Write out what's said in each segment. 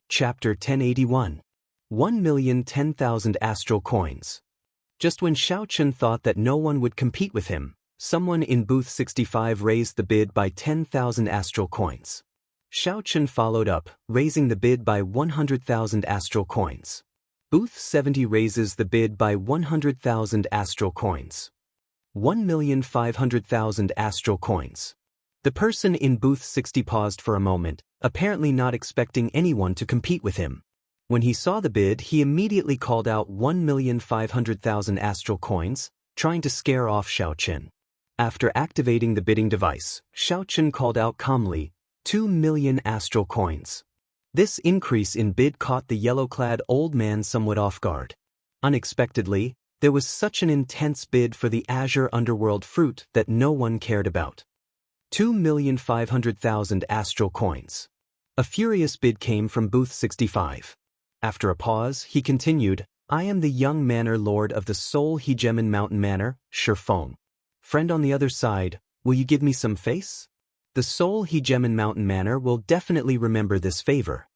Chapter 1081. 1,010,000 Astral Coins. Just when Xiaochen thought that no one would compete with him, someone in booth 65 raised the bid by 10,000 astral coins. Xiaochen followed up, raising the bid by 100,000 astral coins. Booth 70 raises the bid by 100,000 astral coins. 1,500,000 astral coins. The person in booth 60 paused for a moment, apparently not expecting anyone to compete with him. When he saw the bid, he immediately called out 1,500,000 astral coins, trying to scare off Xiaochen. After activating the bidding device, Xiaochen called out calmly, 2 million astral coins. This increase in bid caught the yellow-clad old man somewhat off guard. Unexpectedly, there was such an intense bid for the azure underworld fruit that no one cared about. 2,500,000 astral coins. A furious bid came from booth 65. After a pause, he continued, I am the young manor lord of the Seoul Hegemon Mountain Manor, Shifeng. Friend on the other side, will you give me some face? The Seoul Hegemon Mountain Manor will definitely remember this favor.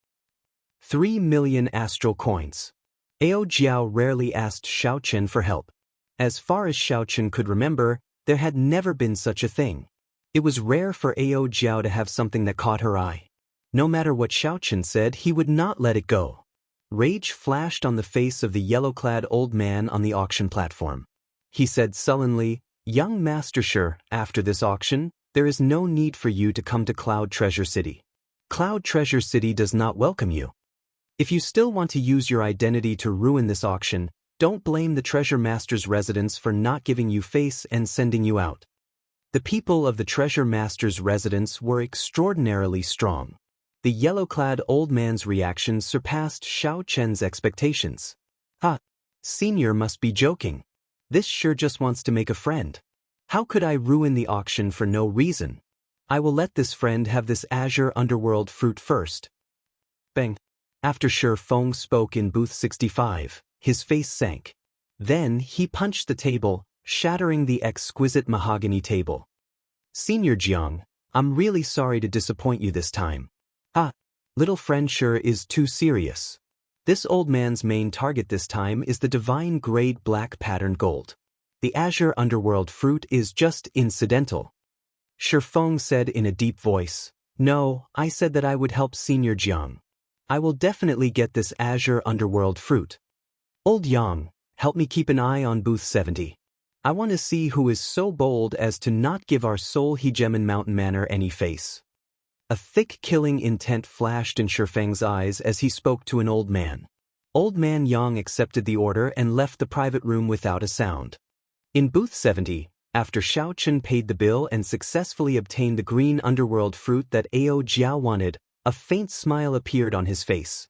3 million astral coins. Ao Jiao rarely asked Xiaochen for help. As far as Xiaochen could remember, there had never been such a thing. It was rare for Ao Jiao to have something that caught her eye. No matter what Xiaochen said, he would not let it go. Rage flashed on the face of the yellow-clad old man on the auction platform. He said sullenly, Young Master Shi, after this auction, there is no need for you to come to Cloud Treasure City. Cloud Treasure City does not welcome you. If you still want to use your identity to ruin this auction, don't blame the Treasure Master's residence for not giving you face and sending you out. The people of the Treasure Master's residence were extraordinarily strong. The yellow-clad old man's reaction surpassed Xiaochen's expectations. Senior must be joking. This sure just wants to make a friend. How could I ruin the auction for no reason? I will let this friend have this azure underworld fruit first. Bang. After Shifeng spoke in booth 65, his face sank. Then he punched the table, shattering the exquisite mahogany table. Senior Jiang, I'm really sorry to disappoint you this time. Little friend Shi is too serious. This old man's main target this time is the divine grade black patterned gold. The azure underworld fruit is just incidental. Shifeng said in a deep voice, No, I said that I would help Senior Jiang. I will definitely get this azure underworld fruit. Old Yang, help me keep an eye on booth 70. I want to see who is so bold as to not give our Seoul Hegemon Mountain Manor any face. A thick killing intent flashed in Shifeng's eyes as he spoke to an old man. Old man Yang accepted the order and left the private room without a sound. In booth 70, after Xiaochen paid the bill and successfully obtained the green underworld fruit that Ao Jiao wanted, a faint smile appeared on his face.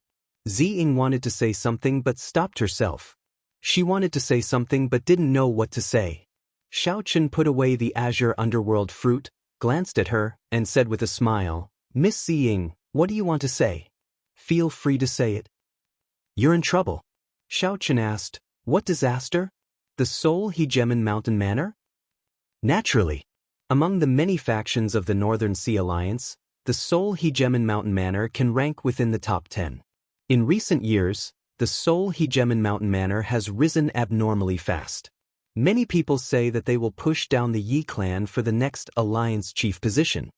Ziying wanted to say something but stopped herself. She wanted to say something but didn't know what to say. Xiaochen put away the azure underworld fruit, glanced at her, and said with a smile, Miss Ziying, what do you want to say? Feel free to say it. You're in trouble. Xiaochen asked, What disaster? The Seoul Hegemon Mountain Manor? Naturally. Among the many factions of the Northern Sea Alliance, the Seoul Hegemon Mountain Manor can rank within the top 10. In recent years, the Seoul Hegemon Mountain Manor has risen abnormally fast. Many people say that they will push down the Yi clan for the next alliance chief position.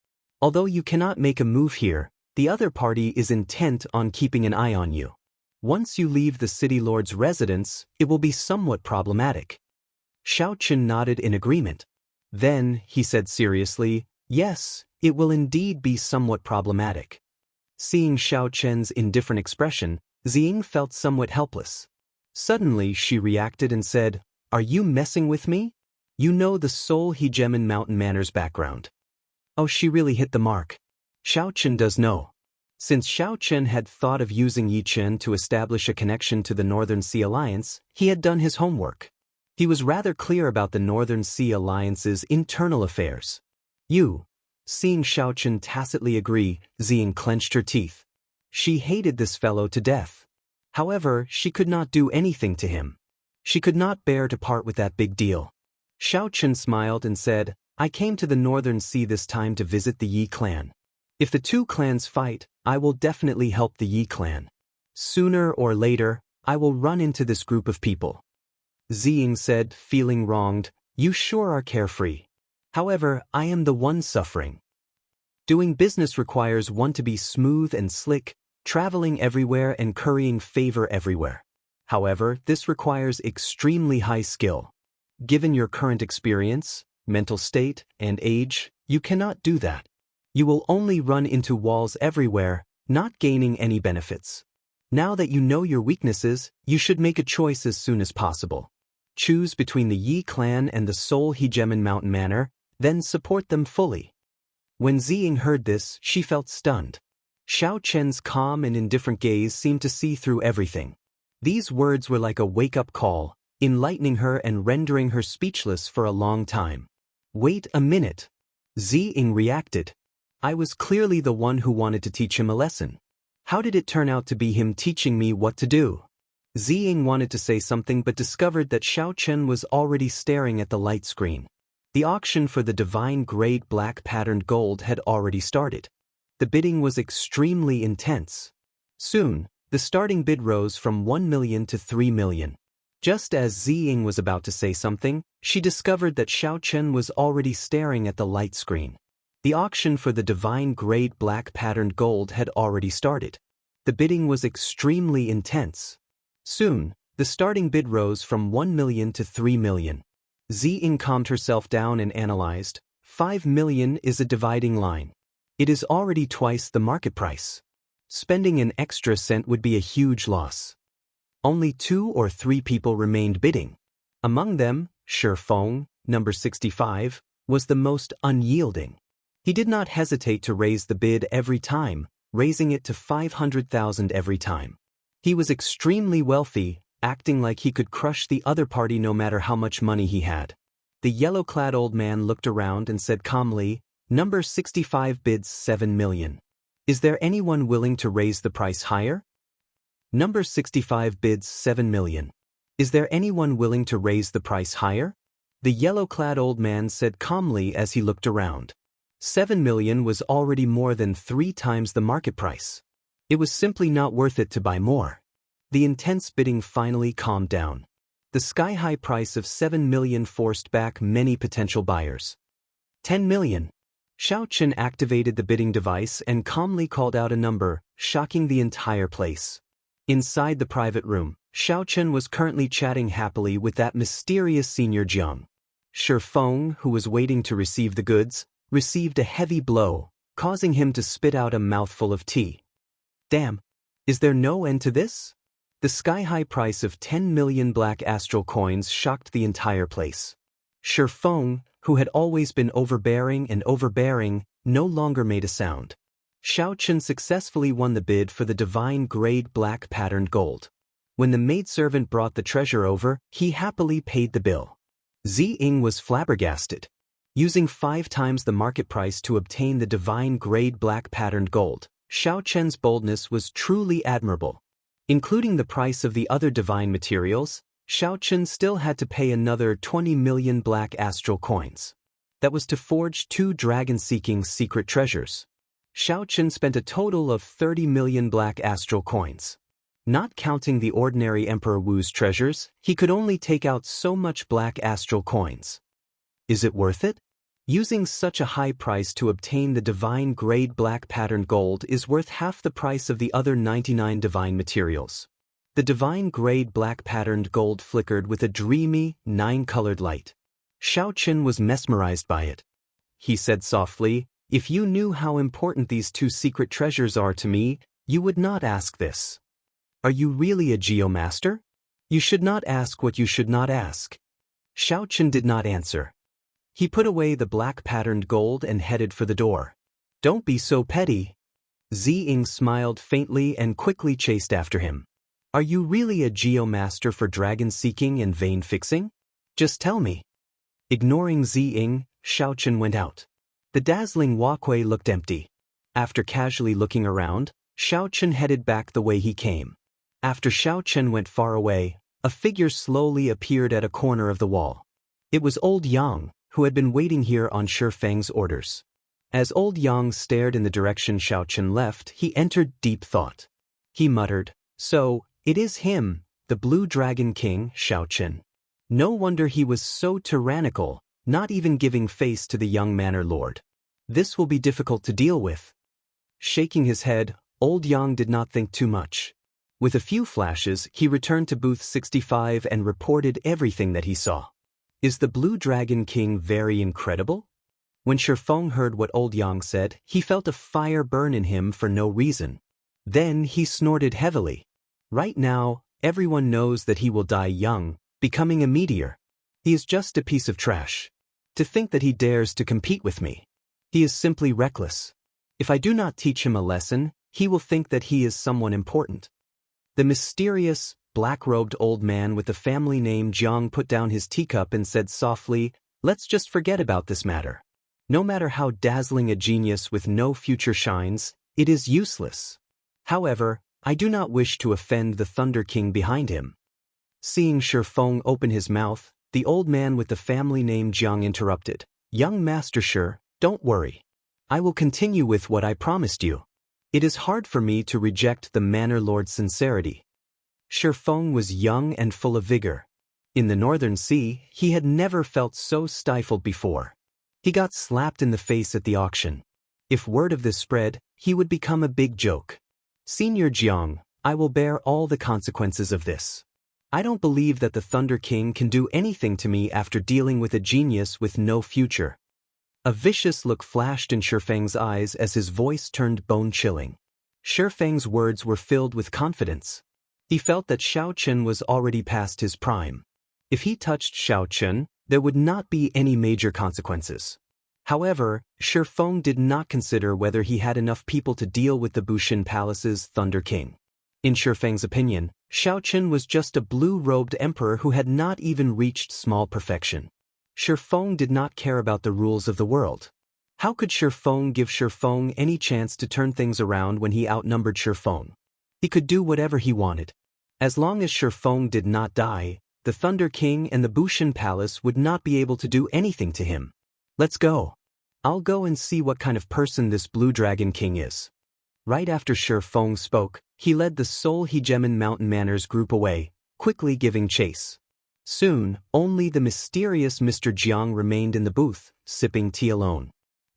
Although you cannot make a move here, the other party is intent on keeping an eye on you. Once you leave the city lord's residence, it will be somewhat problematic. Xiaochen nodded in agreement. Then, he said seriously, Yes, it will indeed be somewhat problematic. Seeing Xiaochen's indifferent expression, Ziying felt somewhat helpless. Suddenly she reacted and said, Are you messing with me? You know the Seoul Hegemon Mountain Manor's background. Oh, she really hit the mark. Xiaochen does know. Since Xiaochen had thought of using Yi Chen to establish a connection to the Northern Sea Alliance, he had done his homework. He was rather clear about the Northern Sea Alliance's internal affairs. Seeing Xiaochen tacitly agree, Ziying clenched her teeth. She hated this fellow to death. However, she could not do anything to him. She could not bear to part with that big deal. Xiaochen smiled and said, I came to the Northern Sea this time to visit the Yi clan. If the two clans fight, I will definitely help the Yi clan. Sooner or later, I will run into this group of people. Ziying said, feeling wronged, you sure are carefree. However, I am the one suffering. Doing business requires one to be smooth and slick, traveling everywhere and currying favor everywhere. However, this requires extremely high skill. Given your current experience, mental state, and age, you cannot do that. You will only run into walls everywhere, not gaining any benefits. Now that you know your weaknesses, you should make a choice as soon as possible. Choose between the Yi clan and the Seoul Hegemon Mountain Manor, then support them fully. When Ziying heard this, she felt stunned. Xiao Chen's calm and indifferent gaze seemed to see through everything. These words were like a wake-up call, enlightening her and rendering her speechless for a long time. Wait a minute. Ziying reacted. I was clearly the one who wanted to teach him a lesson. How did it turn out to be him teaching me what to do? Ziying wanted to say something but discovered that Xiao Chen was already staring at the light screen. The auction for the divine grade black patterned gold had already started. The bidding was extremely intense. Soon, the starting bid rose from 1 million to 3 million. Just as Ziying was about to say something, she discovered that Xiao Chen was already staring at the light screen. The auction for the divine grade black patterned gold had already started. The bidding was extremely intense. Soon, the starting bid rose from 1 million to 3 million. Ziying calmed herself down and analyzed, 5 million is a dividing line. It is already twice the market price. Spending an extra cent would be a huge loss. Only 2 or 3 people remained bidding. Among them, Shifeng, number 65, was the most unyielding. He did not hesitate to raise the bid every time, raising it to 500,000 every time. He was extremely wealthy, acting like he could crush the other party no matter how much money he had. The yellow-clad old man looked around and said calmly, Number 65 bids 7 million. Is there anyone willing to raise the price higher? Number 65 bids 7 million. Is there anyone willing to raise the price higher? The yellow-clad old man said calmly as he looked around. 7 million was already more than 3 times the market price. It was simply not worth it to buy more. The intense bidding finally calmed down. The sky-high price of 7 million forced back many potential buyers. 10 million. Xiao Chen activated the bidding device and calmly called out a number, shocking the entire place. Inside the private room, Xiao Chen was currently chatting happily with that mysterious senior Jiang. Shifeng, who was waiting to receive the goods, received a heavy blow, causing him to spit out a mouthful of tea. Damn! Is there no end to this? The sky-high price of 10 million black astral coins shocked the entire place. Shifeng, who had always been overbearing, no longer made a sound. Xiao Chen successfully won the bid for the divine grade black patterned gold. When the maidservant brought the treasure over, he happily paid the bill. Ziying was flabbergasted. Using 5 times the market price to obtain the divine grade black patterned gold, Xiao Chen's boldness was truly admirable. Including the price of the other divine materials, Xiao Chen still had to pay another 20 million black astral coins. That was to forge 2 dragon-seeking secret treasures. Xiao Chen spent a total of 30 million black astral coins. Not counting the ordinary Emperor Wu's treasures, he could only take out so much black astral coins. Is it worth it? Using such a high price to obtain the divine grade black patterned gold is worth half the price of the other 99 divine materials. The divine grade black patterned gold flickered with a dreamy, 9-colored light. Xiao Chen was mesmerized by it. He said softly, if you knew how important these 2 secret treasures are to me, you would not ask this. Are you really a geomaster? You should not ask what you should not ask. Xiao Chen did not answer. He put away the black patterned gold and headed for the door. Don't be so petty. Ziying smiled faintly and quickly chased after him. Are you really a geomaster for dragon seeking and vein fixing? Just tell me. Ignoring Ziying, Xiao Chen went out. The dazzling walkway looked empty. After casually looking around, Xiao Chen headed back the way he came. After Xiao Chen went far away, a figure slowly appeared at a corner of the wall. It was old Yang, who had been waiting here on Shifeng's orders. As old Yang stared in the direction Xiao Chen left, he entered deep thought. He muttered, So, it is him, the Blue Dragon King, Xiaochen. No wonder he was so tyrannical, not even giving face to the young manor lord. This will be difficult to deal with. Shaking his head, old Yang did not think too much. With a few flashes, he returned to booth 65 and reported everything that he saw. Is the Blue Dragon King very incredible? When Shifeng heard what old Yang said, he felt a fire burn in him for no reason. Then he snorted heavily. Right now, everyone knows that he will die young, becoming a meteor. He is just a piece of trash. To think that he dares to compete with me. He is simply reckless. If I do not teach him a lesson, he will think that he is someone important. The mysterious, black-robed old man with the family name Jiang put down his teacup and said softly, "Let's just forget about this matter. No matter how dazzling a genius with no future shines, it is useless. However, I do not wish to offend the Thunder King behind him." Seeing Shifeng open his mouth, the old man with the family name Jiang interrupted. "Young Master Shi, don't worry. I will continue with what I promised you. It is hard for me to reject the Manor Lord's sincerity." Shifeng was young and full of vigor. In the Northern Sea, he had never felt so stifled before. He got slapped in the face at the auction. If word of this spread, he would become a big joke. "Senior Jiang, I will bear all the consequences of this. I don't believe that the Thunder King can do anything to me after dealing with a genius with no future." A vicious look flashed in Shifeng's eyes as his voice turned bone-chilling. Shifeng's words were filled with confidence. He felt that Xiaochen was already past his prime. If he touched Xiaochen, there would not be any major consequences. However, Shifeng did not consider whether he had enough people to deal with the Bushin Palace's Thunder King. In Shifeng's opinion, Xiaochen was just a blue-robed emperor who had not even reached small perfection. Shifeng did not care about the rules of the world. How could Shifeng give Shifeng any chance to turn things around when he outnumbered Shifeng? He could do whatever he wanted. As long as Shifeng did not die, the Thunder King and the Bushin Palace would not be able to do anything to him. "Let's go. I'll go and see what kind of person this Blue Dragon King is." Right after Shifeng spoke, he led the Seoul Hegemon Mountain Manors group away, quickly giving chase. Soon, only the mysterious Mr. Jiang remained in the booth, sipping tea alone.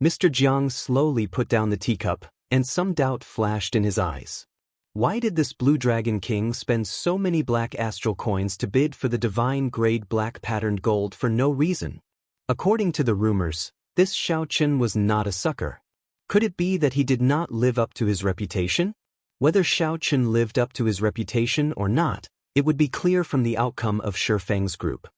Mr. Jiang slowly put down the teacup, and some doubt flashed in his eyes. Why did this Blue Dragon King spend so many black astral coins to bid for the divine grade black patterned gold for no reason? According to the rumors, this Xiaochen was not a sucker. Could it be that he did not live up to his reputation? Whether Xiaochen lived up to his reputation or not, it would be clear from the outcome of Shifeng's group.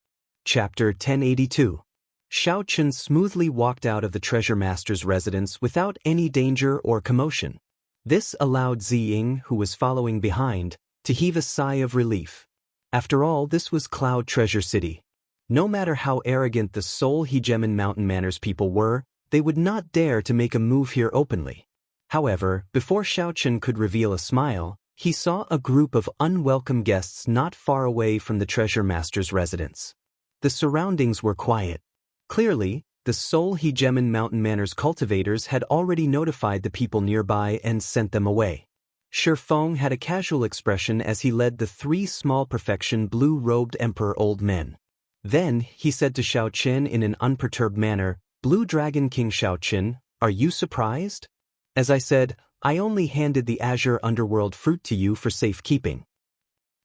Chapter 1082. Xiaochen smoothly walked out of the treasure master's residence without any danger or commotion. This allowed Ziying, who was following behind, to heave a sigh of relief. After all, this was Cloud Treasure City. No matter how arrogant the Seoul Hegemon Mountain Manors people were, they would not dare to make a move here openly. However, before Xiaochen could reveal a smile, he saw a group of unwelcome guests not far away from the treasure master's residence. The surroundings were quiet. Clearly, the Seoul Hegemon Mountain Manors cultivators had already notified the people nearby and sent them away. Shifeng had a casual expression as he led the three small perfection blue-robed emperor old men. Then, he said to Xiaochen in an unperturbed manner, "Blue Dragon King Xiaochen, are you surprised? As I said, I only handed the Azure Underworld fruit to you for safekeeping.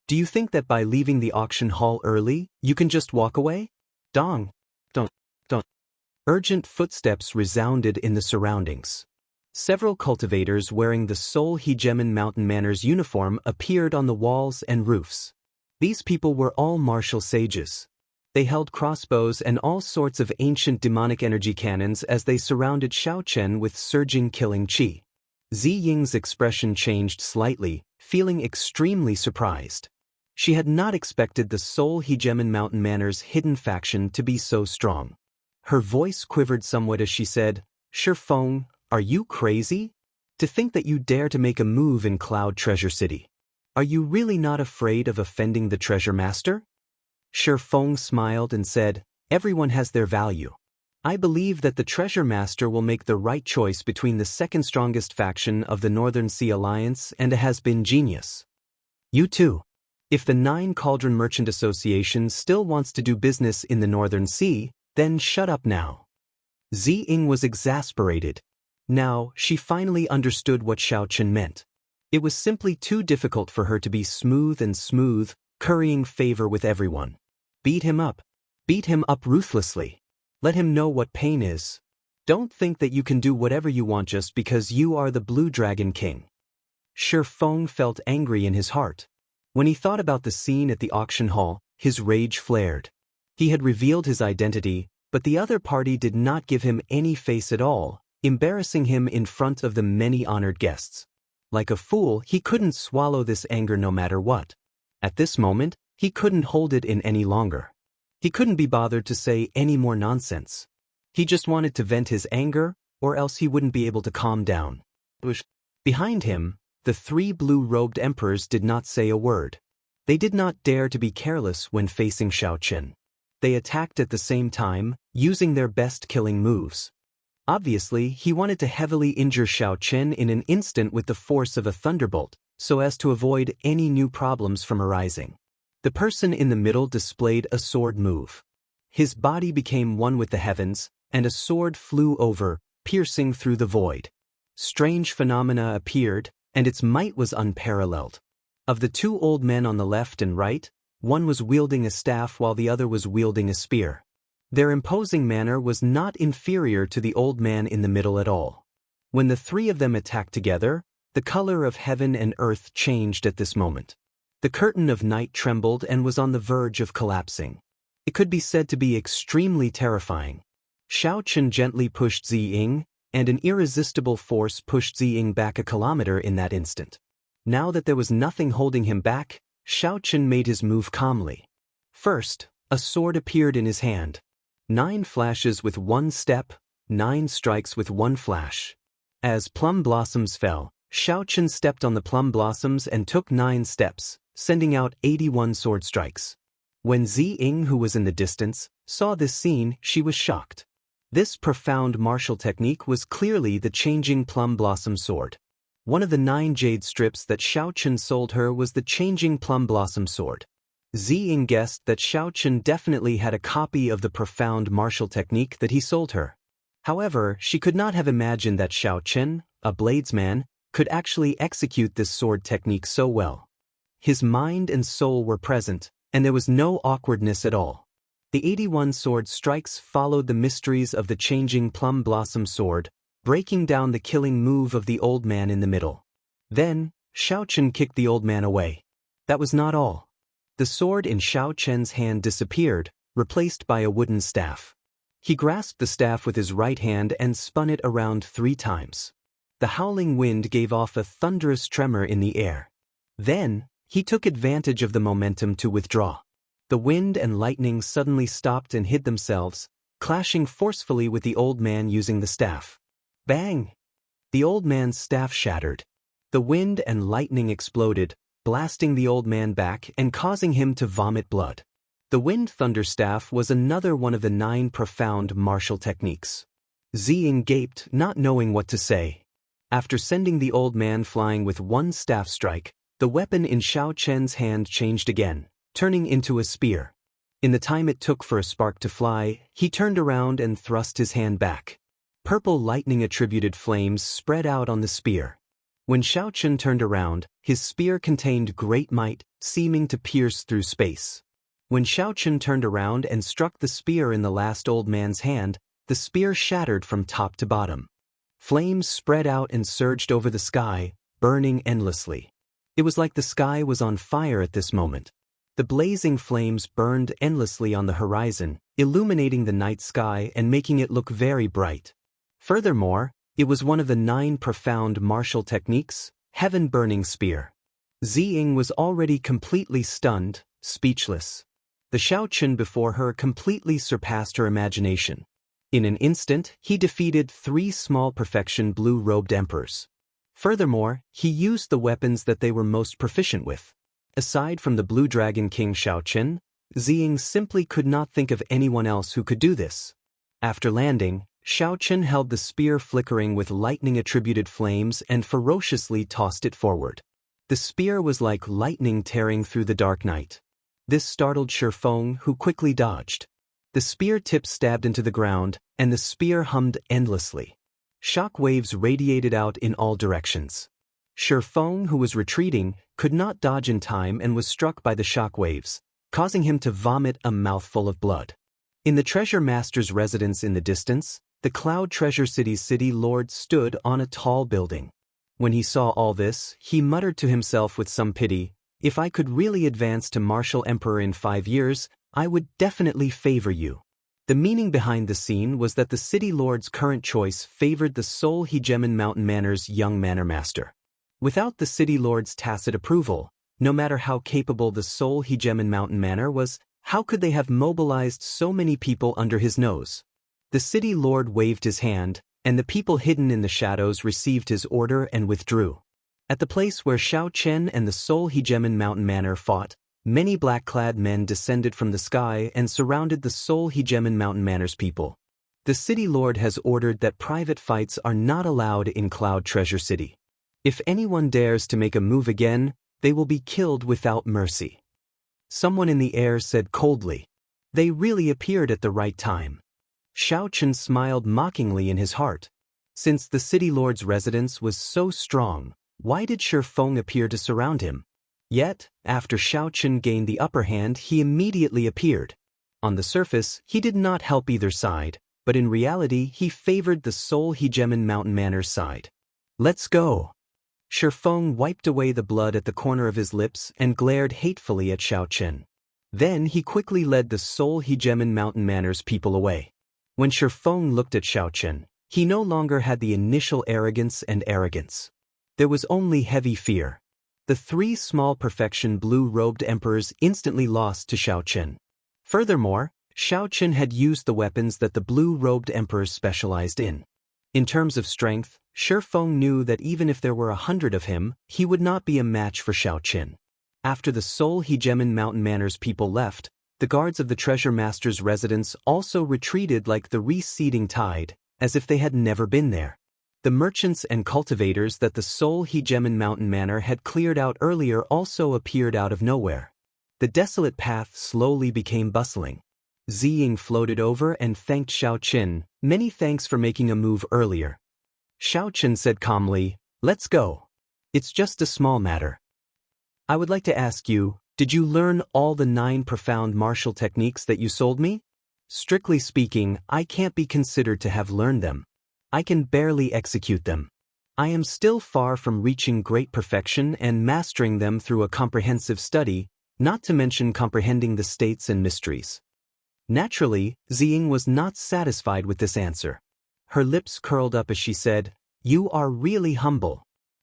Do you think that by leaving the auction hall early, you can just walk away?" Dong. Don't. Urgent footsteps resounded in the surroundings. Several cultivators wearing the Seoul Hegemon Mountain Manors uniform appeared on the walls and roofs. These people were all martial sages. They held crossbows and all sorts of ancient demonic energy cannons as they surrounded Xiaochen with surging killing qi. Ziying's expression changed slightly, feeling extremely surprised. She had not expected the Seoul Hegemon Mountain Manors hidden faction to be so strong. Her voice quivered somewhat as she said, "Shifeng, are you crazy? To think that you dare to make a move in Cloud Treasure City. Are you really not afraid of offending the treasure master?" Shifeng smiled and said, "Everyone has their value. I believe that the treasure master will make the right choice between the second strongest faction of the Northern Sea Alliance and a has-been genius." You too. If the Nine Cauldron Merchant Association still wants to do business in the Northern Sea, then shut up now. Ziying was exasperated. Now, she finally understood what Xiaochen meant. It was simply too difficult for her to be smooth and smooth, currying favor with everyone. Beat him up. Beat him up ruthlessly. Let him know what pain is. Don't think that you can do whatever you want just because you are the Blue Dragon King. Shifeng felt angry in his heart. When he thought about the scene at the auction hall, his rage flared. He had revealed his identity, but the other party did not give him any face at all, embarrassing him in front of the many honored guests. Like a fool, he couldn't swallow this anger no matter what. At this moment, he couldn't hold it in any longer. He couldn't be bothered to say any more nonsense. He just wanted to vent his anger, or else he wouldn't be able to calm down. Behind him, the three blue-robed emperors did not say a word. They did not dare to be careless when facing Xiaochen. They attacked at the same time, using their best killing moves. Obviously, he wanted to heavily injure Xiaochen in an instant with the force of a thunderbolt, so as to avoid any new problems from arising. The person in the middle displayed a sword move. His body became one with the heavens, and a sword flew over, piercing through the void. Strange phenomena appeared, and its might was unparalleled. Of the two old men on the left and right, one was wielding a staff while the other was wielding a spear. Their imposing manner was not inferior to the old man in the middle at all. When the three of them attacked together, the color of heaven and earth changed at this moment. The curtain of night trembled and was on the verge of collapsing. It could be said to be extremely terrifying. Xiaochen gently pushed Ziying, and an irresistible force pushed Ziying back a kilometer in that instant. Now that there was nothing holding him back, Xiaochen made his move calmly. First, a sword appeared in his hand. 9 flashes with 1 step, 9 strikes with 1 flash. As plum blossoms fell, Xiaochen stepped on the plum blossoms and took 9 steps, sending out 81 sword strikes. When Ziying, who was in the distance, saw this scene, she was shocked. This profound martial technique was clearly the changing plum blossom sword. One of the 9 jade strips that Xiaochen sold her was the changing plum blossom sword. Ziying guessed that Xiaochen definitely had a copy of the profound martial technique that he sold her. However, she could not have imagined that Xiaochen, a bladesman, could actually execute this sword technique so well. His mind and soul were present, and there was no awkwardness at all. The 81 sword strikes followed the mysteries of the changing plum blossom sword, breaking down the killing move of the old man in the middle. Then, Xiaochen kicked the old man away. That was not all. The sword in Xiaochen's hand disappeared, replaced by a wooden staff. He grasped the staff with his right hand and spun it around 3 times. The howling wind gave off a thunderous tremor in the air. Then, he took advantage of the momentum to withdraw. The wind and lightning suddenly stopped and hid themselves, clashing forcefully with the old man using the staff. Bang! The old man's staff shattered. The wind and lightning exploded, blasting the old man back and causing him to vomit blood. The wind thunder staff was another one of the 9 profound martial techniques. Ziying gaped, not knowing what to say. After sending the old man flying with 1 staff strike, the weapon in Xiaochen's hand changed again, turning into a spear. In the time it took for a spark to fly, he turned around and thrust his hand back. Purple lightning-attributed flames spread out on the spear. When Xiaochen turned around, his spear contained great might, seeming to pierce through space. When Xiaochen turned around and struck the spear in the last old man's hand, the spear shattered from top to bottom. Flames spread out and surged over the sky, burning endlessly. It was like the sky was on fire at this moment. The blazing flames burned endlessly on the horizon, illuminating the night sky and making it look very bright. Furthermore, it was one of the 9 profound martial techniques, Heaven-Burning Spear. Ziying was already completely stunned, speechless. The Xiaochen before her completely surpassed her imagination. In an instant, he defeated 3 small perfection blue-robed emperors. Furthermore, he used the weapons that they were most proficient with. Aside from the Blue Dragon King Xiaochen, Ziying simply could not think of anyone else who could do this. After landing, Xiaochen held the spear flickering with lightning-attributed flames and ferociously tossed it forward. The spear was like lightning tearing through the dark night. This startled Shifeng, who quickly dodged. The spear tip stabbed into the ground, and the spear hummed endlessly. Shock waves radiated out in all directions. Shifeng, who was retreating, could not dodge in time and was struck by the shock waves, causing him to vomit a mouthful of blood. In the treasure master's residence in the distance, the Cloud Treasure City's city lord stood on a tall building. When he saw all this, he muttered to himself with some pity, "If I could really advance to Martial Emperor in 5 years, I would definitely favor you." The meaning behind the scene was that the city lord's current choice favored the Seoul Hegemon Mountain Manor's young manor master. Without the city lord's tacit approval, no matter how capable the Seoul Hegemon Mountain Manor was, how could they have mobilized so many people under his nose? The city lord waved his hand, and the people hidden in the shadows received his order and withdrew. At the place where Xiao Chen and the Seoul Hegemon Mountain Manor fought, many black-clad men descended from the sky and surrounded the Seoul Hegemon Mountain Manor's people. The city lord has ordered that private fights are not allowed in Cloud Treasure City. If anyone dares to make a move again, they will be killed without mercy. Someone in the air said coldly. They really appeared at the right time. Xiao Chen smiled mockingly in his heart. Since the city lord's residence was so strong, why did Shifeng appear to surround him? Yet, after Xiao Chen gained the upper hand, he immediately appeared. On the surface, he did not help either side, but in reality he favored the Seoul Hegemon Mountain Manor's side. "Let's go." Shifeng wiped away the blood at the corner of his lips and glared hatefully at Xiao Chen. Then he quickly led the Seoul Hegemon Mountain Manor's people away. When Shifeng looked at Xiao Chen, he no longer had the initial arrogance. There was only heavy fear. The 3 small perfection blue-robed emperors instantly lost to Xiao Chen. Furthermore, Xiao Chen had used the weapons that the blue-robed emperors specialized in. In terms of strength, Shifeng knew that even if there were 100 of him, he would not be a match for Xiao Chen. After the Seoul Hegemon Mountain Manor's people left, the guards of the treasure master's residence also retreated like the receding tide, as if they had never been there. The merchants and cultivators that the Seoul Hegemon Mountain Manor had cleared out earlier also appeared out of nowhere. The desolate path slowly became bustling. Ziying floated over and thanked Xiao Chen. "Many thanks for making a move earlier." Xiao Chen said calmly, "Let's go. It's just a small matter. I would like to ask you, did you learn all the 9 profound martial techniques that you sold me? Strictly speaking, I can't be considered to have learned them. I can barely execute them. I am still far from reaching great perfection and mastering them through a comprehensive study, not to mention comprehending the states and mysteries." Naturally, Ziying was not satisfied with this answer. Her lips curled up as she said, "You are really humble.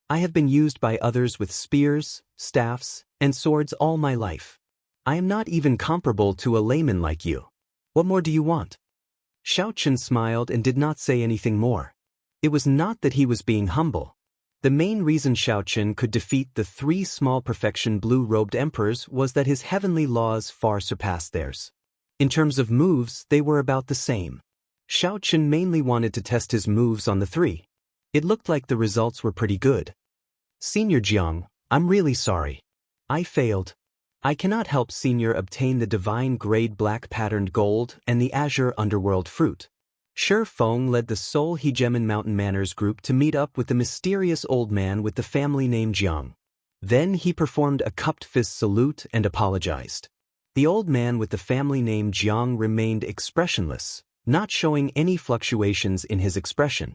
I have been used by others with spears, staffs, and swords all my life. I am not even comparable to a layman like you. What more do you want?" Xiao Chen smiled and did not say anything more. It was not that he was being humble. The main reason Xiao Chen could defeat the 3 small perfection blue-robed emperors was that his heavenly laws far surpassed theirs. In terms of moves, they were about the same. Xiao Chen mainly wanted to test his moves on the 3. It looked like the results were pretty good. "Senior Jiang, I'm really sorry. I failed. I cannot help Senior obtain the divine grade black patterned gold and the azure underworld fruit." Shifeng led the Seoul Hegemon Mountain Manor's group to meet up with the mysterious old man with the family name Jiang. Then he performed a cupped fist salute and apologized. The old man with the family name Jiang remained expressionless, not showing any fluctuations in his expression.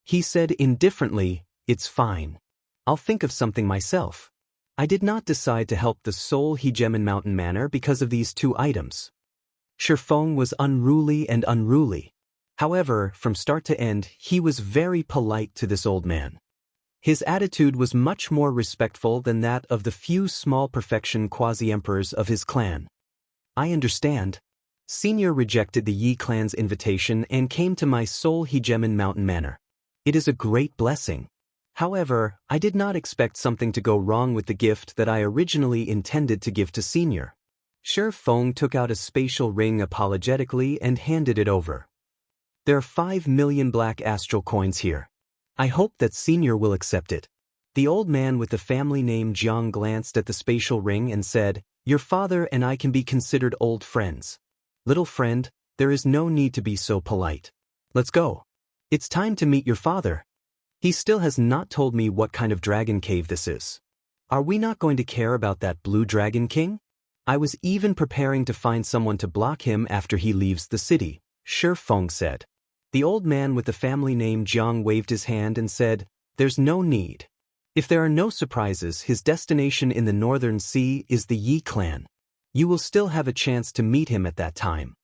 He said indifferently, "It's fine. I'll think of something myself. I did not decide to help the Seoul Hegemon Mountain Manor because of these 2 items." Shifeng was unruly. However, from start to end, he was very polite to this old man. His attitude was much more respectful than that of the few small perfection quasi-emperors of his clan. "I understand. Senior rejected the Yi clan's invitation and came to my Seoul Hegemon Mountain Manor. It is a great blessing. However, I did not expect something to go wrong with the gift that I originally intended to give to Senior." Shifeng took out a spatial ring apologetically and handed it over. "There are 5 million black astral coins here. I hope that Senior will accept it." The old man with the family name Jiang glanced at the spatial ring and said, "Your father and I can be considered old friends. Little friend, there is no need to be so polite. Let's go. It's time to meet your father. He still has not told me what kind of dragon cave this is. Are we not going to care about that blue dragon king? I was even preparing to find someone to block him after he leaves the city," Feng said. The old man with the family name Jiang waved his hand and said, "There's no need. If there are no surprises, his destination in the Northern Sea is the Yi clan. You will still have a chance to meet him at that time."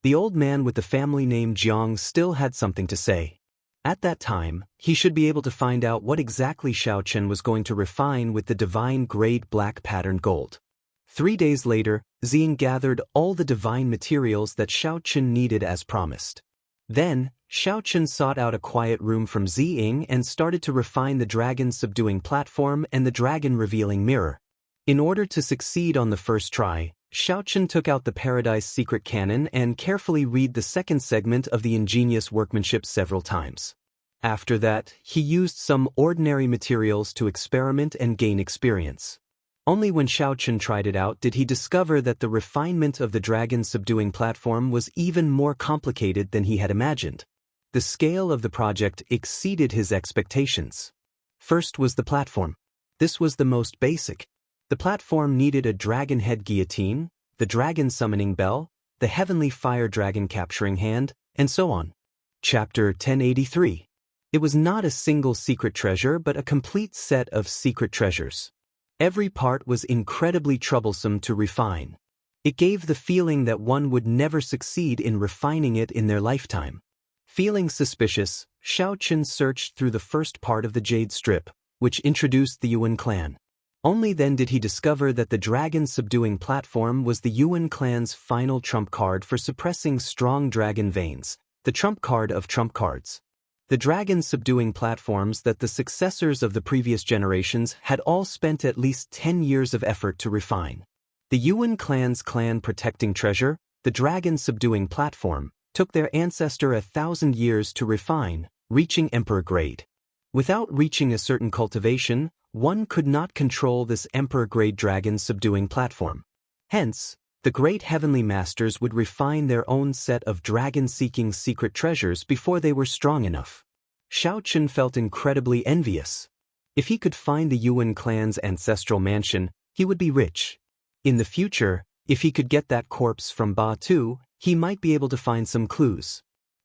The old man with the family name Jiang still had something to say. At that time, he should be able to find out what exactly Xiaochen was going to refine with the divine grade black patterned gold. 3 days later, Xiang gathered all the divine materials that Xiaochen needed as promised. Then, Xiaochen sought out a quiet room from Xiang and started to refine the dragon-subduing platform and the dragon-revealing mirror. In order to succeed on the first try, Xiaochen took out the Paradise Secret Canon and carefully read the second segment of the ingenious workmanship several times. After that, he used some ordinary materials to experiment and gain experience. Only when Xiaochen tried it out did he discover that the refinement of the dragon-subduing platform was even more complicated than he had imagined. The scale of the project exceeded his expectations. First was the platform. This was the most basic. The platform needed a dragon head guillotine, the dragon summoning bell, the heavenly fire dragon capturing hand, and so on. Chapter 1083. It was not a single secret treasure but a complete set of secret treasures. Every part was incredibly troublesome to refine. It gave the feeling that one would never succeed in refining it in their lifetime. Feeling suspicious, Xiaochen searched through the first part of the Jade Strip, which introduced the Yuan clan. Only then did he discover that the dragon-subduing platform was the Yuan clan's final trump card for suppressing strong dragon veins, the trump card of trump cards. The dragon-subduing platforms that the successors of the previous generations had all spent at least 10 years of effort to refine. The Yuan clan's clan-protecting treasure, the dragon-subduing platform, took their ancestor 1,000 years to refine, reaching emperor grade. Without reaching a certain cultivation, one could not control this emperor-grade dragon-subduing platform. Hence, the great heavenly masters would refine their own set of dragon-seeking secret treasures before they were strong enough. Xiaochen felt incredibly envious. If he could find the Yuan clan's ancestral mansion, he would be rich. In the future, if he could get that corpse from Ba Tu, he might be able to find some clues.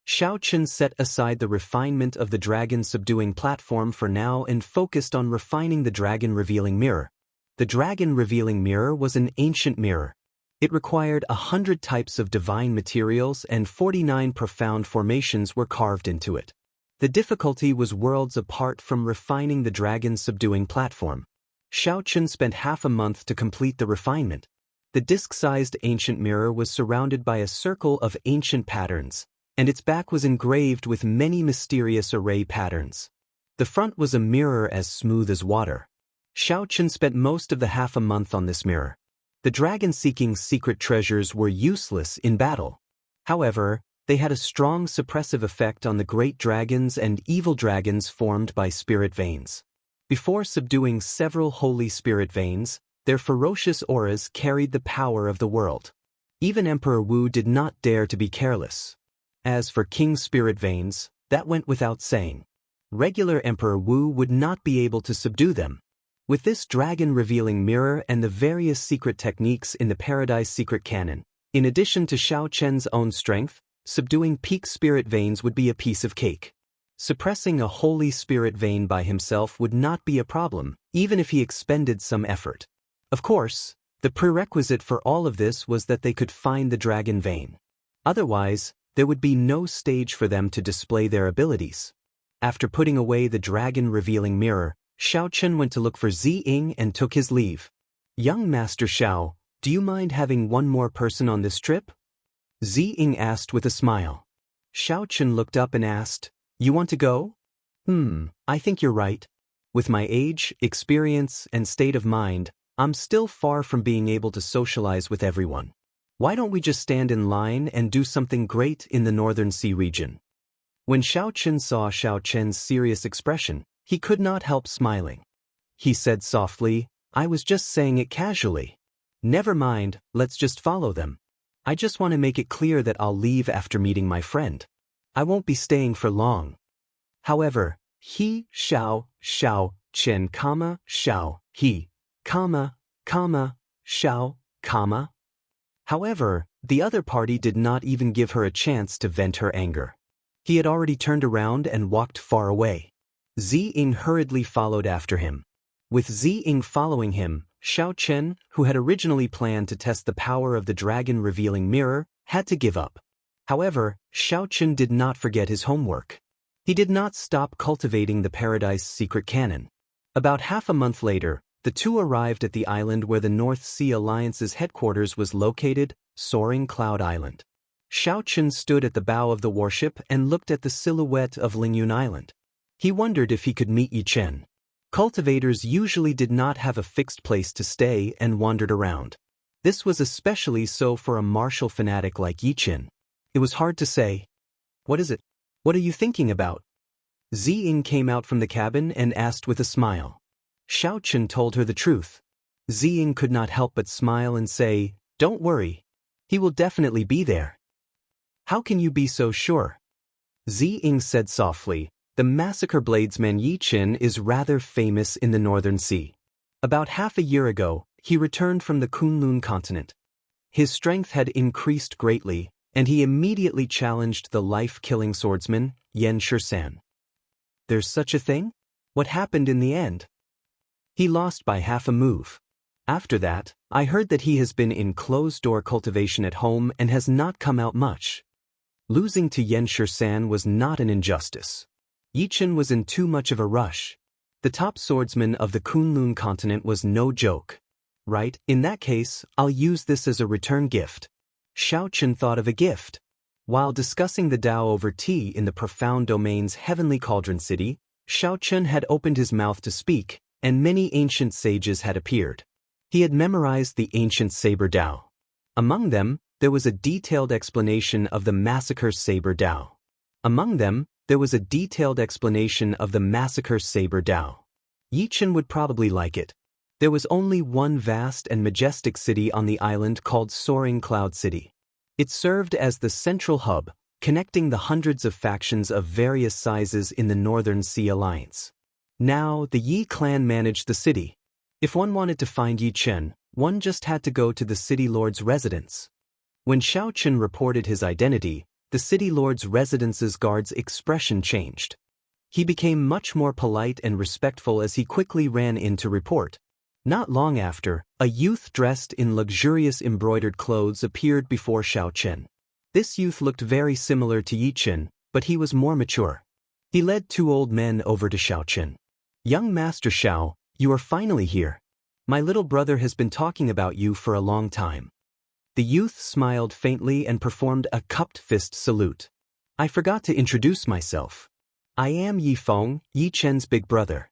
Xiaochen set aside the refinement of the dragon-subduing platform for now and focused on refining the dragon-revealing mirror. The dragon-revealing mirror was an ancient mirror. It required 100 types of divine materials and 49 profound formations were carved into it. The difficulty was worlds apart from refining the dragon-subduing platform. Xiaochen spent half a month to complete the refinement. The disc-sized ancient mirror was surrounded by a circle of ancient patterns, and its back was engraved with many mysterious array patterns. The front was a mirror as smooth as water. Xiaochen spent most of the half a month on this mirror. The dragon-seeking secret treasures were useless in battle. However, they had a strong suppressive effect on the great dragons and evil dragons formed by spirit veins. Before subduing several holy spirit veins, their ferocious auras carried the power of the world. Even Emperor Wu did not dare to be careless. As for King Spirit Veins, that went without saying. Regular Emperor Wu would not be able to subdue them. With this dragon-revealing mirror and the various secret techniques in the Paradise Secret Canon, in addition to Xiaochen's own strength, subduing peak spirit veins would be a piece of cake. Suppressing a holy spirit vein by himself would not be a problem, even if he expended some effort. Of course, the prerequisite for all of this was that they could find the dragon vein. Otherwise, there would be no stage for them to display their abilities. After putting away the dragon-revealing mirror, Xiaochen went to look for Xiang and took his leave. "Young Master Xiao, do you mind having one more person on this trip?" Xiang asked with a smile. Xiaochen looked up and asked, "You want to go?" I think you're right. With my age, experience, and state of mind, I'm still far from being able to socialize with everyone. Why don't we just stand in line and do something great in the Northern Sea region?" When Xiaochen saw Xiaochen's serious expression, he could not help smiling. he said softly, I was just saying it casually. Never mind, let's just follow them. I just want to make it clear that I'll leave after meeting my friend. I won't be staying for long. However, he, Xiao, Chen, Xiao, he, Xiao, However, the other party did not even give her a chance to vent her anger. He had already turned around and walked far away. Ziying hurriedly followed after him. With Ziying following him, Xiao Chen, who had originally planned to test the power of the dragon-revealing mirror, had to give up. However, Xiao Chen did not forget his homework. He did not stop cultivating the Paradise secret cannon. About half a month later, the two arrived at the island where the North Sea Alliance's headquarters was located, Soaring Cloud Island. Xiao Chen stood at the bow of the warship and looked at the silhouette of Lingyun Island. He wondered if he could meet Yi Chen. Cultivators usually did not have a fixed place to stay and wandered around. This was especially so for a martial fanatic like Yi Chen. It was hard to say. What is it? What are you thinking about? Ziying came out from the cabin and asked with a smile. Xiao Chen told her the truth. Ziying could not help but smile and say, Don't worry. He will definitely be there. How can you be so sure? Ziying said softly, The massacre bladesman Yi Chen is rather famous in the Northern Sea. About half a year ago, he returned from the Kunlun continent. His strength had increased greatly, and he immediately challenged the life-killing swordsman, Xianxia. There's such a thing? What happened in the end? He lost by half a move. After that, I heard that he has been in closed-door cultivation at home and has not come out much. Losing to Xianxia was not an injustice. Yi Chen was in too much of a rush. The top swordsman of the Kunlun continent was no joke. Right, in that case, I'll use this as a return gift. Xiao Chen thought of a gift. While discussing the Tao over tea in the profound domain's heavenly cauldron city, Xiao Chen had opened his mouth to speak, and many ancient sages had appeared. He had memorized the ancient saber Tao. Among them, there was a detailed explanation of the massacre saber Tao. Yi Chen would probably like it. There was only one vast and majestic city on the island called Soaring Cloud City. It served as the central hub, connecting the hundreds of factions of various sizes in the Northern Sea Alliance. Now, the Yi clan managed the city. If one wanted to find Yi Chen, one just had to go to the city lord's residence. When Xiao Chen reported his identity, the city lord's residence's guard's expression changed. He became much more polite and respectful as he quickly ran in to report. Not long after, a youth dressed in luxurious embroidered clothes appeared before Xiao Chen. This youth looked very similar to Yi Chen, but he was more mature. He led two old men over to Xiao Chen. Young Master Xiao, you are finally here. My little brother has been talking about you for a long time. The youth smiled faintly and performed a cupped fist salute. I forgot to introduce myself. I am Yi Feng, Yi Chen's big brother.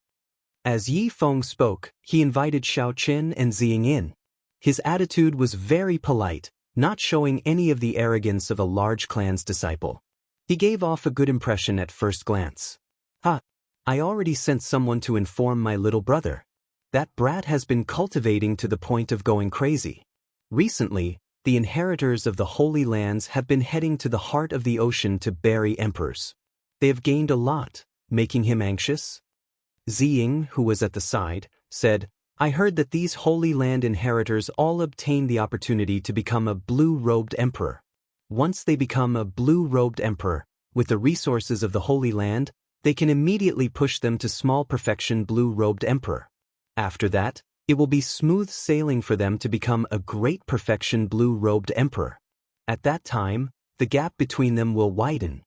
As Yi Feng spoke, he invited Xiao Chen and Ziying in. His attitude was very polite, not showing any of the arrogance of a large clan's disciple. He gave off a good impression at first glance. I already sent someone to inform my little brother. That brat has been cultivating to the point of going crazy. Recently, the inheritors of the Holy Lands have been heading to the heart of the ocean to bury emperors. They have gained a lot, making him anxious. Ziying, who was at the side, said, I heard that these Holy Land inheritors all obtained the opportunity to become a blue-robed emperor. Once they become a blue-robed emperor, with the resources of the Holy Land, they can immediately push them to small perfection blue-robed emperor. After that, it will be smooth sailing for them to become a great perfection blue-robed emperor. At that time, the gap between them will widen.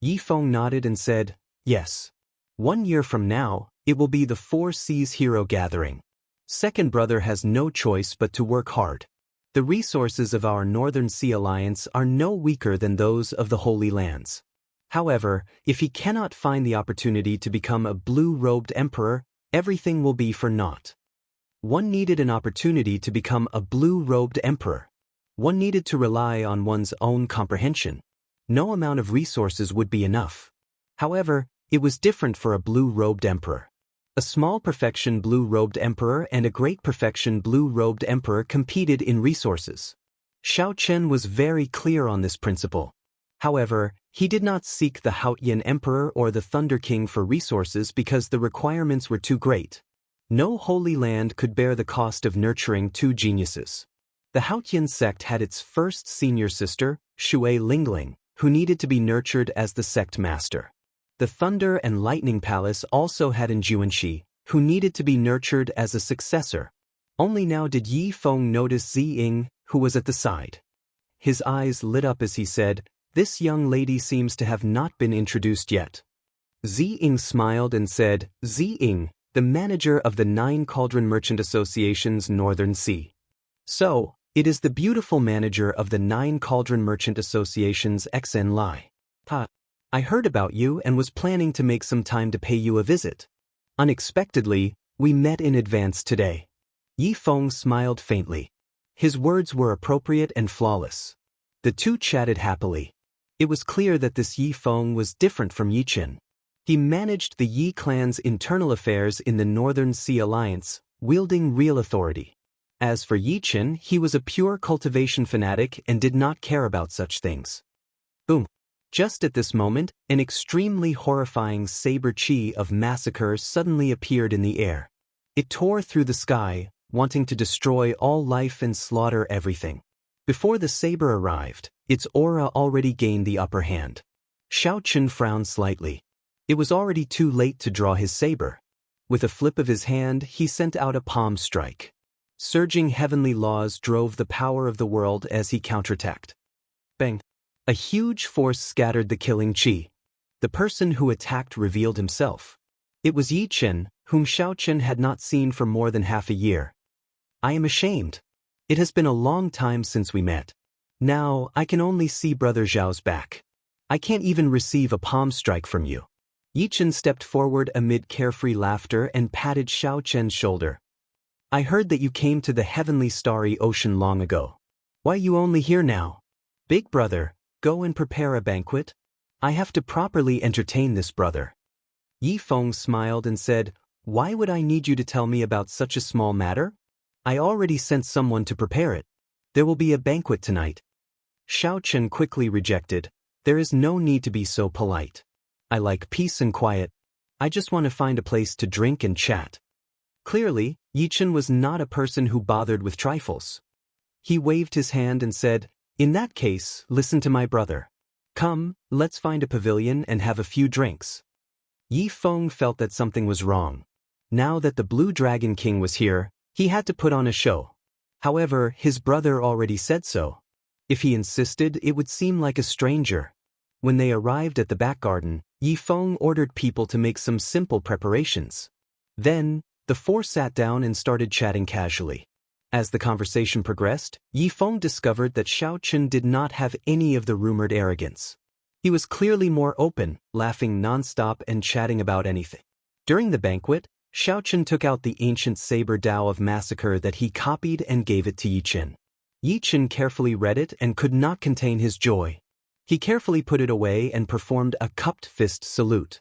Yi Feng nodded and said, Yes. 1 year from now, it will be the Four Seas Hero Gathering. Second brother has no choice but to work hard. The resources of our Northern Sea Alliance are no weaker than those of the Holy Lands. However, if he cannot find the opportunity to become a blue-robed emperor, everything will be for naught. One needed an opportunity to become a blue-robed emperor. One needed to rely on one's own comprehension. No amount of resources would be enough. However, it was different for a blue-robed emperor. A small perfection blue-robed emperor and a great perfection blue-robed emperor competed in resources. Xiao Chen was very clear on this principle. However, he did not seek the Haotian emperor or the Thunder King for resources because the requirements were too great. No holy land could bear the cost of nurturing two geniuses. The Haotian sect had its first senior sister, Shui Lingling, who needed to be nurtured as the sect master. The Thunder and Lightning Palace also had an Juanxi, who needed to be nurtured as a successor. Only now did Yi Feng notice Zi Ying, who was at the side. His eyes lit up as he said, "This young lady seems to have not been introduced yet." Zi Ying smiled and said, "Zi Ying, the manager of the 9 Cauldron Merchant Association's Northern Sea." "So, it is the beautiful manager of the 9 Cauldron Merchant Association's XN Lai. I heard about you and was planning to make some time to pay you a visit. Unexpectedly, we met in advance today." Yi Feng smiled faintly. His words were appropriate and flawless. The two chatted happily. It was clear that this Yi Feng was different from Yi Chen. He managed the Yi clan's internal affairs in the Northern Sea Alliance, wielding real authority. As for Yi Chen, he was a pure cultivation fanatic and did not care about such things. Boom. Just at this moment, an extremely horrifying saber chi of massacre suddenly appeared in the air. It tore through the sky, wanting to destroy all life and slaughter everything. Before the saber arrived, its aura already gained the upper hand. Xiao Chen frowned slightly. It was already too late to draw his saber. With a flip of his hand, he sent out a palm strike. Surging heavenly laws drove the power of the world as he counterattacked. Bang! A huge force scattered the killing chi. The person who attacked revealed himself. It was Yi Chen, whom Xiao Chen had not seen for more than half a year. "I am ashamed. It has been a long time since we met. Now, I can only see Brother Zhao's back. I can't even receive a palm strike from you." Yi Chen stepped forward amid carefree laughter and patted Xiao Chen's shoulder. "I heard that you came to the heavenly starry ocean long ago. Why are you only here now? Big brother, go and prepare a banquet. I have to properly entertain this brother." Yi Feng smiled and said, "Why would I need you to tell me about such a small matter? I already sent someone to prepare it. There will be a banquet tonight." Xiao Chen quickly rejected, "There is no need to be so polite. I like peace and quiet. I just want to find a place to drink and chat." Clearly, Yi Chen was not a person who bothered with trifles. He waved his hand and said, "In that case, listen to my brother. Come, let's find a pavilion and have a few drinks." Yi Feng felt that something was wrong. Now that the Blue Dragon King was here, he had to put on a show. However, his brother already said so. If he insisted, it would seem like a stranger. When they arrived at the back garden, Yi Feng ordered people to make some simple preparations. Then, the four sat down and started chatting casually. As the conversation progressed, Yi Feng discovered that Xiao Chen did not have any of the rumored arrogance. He was clearly more open, laughing non-stop and chatting about anything. During the banquet, Xiao Chen took out the ancient saber Tao of massacre that he copied and gave it to Yi Chen. Yi Chen carefully read it and could not contain his joy. He carefully put it away and performed a cupped fist salute.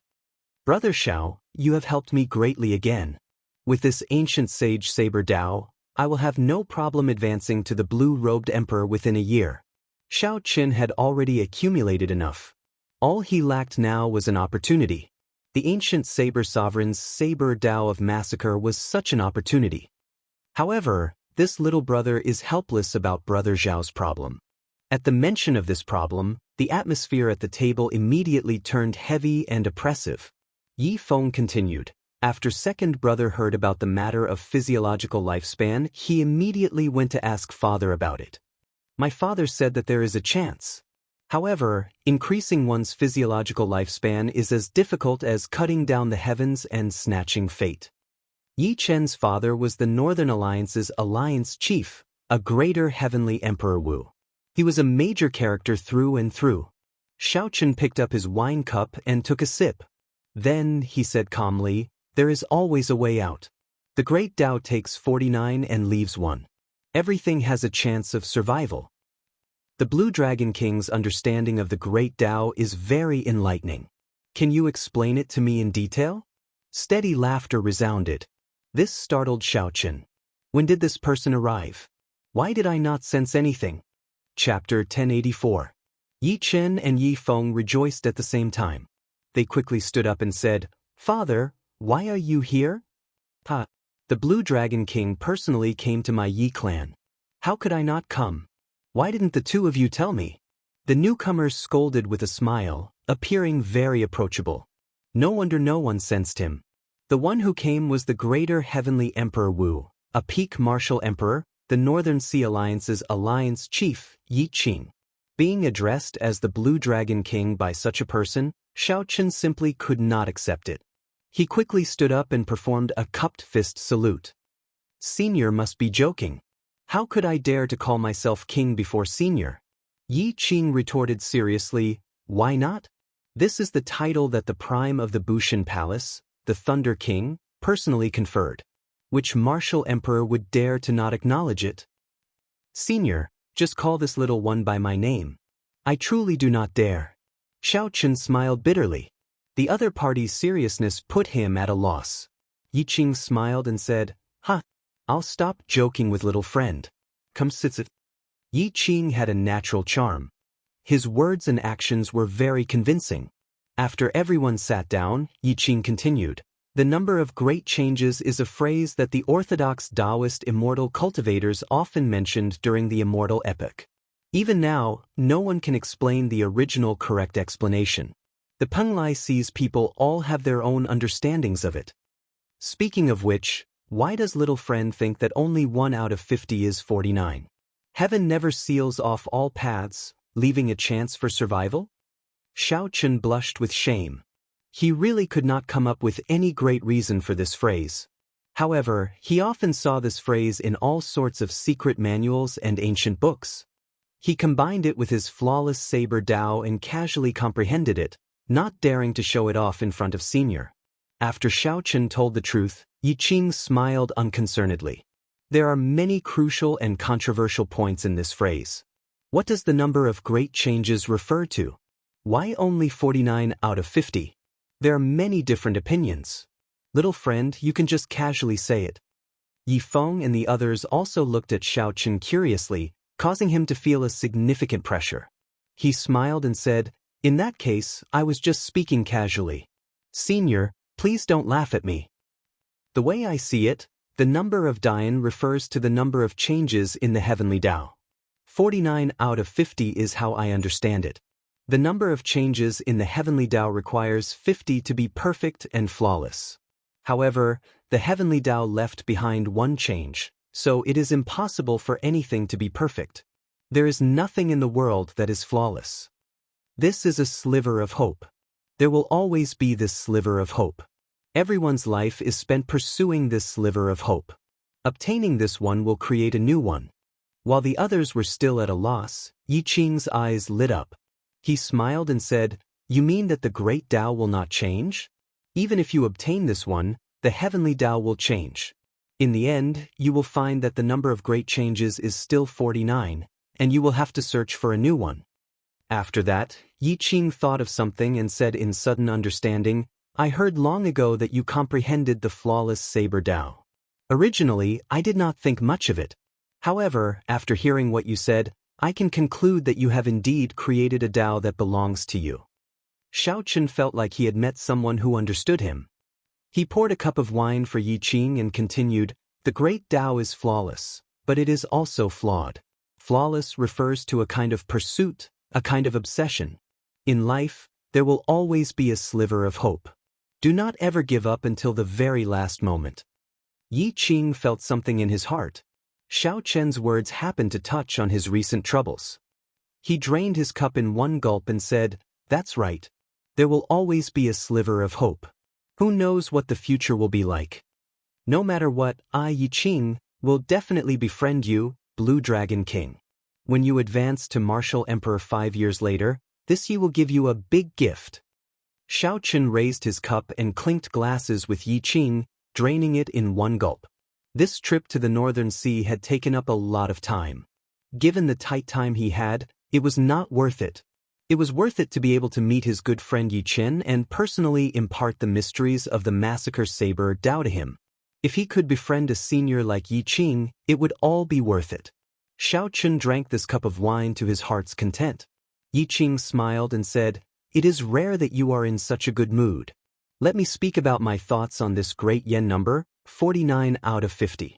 "Brother Xiao, you have helped me greatly again. With this ancient sage saber Tao, I will have no problem advancing to the blue-robed emperor within a year." Xiao Chen had already accumulated enough. All he lacked now was an opportunity. The ancient saber sovereign's saber Tao of massacre was such an opportunity. However, this little brother is helpless about Brother Zhao's problem. At the mention of this problem, the atmosphere at the table immediately turned heavy and oppressive. Yi Feng continued. After second brother heard about the matter of physiological lifespan, he immediately went to ask father about it. "My father said that there is a chance. However, increasing one's physiological lifespan is as difficult as cutting down the heavens and snatching fate." Yi Chen's father was the Northern Alliance's alliance chief, a greater heavenly Emperor Wu. He was a major character through and through. Xiao Chen picked up his wine cup and took a sip. Then, he said calmly, "There is always a way out. The great Tao takes 49 and leaves 1. Everything has a chance of survival." The Blue Dragon King's understanding of the great Tao is very enlightening. "Can you explain it to me in detail?" Steady laughter resounded. This startled Xiaochen. When did this person arrive? Why did I not sense anything? Chapter 1084. Yi Chen and Yi Feng rejoiced at the same time. They quickly stood up and said, "Father, why are you here?" "Ha! The Blue Dragon King personally came to my Yi clan. How could I not come? Why didn't the two of you tell me?" The newcomers scolded with a smile, appearing very approachable. No wonder no one sensed him. The one who came was the greater heavenly Emperor Wu, a peak martial emperor, the Northern Sea Alliance's alliance chief, Yi Qing. Being addressed as the Blue Dragon King by such a person, Xiaochen simply could not accept it. He quickly stood up and performed a cupped fist salute. "Senior must be joking. How could I dare to call myself king before senior?" Yi Qing retorted seriously, "Why not? This is the title that the prime of the Bushan Palace, the Thunder King, personally conferred. Which martial emperor would dare to not acknowledge it? Senior, just call this little one by my name. I truly do not dare." Xiaochen smiled bitterly. The other party's seriousness put him at a loss. Yi Qing smiled and said, "Ha! I'll stop joking with little friend. Come sit. Yi Qing had a natural charm. His words and actions were very convincing. After everyone sat down, Yi Qing continued, "The number of great changes is a phrase that the orthodox Taoist immortal cultivators often mentioned during the immortal epoch. Even now, no one can explain the original correct explanation. The Penglai sees people all have their own understandings of it. Speaking of which, why does little friend think that only 1 out of 50 is 49? Heaven never seals off all paths, leaving a chance for survival?" Xiaochen blushed with shame. He really could not come up with any great reason for this phrase. However, he often saw this phrase in all sorts of secret manuals and ancient books. He combined it with his flawless saber Dao and casually comprehended it, not daring to show it off in front of senior. After Xiaochen told the truth, Yi Qing smiled unconcernedly. There are many crucial and controversial points in this phrase. What does the number of great changes refer to? Why only 49 out of 50? There are many different opinions. Little friend, you can just casually say it. Yi Feng and the others also looked at Xiaochen curiously, causing him to feel a significant pressure. He smiled and said, "In that case, I was just speaking casually. Senior, please don't laugh at me. The way I see it, the number of Dian refers to the number of changes in the heavenly Tao. 49 out of 50 is how I understand it. The number of changes in the heavenly Tao requires 50 to be perfect and flawless. However, the heavenly Tao left behind one change, so it is impossible for anything to be perfect. There is nothing in the world that is flawless. This is a sliver of hope. There will always be this sliver of hope. Everyone's life is spent pursuing this sliver of hope. Obtaining this one will create a new one." While the others were still at a loss, Yi Qing's eyes lit up. He smiled and said, "You mean that the great Tao will not change? Even if you obtain this one, the heavenly Tao will change. In the end, you will find that the number of great changes is still 49, and you will have to search for a new one." After that, Yi Qing thought of something and said in sudden understanding, "I heard long ago that you comprehended the flawless saber Tao. Originally, I did not think much of it. However, after hearing what you said, I can conclude that you have indeed created a Tao that belongs to you." Xiaochen felt like he had met someone who understood him. He poured a cup of wine for Yi Qing and continued, "The great Tao is flawless, but it is also flawed. Flawless refers to a kind of pursuit, a kind of obsession. In life, there will always be a sliver of hope. Do not ever give up until the very last moment." Yi Qing felt something in his heart. Xiaochen's words happened to touch on his recent troubles. He drained his cup in one gulp and said, "That's right. There will always be a sliver of hope. Who knows what the future will be like? No matter what, I, Yi Qing, will definitely befriend you, Blue Dragon King. When you advance to Martial Emperor 5 years later, this Yi will give you a big gift." Xiaochen raised his cup and clinked glasses with Yi Qing, draining it in one gulp. This trip to the Northern Sea had taken up a lot of time. Given the tight time he had, it was not worth it. It was worth it to be able to meet his good friend Yi Qin and personally impart the mysteries of the massacre saber Dao to him. If he could befriend a senior like Yi Qing, it would all be worth it. Xiao Chun drank this cup of wine to his heart's content. Yi Qing smiled and said, "It is rare that you are in such a good mood. Let me speak about my thoughts on this great yen number, 49 out of 50.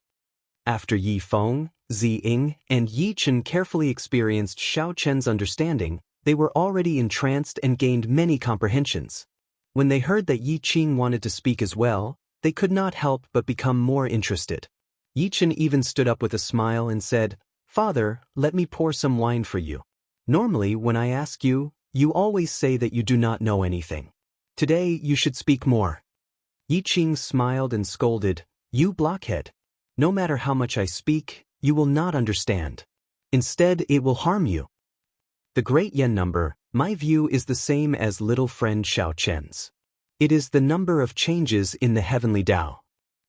After Yi Feng, Zi Ying, and Yi Chen carefully experienced Xiao Chen's understanding, they were already entranced and gained many comprehensions. When they heard that Yi Qing wanted to speak as well, they could not help but become more interested. Yi Chen even stood up with a smile and said, "Father, let me pour some wine for you. Normally, when I ask you, you always say that you do not know anything. Today, you should speak more." Yi Qing smiled and scolded, "You blockhead. No matter how much I speak, you will not understand. Instead, it will harm you." The great yen number, my view, is the same as little friend Xiao Chen's. It is the number of changes in the heavenly Tao.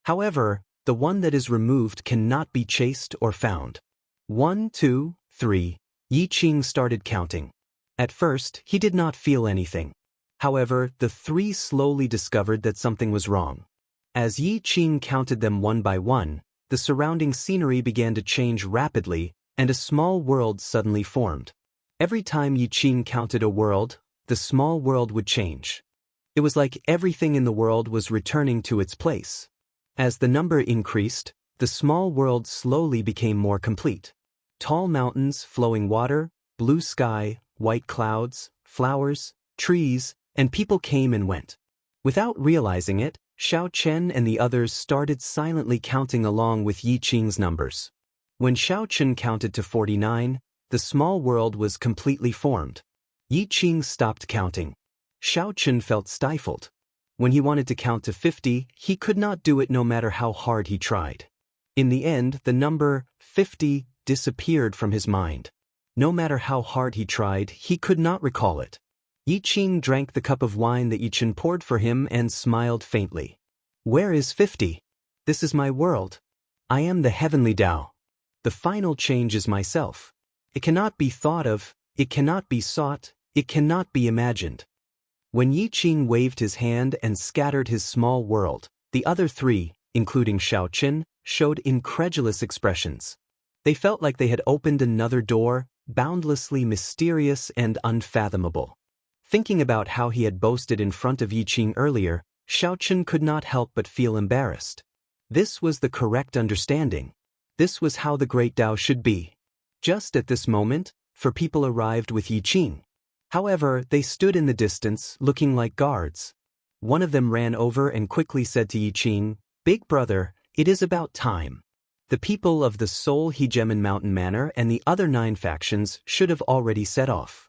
However, the one that is removed cannot be chased or found. 1, 2, 3. Yi Qing started counting. At first, he did not feel anything. However, the three slowly discovered that something was wrong. As Yi Qing counted them one by one, the surrounding scenery began to change rapidly, and a small world suddenly formed. Every time Yi Qing counted a world, the small world would change. It was like everything in the world was returning to its place. As the number increased, the small world slowly became more complete. Tall mountains, flowing water, blue sky, white clouds, flowers, trees, and people came and went. Without realizing it, Xiao Chen and the others started silently counting along with Yi Qing's numbers. When Xiao Chen counted to 49, the small world was completely formed. Yi Qing stopped counting. Xiao Chen felt stifled. When he wanted to count to 50, he could not do it no matter how hard he tried. In the end, the number 50 disappeared from his mind. No matter how hard he tried, he could not recall it. Yi Qing drank the cup of wine that Yi Chen poured for him and smiled faintly. "Where is 50? This is my world. I am the heavenly Tao. The final change is myself. It cannot be thought of, it cannot be sought, it cannot be imagined." When Yi Qing waved his hand and scattered his small world, the other three, including Xiao Chen, showed incredulous expressions. They felt like they had opened another door, boundlessly mysterious and unfathomable. Thinking about how he had boasted in front of Yi Qing earlier, Xiao Chen could not help but feel embarrassed. This was the correct understanding. This was how the great Tao should be. Just at this moment, four people arrived with Yi Qing. However, they stood in the distance, looking like guards. One of them ran over and quickly said to Yi Qing, "Big brother, it is about time. The people of the Seoul Hegemon Mountain Manor and the other 9 factions should have already set off."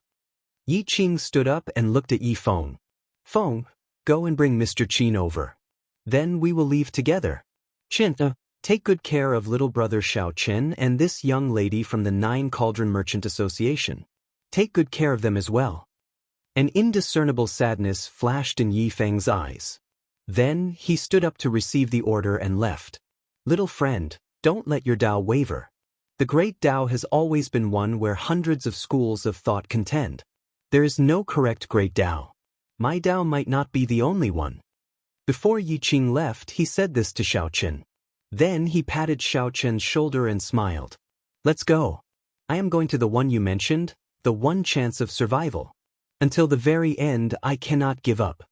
Yi Qing stood up and looked at Yi Feng. "Feng, go and bring Mr. Qin over. Then we will leave together. Qin, take good care of little brother Xiao Chen and this young lady from the 9 Cauldron Merchant Association. Take good care of them as well." An indiscernible sadness flashed in Yi Feng's eyes. Then he stood up to receive the order and left. "Little friend, don't let your Tao waver. The great Tao has always been one where hundreds of schools of thought contend. There is no correct great Tao. My Tao might not be the only one." Before Yi Qing left, he said this to Xiao Chen. Then he patted Xiao Chen's shoulder and smiled. "Let's go. I am going to the one you mentioned, the one chance of survival. Until the very end, I cannot give up."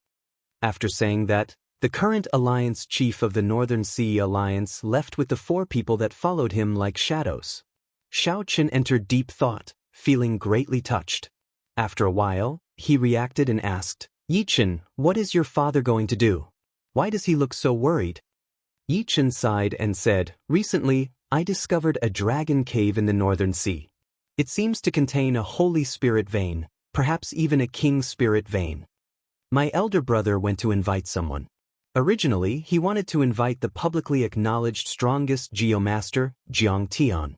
After saying that, the current alliance chief of the Northern Sea Alliance left with the 4 people that followed him like shadows. Xiao Chen entered deep thought, feeling greatly touched. After a while, he reacted and asked, "Yi Chen, what is your father going to do? Why does he look so worried?" Yi Chen sighed and said, "Recently, I discovered a dragon cave in the Northern Sea. It seems to contain a Holy Spirit vein, perhaps even a King Spirit vein. My elder brother went to invite someone. Originally, he wanted to invite the publicly acknowledged strongest Geomaster, Jiang Tian.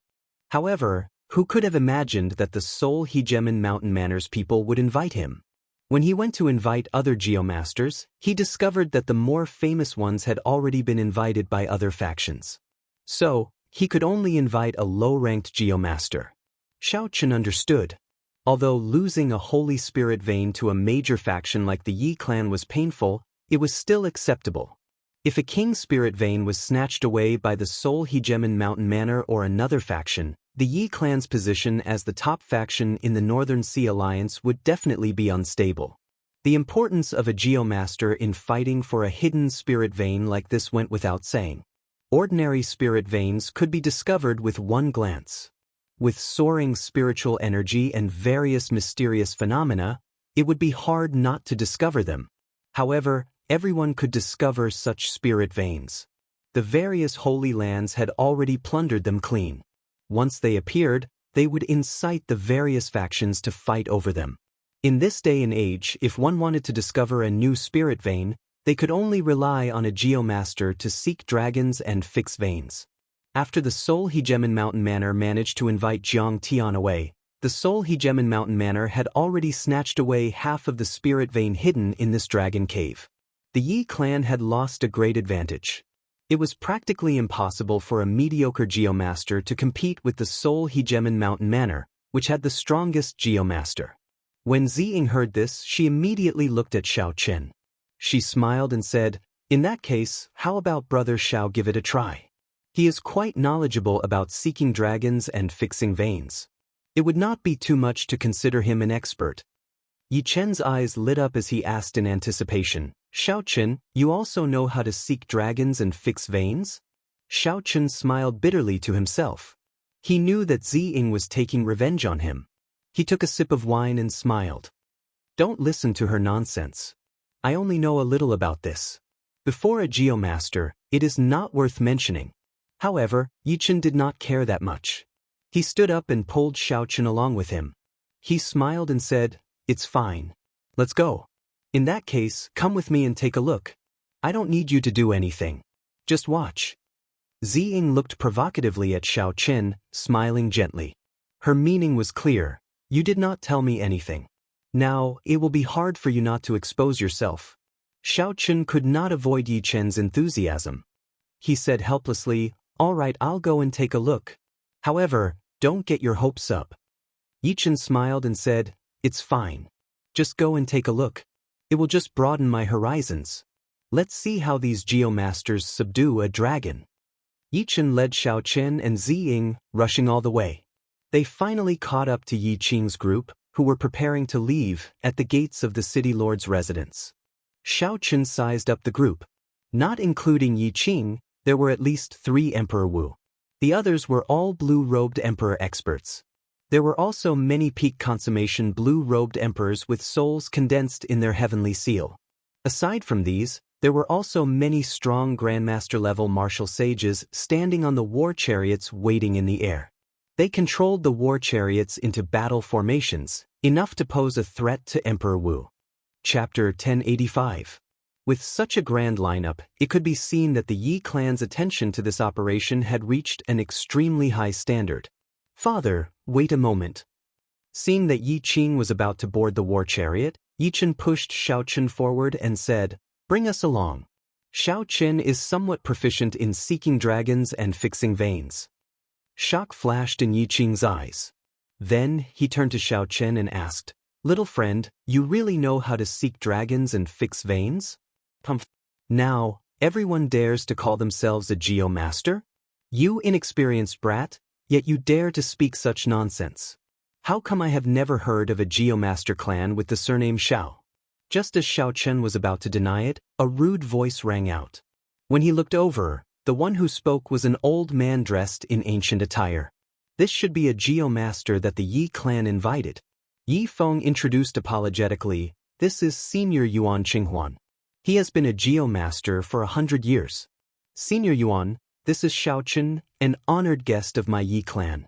However, who could have imagined that the Seoul Hegemon Mountain Manor's people would invite him? When he went to invite other Geomasters, he discovered that the more famous ones had already been invited by other factions. So, he could only invite a low-ranked Geomaster. Xiao Chen understood. Although losing a Holy Spirit vein to a major faction like the Yi clan was painful, it was still acceptable. If a King Spirit vein was snatched away by the Soul Hegemon Mountain Manor or another faction, the Yi clan's position as the top faction in the Northern Sea Alliance would definitely be unstable. The importance of a Geomaster in fighting for a hidden spirit vein like this went without saying. Ordinary spirit veins could be discovered with one glance. With soaring spiritual energy and various mysterious phenomena, it would be hard not to discover them. However, everyone could discover such spirit veins. The various holy lands had already plundered them clean. Once they appeared, they would incite the various factions to fight over them. In this day and age, if one wanted to discover a new spirit vein, they could only rely on a Geomaster to seek dragons and fix veins. After the Soul Hegemon Mountain Manor managed to invite Jiang Tian away, the Soul Hegemon Mountain Manor had already snatched away half of the spirit vein hidden in this dragon cave. The Yi clan had lost a great advantage. It was practically impossible for a mediocre Geomaster to compete with the Soul Hegemon Mountain Manor, which had the strongest Geomaster. When Ziying heard this, she immediately looked at Xiao Chen. She smiled and said, "In that case, how about Brother Xiao give it a try? He is quite knowledgeable about seeking dragons and fixing veins. It would not be too much to consider him an expert." Yi Chen's eyes lit up as he asked in anticipation, "Xiao Chen, you also know how to seek dragons and fix veins?" Xiao Chen smiled bitterly to himself. He knew that Ziying was taking revenge on him. He took a sip of wine and smiled. "Don't listen to her nonsense. I only know a little about this. Before a Geomaster, it is not worth mentioning." However, Yi Chen did not care that much. He stood up and pulled Xiao Chen along with him. He smiled and said, "It's fine. Let's go. In that case, come with me and take a look. I don't need you to do anything. Just watch." Ziying looked provocatively at Xiao Chen, smiling gently. Her meaning was clear. "You did not tell me anything. Now, it will be hard for you not to expose yourself." Xiao Chen could not avoid Yi Chen's enthusiasm. He said helplessly, "All right, I'll go and take a look. However, don't get your hopes up." Yi Chen smiled and said, "It's fine. Just go and take a look. It will just broaden my horizons. Let's see how these Geomasters subdue a dragon." Yi Chen led Xiao Chen and Ziying, rushing all the way. They finally caught up to Yi Qing's group, who were preparing to leave, at the gates of the city lord's residence. Xiao Chen sized up the group. Not including Yi Qing, there were at least 3 Emperor Wu. The others were all blue-robed emperor experts. There were also many peak consummation blue-robed emperors with souls condensed in their heavenly seal. Aside from these, there were also many strong grandmaster-level martial sages standing on the war chariots waiting in the air. They controlled the war chariots into battle formations, enough to pose a threat to Emperor Wu. Chapter 1085. With such a grand lineup, it could be seen that the Yi clan's attention to this operation had reached an extremely high standard. "Father, wait a moment." Seeing that Yi Qing was about to board the war chariot, Yi Chen pushed Xiao Chen forward and said, "Bring us along." Xiao Chen is somewhat proficient in seeking dragons and fixing veins. Shock flashed in Yi Qing's eyes. Then, he turned to Xiao Chen and asked, "Little friend, you really know how to seek dragons and fix veins?" Now, everyone dares to call themselves a Geomaster? You inexperienced brat, yet you dare to speak such nonsense. How come I have never heard of a Geomaster clan with the surname Xiao? Just as Xiao Chen was about to deny it, a rude voice rang out. When he looked over, the one who spoke was an old man dressed in ancient attire. This should be a Geomaster that the Yi clan invited. Yi Feng introduced apologetically, "This is Senior Yuan Qinghuan. He has been a Geomaster for 100 years. Senior Yuan, this is Xiao Chen, an honored guest of my Yi clan."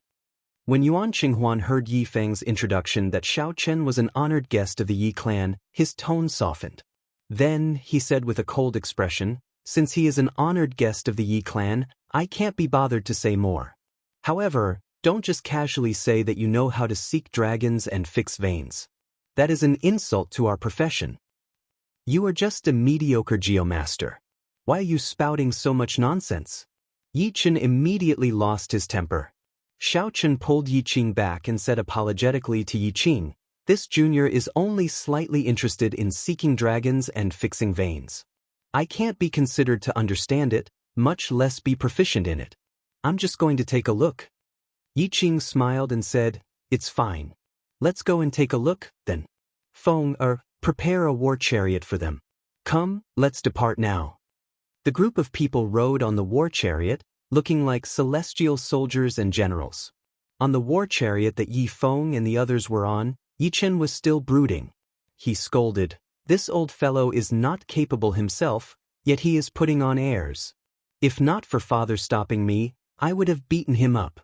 When Yuan Qinghuan heard Yi Feng's introduction that Xiao Chen was an honored guest of the Yi clan, his tone softened. Then, he said with a cold expression, "Since he is an honored guest of the Yi clan, I can't be bothered to say more. However, don't just casually say that you know how to seek dragons and fix veins. That is an insult to our profession. You are just a mediocre Geomaster. Why are you spouting so much nonsense?" Yi Chen immediately lost his temper. Xiaochen pulled Yiqing back and said apologetically to Yiqing, "This junior is only slightly interested in seeking dragons and fixing veins. I can't be considered to understand it, much less be proficient in it. I'm just going to take a look." Yiqing smiled and said, "It's fine. Let's go and take a look, then. Feng, prepare a war chariot for them. Come, let's depart now." The group of people rode on the war chariot, looking like celestial soldiers and generals. On the war chariot that Yi Feng and the others were on, Yichen was still brooding. He scolded, "This old fellow is not capable himself, yet he is putting on airs. If not for father stopping me, I would have beaten him up."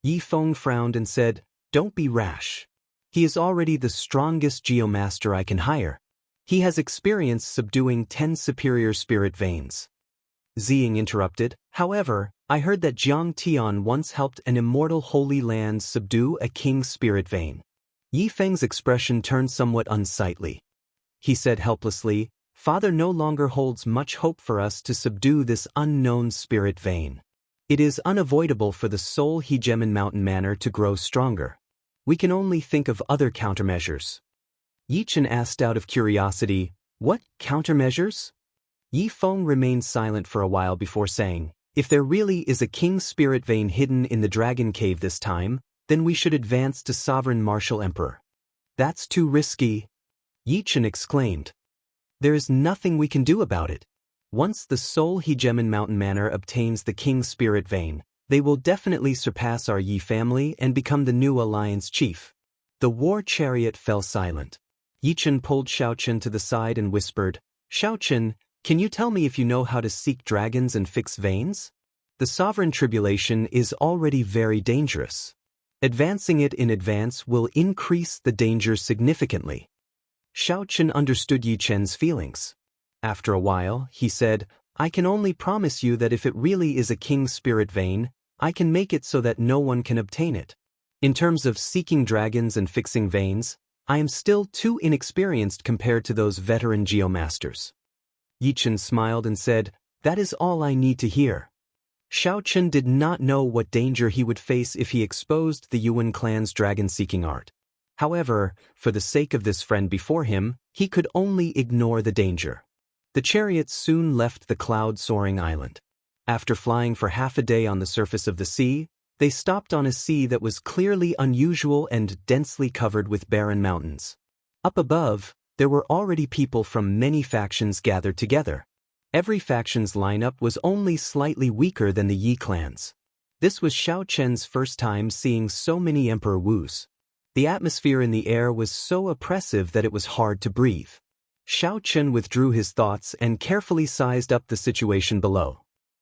Yi Feng frowned and said, "Don't be rash. He is already the strongest geomaster I can hire. He has experience subduing 10 superior spirit veins." Ziying interrupted, "However, I heard that Jiang Tian once helped an immortal holy land subdue a king's spirit vein." Yi Feng's expression turned somewhat unsightly. He said helplessly, "Father no longer holds much hope for us to subdue this unknown spirit vein. It is unavoidable for the soul Hegemon Mountain Manor to grow stronger. We can only think of other countermeasures." Yichen asked out of curiosity, "What countermeasures?" Yi Feng remained silent for a while before saying, "If there really is a king's spirit vein hidden in the dragon cave this time, then we should advance to sovereign martial emperor." "That's too risky," Yichen exclaimed. "There is nothing we can do about it. Once the soul Hegemon Mountain Manor obtains the king's spirit vein, they will definitely surpass our Yi family and become the new alliance chief." The war chariot fell silent. Yichen pulled Xiaochen to the side and whispered, "Xiaochen, can you tell me if you know how to seek dragons and fix veins? The sovereign tribulation is already very dangerous. Advancing it in advance will increase the danger significantly." Xiaochen understood Yichen's feelings. After a while, he said, "I can only promise you that if it really is a king's spirit vein, I can make it so that no one can obtain it. In terms of seeking dragons and fixing veins, I am still too inexperienced compared to those veteran geomasters." Yichen smiled and said, "That is all I need to hear." Xiaochen did not know what danger he would face if he exposed the Yuan clan's dragon-seeking art. However, for the sake of this friend before him, he could only ignore the danger. The chariot soon left the cloud-soaring island. After flying for half a day on the surface of the sea, they stopped on a sea that was clearly unusual and densely covered with barren mountains. Up above, there were already people from many factions gathered together. Every faction's lineup was only slightly weaker than the Yi clans. This was Xiaochen's first time seeing so many Emperor Wus. The atmosphere in the air was so oppressive that it was hard to breathe. Xiaochen withdrew his thoughts and carefully sized up the situation below.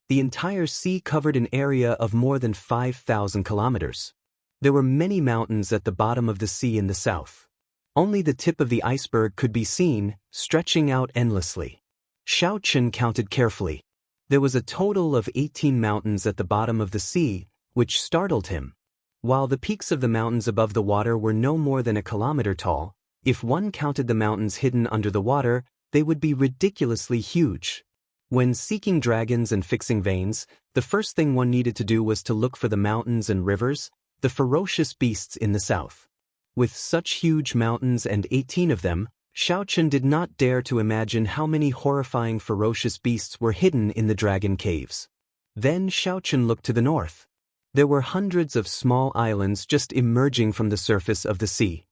The entire sea covered an area of more than 5,000 kilometers. There were many mountains at the bottom of the sea in the south. Only the tip of the iceberg could be seen, stretching out endlessly. Xiaochen counted carefully. There was a total of 18 mountains at the bottom of the sea, which startled him. While the peaks of the mountains above the water were no more than a kilometer tall, if one counted the mountains hidden under the water, they would be ridiculously huge. When seeking dragons and fixing veins, the first thing one needed to do was to look for the mountains and rivers, the ferocious beasts in the south. With such huge mountains and 18 of them, Xiaochen did not dare to imagine how many horrifying ferocious beasts were hidden in the dragon caves. Then Xiaochen looked to the north. There were hundreds of small islands just emerging from the surface of the sea.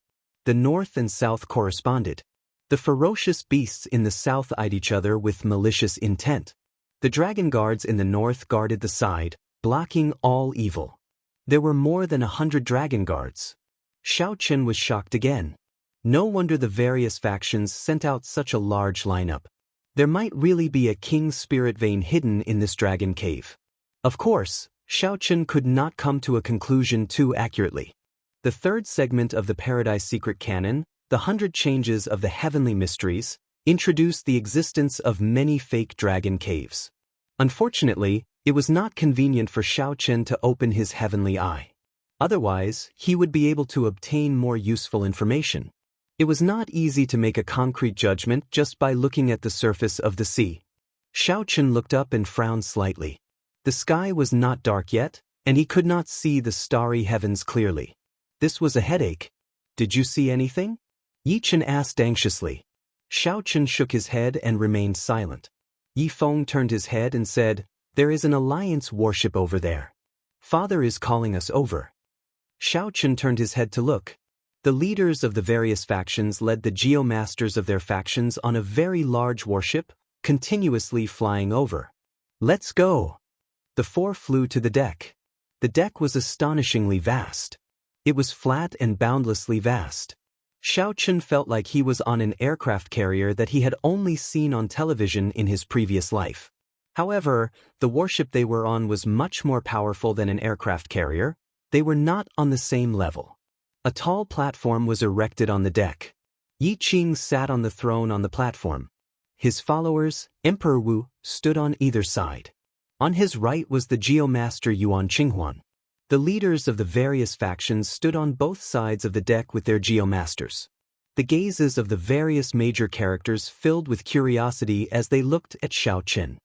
The north and south corresponded. The ferocious beasts in the south eyed each other with malicious intent. The dragon guards in the north guarded the side, blocking all evil. There were more than 100 dragon guards. Xiaochen was shocked again. No wonder the various factions sent out such a large lineup. There might really be a king's spirit vein hidden in this dragon cave. Of course, Xiaochen could not come to a conclusion too accurately. The third segment of the Paradise Secret Canon, The 100 Changes of the Heavenly Mysteries, introduced the existence of many fake dragon caves. Unfortunately, it was not convenient for Xiaochen to open his heavenly eye. Otherwise, he would be able to obtain more useful information. It was not easy to make a concrete judgment just by looking at the surface of the sea. Xiaochen looked up and frowned slightly. The sky was not dark yet, and he could not see the starry heavens clearly. This was a headache. Did you see anything? Yi Chen asked anxiously. Xiaochen shook his head and remained silent. Yi Feng turned his head and said, "There is an alliance warship over there. Father is calling us over." Xiaochen turned his head to look. The leaders of the various factions led the geomasters of their factions on a very large warship, continuously flying over. "Let's go!" The four flew to the deck. The deck was astonishingly vast. It was flat and boundlessly vast. Xiaochen felt like he was on an aircraft carrier that he had only seen on television in his previous life. However, the warship they were on was much more powerful than an aircraft carrier. They were not on the same level. A tall platform was erected on the deck. Yi Qing sat on the throne on the platform. His followers, Emperor Wu, stood on either side. On his right was the geomaster Yuan Qinghuan. The leaders of the various factions stood on both sides of the deck with their geomasters. The gazes of the various major characters filled with curiosity as they looked at Xiaochen.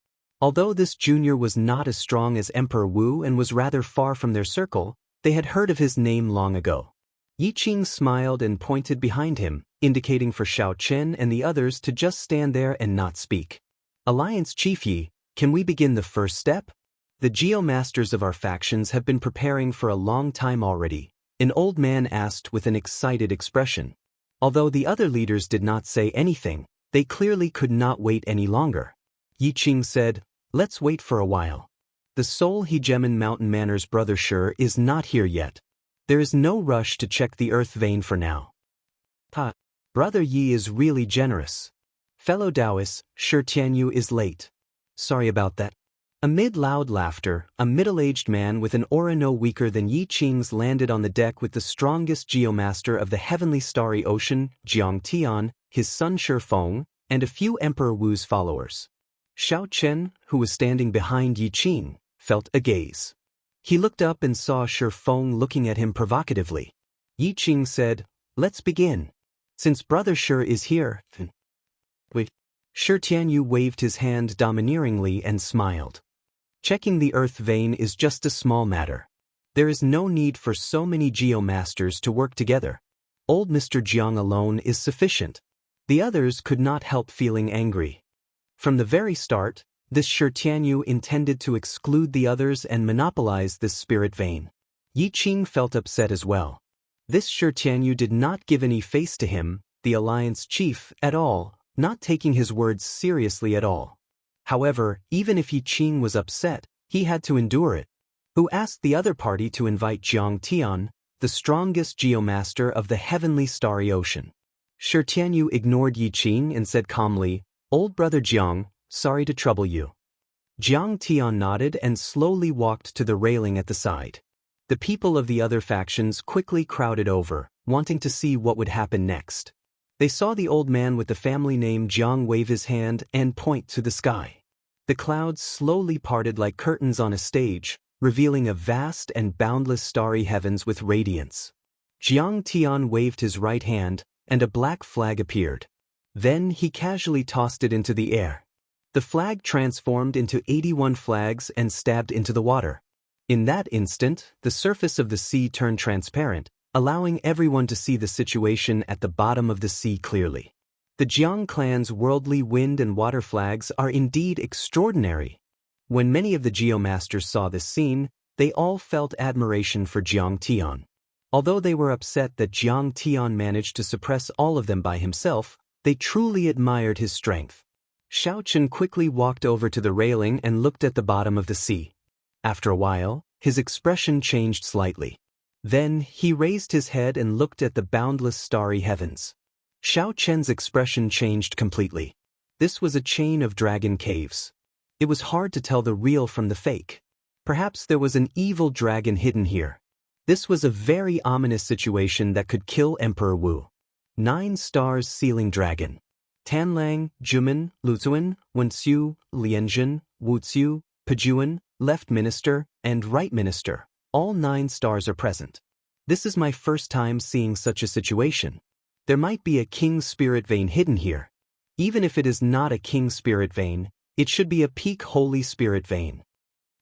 Although this junior was not as strong as Emperor Wu and was rather far from their circle, they had heard of his name long ago. Yi Qing smiled and pointed behind him, indicating for Xiaochen and the others to just stand there and not speak. "Alliance Chief Yi, can we begin the first step? The geomasters of our factions have been preparing for a long time already," an old man asked with an excited expression. Although the other leaders did not say anything, they clearly could not wait any longer. Yi Qing said, "Let's wait for a while. The Seoul Hegemon Mountain Manor's brother Shi is not here yet. There is no rush to check the earth vein for now." Brother Yi is really generous. Fellow Taoists, Shi Tianyu is late. Sorry about that. Amid loud laughter, a middle-aged man with an aura no weaker than Yi Qing's landed on the deck with the strongest geomaster of the heavenly starry ocean, Jiang Tian, his son Shi Feng, and a few Emperor Wu's followers. Xiaochen, who was standing behind Yi Qing, felt a gaze. He looked up and saw Shi Feng looking at him provocatively. Yi Qing said, "Let's begin. Since Brother Shi is here." Shi Tianyu waved his hand domineeringly and smiled. "Checking the earth vein is just a small matter. There is no need for so many geomasters to work together. Old Mr. Jiang alone is sufficient." The others could not help feeling angry. From the very start, this Shi Tianyu intended to exclude the others and monopolize this spirit vein. Yi Qing felt upset as well. This Shi Tianyu did not give any face to him, the alliance chief, at all, not taking his words seriously at all. However, even if Yi Qing was upset, he had to endure it. Who asked the other party to invite Jiang Tian, the strongest geomaster of the heavenly starry ocean? Shi Tianyu ignored Yi Qing and said calmly, "Old brother Jiang, sorry to trouble you." Jiang Tian nodded and slowly walked to the railing at the side. The people of the other factions quickly crowded over, wanting to see what would happen next. They saw the old man with the family name Jiang wave his hand and point to the sky. The clouds slowly parted like curtains on a stage, revealing a vast and boundless starry heavens with radiance. Jiang Tian waved his right hand, and a black flag appeared. Then he casually tossed it into the air. The flag transformed into 81 flags and stabbed into the water. In that instant, the surface of the sea turned transparent, allowing everyone to see the situation at the bottom of the sea clearly. The Jiang clan's worldly wind and water flags are indeed extraordinary. When many of the geomasters saw this scene, they all felt admiration for Jiang Tian. Although they were upset that Jiang Tian managed to suppress all of them by himself, they truly admired his strength. Xiaochen quickly walked over to the railing and looked at the bottom of the sea. After a while, his expression changed slightly. Then, he raised his head and looked at the boundless starry heavens. Xiaochen's expression changed completely. This was a chain of dragon caves. It was hard to tell the real from the fake. Perhaps there was an evil dragon hidden here. This was a very ominous situation that could kill Emperor Wu. 9 stars sealing dragon. Tanlang, Juman, Luzuan, Wenxiu, Lianzhen, Wuxiu, Pejuan, Left Minister, and Right Minister. All 9 stars are present. This is my first time seeing such a situation. There might be a king's spirit vein hidden here. Even if it is not a king's spirit vein, it should be a peak holy spirit vein.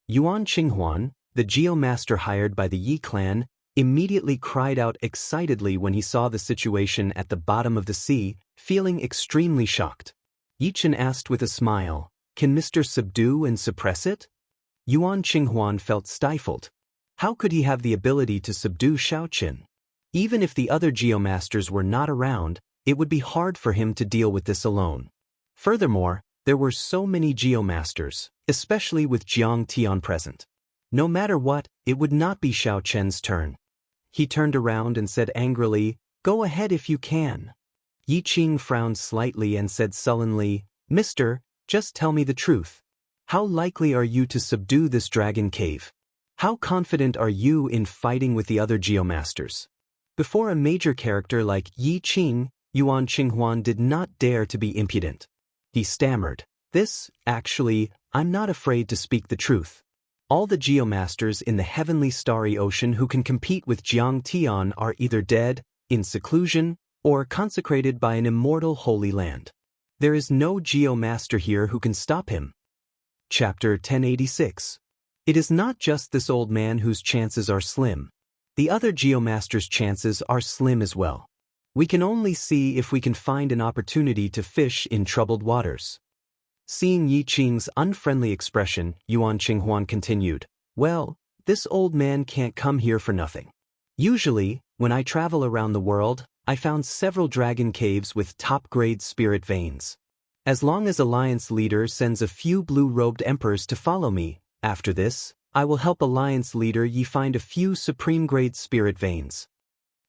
Yuan Qinghuan, The geomaster hired by the Yi clan immediately cried out excitedly when he saw the situation at the bottom of the sea, feeling extremely shocked. Yichen asked with a smile, "Can Mr. subdue and suppress it?" Yuan Qinghuan felt stifled. How could he have the ability to subdue Xiaoqin? Even if the other geomasters were not around, it would be hard for him to deal with this alone. Furthermore, there were so many geomasters, especially with Jiang Tian present. No matter what, it would not be Xiaoqin's turn. He turned around and said angrily, "Go ahead if you can." Yi Qing frowned slightly and said sullenly, "Mister, just tell me the truth. How likely are you to subdue this dragon cave? How confident are you in fighting with the other geomasters?" Before a major character like Yi Qing, Yuan Qinghuan did not dare to be impudent. He stammered, Actually, I'm not afraid to speak the truth. All the geomasters in the heavenly starry ocean who can compete with Jiang Tian are either dead, in seclusion, or consecrated by an immortal holy land. There is no geomaster here who can stop him." Chapter 1086. It is not just this old man whose chances are slim. The other geomasters' chances are slim as well. We can only see if we can find an opportunity to fish in troubled waters. Seeing Yi Qing's unfriendly expression, Yuan Qinghuan continued, "Well, this old man can't come here for nothing. Usually, when I travel around the world, I found several dragon caves with top-grade spirit veins. As long as Alliance leader sends a few blue-robed emperors to follow me, after this, I will help Alliance leader Yi find a few supreme-grade spirit veins."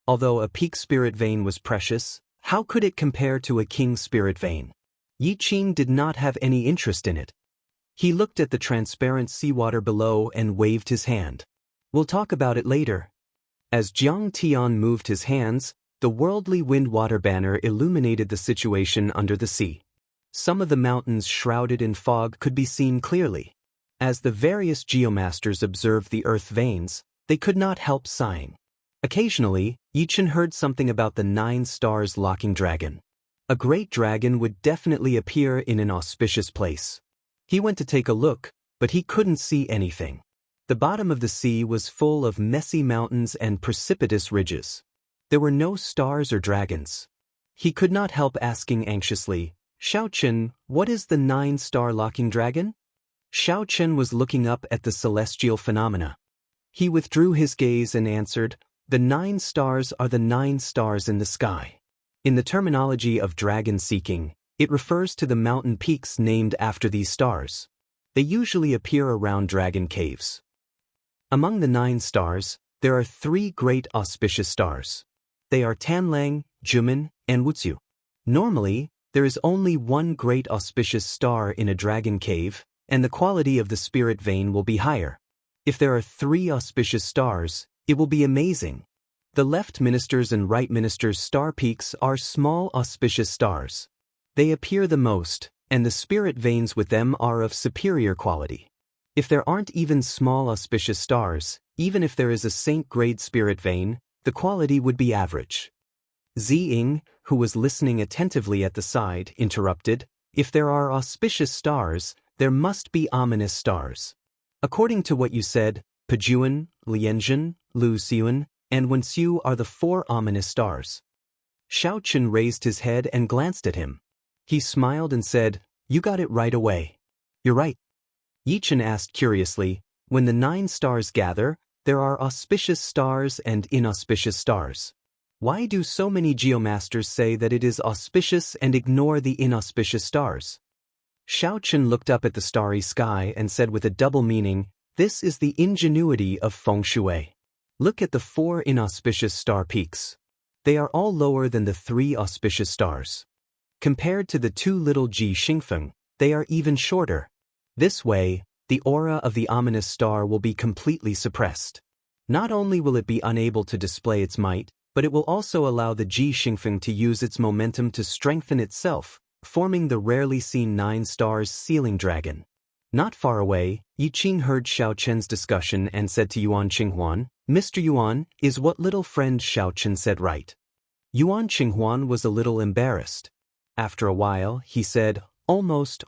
Although a peak spirit vein was precious, how could it compare to a king spirit vein? Yi Qing did not have any interest in it. He looked at the transparent seawater below and waved his hand. "We'll talk about it later." As Jiang Tian moved his hands, the worldly wind-water banner illuminated the situation under the sea. Some of the mountains shrouded in fog could be seen clearly. As the various geomasters observed the earth veins, they could not help sighing. Occasionally, Yichen heard something about the 9 stars locking dragon. A great dragon would definitely appear in an auspicious place. He went to take a look, but he couldn't see anything. The bottom of the sea was full of messy mountains and precipitous ridges. There were no stars or dragons. He could not help asking anxiously, "Xiaoqin, what is the 9-star locking dragon?" Xiaoqin was looking up at the celestial phenomena. He withdrew his gaze and answered, "The 9 stars are the 9 stars in the sky." In the terminology of dragon seeking, it refers to the mountain peaks named after these stars. They usually appear around dragon caves. Among the 9 stars, there are 3 great auspicious stars. They are Tanlang, Jumin, and Wuxia. Normally, there is only one great auspicious star in a dragon cave, and the quality of the spirit vein will be higher. If there are 3 auspicious stars, it will be amazing. The left minister's and right minister's star peaks are small auspicious stars. They appear the most, and the spirit veins with them are of superior quality. If there aren't even small auspicious stars, even if there is a saint-grade spirit vein, the quality would be average. Ziying, who was listening attentively at the side, interrupted, "If there are auspicious stars, there must be ominous stars. According to what you said, Pejuan, Lianzhen, Lu Xiun, and Wenxiu are the 4 ominous stars." Xiaoqin raised his head and glanced at him. He smiled and said, "You got it right away." "You're right." Yichen asked curiously, "When the 9 stars gather, there are auspicious stars and inauspicious stars. Why do so many geomasters say that it is auspicious and ignore the inauspicious stars?" Xiaoqin looked up at the starry sky and said with a double meaning, "This is the ingenuity of feng shui. Look at the 4 inauspicious star peaks. They are all lower than the 3 auspicious stars. Compared to the 2 little Ji Xingfeng, they are even shorter. This way, the aura of the ominous star will be completely suppressed. Not only will it be unable to display its might, but it will also allow the Ji Xingfeng to use its momentum to strengthen itself, forming the rarely seen 9 stars sealing dragon." Not far away, Yi Qing heard Xiaoqin's discussion and said to Yuan Qinghuan, "Mr. Yuan, is what little friend Xiaoqin said right?" Yuan Qinghuan was a little embarrassed. After a while, he said, almost,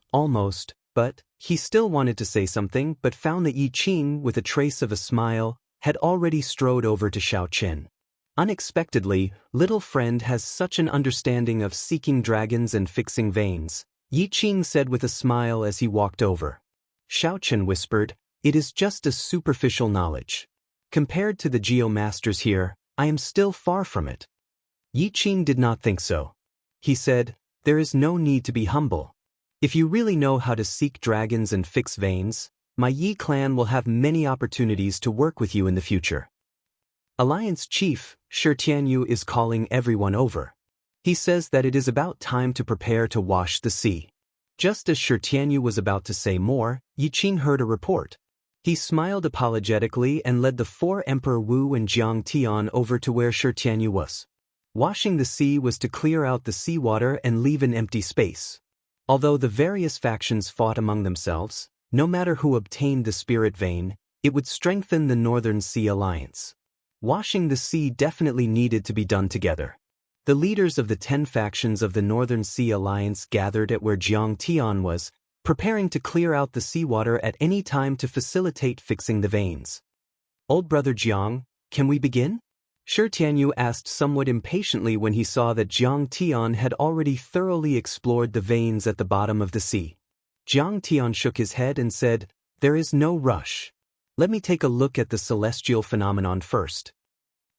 but," He still wanted to say something but found that Yi Qing, with a trace of a smile, had already strode over to Xiao Chen. Unexpectedly, little friend has such an understanding of seeking dragons and fixing veins, Yi Qing said with a smile as he walked over. Xiao Chen whispered, "It is just a superficial knowledge. Compared to the Geomasters here, I am still far from it." Yi Qing did not think so. He said, "There is no need to be humble. If you really know how to seek dragons and fix veins, my Yi clan will have many opportunities to work with you in the future." Alliance Chief Shi Tianyu is calling everyone over. He says that it is about time to prepare to wash the sea. Just as Shi Tianyu was about to say more, Yi Qing heard a report. He smiled apologetically and led the 4 Emperor Wu and Jiang Tian over to where Shi Tianyu was. Washing the sea was to clear out the seawater and leave an empty space. Although the various factions fought among themselves, no matter who obtained the spirit vein, it would strengthen the Northern Sea Alliance. Washing the sea definitely needed to be done together. The leaders of the 10 factions of the Northern Sea Alliance gathered at where Jiang Tian was, preparing to clear out the seawater at any time to facilitate fixing the veins. "Old brother Jiang, can we begin?" Shi Tianyu asked somewhat impatiently when he saw that Jiang Tian had already thoroughly explored the veins at the bottom of the sea. Jiang Tian shook his head and said, "There is no rush. Let me take a look at the celestial phenomenon first."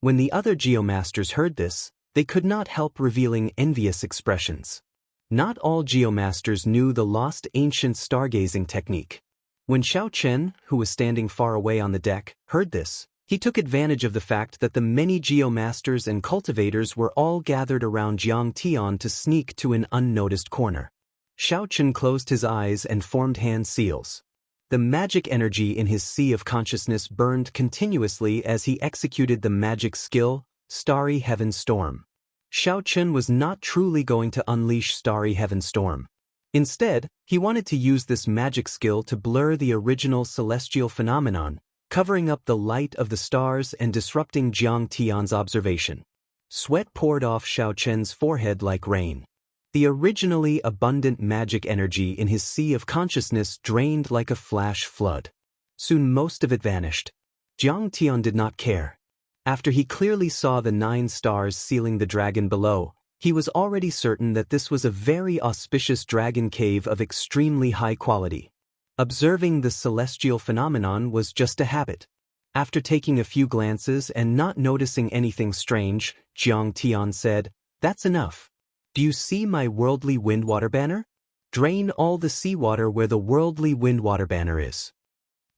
When the other Geomasters heard this, they could not help revealing envious expressions. Not all Geomasters knew the lost ancient stargazing technique. When Xiao Chen, who was standing far away on the deck, heard this, he took advantage of the fact that the many Geomasters and cultivators were all gathered around Jiang Tian to sneak to an unnoticed corner. Xiao Chen closed his eyes and formed hand seals. The magic energy in his sea of consciousness burned continuously as he executed the magic skill, Starry Heaven Storm. Xiao Chen was not truly going to unleash Starry Heaven Storm. Instead, he wanted to use this magic skill to blur the original celestial phenomenon, covering up the light of the stars and disrupting Jiang Tian's observation. Sweat poured off Xiao Chen's forehead like rain. The originally abundant magic energy in his sea of consciousness drained like a flash flood. Soon most of it vanished. Jiang Tian did not care. After he clearly saw the 9 stars sealing the dragon below, he was already certain that this was a very auspicious dragon cave of extremely high quality. Observing the celestial phenomenon was just a habit. After taking a few glances and not noticing anything strange, Jiang Tian said, "That's enough. Do you see my worldly windwater banner? Drain all the seawater where the worldly windwater banner is."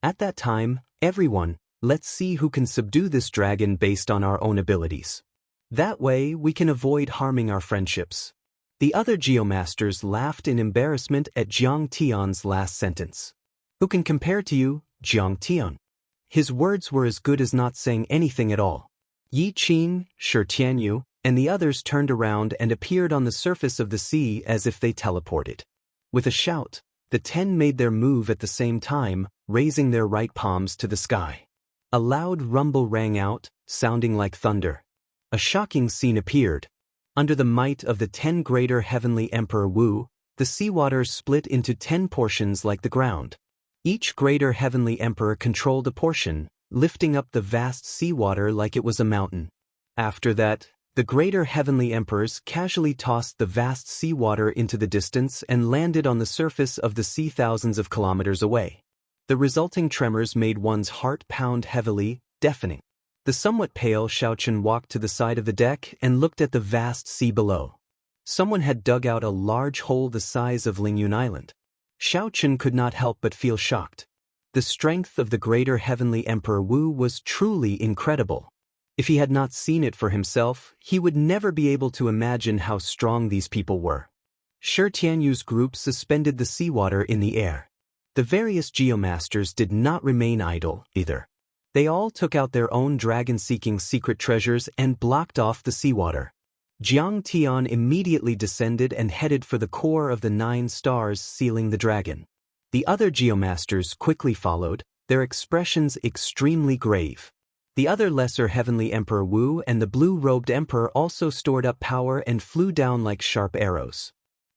At that time, everyone, let's see who can subdue this dragon based on our own abilities. That way we can avoid harming our friendships. The other Geomasters laughed in embarrassment at Jiang Tian's last sentence. "Who can compare to you, Jiang Tian?" His words were as good as not saying anything at all. Yi Qing, Shi Tianyu, and the others turned around and appeared on the surface of the sea as if they teleported. With a shout, the 10 made their move at the same time, raising their right palms to the sky. A loud rumble rang out, sounding like thunder. A shocking scene appeared. Under the might of the 10 greater heavenly Emperor Wu, the seawater split into 10 portions like the ground. Each greater heavenly emperor controlled a portion, lifting up the vast seawater like it was a mountain. After that, the greater heavenly emperors casually tossed the vast seawater into the distance and landed on the surface of the sea thousands of kilometers away. The resulting tremors made one's heart pound heavily, deafening. The somewhat pale Xiao Chen walked to the side of the deck and looked at the vast sea below. Someone had dug out a large hole the size of Lingyun Island. Xiao Chen could not help but feel shocked. The strength of the greater heavenly Emperor Wu was truly incredible. If he had not seen it for himself, he would never be able to imagine how strong these people were. Shi Tianyu's group suspended the seawater in the air. The various Geomasters did not remain idle, either. They all took out their own dragon-seeking secret treasures and blocked off the seawater. Jiang Tian immediately descended and headed for the core of the 9 stars sealing the dragon. The other Geomasters quickly followed, their expressions extremely grave. The other lesser heavenly Emperor Wu and the blue-robed emperor also stored up power and flew down like sharp arrows.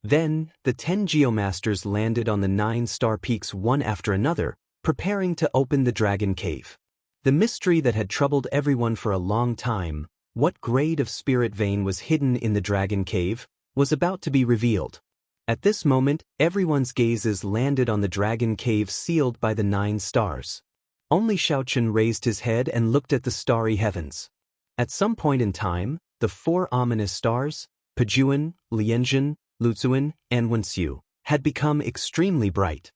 Then, the 10 geomasters landed on the 9-star peaks one after another, preparing to open the Dragon Cave. The mystery that had troubled everyone for a long time, what grade of spirit vein was hidden in the Dragon Cave, was about to be revealed. At this moment, everyone's gazes landed on the Dragon Cave sealed by the 9 stars. Only Xiaochen raised his head and looked at the starry heavens. At some point in time, the 4 ominous stars, Pejuan, Lianzhen, Luzuan, and Wenxiu, had become extremely bright.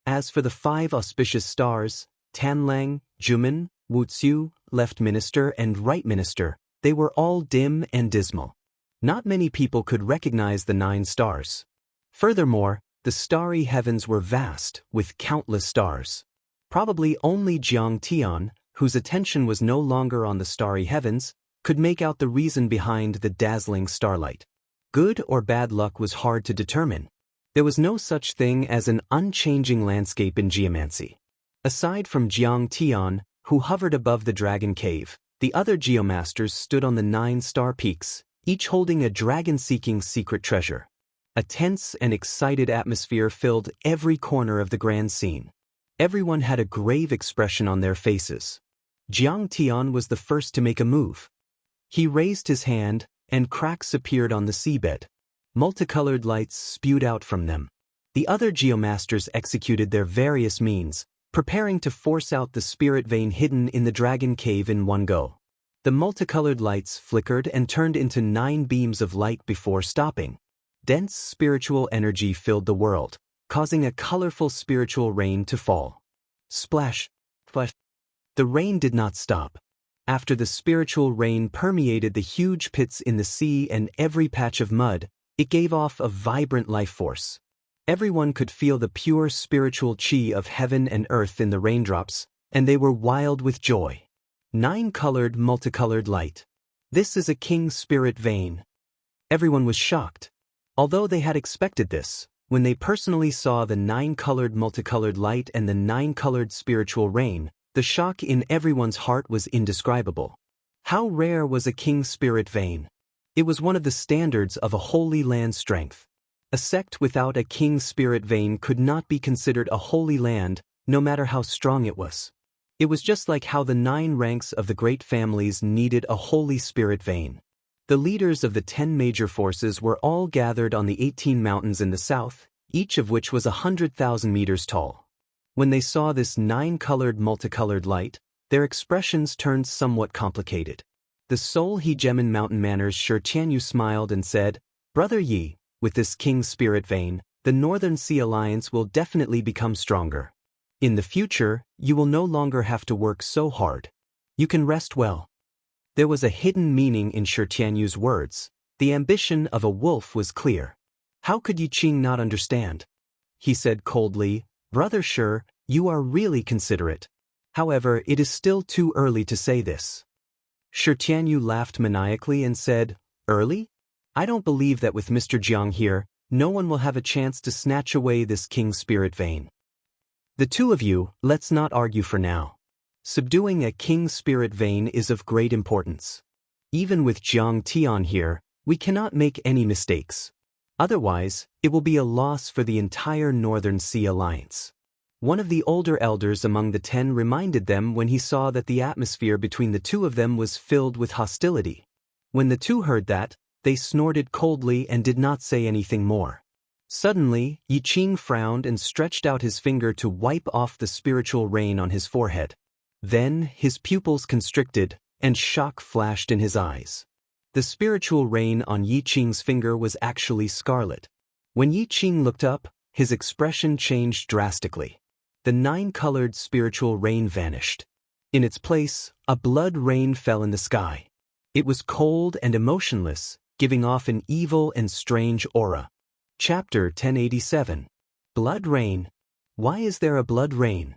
As for the 5 auspicious stars, Tanlang, Juman, Wuxiu, Left Minister and Right Minister, they were all dim and dismal. Not many people could recognize the 9 stars. Furthermore, the starry heavens were vast, with countless stars. Probably only Jiang Tian, whose attention was no longer on the starry heavens, could make out the reason behind the dazzling starlight. Good or bad luck was hard to determine. There was no such thing as an unchanging landscape in geomancy. Aside from Jiang Tian, who hovered above the Dragon Cave, the other geomasters stood on the 9-star peaks, each holding a dragon-seeking secret treasure. A tense and excited atmosphere filled every corner of the grand scene. Everyone had a grave expression on their faces. Jiang Tian was the first to make a move. He raised his hand, and cracks appeared on the seabed. Multicolored lights spewed out from them. The other geomasters executed their various means, preparing to force out the spirit vein hidden in the Dragon Cave in one go. The multicolored lights flickered and turned into 9 beams of light before stopping. Dense spiritual energy filled the world, causing a colorful spiritual rain to fall. Splash! Splash! The rain did not stop. After the spiritual rain permeated the huge pits in the sea and every patch of mud, it gave off a vibrant life force. Everyone could feel the pure spiritual chi of heaven and earth in the raindrops, and they were wild with joy. 9-colored multicolored light. This is a king spirit vein. Everyone was shocked. Although they had expected this, when they personally saw the 9-colored multicolored light and the 9-colored spiritual rain, the shock in everyone's heart was indescribable. How rare was a king spirit vein? It was one of the standards of a holy land strength. A sect without a king spirit vein could not be considered a holy land, no matter how strong it was. It was just like how the 9 ranks of the great families needed a holy spirit vein. The leaders of the 10 major forces were all gathered on the 18 mountains in the south, each of which was 100,000 meters tall. When they saw this 9-colored multicolored light, their expressions turned somewhat complicated. The Seoul Hegemon Mountain Manor's Xianxia smiled and said, "Brother Yi, with this king spirit vein, the Northern Sea Alliance will definitely become stronger. In the future, you will no longer have to work so hard. You can rest well." There was a hidden meaning in Xianxia's words. The ambition of a wolf was clear. How could Yi Qing not understand? He said coldly, "Brother Shi, you are really considerate. However, it is still too early to say this." Xianxia laughed maniacally and said, "Early? I don't believe that with Mr. Jiang here, no one will have a chance to snatch away this king spirit vein. The two of you, let's not argue for now. Subduing a king spirit vein is of great importance. Even with Jiang Tian here, we cannot make any mistakes. Otherwise, it will be a loss for the entire Northern Sea Alliance." One of the older elders among the 10 reminded them when he saw that the atmosphere between the two of them was filled with hostility. When the 2 heard that, they snorted coldly and did not say anything more. Suddenly, Yi Qing frowned and stretched out his finger to wipe off the spiritual rain on his forehead. Then, his pupils constricted, and shock flashed in his eyes. The spiritual rain on Yi Qing's finger was actually scarlet. When Yi Qing looked up, his expression changed drastically. The 9-colored spiritual rain vanished. In its place, a blood rain fell in the sky. It was cold and emotionless, giving off an evil and strange aura. Chapter 1087. Blood Rain. Why is there a blood rain?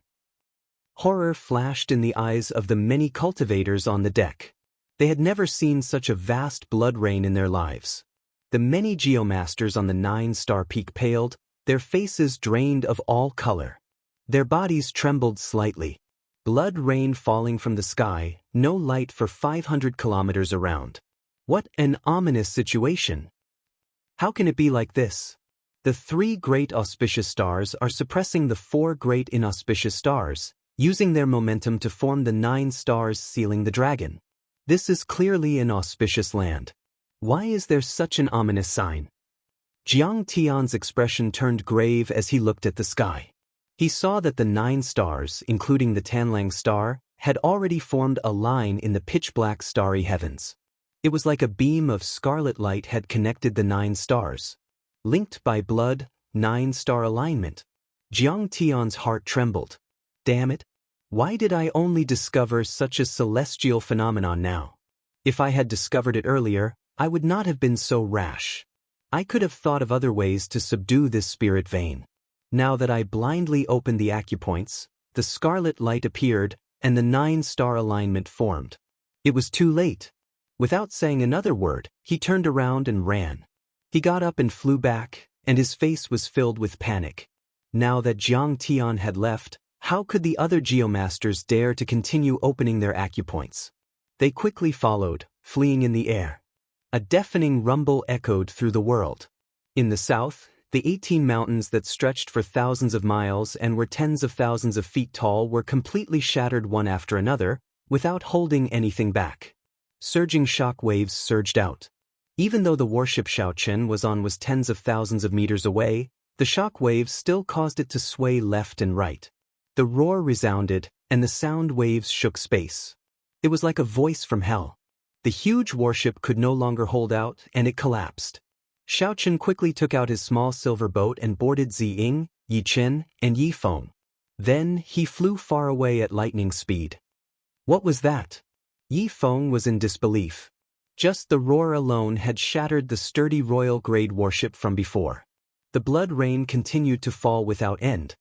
Horror flashed in the eyes of the many cultivators on the deck. They had never seen such a vast blood rain in their lives. The many geomasters on the 9-star peak paled, their faces drained of all color. Their bodies trembled slightly. Blood rain falling from the sky, no light for 500 kilometers around. What an ominous situation! How can it be like this? The 3 great auspicious stars are suppressing the 4 great inauspicious stars, using their momentum to form the 9 stars sealing the dragon. This is clearly an auspicious land. Why is there such an ominous sign? Jiang Tian's expression turned grave as he looked at the sky. He saw that the 9 stars, including the Tanlang star, had already formed a line in the pitch-black starry heavens. It was like a beam of scarlet light had connected the 9 stars. Linked by blood, 9-star alignment. Jiang Tian's heart trembled. Damn it! Why did I only discover such a celestial phenomenon now? If I had discovered it earlier, I would not have been so rash. I could have thought of other ways to subdue this spirit vein. Now that I blindly opened the acupoints, the scarlet light appeared, and the 9-star alignment formed. It was too late. Without saying another word, he turned around and ran. He got up and flew back, and his face was filled with panic. Now that Jiang Tian had left, how could the other geomasters dare to continue opening their acupoints? They quickly followed, fleeing in the air. A deafening rumble echoed through the world. In the south, the 18 mountains that stretched for thousands of miles and were tens of thousands of feet tall were completely shattered one after another, without holding anything back. Surging shock waves surged out. Even though the warship Xiaochen was tens of thousands of meters away, the shock waves still caused it to sway left and right. The roar resounded, and the sound waves shook space. It was like a voice from hell. The huge warship could no longer hold out, and it collapsed. Xiaochen quickly took out his small silver boat and boarded Ziying, Yi Chen, and Yi Feng. Then he flew far away at lightning speed. What was that? Yi Feng was in disbelief. Just the roar alone had shattered the sturdy royal-grade warship from before. The blood rain continued to fall without end.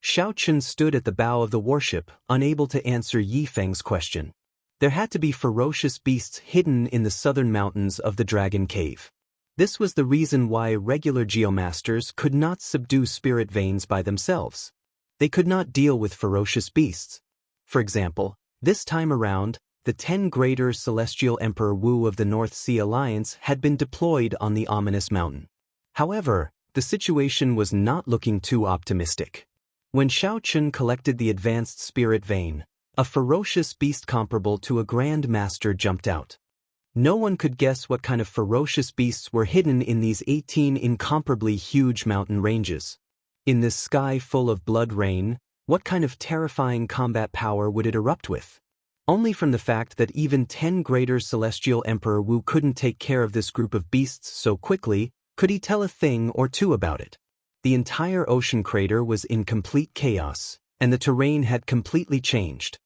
Xiaochen stood at the bow of the warship, unable to answer Yi Feng's question. There had to be ferocious beasts hidden in the southern mountains of the Dragon Cave. This was the reason why regular geomasters could not subdue spirit veins by themselves. They could not deal with ferocious beasts. For example, this time around, the 10 greater celestial Emperor Wu of the North Sea Alliance had been deployed on the ominous mountain. However, the situation was not looking too optimistic. When Xiaochen collected the advanced spirit vein, a ferocious beast comparable to a Grand Master jumped out. No one could guess what kind of ferocious beasts were hidden in these 18 incomparably huge mountain ranges. In this sky full of blood rain, what kind of terrifying combat power would it erupt with? Only from the fact that even 10 greater celestial Emperor Wu couldn't take care of this group of beasts so quickly, could he tell a thing or two about it. The entire ocean crater was in complete chaos, and the terrain had completely changed.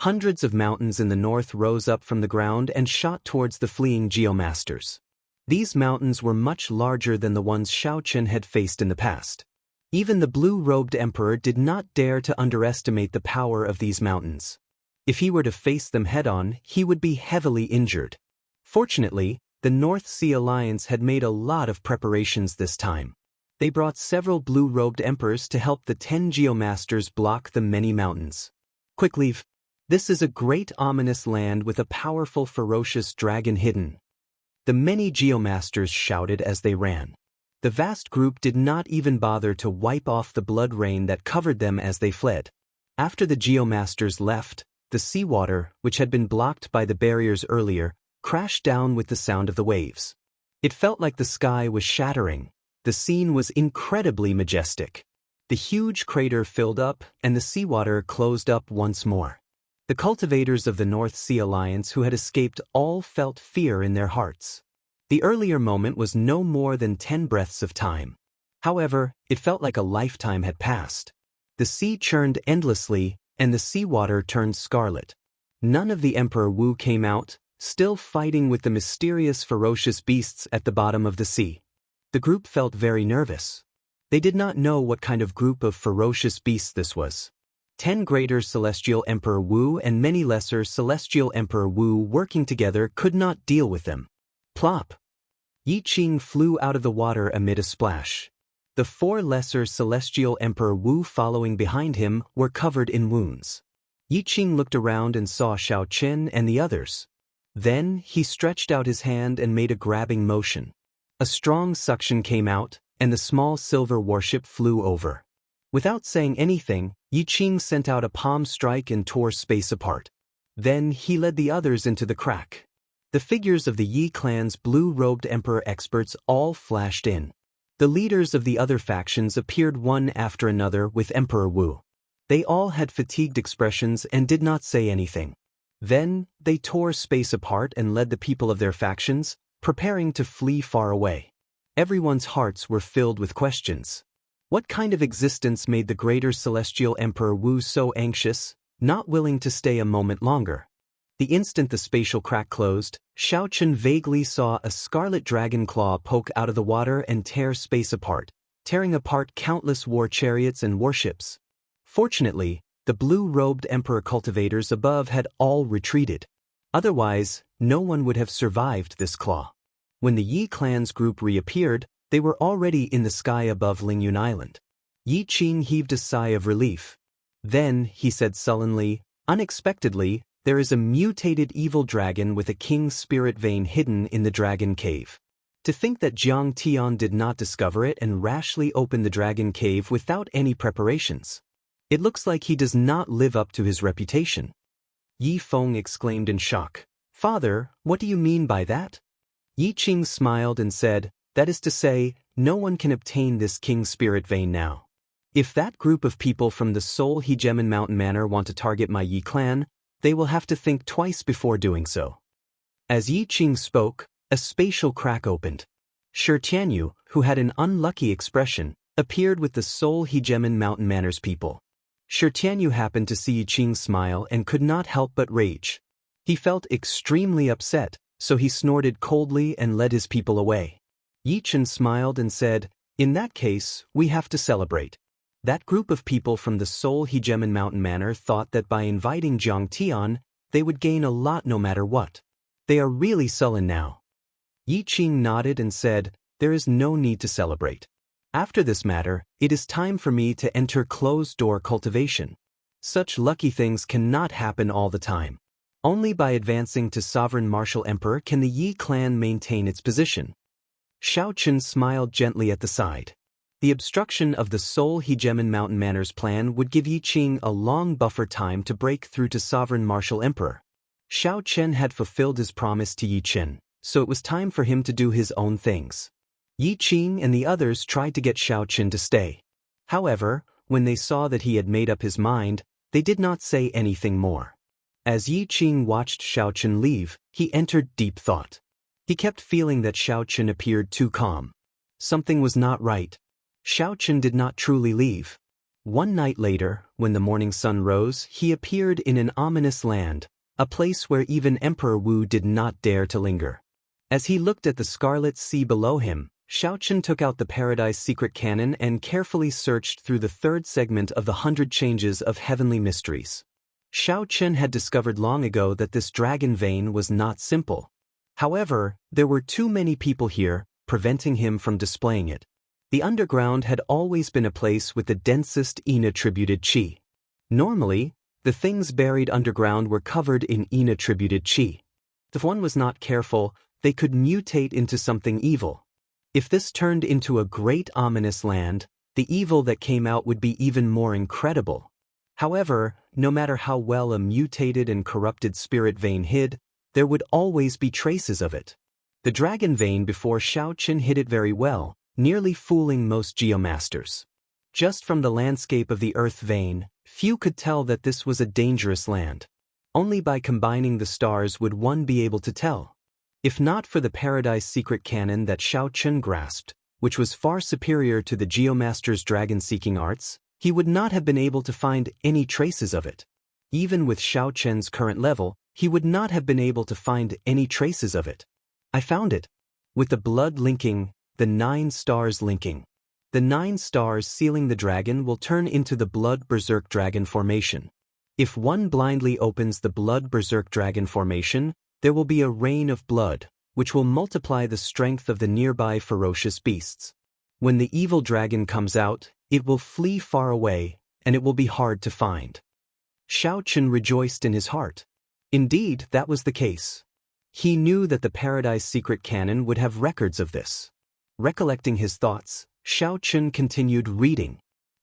Hundreds of mountains in the north rose up from the ground and shot towards the fleeing geomasters. These mountains were much larger than the ones Xiaochen had faced in the past. Even the blue-robed emperor did not dare to underestimate the power of these mountains. If he were to face them head-on, he would be heavily injured. Fortunately, the North Sea Alliance had made a lot of preparations this time. They brought several blue-robed emperors to help the 10 geomasters block the many mountains. Quick leave. This is a great ominous land with a powerful ferocious dragon hidden. The many geomasters shouted as they ran. The vast group did not even bother to wipe off the blood rain that covered them as they fled. After the geomasters left, the seawater, which had been blocked by the barriers earlier, crashed down with the sound of the waves. It felt like the sky was shattering. The scene was incredibly majestic. The huge crater filled up, and the seawater closed up once more. The cultivators of the North Sea Alliance who had escaped all felt fear in their hearts. The earlier moment was no more than 10 breaths of time. However, it felt like a lifetime had passed. The sea churned endlessly, and the seawater turned scarlet. None of the Emperor Wu came out, still fighting with the mysterious ferocious beasts at the bottom of the sea. The group felt very nervous. They did not know what kind of group of ferocious beasts this was. 10 greater celestial Emperor Wu and many lesser celestial Emperor Wu working together could not deal with them. Plop! Yi Qing flew out of the water amid a splash. The 4 lesser celestial Emperor Wu following behind him were covered in wounds. Yi Qing looked around and saw Xiaochen and the others. Then he stretched out his hand and made a grabbing motion. A strong suction came out, and the small silver warship flew over. Without saying anything, Yi Qing sent out a palm strike and tore space apart. Then he led the others into the crack. The figures of the Yi clan's blue-robed emperor experts all flashed in. The leaders of the other factions appeared one after another with Emperor Wu. They all had fatigued expressions and did not say anything. Then, they tore space apart and led the people of their factions, preparing to flee far away. Everyone's hearts were filled with questions. What kind of existence made the greater celestial Emperor Wu so anxious, not willing to stay a moment longer? The instant the spatial crack closed, Xiaochen vaguely saw a scarlet dragon claw poke out of the water and tear space apart, tearing apart countless war chariots and warships. Fortunately, the blue-robed emperor cultivators above had all retreated. Otherwise, no one would have survived this claw. When the Yi clan's group reappeared, they were already in the sky above Lingyun Island. Yi Qing heaved a sigh of relief. Then, he said sullenly, unexpectedly, there is a mutated evil dragon with a king's spirit vein hidden in the dragon cave. To think that Jiang Tian did not discover it and rashly open the dragon cave without any preparations. It looks like he does not live up to his reputation. Yi Feng exclaimed in shock. Father, what do you mean by that? Yi Qing smiled and said, that is to say, no one can obtain this king's spirit vein now. If that group of people from the Seoul Hegemon Mountain Manor want to target my Yi clan, they will have to think twice before doing so. As Yi Qing spoke, a spatial crack opened. Shi Tianyu, who had an unlucky expression, appeared with the Seoul Hegemon Mountain Manor's people. Shi Tianyu happened to see Yi Qing smile and could not help but rage. He felt extremely upset, so he snorted coldly and led his people away. Yi Chen smiled and said, in that case, we have to celebrate. That group of people from the Seoul Hegemon Mountain Manor thought that by inviting Jiang Tian, they would gain a lot no matter what. They are really sullen now. Yi Qing nodded and said, there is no need to celebrate. After this matter, it is time for me to enter closed-door cultivation. Such lucky things cannot happen all the time. Only by advancing to sovereign martial emperor can the Yi clan maintain its position. Xiaochen smiled gently at the side. The obstruction of the Seoul Hegemon Mountain Manor's plan would give Yi Qing a long buffer time to break through to sovereign martial emperor. Xiao Chen had fulfilled his promise to Yi Chen, so it was time for him to do his own things. Yi Qing and the others tried to get Xiao Chen to stay. However, when they saw that he had made up his mind, they did not say anything more. As Yi Qing watched Xiao Chen leave, he entered deep thought. He kept feeling that Xiao Chen appeared too calm. Something was not right. Xiao Chen did not truly leave. One night later, when the morning sun rose, he appeared in an ominous land, a place where even Emperor Wu did not dare to linger. As he looked at the scarlet sea below him, Xiao Chen took out the Paradise Secret Canon and carefully searched through the third segment of the 100 Changes of Heavenly Mysteries. Xiao Chen had discovered long ago that this dragon vein was not simple. However, there were too many people here, preventing him from displaying it. The underground had always been a place with the densest Yin-attributed qi. Normally, the things buried underground were covered in Yin-attributed qi. If one was not careful, they could mutate into something evil. If this turned into a great ominous land, the evil that came out would be even more incredible. However, no matter how well a mutated and corrupted spirit vein hid, there would always be traces of it. The dragon vein before Xiao Chen hid it very well, nearly fooling most geomasters. Just from the landscape of the earth vein, few could tell that this was a dangerous land. Only by combining the stars would one be able to tell. If not for the Paradise Secret Canon that Xiao Chen grasped, which was far superior to the geomaster's dragon-seeking arts, he would not have been able to find any traces of it. Even with Xiao Chen's current level, he would not have been able to find any traces of it. I found it. With the blood linking, the 9 stars linking. The 9 stars sealing the dragon will turn into the blood berserk dragon formation. If one blindly opens the blood berserk dragon formation, there will be a rain of blood, which will multiply the strength of the nearby ferocious beasts. When the evil dragon comes out, it will flee far away, and it will be hard to find. Xiao Chen rejoiced in his heart. Indeed, that was the case. He knew that the Paradise Secret Canon would have records of this. Recollecting his thoughts, Xiao Chen continued reading.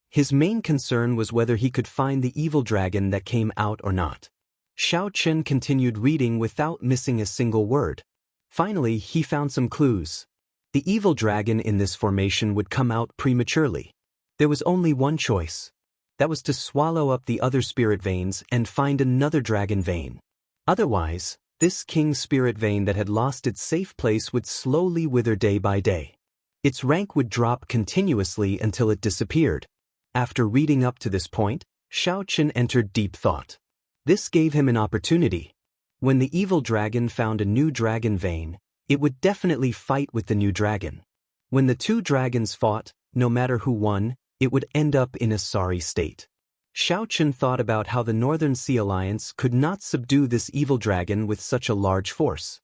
His main concern was whether he could find the evil dragon that came out or not. Xiao Chen continued reading without missing a single word. Finally, he found some clues. The evil dragon in this formation would come out prematurely. There was only one choice. That was to swallow up the other spirit veins and find another dragon vein. Otherwise, this king's spirit vein that had lost its safe place would slowly wither day by day. Its rank would drop continuously until it disappeared. After reading up to this point, Xiao Chen entered deep thought. This gave him an opportunity. When the evil dragon found a new dragon vein, it would definitely fight with the new dragon. When the two dragons fought, no matter who won, it would end up in a sorry state. Xiao Chen thought about how the Northern Sea Alliance could not subdue this evil dragon with such a large force.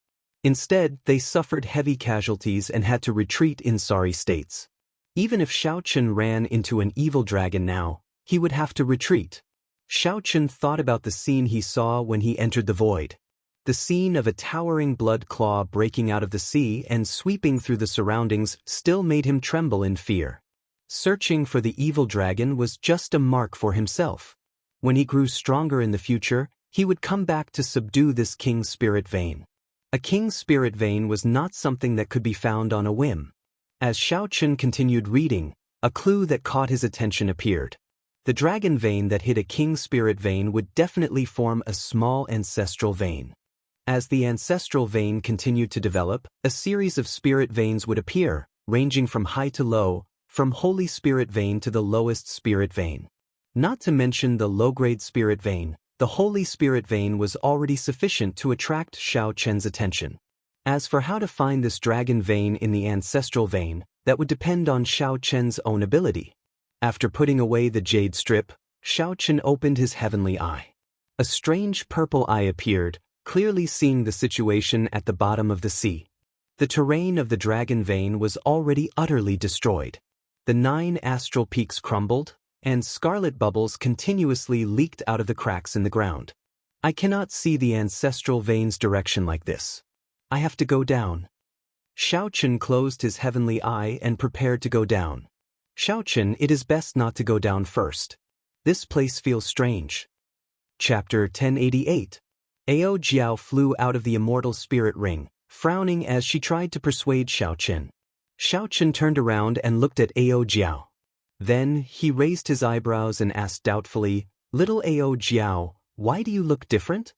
Instead, they suffered heavy casualties and had to retreat in sorry states. Even if Xiao Chen ran into an evil dragon now, he would have to retreat. Xiao Chen thought about the scene he saw when he entered the void. The scene of a towering blood claw breaking out of the sea and sweeping through the surroundings still made him tremble in fear. Searching for the evil dragon was just a mark for himself. When he grew stronger in the future, he would come back to subdue this king's spirit vein. A king's spirit vein was not something that could be found on a whim. As Xiao Chen continued reading, a clue that caught his attention appeared. The dragon vein that hid a king's spirit vein would definitely form a small ancestral vein. As the ancestral vein continued to develop, a series of spirit veins would appear, ranging from high to low, from holy spirit vein to the lowest spirit vein. Not to mention the low-grade spirit vein, the holy spirit vein was already sufficient to attract Xiao Chen's attention. As for how to find this dragon vein in the ancestral vein, that would depend on Xiao Chen's own ability. After putting away the jade strip, Xiao Chen opened his heavenly eye. A strange purple eye appeared, clearly seeing the situation at the bottom of the sea. The terrain of the dragon vein was already utterly destroyed. The 9 astral peaks crumbled, and scarlet bubbles continuously leaked out of the cracks in the ground. I cannot see the ancestral vein's direction like this. I have to go down. Xiao Chen closed his heavenly eye and prepared to go down. Xiao Chen, it is best not to go down first. This place feels strange. Chapter 1088. Ao Jiao flew out of the immortal spirit ring, frowning as she tried to persuade Xiao Chen. Xiao Chen turned around and looked at Ao Jiao. Then he raised his eyebrows and asked doubtfully, "Little Ao Jiao, why do you look different?"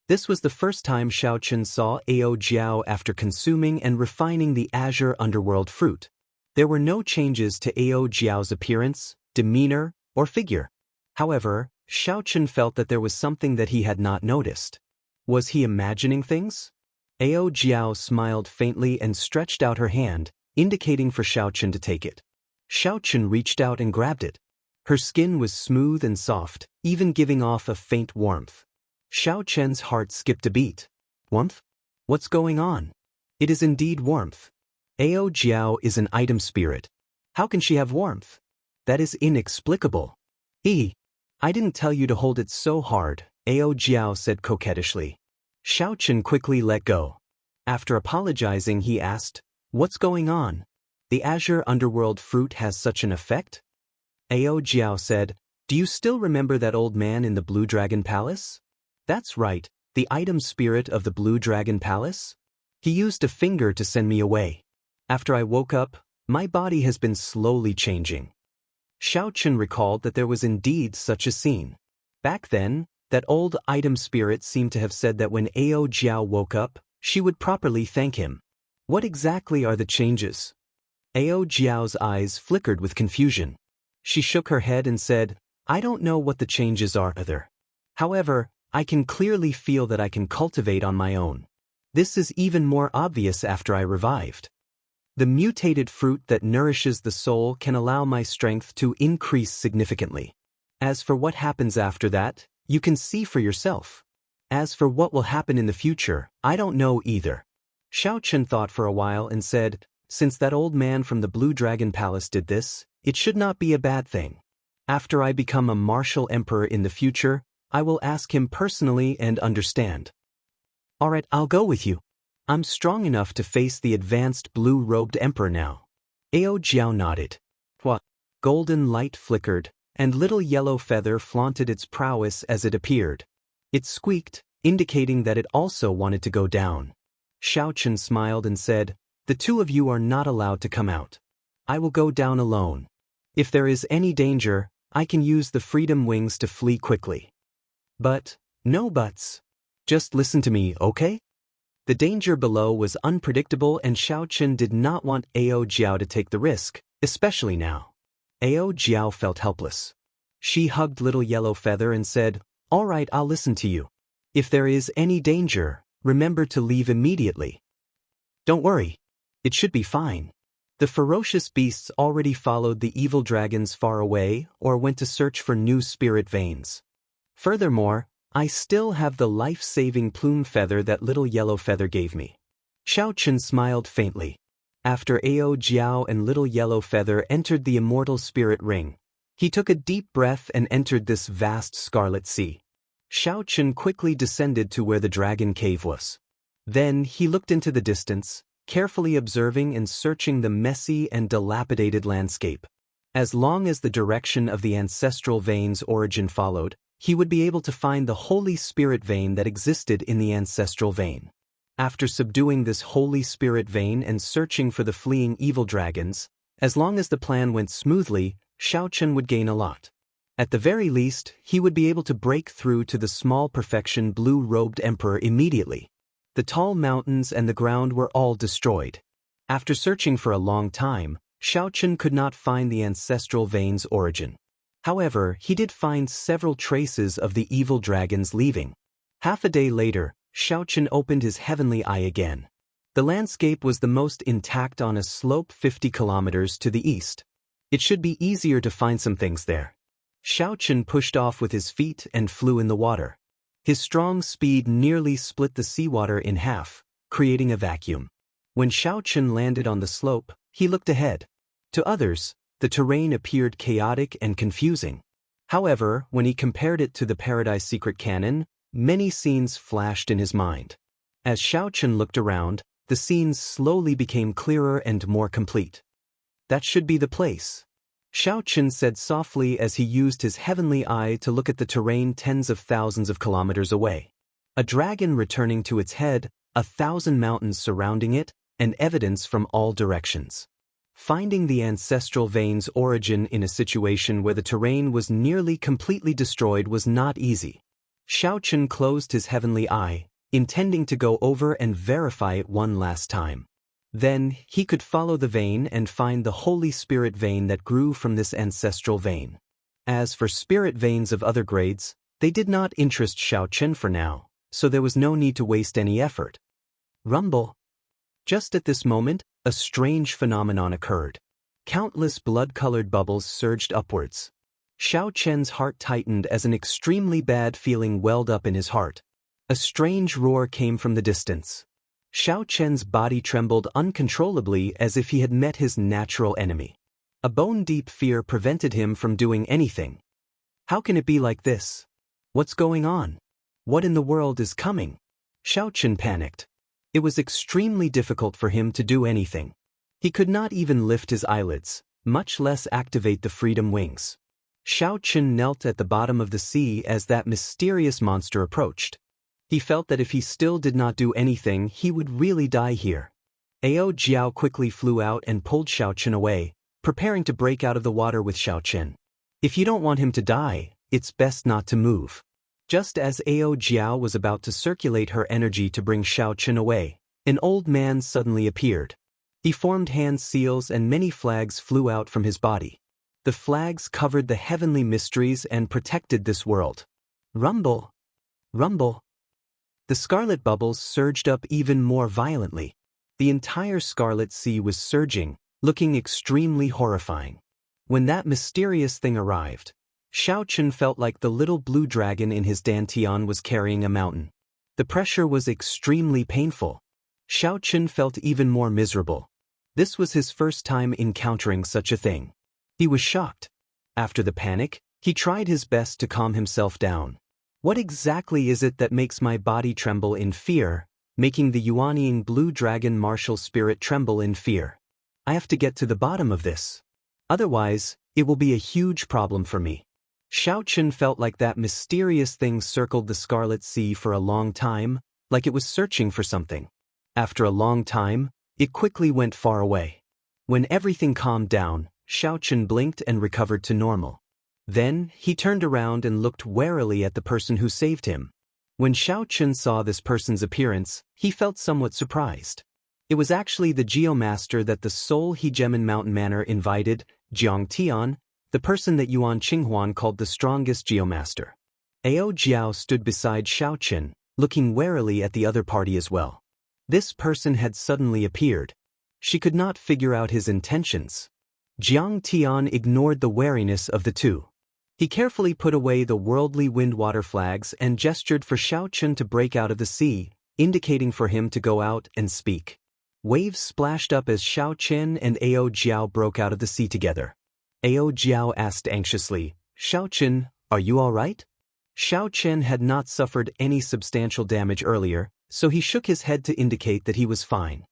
This was the first time Xiao Chen saw Ao Jiao after consuming and refining the azure underworld fruit. There were no changes to Ao Jiao's appearance, demeanor, or figure. However, Xiao Chen felt that there was something that he had not noticed. Was he imagining things? Ao Jiao smiled faintly and stretched out her hand, indicating for Xiao Chen to take it. Xiao Chen reached out and grabbed it. Her skin was smooth and soft, even giving off a faint warmth. Xiao Chen's heart skipped a beat. Warmth? What's going on? It is indeed warmth. Ao Jiao is an item spirit. How can she have warmth? That is inexplicable. I didn't tell you to hold it so hard, Ao Jiao said coquettishly. Xiao Chen quickly let go. After apologizing, he asked, "What's going on? The azure underworld fruit has such an effect?" Ao Jiao said, "Do you still remember that old man in the Blue Dragon Palace?" "That's right, the item spirit of the Blue Dragon Palace. He used a finger to send me away. After I woke up, my body has been slowly changing." Xiao Chen recalled that there was indeed such a scene. Back then, that old item spirit seemed to have said that when Ao Jiao woke up, she would properly thank him. What exactly are the changes? Ao Jiao's eyes flickered with confusion. She shook her head and said, "I don't know what the changes are either. However, I can clearly feel that I can cultivate on my own. This is even more obvious after I revived. The mutated fruit that nourishes the soul can allow my strength to increase significantly. As for what happens after that, you can see for yourself. As for what will happen in the future, I don't know either." Xiao Chen thought for a while and said, "Since that old man from the Blue Dragon Palace did this, it should not be a bad thing. After I become a martial emperor in the future, I will ask him personally and understand." "Alright, I'll go with you. I'm strong enough to face the advanced blue-robed emperor now." Ao Jiao nodded. What? Golden light flickered, and little yellow feather flaunted its prowess as it appeared. It squeaked, indicating that it also wanted to go down. Xiaochen smiled and said, "The two of you are not allowed to come out. I will go down alone. If there is any danger, I can use the freedom wings to flee quickly." But, no buts. Just listen to me, okay? The danger below was unpredictable and Xiaochen did not want Ao Jiao to take the risk, especially now. Ao Jiao felt helpless. She hugged little yellow feather and said, "All right, I'll listen to you. If there is any danger, remember to leave immediately. Don't worry. It should be fine." The ferocious beasts already followed the evil dragons far away or went to search for new spirit veins. Furthermore, I still have the life-saving plume feather that little yellow feather gave me. Xiaochen smiled faintly. After Ao Jiao and little yellow feather entered the immortal spirit ring, he took a deep breath and entered this vast scarlet sea. Xiaochen quickly descended to where the dragon cave was. Then he looked into the distance, carefully observing and searching the messy and dilapidated landscape. As long as the direction of the ancestral vein's origin followed, he would be able to find the holy spirit vein that existed in the ancestral vein. After subduing this holy spirit vein and searching for the fleeing evil dragons, as long as the plan went smoothly, Xiaochen would gain a lot. At the very least, he would be able to break through to the small perfection blue-robed emperor immediately. The tall mountains and the ground were all destroyed. After searching for a long time, Xiaochen could not find the ancestral vein's origin. However, he did find several traces of the evil dragons leaving. Half a day later, Xiaochen opened his heavenly eye again. The landscape was the most intact on a slope 50 kilometers to the east. It should be easier to find some things there. Xiaochen pushed off with his feet and flew in the water. His strong speed nearly split the seawater in half, creating a vacuum. When Xiaochen landed on the slope, he looked ahead. To others, the terrain appeared chaotic and confusing. However, when he compared it to the Paradise Secret Canon, many scenes flashed in his mind. As Xiaochen looked around, the scenes slowly became clearer and more complete. "That should be the place," Xiaochen said softly as he used his heavenly eye to look at the terrain tens of thousands of kilometers away. A dragon returning to its head, 1,000 mountains surrounding it, and evidence from all directions. Finding the ancestral vein's origin in a situation where the terrain was nearly completely destroyed was not easy. Xiaochen closed his heavenly eye, intending to go over and verify it one last time. Then, he could follow the vein and find the Holy Spirit vein that grew from this ancestral vein. As for spirit veins of other grades, they did not interest Xiaochen for now, so there was no need to waste any effort. Rumble. Just at this moment, a strange phenomenon occurred. Countless blood-colored bubbles surged upwards. Xiaochen's heart tightened as an extremely bad feeling welled up in his heart. A strange roar came from the distance. Xiaochen's body trembled uncontrollably as if he had met his natural enemy. A bone-deep fear prevented him from doing anything. How can it be like this? What's going on? What in the world is coming? Xiaochen panicked. It was extremely difficult for him to do anything. He could not even lift his eyelids, much less activate the freedom wings. Xiaochen knelt at the bottom of the sea as that mysterious monster approached. He felt that if he still did not do anything, he would really die here. Ao Jiao quickly flew out and pulled Xiaochen away, preparing to break out of the water with Xiaochen. If you don't want him to die, it's best not to move. Just as Ao Jiao was about to circulate her energy to bring Xiaochen away, an old man suddenly appeared. He formed hand seals and many flags flew out from his body. The flags covered the heavenly mysteries and protected this world. Rumble. Rumble. The scarlet bubbles surged up even more violently. The entire Scarlet Sea was surging, looking extremely horrifying. When that mysterious thing arrived, Xiaochen felt like the little blue dragon in his dantian was carrying a mountain. The pressure was extremely painful. Xiaochen felt even more miserable. This was his first time encountering such a thing. He was shocked. After the panic, he tried his best to calm himself down. What exactly is it that makes my body tremble in fear, making the Yuanying blue dragon martial spirit tremble in fear? I have to get to the bottom of this. Otherwise, it will be a huge problem for me. Xiaochen felt like that mysterious thing circled the Scarlet Sea for a long time, like it was searching for something. After a long time, it quickly went far away. When everything calmed down, Xiaochen blinked and recovered to normal. Then, he turned around and looked warily at the person who saved him. When Xiaochen saw this person's appearance, he felt somewhat surprised. It was actually the Geomaster that the Soul Hegemon Mountain Manor invited, Jiang Tian, the person that Yuan Qinghuan called the strongest Geomaster. Ao Jiao stood beside Xiaochen, looking warily at the other party as well. This person had suddenly appeared. She could not figure out his intentions. Jiang Tian ignored the wariness of the two. He carefully put away the worldly wind-water flags and gestured for Xiaochen to break out of the sea, indicating for him to go out and speak. Waves splashed up as Xiaochen and Ao Jiao broke out of the sea together. Ao Jiao asked anxiously, "Xiaochen, are you all right?" Xiaochen had not suffered any substantial damage earlier, so he shook his head to indicate that he was fine.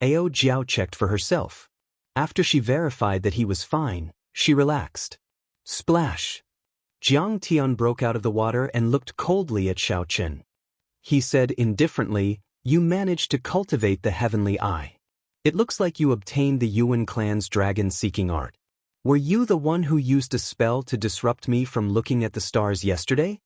Ao Jiao checked for herself. After she verified that he was fine, she relaxed. Splash! Jiang Tian broke out of the water and looked coldly at Xiaochen. He said indifferently, "You managed to cultivate the heavenly eye. It looks like you obtained the Yuan clan's dragon-seeking art. Were you the one who used a spell to disrupt me from looking at the stars yesterday?"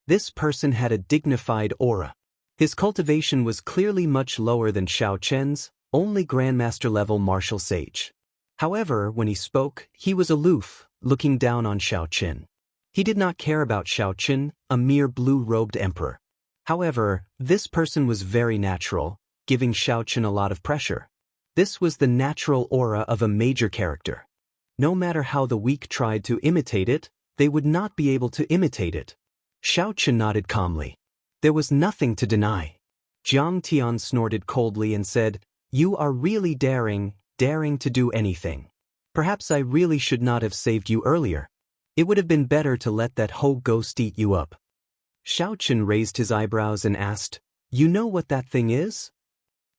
This person had a dignified aura. His cultivation was clearly much lower than Xiaochen's, only Grandmaster-level martial sage. However, when he spoke, he was aloof, looking down on Xiaochen. He did not care about Xiaochen, a mere blue-robed emperor. However, this person was very natural, giving Xiaochen a lot of pressure. This was the natural aura of a major character. No matter how the weak tried to imitate it, they would not be able to imitate it. Xiaochen nodded calmly. There was nothing to deny. Jiang Tian snorted coldly and said, "You are really daring to do anything. Perhaps I really should not have saved you earlier. It would have been better to let that whole ghost eat you up." Xiaochen raised his eyebrows and asked, "You know what that thing is?"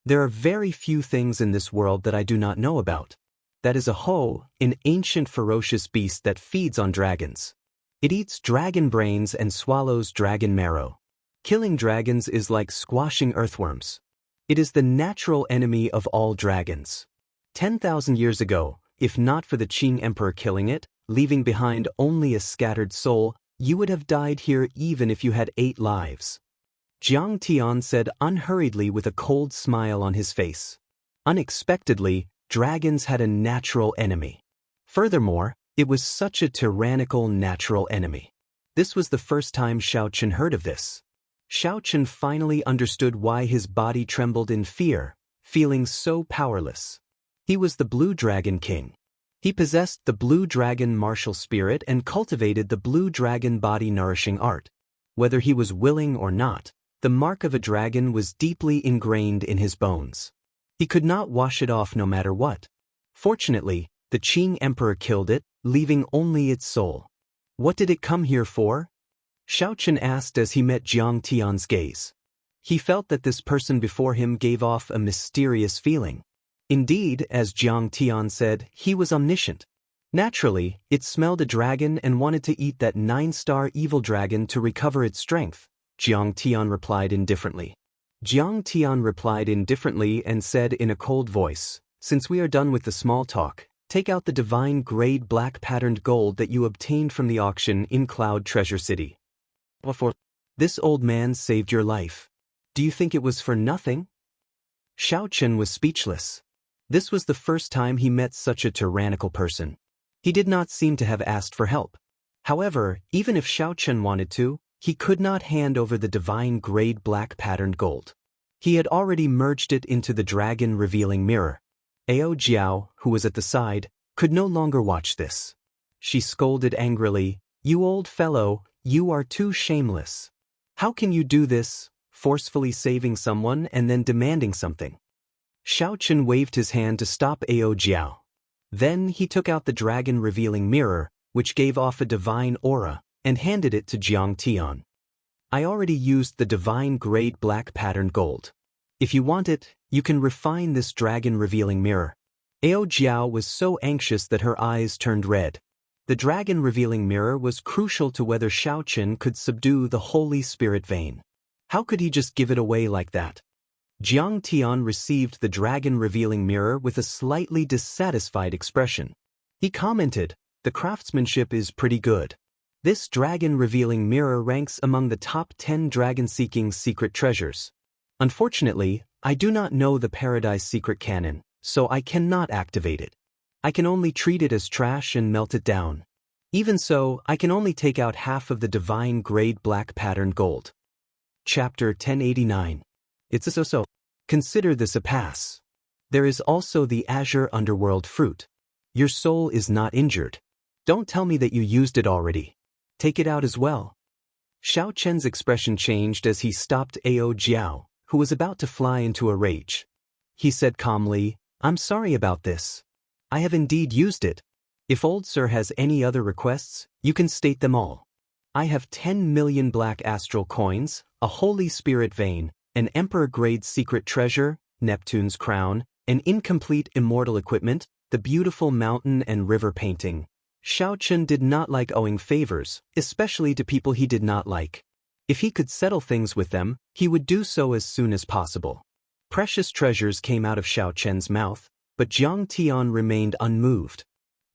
"There are very few things in this world that I do not know about. That is a Ho, an ancient ferocious beast that feeds on dragons. It eats dragon brains and swallows dragon marrow. Killing dragons is like squashing earthworms. It is the natural enemy of all dragons. 10,000 years ago, if not for the Qing Emperor killing it, leaving behind only a scattered soul, you would have died here even if you had 8 lives." Jiang Tian said unhurriedly with a cold smile on his face. Unexpectedly, dragons had a natural enemy. Furthermore, it was such a tyrannical natural enemy. This was the first time Xiaochen heard of this. Xiaochen finally understood why his body trembled in fear, feeling so powerless. He was the Blue Dragon King. He possessed the Blue Dragon martial spirit and cultivated the Blue Dragon body-nourishing art. Whether he was willing or not, the mark of a dragon was deeply ingrained in his bones. He could not wash it off no matter what. Fortunately, the Qing Emperor killed it, leaving only its soul. What did it come here for? Xiaochen asked as he met Jiang Tian's gaze. He felt that this person before him gave off a mysterious feeling. Indeed, as Jiang Tian said, he was omniscient. Naturally, it smelled a dragon and wanted to eat that 9-star evil dragon to recover its strength, Jiang Tian replied indifferently. Jiang Tian replied indifferently and said in a cold voice, "Since we are done with the small talk, take out the divine grade black patterned gold that you obtained from the auction in Cloud Treasure City." This old man saved your life. Do you think it was for nothing? Xiaochen was speechless. This was the first time he met such a tyrannical person. He did not seem to have asked for help. However, even if Xiaochen wanted to, he could not hand over the divine grade black patterned gold. He had already merged it into the dragon revealing mirror. Ao Jiao, who was at the side, could no longer watch this. She scolded angrily, "You old fellow, you are too shameless. How can you do this, forcefully saving someone and then demanding something?" Xiaochen waved his hand to stop Ao Jiao. Then he took out the dragon revealing mirror, which gave off a divine aura, and handed it to Jiang Tian. "I already used the divine grade black patterned gold. If you want it, you can refine this dragon revealing mirror. Ao Jiao was so anxious that her eyes turned red. The dragon-revealing mirror was crucial to whether Xiaochen could subdue the Holy Spirit vein. How could he just give it away like that? Jiang Tian received the dragon-revealing mirror with a slightly dissatisfied expression. He commented, "The craftsmanship is pretty good. This dragon-revealing mirror ranks among the top 10 dragon-seeking secret treasures. Unfortunately, I do not know the Paradise Secret Canon, so I cannot activate it. I can only treat it as trash and melt it down. Even so, I can only take out half of the divine grade black patterned gold." Chapter 1089. It's a so-so. Consider this a pass. There is also the Azure Underworld fruit. Your soul is not injured. Don't tell me that you used it already. Take it out as well. Xiao Chen's expression changed as he stopped Ao Jiao, who was about to fly into a rage. He said calmly, "I'm sorry about this. I have indeed used it. If old sir has any other requests, you can state them all. I have 10 million black astral coins, a Holy Spirit vein, an Emperor-grade secret treasure, Neptune's crown, an incomplete immortal equipment, the beautiful mountain and river painting." Xiaochen did not like owing favors, especially to people he did not like. If he could settle things with them, he would do so as soon as possible. Precious treasures came out of Xiaochen's mouth, but Jiang Tian remained unmoved.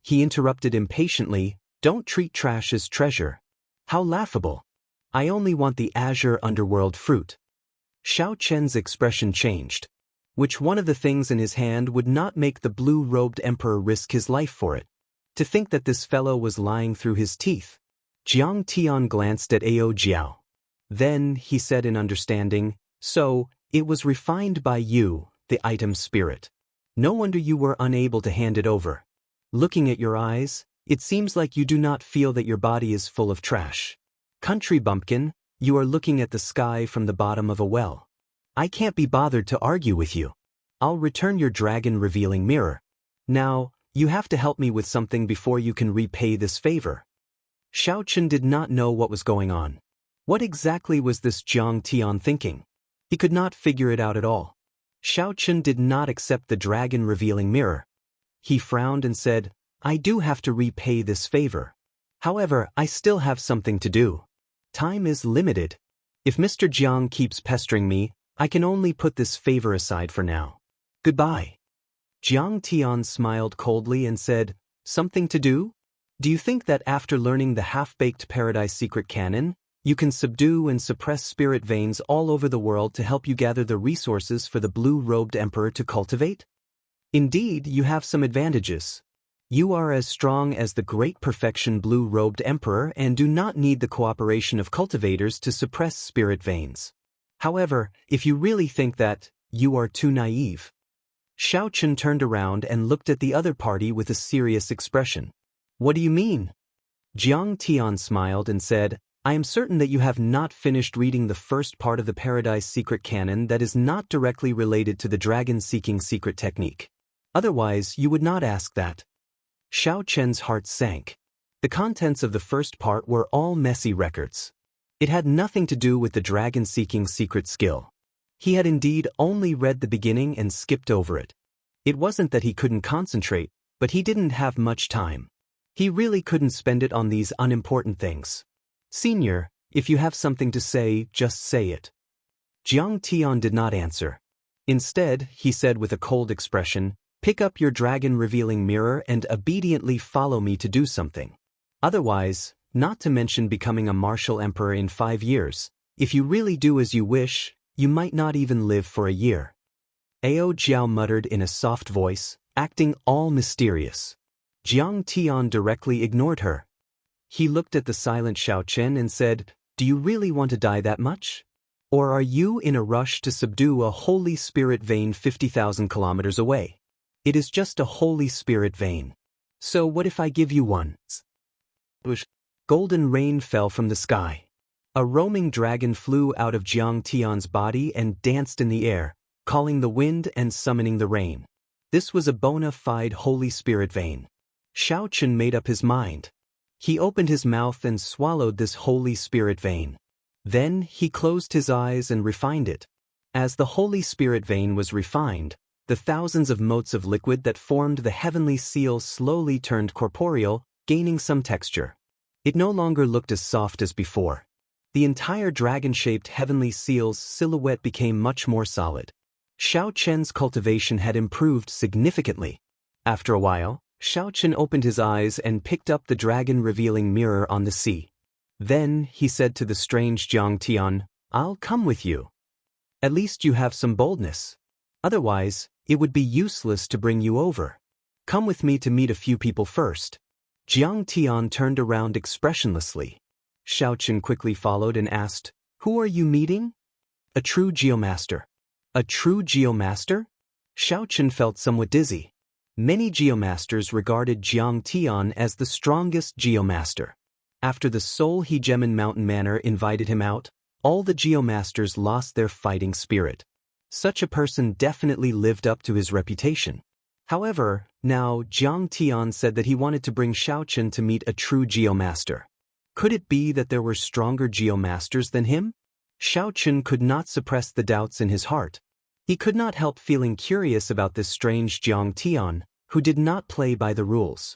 He interrupted impatiently, "Don't treat trash as treasure. How laughable. I only want the Azure Underworld fruit." Xiaochen's expression changed. Which one of the things in his hand would not make the blue-robed emperor risk his life for it? To think that this fellow was lying through his teeth. Jiang Tian glanced at Ao Jiao. Then, he said in understanding, "So, it was refined by you, the item spirit. No wonder you were unable to hand it over. Looking at your eyes, it seems like you do not feel that your body is full of trash. Country bumpkin, you are looking at the sky from the bottom of a well. I can't be bothered to argue with you. I'll return your dragon-revealing mirror. Now, you have to help me with something before you can repay this favor." Xiaochen did not know what was going on. What exactly was this Jiang Tian thinking? He could not figure it out at all. Xiaochen did not accept the dragon-revealing mirror. He frowned and said, "I do have to repay this favor. However, I still have something to do. Time is limited. If Mr. Jiang keeps pestering me, I can only put this favor aside for now. Goodbye." Jiang Tian smiled coldly and said, "Something to do? Do you think that after learning the half-baked Paradise Secret Canon, you can subdue and suppress spirit veins all over the world to help you gather the resources for the blue-robed emperor to cultivate? Indeed, you have some advantages. You are as strong as the great perfection blue-robed emperor and do not need the cooperation of cultivators to suppress spirit veins. However, if you really think that, you are too naive." Xiaochen turned around and looked at the other party with a serious expression. "What do you mean?" Jiang Tian smiled and said, "I am certain that you have not finished reading the first part of the Paradise Secret Canon that is not directly related to the dragon-seeking secret technique. Otherwise, you would not ask that." Xiaochen's heart sank. The contents of the first part were all messy records. It had nothing to do with the dragon-seeking secret skill. He had indeed only read the beginning and skipped over it. It wasn't that he couldn't concentrate, but he didn't have much time. He really couldn't spend it on these unimportant things. "Senior, if you have something to say, just say it." Jiang Tian did not answer. Instead, he said with a cold expression, "Pick up your dragon-revealing mirror and obediently follow me to do something. Otherwise, not to mention becoming a martial emperor in 5 years, if you really do as you wish, you might not even live for a year." Ao Jiao muttered in a soft voice, acting all mysterious. Jiang Tian directly ignored her. He looked at the silent Xiaochen and said, "Do you really want to die that much? Or are you in a rush to subdue a Holy Spirit vein 50,000 kilometers away? It is just a Holy Spirit vein. So what if I give you one?" Golden rain fell from the sky. A roaming dragon flew out of Jiang Tian's body and danced in the air, calling the wind and summoning the rain. This was a bona fide Holy Spirit vein. Xiaochen made up his mind. He opened his mouth and swallowed this Holy Spirit vein. Then he closed his eyes and refined it. As the Holy Spirit vein was refined, The thousands of motes of liquid that formed the heavenly seal slowly turned corporeal, gaining some texture. It no longer looked as soft as before. The entire dragon-shaped heavenly seal's silhouette became much more solid. Xiaoqian's cultivation had improved significantly. After a while, Xiaoqian opened his eyes and picked up the dragon-revealing mirror on the sea. Then, he said to the strange Jiang Tian, "I'll come with you. At least you have some boldness. Otherwise, it would be useless to bring you over. Come with me to meet a few people first." Jiang Tian turned around expressionlessly. Xiaoqian quickly followed and asked, "Who are you meeting?" "A true geomaster." "A true geomaster?" Xiaoqian felt somewhat dizzy. Many geomasters regarded Jiang Tian as the strongest geomaster. After the Soul Hegemon Mountain Manor invited him out, all the geomasters lost their fighting spirit. Such a person definitely lived up to his reputation. However, now Jiang Tian said that he wanted to bring Xiaoqian to meet a true geomaster. Could it be that there were stronger geomasters than him? Xiaoqian could not suppress the doubts in his heart. He could not help feeling curious about this strange Jiang Tian, who did not play by the rules.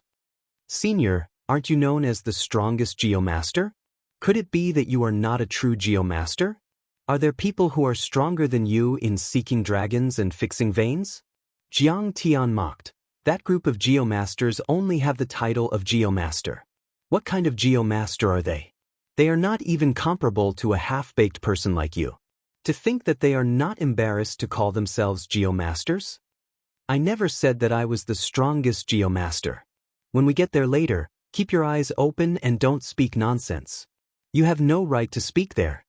"Senior, aren't you known as the strongest geomaster? Could it be that you are not a true geomaster? Are there people who are stronger than you in seeking dragons and fixing veins?" Jiang Tian mocked. "That group of geomasters only have the title of geomaster. What kind of geomaster are they? They are not even comparable to a half-baked person like you. To think that they are not embarrassed to call themselves geomasters? I never said that I was the strongest geomaster. When we get there later, keep your eyes open and don't speak nonsense. You have no right to speak there."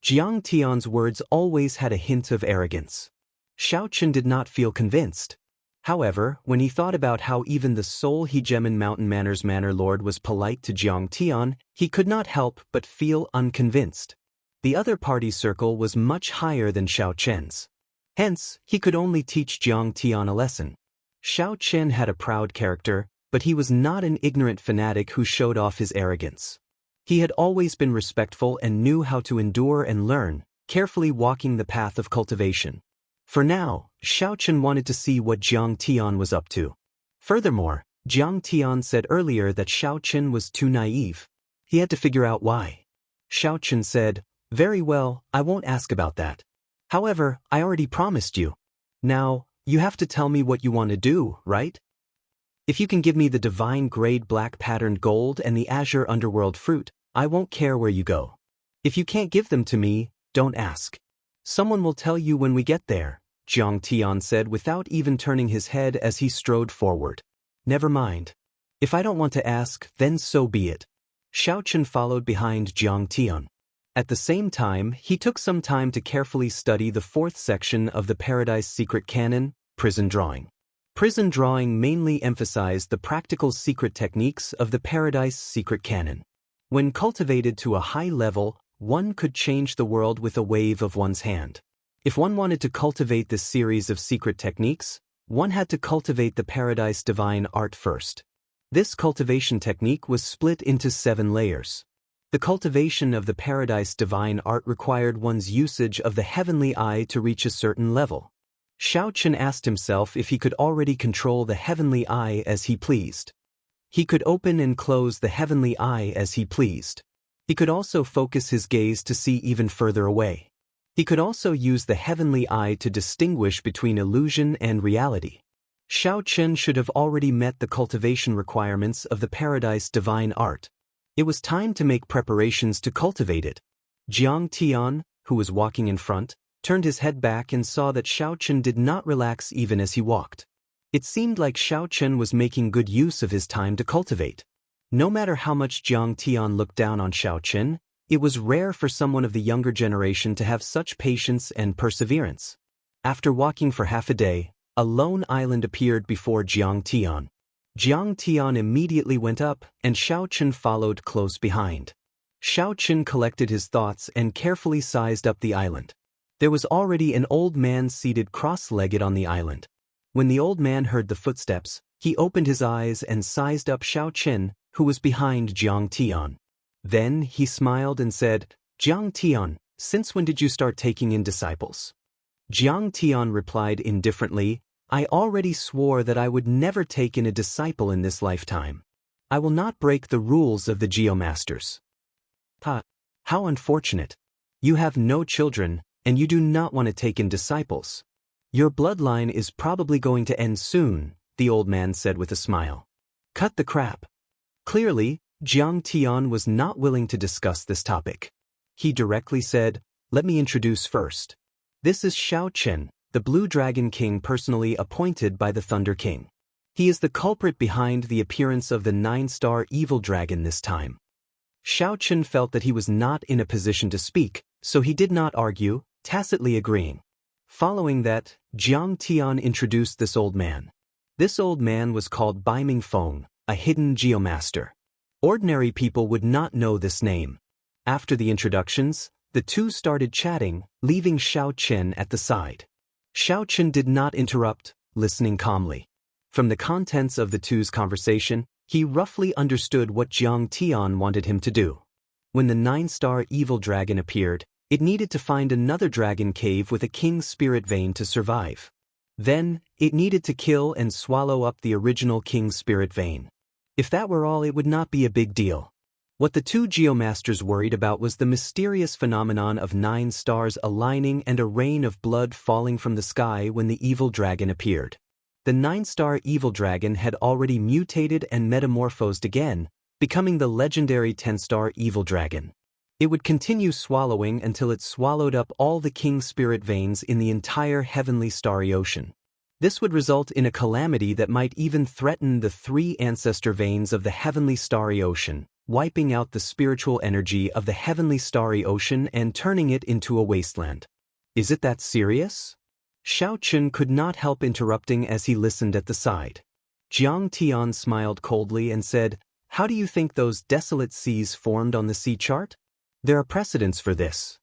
Jiang Tian's words always had a hint of arrogance. Xiaoqian did not feel convinced. However, when he thought about how even the Soul Hegemon Mountain Manor's Manor Lord was polite to Jiang Tian, he could not help but feel unconvinced. The other party circle was much higher than Xiaoqian's. Hence, he could only teach Jiang Tian a lesson. Xiaoqian had a proud character, but he was not an ignorant fanatic who showed off his arrogance. He had always been respectful and knew how to endure and learn, carefully walking the path of cultivation. For now, Xiaoqian wanted to see what Jiang Tian was up to. Furthermore, Jiang Tian said earlier that Xiaoqian was too naive. He had to figure out why. Xiaoqian said, "Very well, I won't ask about that. However, I already promised you. Now, you have to tell me what you want to do, right? If you can give me the divine grade black patterned gold and the azure underworld fruit, I won't care where you go. If you can't give them to me, don't ask. Someone will tell you when we get there," Jiang Tian said without even turning his head as he strode forward. "Never mind. If I don't want to ask, then so be it." Xiaoqian followed behind Jiang Tian. At the same time, he took some time to carefully study the fourth section of the Paradise Secret Canon, Prison Drawing. Prison Drawing mainly emphasized the practical secret techniques of the Paradise Secret Canon. When cultivated to a high level, one could change the world with a wave of one's hand. If one wanted to cultivate this series of secret techniques, one had to cultivate the Paradise Divine Art first. This cultivation technique was split into 7 layers. The cultivation of the Paradise Divine Art required one's usage of the heavenly eye to reach a certain level. Xiaoqian asked himself if he could already control the heavenly eye as he pleased. He could open and close the heavenly eye as he pleased. He could also focus his gaze to see even further away. He could also use the heavenly eye to distinguish between illusion and reality. Xiaoqian should have already met the cultivation requirements of the Paradise Divine Art. It was time to make preparations to cultivate it. Jiang Tian, who was walking in front, turned his head back and saw that Xiaoqian did not relax even as he walked. It seemed like Xiaoqian was making good use of his time to cultivate. No matter how much Jiang Tian looked down on Xiaoqian, it was rare for someone of the younger generation to have such patience and perseverance. After walking for half a day, a lone island appeared before Jiang Tian. Jiang Tian immediately went up, and Xiaoqian followed close behind. Xiaoqian collected his thoughts and carefully sized up the island. There was already an old man seated cross-legged on the island. When the old man heard the footsteps, he opened his eyes and sized up Xiaoqian, who was behind Jiang Tian. Then he smiled and said, "Jiang Tian, since when did you start taking in disciples?" Jiang Tian replied indifferently, I already swore that I would never take in a disciple in this lifetime. I will not break the rules of the Geomasters. Ha! How unfortunate. You have no children, and you do not want to take in disciples. Your bloodline is probably going to end soon, the old man said with a smile. Cut the crap. Clearly, Jiang Tian was not willing to discuss this topic. He directly said, "Let me introduce first. This is Xiao Chen, the Blue Dragon King personally appointed by the Thunder King. He is the culprit behind the appearance of the 9-star evil dragon this time." Xiao Chen felt that he was not in a position to speak, so he did not argue, tacitly agreeing. Following that, Jiang Tian introduced this old man. This old man was called Bai Mingfeng, a hidden geomaster. Ordinary people would not know this name. After the introductions, the two started chatting, leaving Xiao Chen at the side. Xiao Chen did not interrupt, listening calmly. From the contents of the two's conversation, he roughly understood what Jiang Tian wanted him to do. When the 9-star evil dragon appeared, it needed to find another dragon cave with a king's spirit vein to survive. Then, it needed to kill and swallow up the original king's spirit vein. If that were all, it would not be a big deal. What the two geomasters worried about was the mysterious phenomenon of 9 stars aligning and a rain of blood falling from the sky when the evil dragon appeared. The 9-star evil dragon had already mutated and metamorphosed again, becoming the legendary 10-star evil dragon. It would continue swallowing until it swallowed up all the king's spirit veins in the entire heavenly starry ocean. This would result in a calamity that might even threaten the 3 ancestor veins of the heavenly starry ocean, wiping out the spiritual energy of the heavenly starry ocean and turning it into a wasteland. Is it that serious? Xiao Chen could not help interrupting as he listened at the side. Jiang Tian smiled coldly and said, "How do you think those desolate seas formed on the sea chart? There are precedents for this.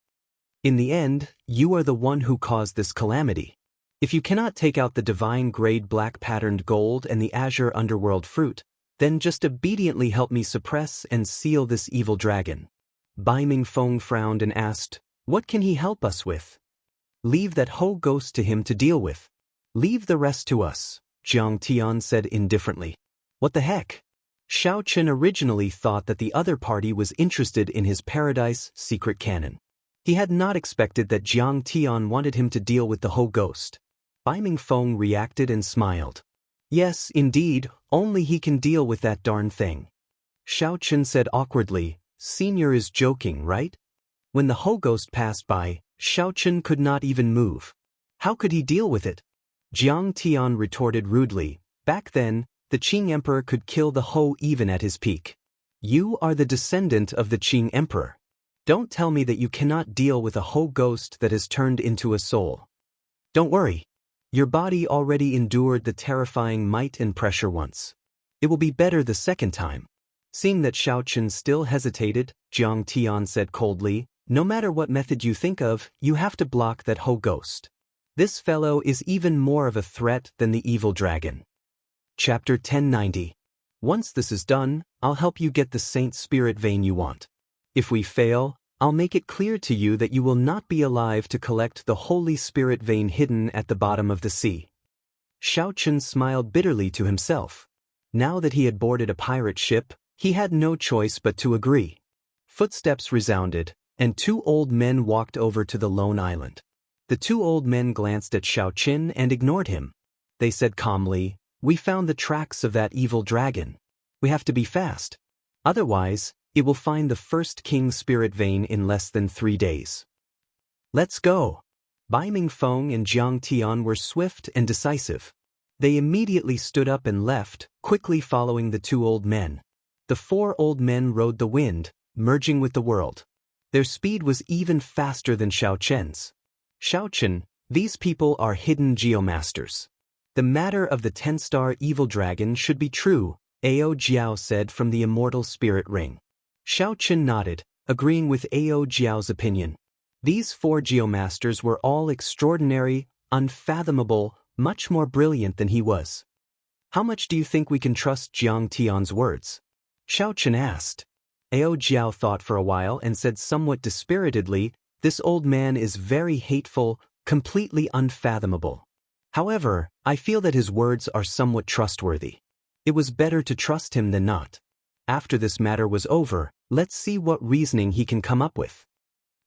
In the end, you are the one who caused this calamity. If you cannot take out the divine grade black patterned gold and the azure underworld fruit, then just obediently help me suppress and seal this evil dragon." Bai Mingfeng frowned and asked, "What can he help us with?" "Leave that whole ghost to him to deal with. Leave the rest to us," Jiang Tian said indifferently. What the heck? Xiao Chen originally thought that the other party was interested in his paradise secret canon. He had not expected that Jiang Tian wanted him to deal with the whole ghost. Bai Mingfeng reacted and smiled. "Yes, indeed, only he can deal with that darn thing." Xiao Chen said awkwardly, "Senior is joking, right?" When the whole ghost passed by, Xiao Chen could not even move. How could he deal with it? Jiang Tian retorted rudely, "Back then, the Qing Emperor could kill the Ho even at his peak. You are the descendant of the Qing Emperor. Don't tell me that you cannot deal with a Ho ghost that has turned into a soul. Don't worry. Your body already endured the terrifying might and pressure once. It will be better the second time." Seeing that Xiao Chen still hesitated, Jiang Tian said coldly, "No matter what method you think of, you have to block that Ho ghost. This fellow is even more of a threat than the evil dragon." Chapter 1090. Once this is done, I'll help you get the saint spirit vein you want. If we fail, I'll make it clear to you that you will not be alive to collect the Holy Spirit vein hidden at the bottom of the sea. Xiao Chen smiled bitterly to himself. Now that he had boarded a pirate ship, he had no choice but to agree. Footsteps resounded, and 2 old men walked over to the lone island. The 2 old men glanced at Xiao Chen and ignored him. They said calmly, "We found the tracks of that evil dragon. We have to be fast. Otherwise, it will find the first king's spirit vein in less than 3 days. Let's go." Bai Mingfeng and Jiang Tian were swift and decisive. They immediately stood up and left, quickly following the 2 old men. The 4 old men rode the wind, merging with the world. Their speed was even faster than Xiao Chen's. "Xiao Chen, these people are hidden geomasters. The matter of the 10-star evil dragon should be true," Ao Jiao said from the immortal spirit ring. Xiao Chen nodded, agreeing with Ao Jiao's opinion. These 4 geomasters were all extraordinary, unfathomable, much more brilliant than he was. "How much do you think we can trust Jiang Tian's words?" Xiao Chen asked. Ao Jiao thought for a while and said somewhat dispiritedly, "This old man is very hateful, completely unfathomable. However, I feel that his words are somewhat trustworthy. It was better to trust him than not. After this matter was over, let's see what reasoning he can come up with.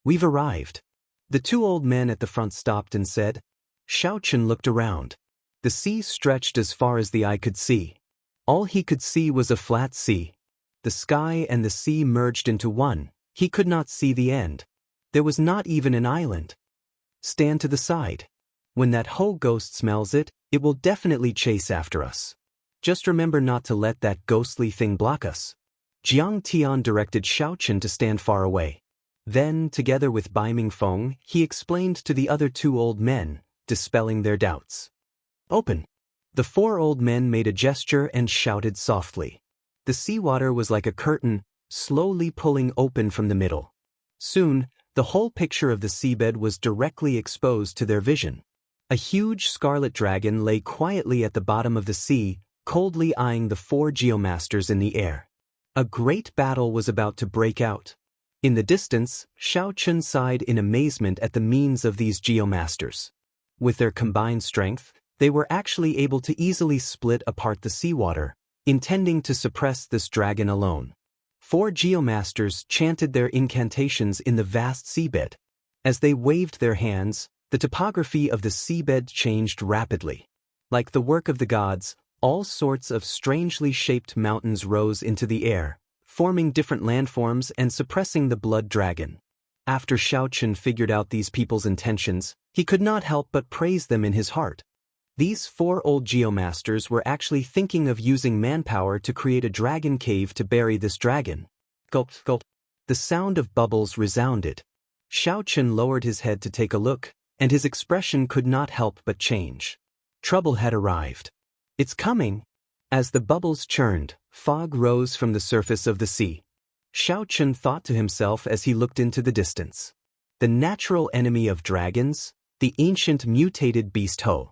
We've arrived. The two old men at the front stopped and said. Xianxia looked around. The sea stretched as far as the eye could see. All he could see was a flat sea. The sky and the sea merged into one. He could not see the end. There was not even an island. Stand to the side. When that whole ghost smells it, it will definitely chase after us. Just remember not to let that ghostly thing block us. Jiang Tian directed Xianxia to stand far away. Then, together with Bai Mingfeng, he explained to the other two old men, dispelling their doubts. Open. The four old men made a gesture and shouted softly. The seawater was like a curtain, slowly pulling open from the middle. Soon, the whole picture of the seabed was directly exposed to their vision. A huge scarlet dragon lay quietly at the bottom of the sea, coldly eyeing the four geomasters in the air. A great battle was about to break out. In the distance, Xianxia sighed in amazement at the means of these geomasters. With their combined strength, they were actually able to easily split apart the seawater, intending to suppress this dragon alone. Four geomasters chanted their incantations in the vast seabed. As they waved their hands, the topography of the seabed changed rapidly. Like the work of the gods, all sorts of strangely shaped mountains rose into the air, forming different landforms and suppressing the blood dragon. After Xianxia figured out these people's intentions, he could not help but praise them in his heart. These four old geomasters were actually thinking of using manpower to create a dragon cave to bury this dragon. Gulp, gulp. The sound of bubbles resounded. Xianxia lowered his head to take a look, and his expression could not help but change. Trouble had arrived. It's coming. As the bubbles churned, fog rose from the surface of the sea. Xianxia thought to himself as he looked into the distance. The natural enemy of dragons, the ancient mutated beast Ho.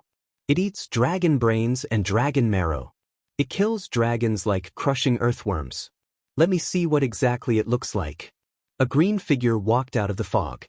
It eats dragon brains and dragon marrow. It kills dragons like crushing earthworms. Let me see what exactly it looks like. A green figure walked out of the fog.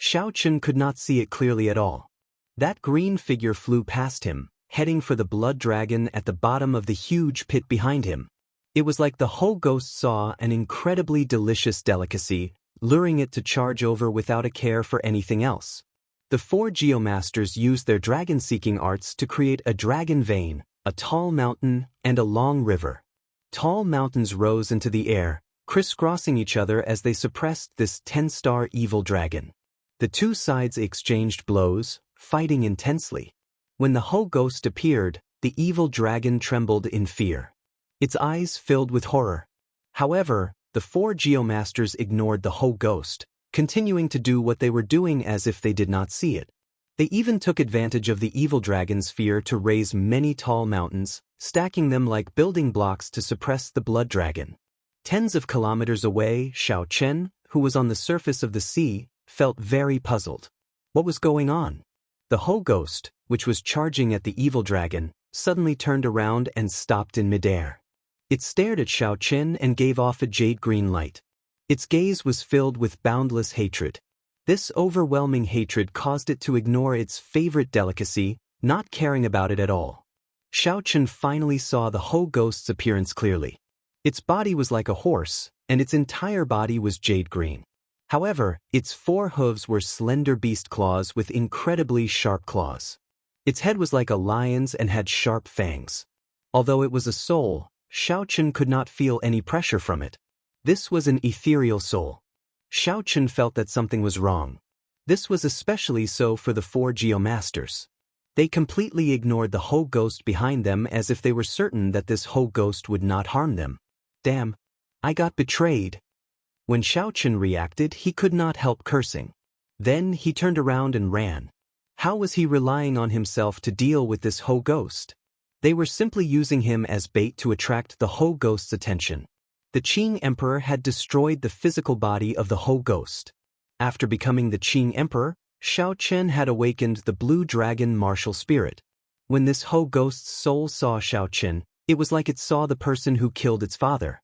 Xianxia could not see it clearly at all. That green figure flew past him, heading for the blood dragon at the bottom of the huge pit behind him. It was like the whole ghost saw an incredibly delicious delicacy, luring it to charge over without a care for anything else. The four geomasters used their dragon-seeking arts to create a dragon vein, a tall mountain, and a long river. Tall mountains rose into the air, crisscrossing each other as they suppressed this 10-star evil dragon. The two sides exchanged blows, fighting intensely. When the Ho ghost appeared, the evil dragon trembled in fear. Its eyes filled with horror. However, the four geomasters ignored the Ho ghost, continuing to do what they were doing as if they did not see it. They even took advantage of the evil dragon's fear to raise many tall mountains, stacking them like building blocks to suppress the blood dragon. Tens of kilometers away, Xianxia, who was on the surface of the sea, felt very puzzled. What was going on? The Ho ghost, which was charging at the evil dragon, suddenly turned around and stopped in midair. It stared at Xianxia and gave off a jade-green light. Its gaze was filled with boundless hatred. This overwhelming hatred caused it to ignore its favorite delicacy, not caring about it at all. Xianxia finally saw the Ho ghost's appearance clearly. Its body was like a horse, and its entire body was jade-green. However, its four hooves were slender beast claws with incredibly sharp claws. Its head was like a lion's and had sharp fangs. Although it was a soul, Xianxia could not feel any pressure from it. This was an ethereal soul. Xianxia felt that something was wrong. This was especially so for the four geomasters. They completely ignored the Ho ghost behind them as if they were certain that this Ho ghost would not harm them. Damn, I got betrayed. When Xianxia reacted, he could not help cursing. Then he turned around and ran. How was he relying on himself to deal with this Ho ghost? They were simply using him as bait to attract the Ho ghost's attention. The Qing Emperor had destroyed the physical body of the Ho ghost. After becoming the Qing Emperor, Xianxia had awakened the blue dragon martial spirit. When this Ho ghost's soul saw Xianxia, it was like it saw the person who killed its father.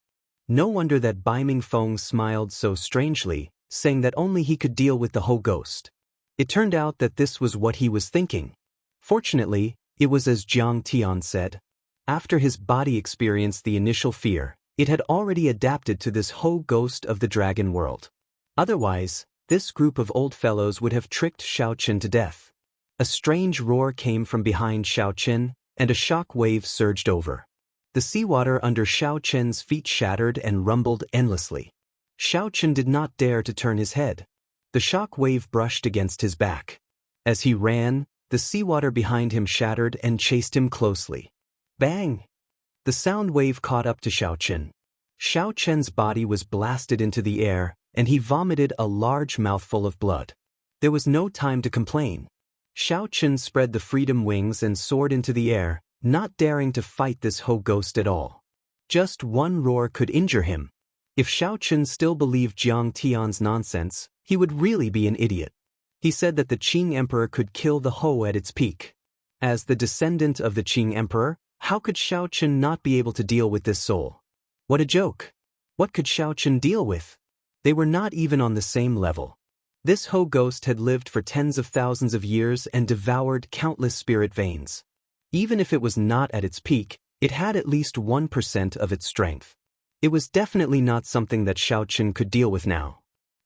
No wonder that Bai Mingfeng smiled so strangely, saying that only he could deal with the Ho ghost. It turned out that this was what he was thinking. Fortunately, It was as Jiang Tian said. After his body experienced the initial fear, it had already adapted to this whole ghost of the dragon world. Otherwise, this group of old fellows would have tricked Xiaoqin to death. A strange roar came from behind Xiaoqin, and a shock wave surged over. The seawater under Xiaoqin's feet shattered and rumbled endlessly. Xiaoqin did not dare to turn his head. The shock wave brushed against his back. As he ran, the seawater behind him shattered and chased him closely. Bang! The sound wave caught up to Xiaoqin. Xiaoqin's body was blasted into the air, and he vomited a large mouthful of blood. There was no time to complain. Xiaoqin spread the freedom wings and soared into the air, not daring to fight this Ho ghost at all. Just one roar could injure him. If Xiaoqin still believed Jiang Tian's nonsense, he would really be an idiot. He said that the Qing Emperor could kill the Ho at its peak. As the descendant of the Qing Emperor, how could Xiaoqin not be able to deal with this soul? What a joke! What could Xiaoqin deal with? They were not even on the same level. This Ho ghost had lived for tens of thousands of years and devoured countless spirit veins. Even if it was not at its peak, it had at least 1% of its strength. It was definitely not something that Xiaoqin could deal with now.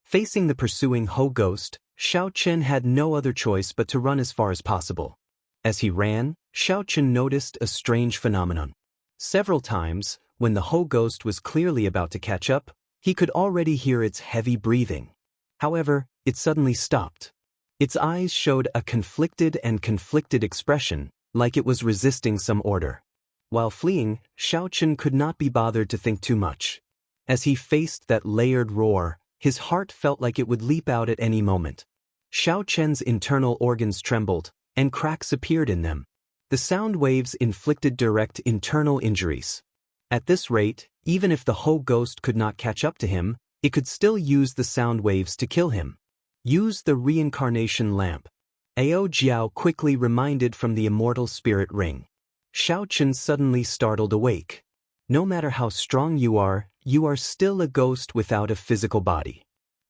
Facing the pursuing Ho ghost, Xiaoqin had no other choice but to run as far as possible. As he ran, Xiaoqin noticed a strange phenomenon. Several times, when the Ho ghost was clearly about to catch up, he could already hear its heavy breathing. However, it suddenly stopped. Its eyes showed a conflicted expression, like it was resisting some order. While fleeing, Xiaoqin could not be bothered to think too much. As he faced that layered roar, his heart felt like it would leap out at any moment. Xiaoqin's internal organs trembled, and cracks appeared in them. The sound waves inflicted direct internal injuries. At this rate, even if the Ho ghost could not catch up to him, it could still use the sound waves to kill him. Use the reincarnation lamp. Ao Jiao quickly reminded from the immortal spirit ring. Xiaoqin suddenly startled awake. No matter how strong you are still a ghost without a physical body.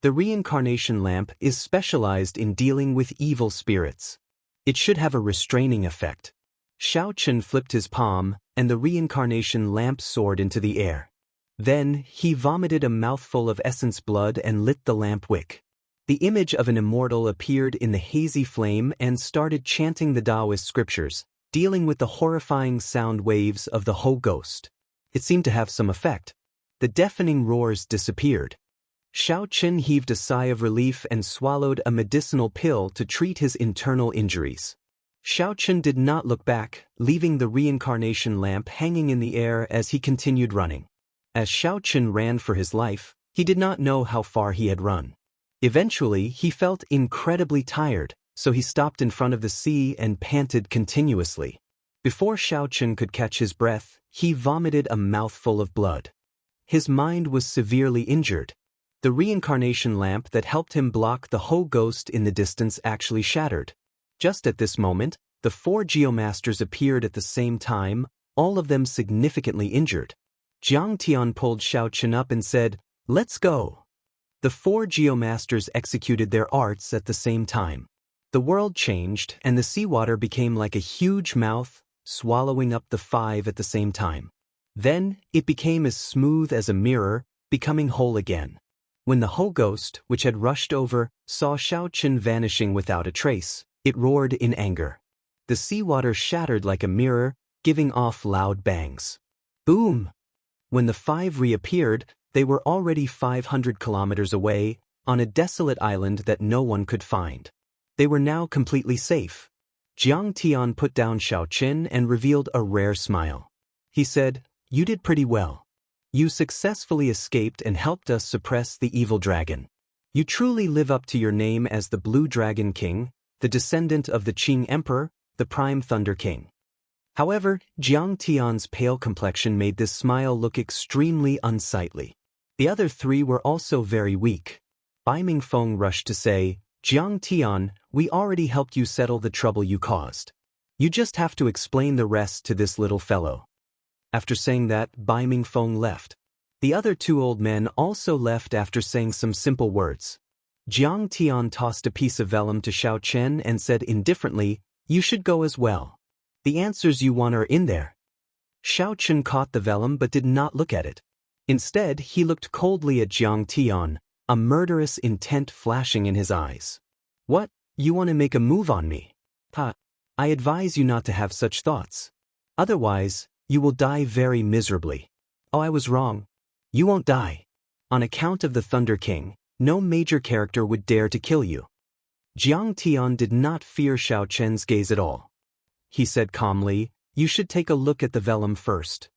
The reincarnation lamp is specialized in dealing with evil spirits. It should have a restraining effect. Xiaoqin flipped his palm, and the reincarnation lamp soared into the air. Then, he vomited a mouthful of essence blood and lit the lamp wick. The image of an immortal appeared in the hazy flame and started chanting the Taoist scriptures, dealing with the horrifying sound waves of the Ho ghost. It seemed to have some effect. The deafening roars disappeared. Xiaoqin heaved a sigh of relief and swallowed a medicinal pill to treat his internal injuries. Xiaoqin did not look back, leaving the reincarnation lamp hanging in the air as he continued running. As Xiaoqin ran for his life, he did not know how far he had run. Eventually, he felt incredibly tired, so he stopped in front of the sea and panted continuously. Before Xiaoqin could catch his breath, he vomited a mouthful of blood. His mind was severely injured. The reincarnation lamp that helped him block the Ho ghost in the distance actually shattered. Just at this moment, the 4 geomasters appeared at the same time, all of them significantly injured. Jiang Tian pulled Xiaoqin up and said, "Let's go." The 4 geomasters executed their arts at the same time. The world changed, and the seawater became like a huge mouth, swallowing up the 5 at the same time. Then, it became as smooth as a mirror, becoming whole again. When the Ho ghost, which had rushed over, saw Xiaoqin vanishing without a trace, it roared in anger. The seawater shattered like a mirror, giving off loud bangs. Boom! When the 5 reappeared, they were already 500 kilometers away, on a desolate island that no one could find. They were now completely safe. Jiang Tian put down Xiaoqin and revealed a rare smile. He said, "You did pretty well. You successfully escaped and helped us suppress the evil dragon. You truly live up to your name as the Blue Dragon King, the descendant of the Qing Emperor, the Prime Thunder King." However, Jiang Tian's pale complexion made this smile look extremely unsightly. The other 3 were also very weak. Bai Mingfeng rushed to say, "Jiang Tian, we already helped you settle the trouble you caused. You just have to explain the rest to this little fellow." After saying that, Bai Mingfeng left. The other 2 old men also left after saying some simple words. Jiang Tian tossed a piece of vellum to Xiaoqin and said indifferently, "You should go as well." The answers you want are in there. Xiaochen caught the vellum but did not look at it. Instead, he looked coldly at Jiang Tian, a murderous intent flashing in his eyes. What, you want to make a move on me? Ha! I advise you not to have such thoughts. Otherwise, you will die very miserably. Oh, I was wrong. You won't die. On account of the Thunder King, no major character would dare to kill you. Jiang Tian did not fear Xiaochen's gaze at all. He said calmly, you should take a look at the vellum first.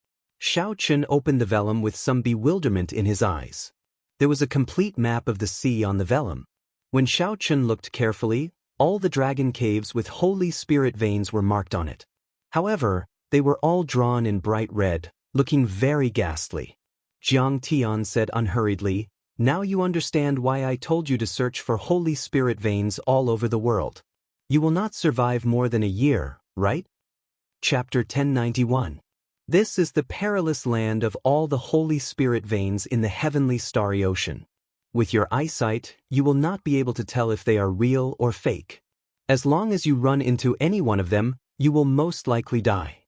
Xiaochen opened the vellum with some bewilderment in his eyes. There was a complete map of the sea on the vellum. When Xiaochen looked carefully, all the dragon caves with Holy Spirit veins were marked on it. However, they were all drawn in bright red, looking very ghastly. Jiang Tian said unhurriedly, now you understand why I told you to search for Holy Spirit veins all over the world. You will not survive more than a year, right? Chapter 1091. This is the perilous land of all the Holy Spirit veins in the heavenly starry ocean. With your eyesight, you will not be able to tell if they are real or fake. As long as you run into any one of them, you will most likely die.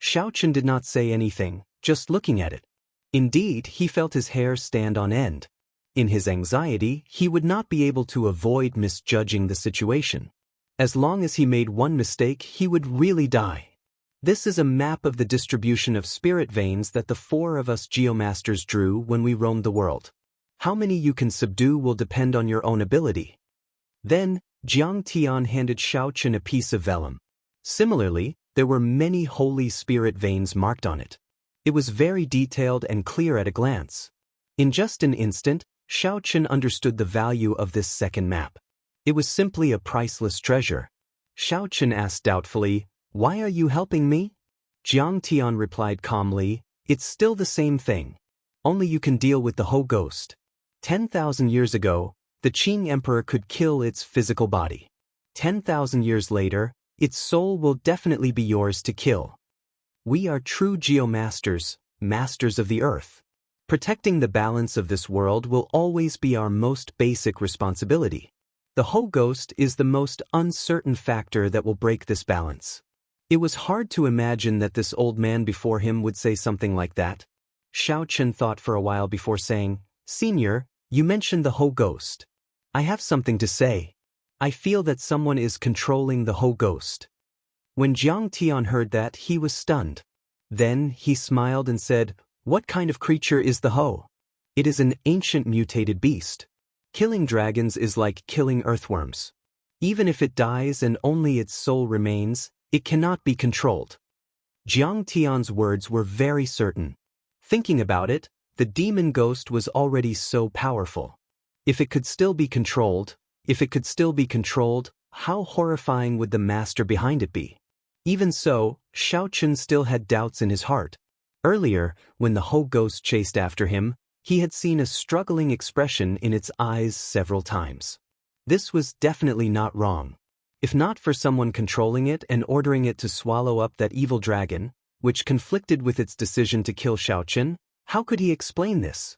Xiaochen did not say anything, just looking at it. Indeed, he felt his hair stand on end. In his anxiety, he would not be able to avoid misjudging the situation. As long as he made one mistake, he would really die. This is a map of the distribution of spirit veins that the four of us geomasters drew when we roamed the world. How many you can subdue will depend on your own ability. Then, Jiang Tian handed Xiaochen a piece of vellum. Similarly, there were many Holy Spirit veins marked on it. It was very detailed and clear at a glance. In just an instant, Xiaochen understood the value of this second map. It was simply a priceless treasure. Xiaochen asked doubtfully, why are you helping me? Jiang Tian replied calmly, it's still the same thing. Only you can deal with the Ho ghost. 10,000 years ago, the Qing Emperor could kill its physical body. 10,000 years later, its soul will definitely be yours to kill. We are true geomasters, masters of the earth. Protecting the balance of this world will always be our most basic responsibility. The Ho ghost is the most uncertain factor that will break this balance. It was hard to imagine that this old man before him would say something like that. Xiaochen thought for a while before saying, Senior, you mentioned the Ho ghost. I have something to say. I feel that someone is controlling the Ho ghost. When Jiang Tian heard that, he was stunned. Then he smiled and said, what kind of creature is the Ho? It is an ancient mutated beast. Killing dragons is like killing earthworms. Even if it dies and only its soul remains, it cannot be controlled. Jiang Tian's words were very certain. Thinking about it, the demon ghost was already so powerful. If it could still be controlled, how horrifying would the master behind it be? Even so, Xiaochen still had doubts in his heart. Earlier, when the Ho ghost chased after him, he had seen a struggling expression in its eyes several times. This was definitely not wrong. If not for someone controlling it and ordering it to swallow up that evil dragon, which conflicted with its decision to kill Xiaochen, how could he explain this?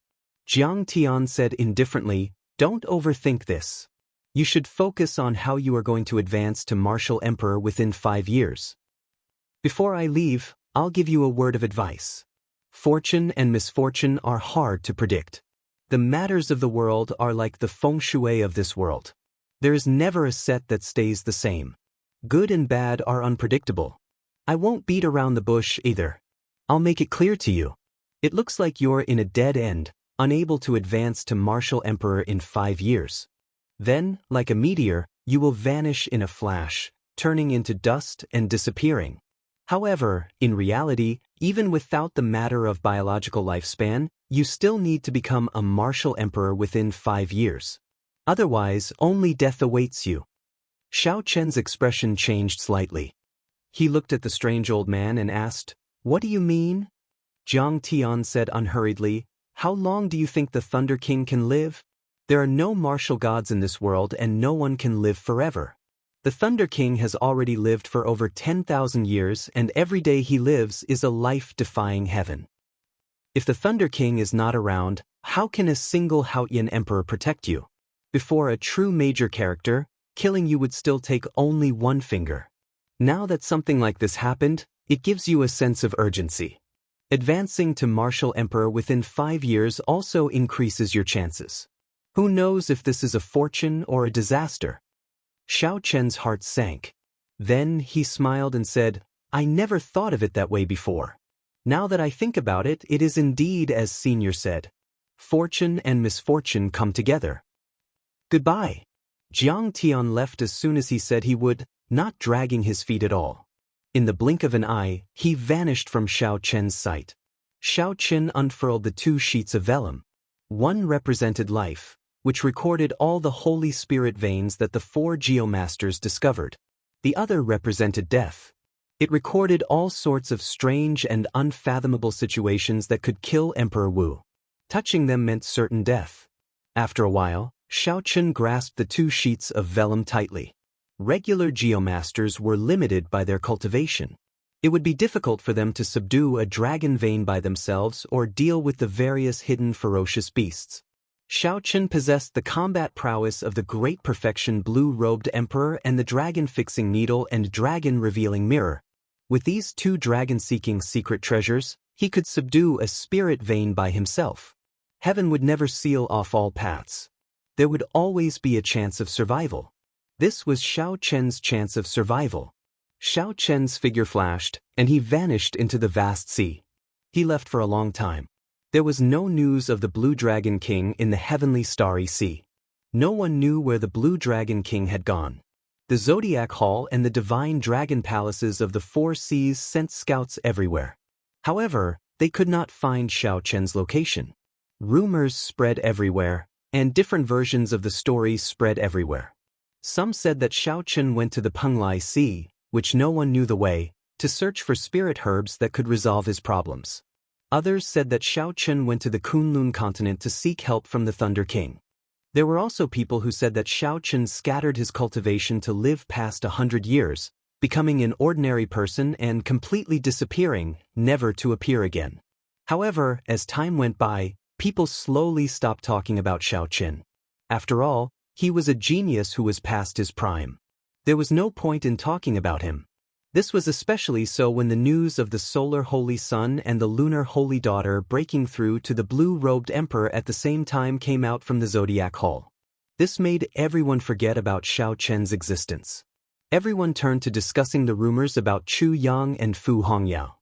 Jiang Tian said indifferently, don't overthink this. You should focus on how you are going to advance to Martial Emperor within 5 years. Before I leave, I'll give you a word of advice. Fortune and misfortune are hard to predict. The matters of the world are like the feng shui of this world. There is never a set that stays the same. Good and bad are unpredictable. I won't beat around the bush either. I'll make it clear to you. It looks like you're in a dead end, unable to advance to Martial Emperor in 5 years. Then, like a meteor, you will vanish in a flash, turning into dust and disappearing. However, in reality, even without the matter of biological lifespan, you still need to become a Martial Emperor within 5 years. Otherwise, only death awaits you. Xiaochen's expression changed slightly. He looked at the strange old man and asked, what do you mean? Jiang Tian said unhurriedly, how long do you think the Thunder King can live? There are no martial gods in this world and no one can live forever. The Thunder King has already lived for over 10,000 years and every day he lives is a life-defying heaven. If the Thunder King is not around, how can a single Haotian emperor protect you? Before a true major character, killing you would still take only one finger. Now that something like this happened, it gives you a sense of urgency. Advancing to martial emperor within 5 years also increases your chances. Who knows if this is a fortune or a disaster? Xiao Chen's heart sank. Then he smiled and said, I never thought of it that way before. Now that I think about it, it is indeed as Senior said. Fortune and misfortune come together. Goodbye. Jiang Tian left as soon as he said he would, not dragging his feet at all. In the blink of an eye, he vanished from Xiao Chen's sight. Xiao Chen unfurled the 2 sheets of vellum. One represented life, which recorded all the Holy Spirit veins that the 4 geomasters discovered. The other represented death. It recorded all sorts of strange and unfathomable situations that could kill Emperor Wu. Touching them meant certain death. After a while, Xiao Chen grasped the 2 sheets of vellum tightly. Regular geomasters were limited by their cultivation. It would be difficult for them to subdue a dragon vein by themselves or deal with the various hidden ferocious beasts. Xiao Chen possessed the combat prowess of the great perfection blue-robed emperor and the dragon-fixing needle and dragon-revealing mirror. With these 2 dragon-seeking secret treasures, he could subdue a spirit vein by himself. Heaven would never seal off all paths. There would always be a chance of survival. This was Xiao Chen's chance of survival. Xiao Chen's figure flashed, and he vanished into the vast sea. He left for a long time. There was no news of the Blue Dragon King in the heavenly starry sea. No one knew where the Blue Dragon King had gone. The Zodiac Hall and the divine dragon palaces of the 4 seas sent scouts everywhere. However, they could not find Xiao Chen's location. Rumors spread everywhere, and different versions of the story spread everywhere. Some said that Xiao Chen went to the Penglai Sea, which no one knew the way, to search for spirit herbs that could resolve his problems. Others said that Xiao Chen went to the Kunlun continent to seek help from the Thunder King. There were also people who said that Xiao Chen scattered his cultivation to live past 100 years, becoming an ordinary person and completely disappearing, never to appear again. However, as time went by, people slowly stopped talking about Xiao Chen. After all, he was a genius who was past his prime. There was no point in talking about him. This was especially so when the news of the solar holy son and the lunar holy daughter breaking through to the blue-robed emperor at the same time came out from the Zodiac Hall. This made everyone forget about Xiao Chen's existence. Everyone turned to discussing the rumors about Chu Yang and Fu Hongyao.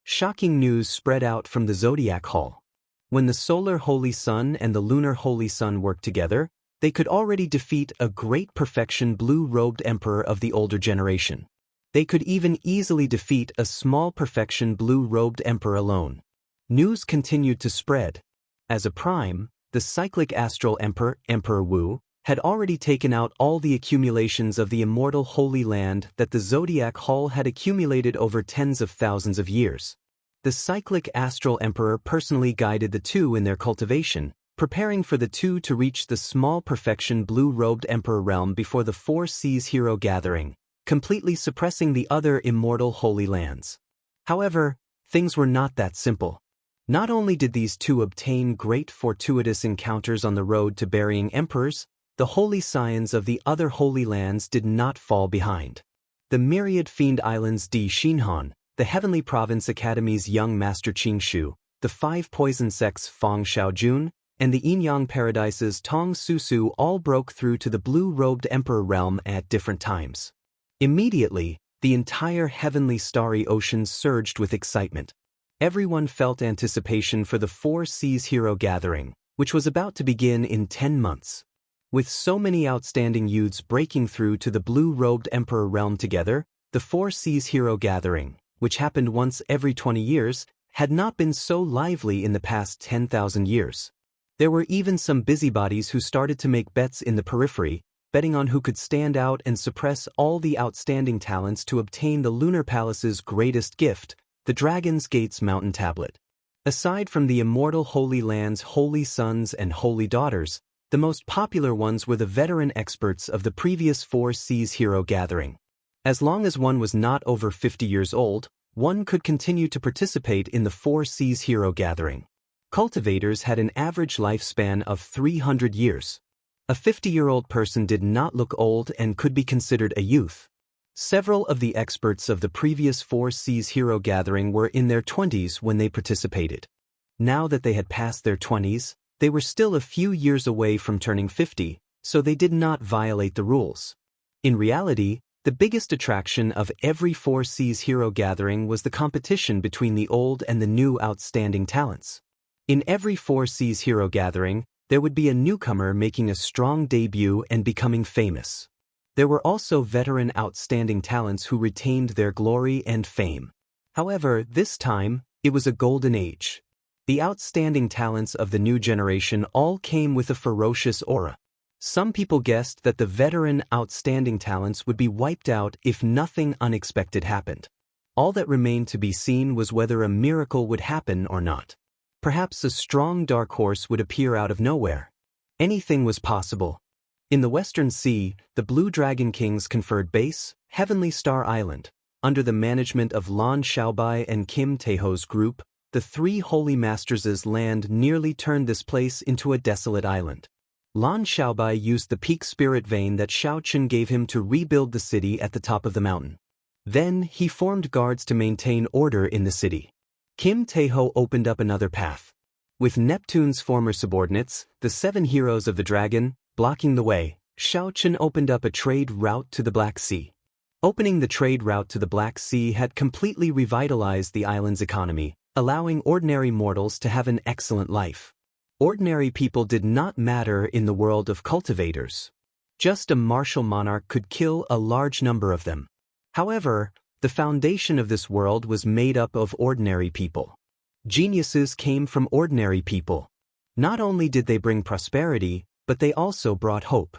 Shocking news spread out from the Zodiac Hall. When the solar holy sun and the lunar holy sun worked together, they could already defeat a great perfection blue-robed emperor of the older generation. They could even easily defeat a small perfection blue-robed emperor alone. News continued to spread. As a prime, the cyclic astral emperor, Emperor Wu, had already taken out all the accumulations of the immortal Holy Land that the Zodiac Hall had accumulated over tens of thousands of years. The cyclic astral emperor personally guided the 2 in their cultivation, preparing for the 2 to reach the small perfection blue-robed emperor realm before the 4 seas hero gathering, completely suppressing the other immortal holy lands. However, things were not that simple. Not only did these 2 obtain great fortuitous encounters on the road to burying emperors, the holy scions of the other holy lands did not fall behind. The myriad fiend islands Di Xinhan, the Heavenly Province Academy's young master Qingshu, the 5 poison sects Fang Xiaojun, and the Yin-Yang paradises Tong Susu all broke through to the blue-robed emperor realm at different times. Immediately, the entire heavenly starry ocean surged with excitement. Everyone felt anticipation for the 4 seas hero gathering, which was about to begin in 10 months. With so many outstanding youths breaking through to the blue-robed emperor realm together, the 4 seas hero gathering, which happened once every 20 years, had not been so lively in the past 10,000 years. There were even some busybodies who started to make bets in the periphery, betting on who could stand out and suppress all the outstanding talents to obtain the Lunar Palace's greatest gift, the Dragon's Gate's mountain tablet. Aside from the immortal Holy Land's holy sons and holy daughters, the most popular ones were the veteran experts of the previous 4 seas hero gathering. As long as one was not over 50 years old, one could continue to participate in the 4 seas hero gathering. Cultivators had an average lifespan of 300 years. A 50-year-old person did not look old and could be considered a youth. Several of the experts of the previous Four Seas Hero Gathering were in their 20s when they participated. Now that they had passed their 20s, they were still a few years away from turning 50, so they did not violate the rules. In reality, the biggest attraction of every Four Seas Hero Gathering was the competition between the old and the new outstanding talents. In every Four Seas Hero Gathering, there would be a newcomer making a strong debut and becoming famous. There were also veteran outstanding talents who retained their glory and fame. However, this time, it was a golden age. The outstanding talents of the new generation all came with a ferocious aura. Some people guessed that the veteran outstanding talents would be wiped out if nothing unexpected happened. All that remained to be seen was whether a miracle would happen or not. Perhaps a strong dark horse would appear out of nowhere. Anything was possible. In the Western Sea, the Blue Dragon Kings conferred base, Heavenly Star Island. Under the management of Lan Xiaobai and Kim Taeho's group, the three Holy Masters' land nearly turned this place into a desolate island. Lan Xiaobai used the peak spirit vein that Xiaoqun gave him to rebuild the city at the top of the mountain. Then, he formed guards to maintain order in the city. Kim Taeho opened up another path. With Neptune's former subordinates, the 7 heroes of the dragon, blocking the way, Xiaoqun opened up a trade route to the Black Sea. Opening the trade route to the Black Sea had completely revitalized the island's economy, allowing ordinary mortals to have an excellent life. Ordinary people did not matter in the world of cultivators. Just a martial monarch could kill a large number of them. However, the foundation of this world was made up of ordinary people. Geniuses came from ordinary people. Not only did they bring prosperity, but they also brought hope.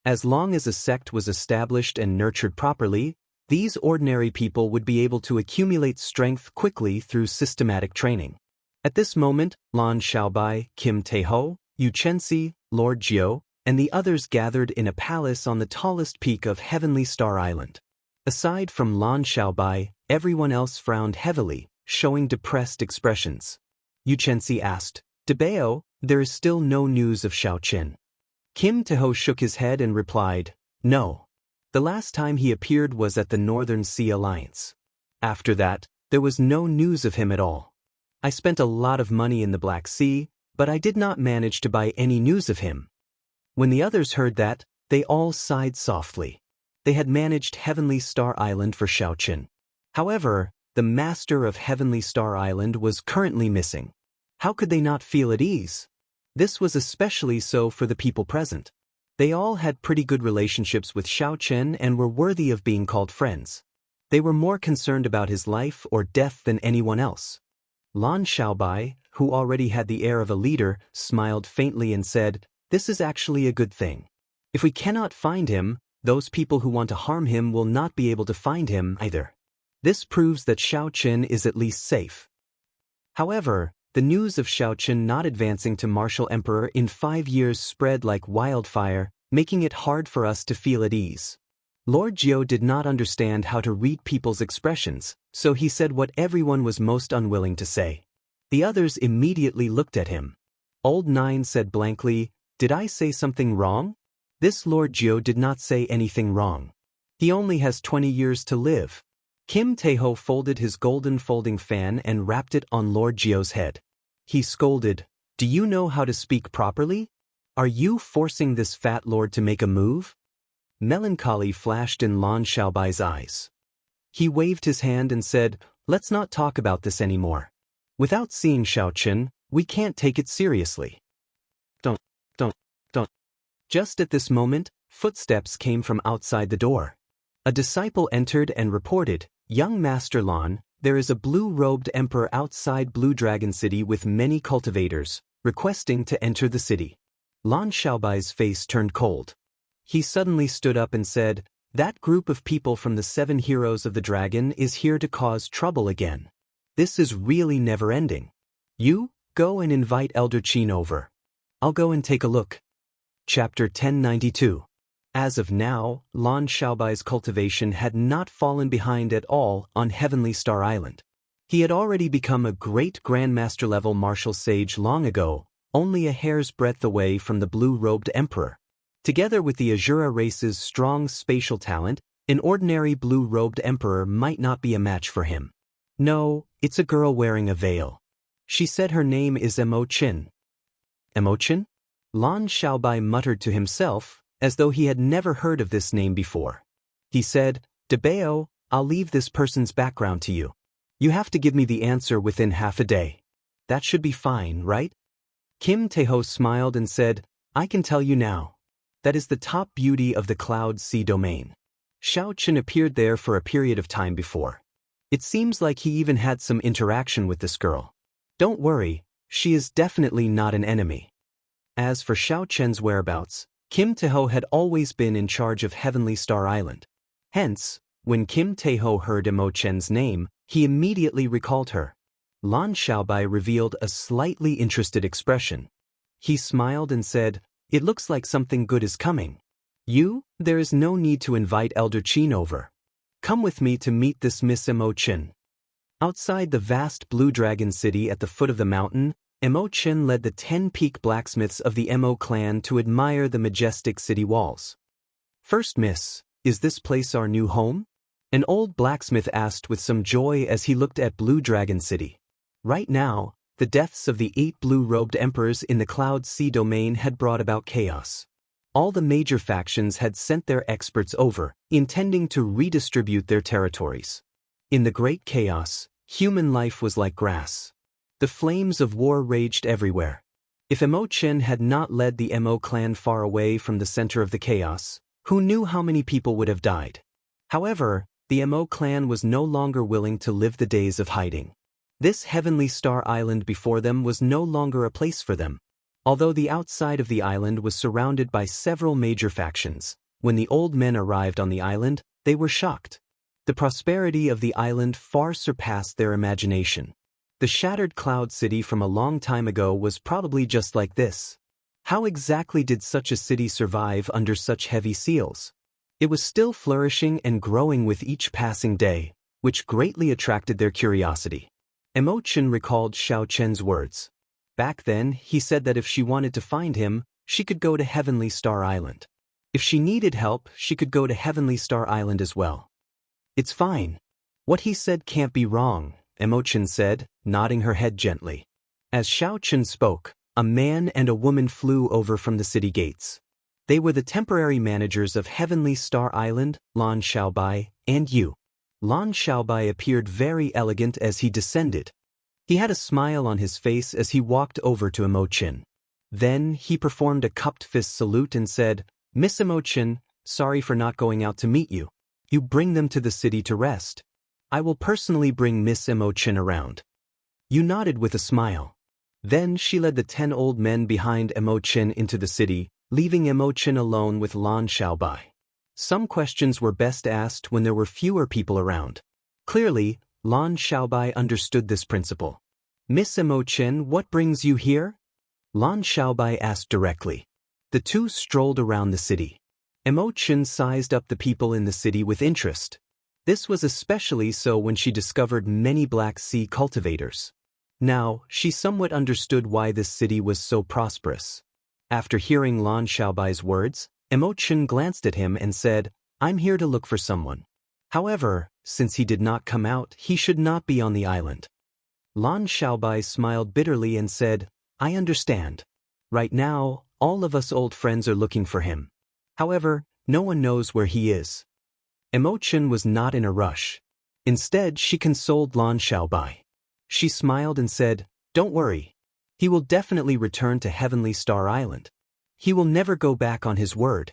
As long as a sect was established and nurtured properly, these ordinary people would be able to accumulate strength quickly through systematic training. At this moment, Lan Xiaobai, Kim Taeho, Xianxia, Lord Jiu, and the others gathered in a palace on the tallest peak of Heavenly Star Island. Aside from Lan Xiaobai, everyone else frowned heavily, showing depressed expressions. Xianxia asked, "Debao, there is still no news of Xiaoqun." Kim Taeho shook his head and replied, "No. The last time he appeared was at the Northern Sea Alliance. After that, there was no news of him at all. I spent a lot of money in the Black Sea, but I did not manage to buy any news of him." When the others heard that, they all sighed softly. They had managed Heavenly Star Island for Xiaoqun. However, the master of Heavenly Star Island was currently missing. How could they not feel at ease? This was especially so for the people present. They all had pretty good relationships with Xiaoqun and were worthy of being called friends. They were more concerned about his life or death than anyone else. Lan Xiaobai, who already had the air of a leader, smiled faintly and said, "This is actually a good thing. If we cannot find him, those people who want to harm him will not be able to find him either. This proves that Xiaoqun is at least safe." However, the news of Xiaoqun not advancing to Martial Emperor in 5 years spread like wildfire, making it hard for us to feel at ease. Lord Jiu did not understand how to read people's expressions, so he said what everyone was most unwilling to say. The others immediately looked at him. Old Nine said blankly, "Did I say something wrong?" This Lord Jiu did not say anything wrong. He only has 20 years to live. Kim Taeho folded his golden folding fan and wrapped it on Lord Jiu's head. He scolded, "Do you know how to speak properly? Are you forcing this fat lord to make a move?" Melancholy flashed in Lan Xiaobai's eyes. He waved his hand and said, "Let's not talk about this anymore. Without seeing Xiaoqun, we can't take it seriously." Don't. Just at this moment, footsteps came from outside the door. A disciple entered and reported, "Young Master Lan, there is a blue-robed emperor outside Blue Dragon City with many cultivators, requesting to enter the city." Lan Xiaobai's face turned cold. He suddenly stood up and said, "That group of people from the 7 heroes of the dragon is here to cause trouble again. This is really never-ending. You, go and invite Elder Qin over. I'll go and take a look." Chapter 1092. As of now, Lan Xiaobai's cultivation had not fallen behind at all on Heavenly Star Island. He had already become a great Grandmaster-level martial sage long ago, only a hair's breadth away from the blue-robed emperor. Together with the Azura race's strong spatial talent, An ordinary blue-robed emperor might not be a match for him. No, it's a girl wearing a veil. She said her name is Emo-chin. Emo-chin? Lan Xiaobai muttered to himself, as though he had never heard of this name before. He said, "Debao, I'll leave this person's background to you. You have to give me the answer within half a day. That should be fine, right?" Kim Tae-ho smiled and said, "I can tell you now. That is the top beauty of the Cloud Sea domain. Xiao Chen appeared there for a period of time before. It seems like he even had some interaction with this girl. Don't worry, she is definitely not an enemy." As for Xiao Chen's whereabouts, Kim Tae-ho had always been in charge of Heavenly Star Island. Hence, when Kim Tae-ho heard Emo Chen's name, he immediately recalled her. Lan Xiaobai revealed a slightly interested expression. He smiled and said, "It looks like something good is coming. There is no need to invite Elder Qin over. Come with me to meet this Miss Emo Chen." Outside the vast Blue Dragon City at the foot of the mountain, Emo Chen led the 10-peak blacksmiths of the Emo clan to admire the majestic city walls. "First, miss, is this place our new home?" An old blacksmith asked with some joy as he looked at Blue Dragon City. Right now, the deaths of the 8 blue-robed emperors in the Cloud Sea domain had brought about chaos. All the major factions had sent their experts over, intending to redistribute their territories. In the great chaos, human life was like grass. The flames of war raged everywhere. If Emo Chen had not led the Emo clan far away from the center of the chaos, who knew how many people would have died? However, the Emo clan was no longer willing to live the days of hiding. This Heavenly Star Island before them was no longer a place for them. Although the outside of the island was surrounded by several major factions, when the old men arrived on the island, they were shocked. The prosperity of the island far surpassed their imagination. The shattered Cloud City from a long time ago was probably just like this. How exactly did such a city survive under such heavy seals? It was still flourishing and growing with each passing day, which greatly attracted their curiosity. Emo Chen recalled Xiao Chen's words. Back then, he said that if she wanted to find him, she could go to Heavenly Star Island. If she needed help, she could go to Heavenly Star Island as well. "It's fine. What he said can't be wrong," Emo Chen said, nodding her head gently. As Xiao Chen spoke, a man and a woman flew over from the city gates. They were the temporary managers of Heavenly Star Island, Lan Xiaobai, and Yu. Lan Xiaobai appeared very elegant as he descended. He had a smile on his face as he walked over to Emo Chen. Then he performed a cupped fist salute and said, "Miss Emo Chen, sorry for not going out to meet you. You bring them to the city to rest. I will personally bring Miss Emo Chen around." Yu nodded with a smile. Then she led the 10 old men behind Emo Chen into the city, leaving Emo Chen alone with Lan Xiaobai. Some questions were best asked when there were fewer people around. Clearly, Lan Xiaobai understood this principle. "Miss Emo Chen, what brings you here?" Lan Xiaobai asked directly. The two strolled around the city. Emo Chen sized up the people in the city with interest. This was especially so when she discovered many Black Sea cultivators. Now, she somewhat understood why this city was so prosperous. After hearing Lan Xiaobai's words, Emo Chen glanced at him and said, "I'm here to look for someone. However, since he did not come out, he should not be on the island." Lan Xiaobai smiled bitterly and said, "I understand. Right now, all of us old friends are looking for him. However, no one knows where he is." Emo Chen was not in a rush. Instead, she consoled Lan Xiaobai. She smiled and said, "Don't worry. He will definitely return to Heavenly Star Island. He will never go back on his word."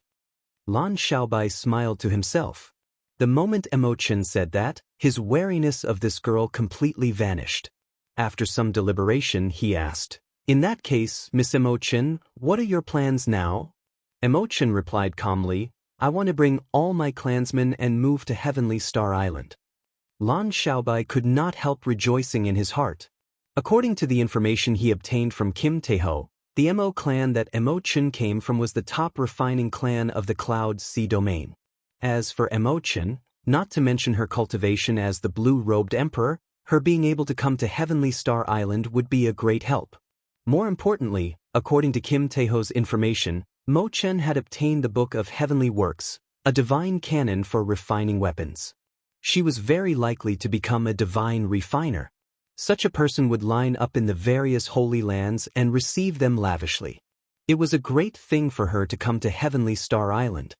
Lan Xiaobai smiled to himself. The moment Emo Chen said that, his wariness of this girl completely vanished. After some deliberation, he asked, "In that case, Miss Emo Chen, what are your plans now?" Emo Chen replied calmly, "I want to bring all my clansmen and move to Heavenly Star Island." Lan Xiaobai could not help rejoicing in his heart. According to the information he obtained from Kim Tae-ho, the Emo clan that Emo Chen came from was the top refining clan of the Cloud Sea domain. As for Emo Chen, not to mention her cultivation as the blue-robed emperor, her being able to come to Heavenly Star Island would be a great help. More importantly, according to Kim Tae-ho's information, Mo Chen had obtained the Book of Heavenly Works, a divine cannon for refining weapons. She was very likely to become a divine refiner. Such a person would line up in the various holy lands and receive them lavishly. It was a great thing for her to come to Heavenly Star Island.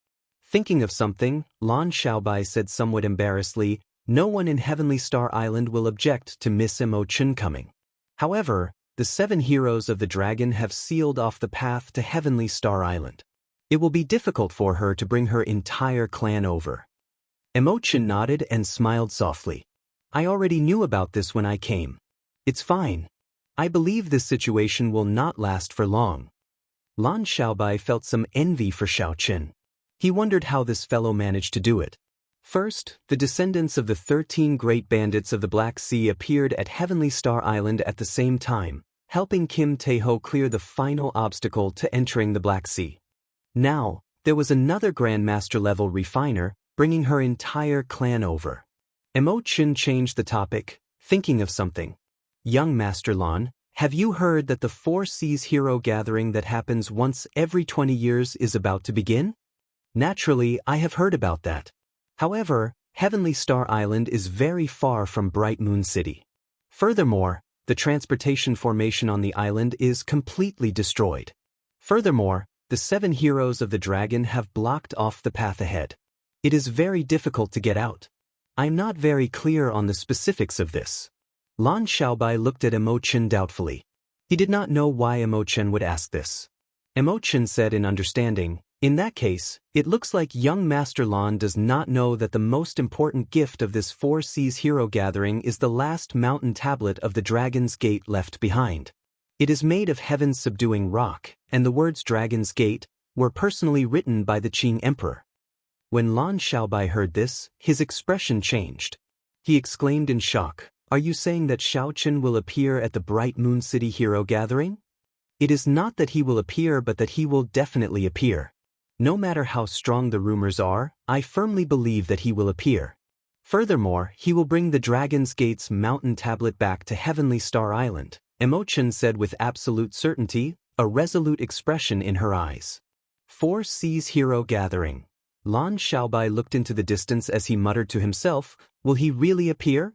Thinking of something, Lan Xiaobai said somewhat embarrassedly, "No one in Heavenly Star Island will object to Miss Mo Chun coming." However, the 7 heroes of the dragon have sealed off the path to Heavenly Star Island. It will be difficult for her to bring her entire clan over. Mo Chun nodded and smiled softly. "I already knew about this when I came. It's fine. I believe this situation will not last for long." Lan Xiaobai felt some envy for Xiao Qin. He wondered how this fellow managed to do it. First, the descendants of the 13 great bandits of the Black Sea appeared at Heavenly Star Island at the same time, helping Kim Taeho clear the final obstacle to entering the Black Sea. Now, there was another Grandmaster-level refiner, bringing her entire clan over. Mo Chun changed the topic, thinking of something. "Young Master Lan, have you heard that the 4 Seas Hero Gathering that happens once every 20 years is about to begin?" "Naturally, I have heard about that. However, Heavenly Star Island is very far from Bright Moon City. Furthermore, the transportation formation on the island is completely destroyed. Furthermore, the 7 heroes of the dragon have blocked off the path ahead. It is very difficult to get out. I'm not very clear on the specifics of this." Lan Xiaobai looked at Mo Chun doubtfully. He did not know why Mo Chun would ask this. Mo Chun said in understanding, "In that case, it looks like young Master Lan does not know that the most important gift of this 4 Seas Hero Gathering is the last mountain tablet of the Dragon's Gate left behind. It is made of heaven's subduing rock, and the words Dragon's Gate were personally written by the Qing Emperor." When Lan Xiaobai heard this, his expression changed. He exclaimed in shock, "Are you saying that Xiao Qin will appear at the Bright Moon City Hero Gathering?" "It is not that he will appear but that he will definitely appear. No matter how strong the rumors are, I firmly believe that he will appear. Furthermore, he will bring the Dragon's Gate's mountain tablet back to Heavenly Star Island," Mo Chun said with absolute certainty, a resolute expression in her eyes. 4 Seas Hero Gathering. Lan Xiaobai looked into the distance as he muttered to himself, "Will he really appear?"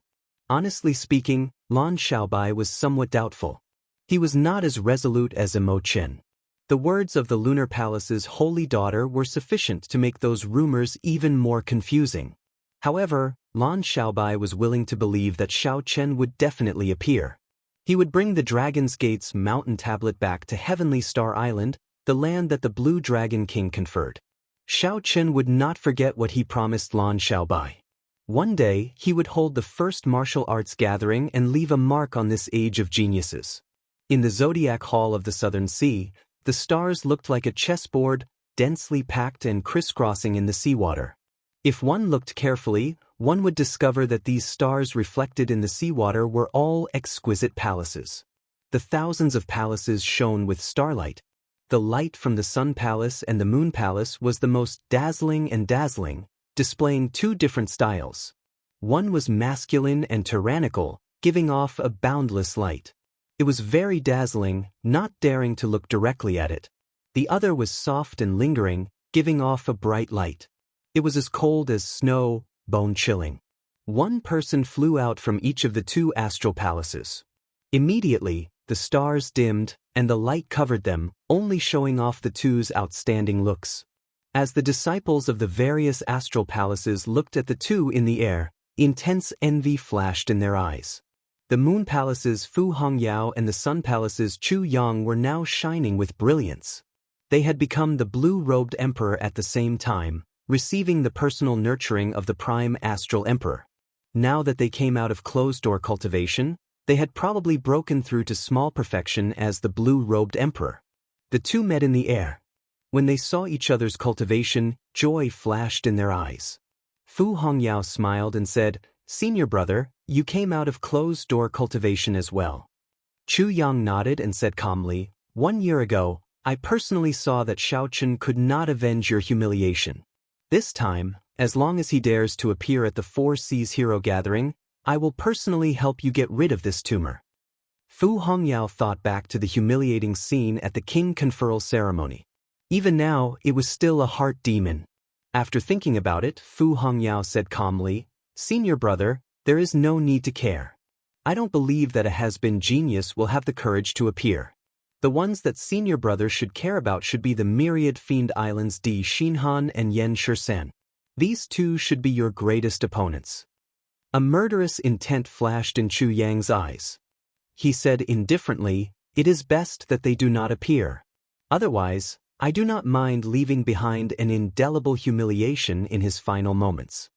Honestly speaking, Lan Xiaobai was somewhat doubtful. He was not as resolute as Mo Chun. The words of the Lunar Palace's holy daughter were sufficient to make those rumors even more confusing. However, Lan Xiaobai was willing to believe that Xiao Chen would definitely appear. He would bring the Dragon's Gate's mountain tablet back to Heavenly Star Island, the land that the Blue Dragon King conferred. Xiao Chen would not forget what he promised Lan Xiaobai. One day, he would hold the first martial arts gathering and leave a mark on this age of geniuses. In the Zodiac Hall of the Southern Sea, the stars looked like a chessboard, densely packed and crisscrossing in the seawater. If one looked carefully, one would discover that these stars reflected in the seawater were all exquisite palaces. The thousands of palaces shone with starlight. The light from the Sun Palace and the Moon Palace was the most dazzling, displaying 2 different styles. One was masculine and tyrannical, giving off a boundless light. It was very dazzling, not daring to look directly at it. The other was soft and lingering, giving off a bright light. It was as cold as snow, bone-chilling. One person flew out from each of the 2 astral palaces. Immediately, the stars dimmed, and the light covered them, only showing off the 2's outstanding looks. As the disciples of the various astral palaces looked at the 2 in the air, intense envy flashed in their eyes. The Moon Palace's Fu Hongyao and the Sun Palace's Chu Yang were now shining with brilliance. They had become the blue-robed emperor at the same time, receiving the personal nurturing of the prime astral emperor. Now that they came out of closed-door cultivation, they had probably broken through to small perfection as the blue-robed emperor. The 2 met in the air. When they saw each other's cultivation, joy flashed in their eyes. Fu Hongyao smiled and said, "Senior brother, you came out of closed-door cultivation as well." Chu Yang nodded and said calmly, "1 year ago, I personally saw that Xiao Chen could not avenge your humiliation. This time, as long as he dares to appear at the 4 Seas Hero Gathering, I will personally help you get rid of this tumor." Fu Hongyao thought back to the humiliating scene at the king conferral ceremony. Even now, it was still a heart demon. After thinking about it, Fu Hongyao said calmly, "Senior brother, there is no need to care. I don't believe that a has-been genius will have the courage to appear. The ones that senior brother should care about should be the myriad fiend islands Di Xinhan and Yen Shursen. These two should be your greatest opponents." A murderous intent flashed in Chu Yang's eyes. He said indifferently, "It is best that they do not appear. Otherwise, I do not mind leaving behind an indelible humiliation in his final moments."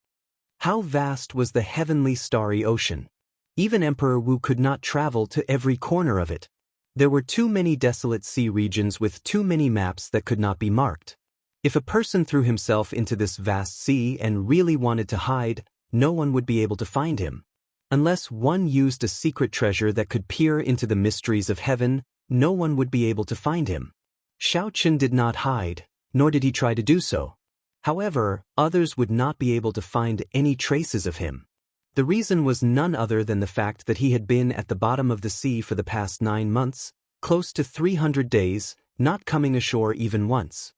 How vast was the heavenly starry ocean! Even Emperor Wu could not travel to every corner of it. There were too many desolate sea regions with too many maps that could not be marked. If a person threw himself into this vast sea and really wanted to hide, no one would be able to find him. Unless one used a secret treasure that could peer into the mysteries of heaven, no one would be able to find him. Xiaochen did not hide, nor did he try to do so. However, others would not be able to find any traces of him. The reason was none other than the fact that he had been at the bottom of the sea for the past 9 months, close to 300 days, not coming ashore even once.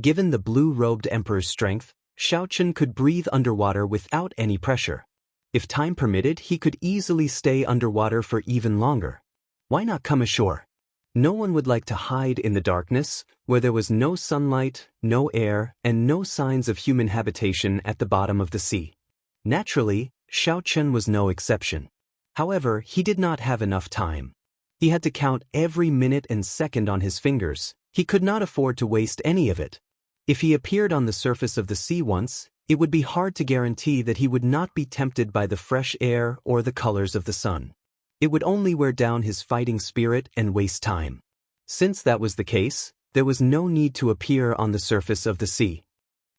Given the blue-robed emperor's strength, Xiaochen could breathe underwater without any pressure. If time permitted, he could easily stay underwater for even longer. Why not come ashore? No one would like to hide in the darkness, where there was no sunlight, no air, and no signs of human habitation at the bottom of the sea. Naturally, Xiaochen was no exception. However, he did not have enough time. He had to count every minute and second on his fingers. He could not afford to waste any of it. If he appeared on the surface of the sea once, it would be hard to guarantee that he would not be tempted by the fresh air or the colors of the sun. It would only wear down his fighting spirit and waste time. Since that was the case, there was no need to appear on the surface of the sea.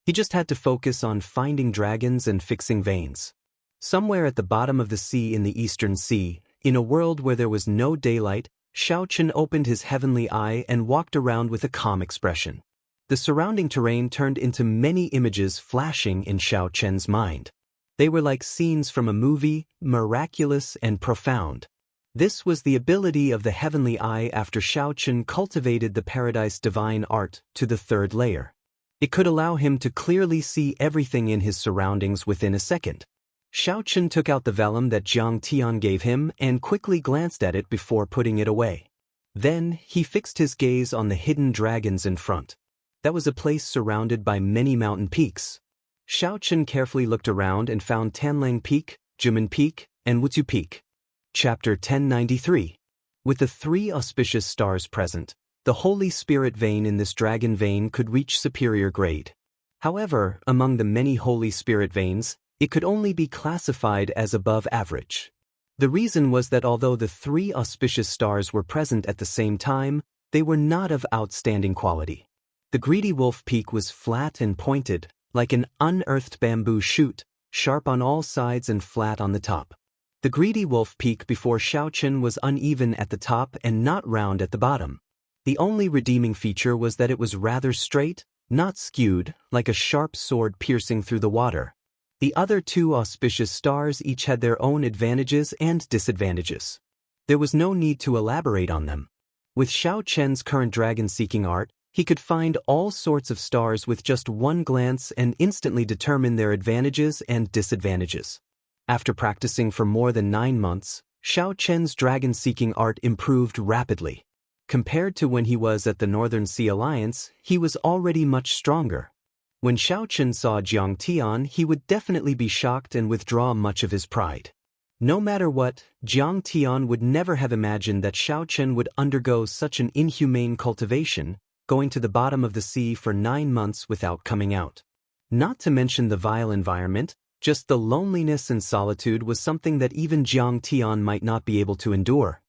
He just had to focus on finding dragons and fixing veins. Somewhere at the bottom of the sea in the Eastern Sea, in a world where there was no daylight, Xiaochen opened his heavenly eye and walked around with a calm expression. The surrounding terrain turned into many images flashing in Xiaochen's mind. They were like scenes from a movie, miraculous and profound. This was the ability of the heavenly eye after Xiaochen cultivated the paradise divine art to the 3rd layer. It could allow him to clearly see everything in his surroundings within a second. Xiaochen took out the vellum that Jiang Tian gave him and quickly glanced at it before putting it away. Then, he fixed his gaze on the hidden dragons in front. That was a place surrounded by many mountain peaks. Xiaochen carefully looked around and found Tanlang Peak, Jumen Peak, and Wuxia Peak. Chapter 1093. With the 3 auspicious stars present, the Holy Spirit vein in this dragon vein could reach superior grade. However, among the many Holy Spirit veins, it could only be classified as above average. The reason was that although the 3 auspicious stars were present at the same time, they were not of outstanding quality. The Greedy Wolf Peak was flat and pointed, like an unearthed bamboo shoot, sharp on all sides and flat on the top. The Greedy Wolf Peak before Xiaochen was uneven at the top and not round at the bottom. The only redeeming feature was that it was rather straight, not skewed, like a sharp sword piercing through the water. The other 2 auspicious stars each had their own advantages and disadvantages. There was no need to elaborate on them. With Xiaochen's current dragon-seeking art, he could find all sorts of stars with just one glance and instantly determine their advantages and disadvantages. After practicing for more than 9 months, Xiaochen's dragon-seeking art improved rapidly. Compared to when he was at the Northern Sea Alliance, he was already much stronger. When Xiaochen saw Jiang Tian, he would definitely be shocked and withdraw much of his pride. No matter what, Jiang Tian would never have imagined that Xiaochen would undergo such an inhumane cultivation, going to the bottom of the sea for 9 months without coming out. Not to mention the vile environment, just the loneliness and solitude was something that even Jiang Tian might not be able to endure.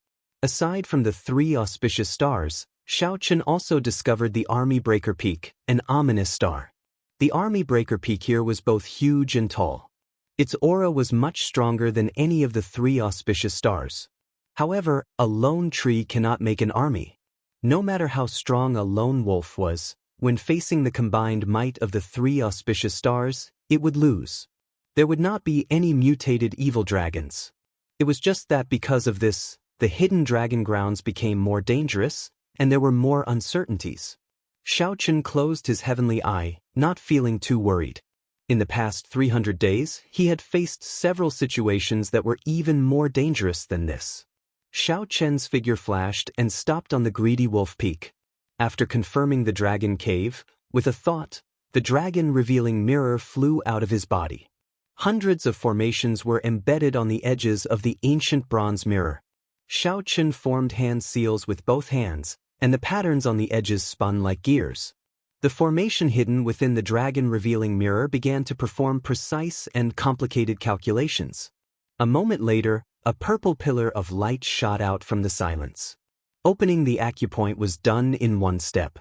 Aside from the 3 auspicious stars, Xiaochen also discovered the Army Breaker Peak, an ominous star. The Army Breaker Peak here was both huge and tall. Its aura was much stronger than any of the 3 auspicious stars. However, a lone tree cannot make an army. No matter how strong a lone wolf was, when facing the combined might of the 3 auspicious stars, it would lose. There would not be any mutated evil dragons. It was just that because of this, the hidden dragon grounds became more dangerous, and there were more uncertainties. Xiaochen closed his heavenly eye, not feeling too worried. In the past 300 days, he had faced several situations that were even more dangerous than this. Xiao Chen's figure flashed and stopped on the greedy wolf peak. After confirming the dragon cave, with a thought, the dragon-revealing mirror flew out of his body. Hundreds of formations were embedded on the edges of the ancient bronze mirror. Xiao Chen formed hand seals with both hands, and the patterns on the edges spun like gears. The formation hidden within the dragon-revealing mirror began to perform precise and complicated calculations. A moment later, a purple pillar of light shot out from the silence. Opening the acupoint was done in one step.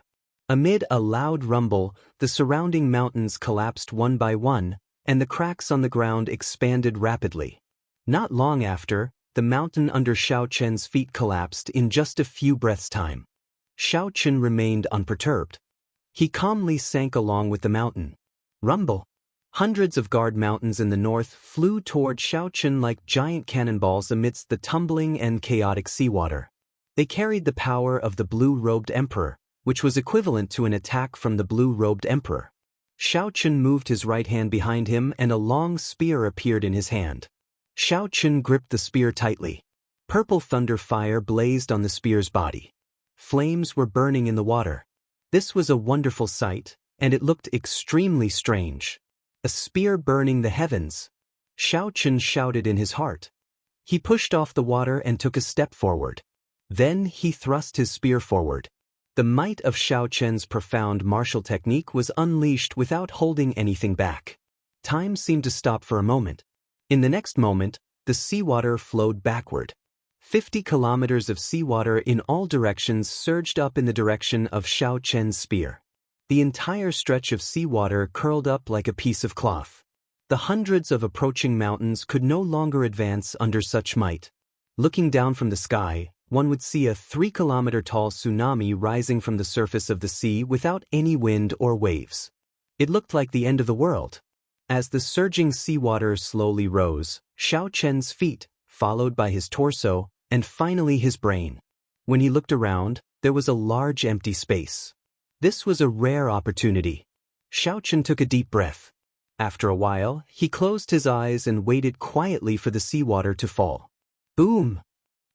Amid a loud rumble, the surrounding mountains collapsed one by one, and the cracks on the ground expanded rapidly. Not long after, the mountain under Xiao Chen's feet collapsed in just a few breaths' time. Xiao Chen remained unperturbed. He calmly sank along with the mountain. Rumble! Hundreds of guard mountains in the north flew toward Xiao Chen like giant cannonballs amidst the tumbling and chaotic seawater. They carried the power of the blue-robed emperor, which was equivalent to an attack from the blue-robed emperor. Xiao Chen moved his right hand behind him and a long spear appeared in his hand. Xiao Chen gripped the spear tightly. Purple thunder fire blazed on the spear's body. Flames were burning in the water. This was a wonderful sight, and it looked extremely strange. A spear burning the heavens. Xiao Chen shouted in his heart. He pushed off the water and took a step forward. Then he thrust his spear forward. The might of Xiao Chen's profound martial technique was unleashed without holding anything back. Time seemed to stop for a moment. In the next moment, the seawater flowed backward. 50 kilometers of seawater in all directions surged up in the direction of Xiao Chen's spear. The entire stretch of seawater curled up like a piece of cloth. The hundreds of approaching mountains could no longer advance under such might. Looking down from the sky, one would see a 3-kilometer-tall tsunami rising from the surface of the sea without any wind or waves. It looked like the end of the world. As the surging seawater slowly rose, Xiao Chen's feet, followed by his torso, and finally his brain. When he looked around, there was a large empty space. This was a rare opportunity. Xiao Chen took a deep breath. After a while, he closed his eyes and waited quietly for the seawater to fall. Boom!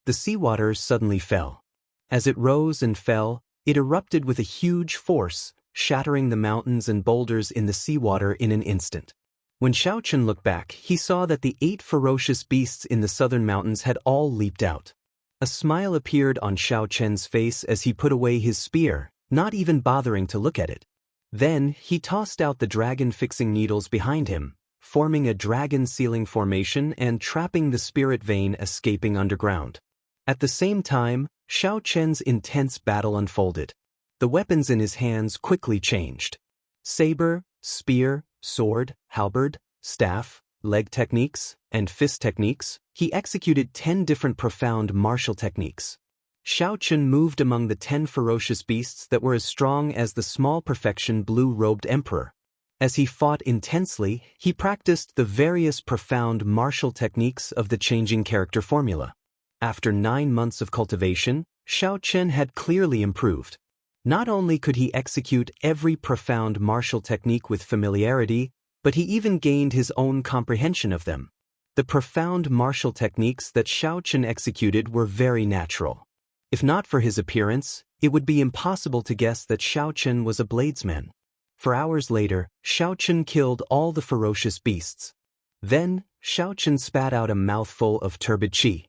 The seawater suddenly fell. As it rose and fell, it erupted with a huge force, shattering the mountains and boulders in the seawater in an instant. When Xiao Chen looked back, he saw that the 8 ferocious beasts in the southern mountains had all leaped out. A smile appeared on Xiao Chen's face as he put away his spear, not even bothering to look at it. Then, he tossed out the dragon-fixing needles behind him, forming a dragon-sealing formation and trapping the spirit vein escaping underground. At the same time, Xiao Chen's intense battle unfolded. The weapons in his hands quickly changed. Saber, spear, sword, halberd, staff, leg techniques, and fist techniques, he executed 10 different profound martial techniques. Xiao Chen moved among the 10 ferocious beasts that were as strong as the small perfection blue-robed emperor. As he fought intensely, he practiced the various profound martial techniques of the changing character formula. After 9 months of cultivation, Xiao Chen had clearly improved. Not only could he execute every profound martial technique with familiarity, but he even gained his own comprehension of them. The profound martial techniques that Xiao Chen executed were very natural. If not for his appearance, it would be impossible to guess that Xiao Chen was a bladesman. For hours later, Xiao Chen killed all the ferocious beasts. Then, Xiao Chen spat out a mouthful of turbid qi.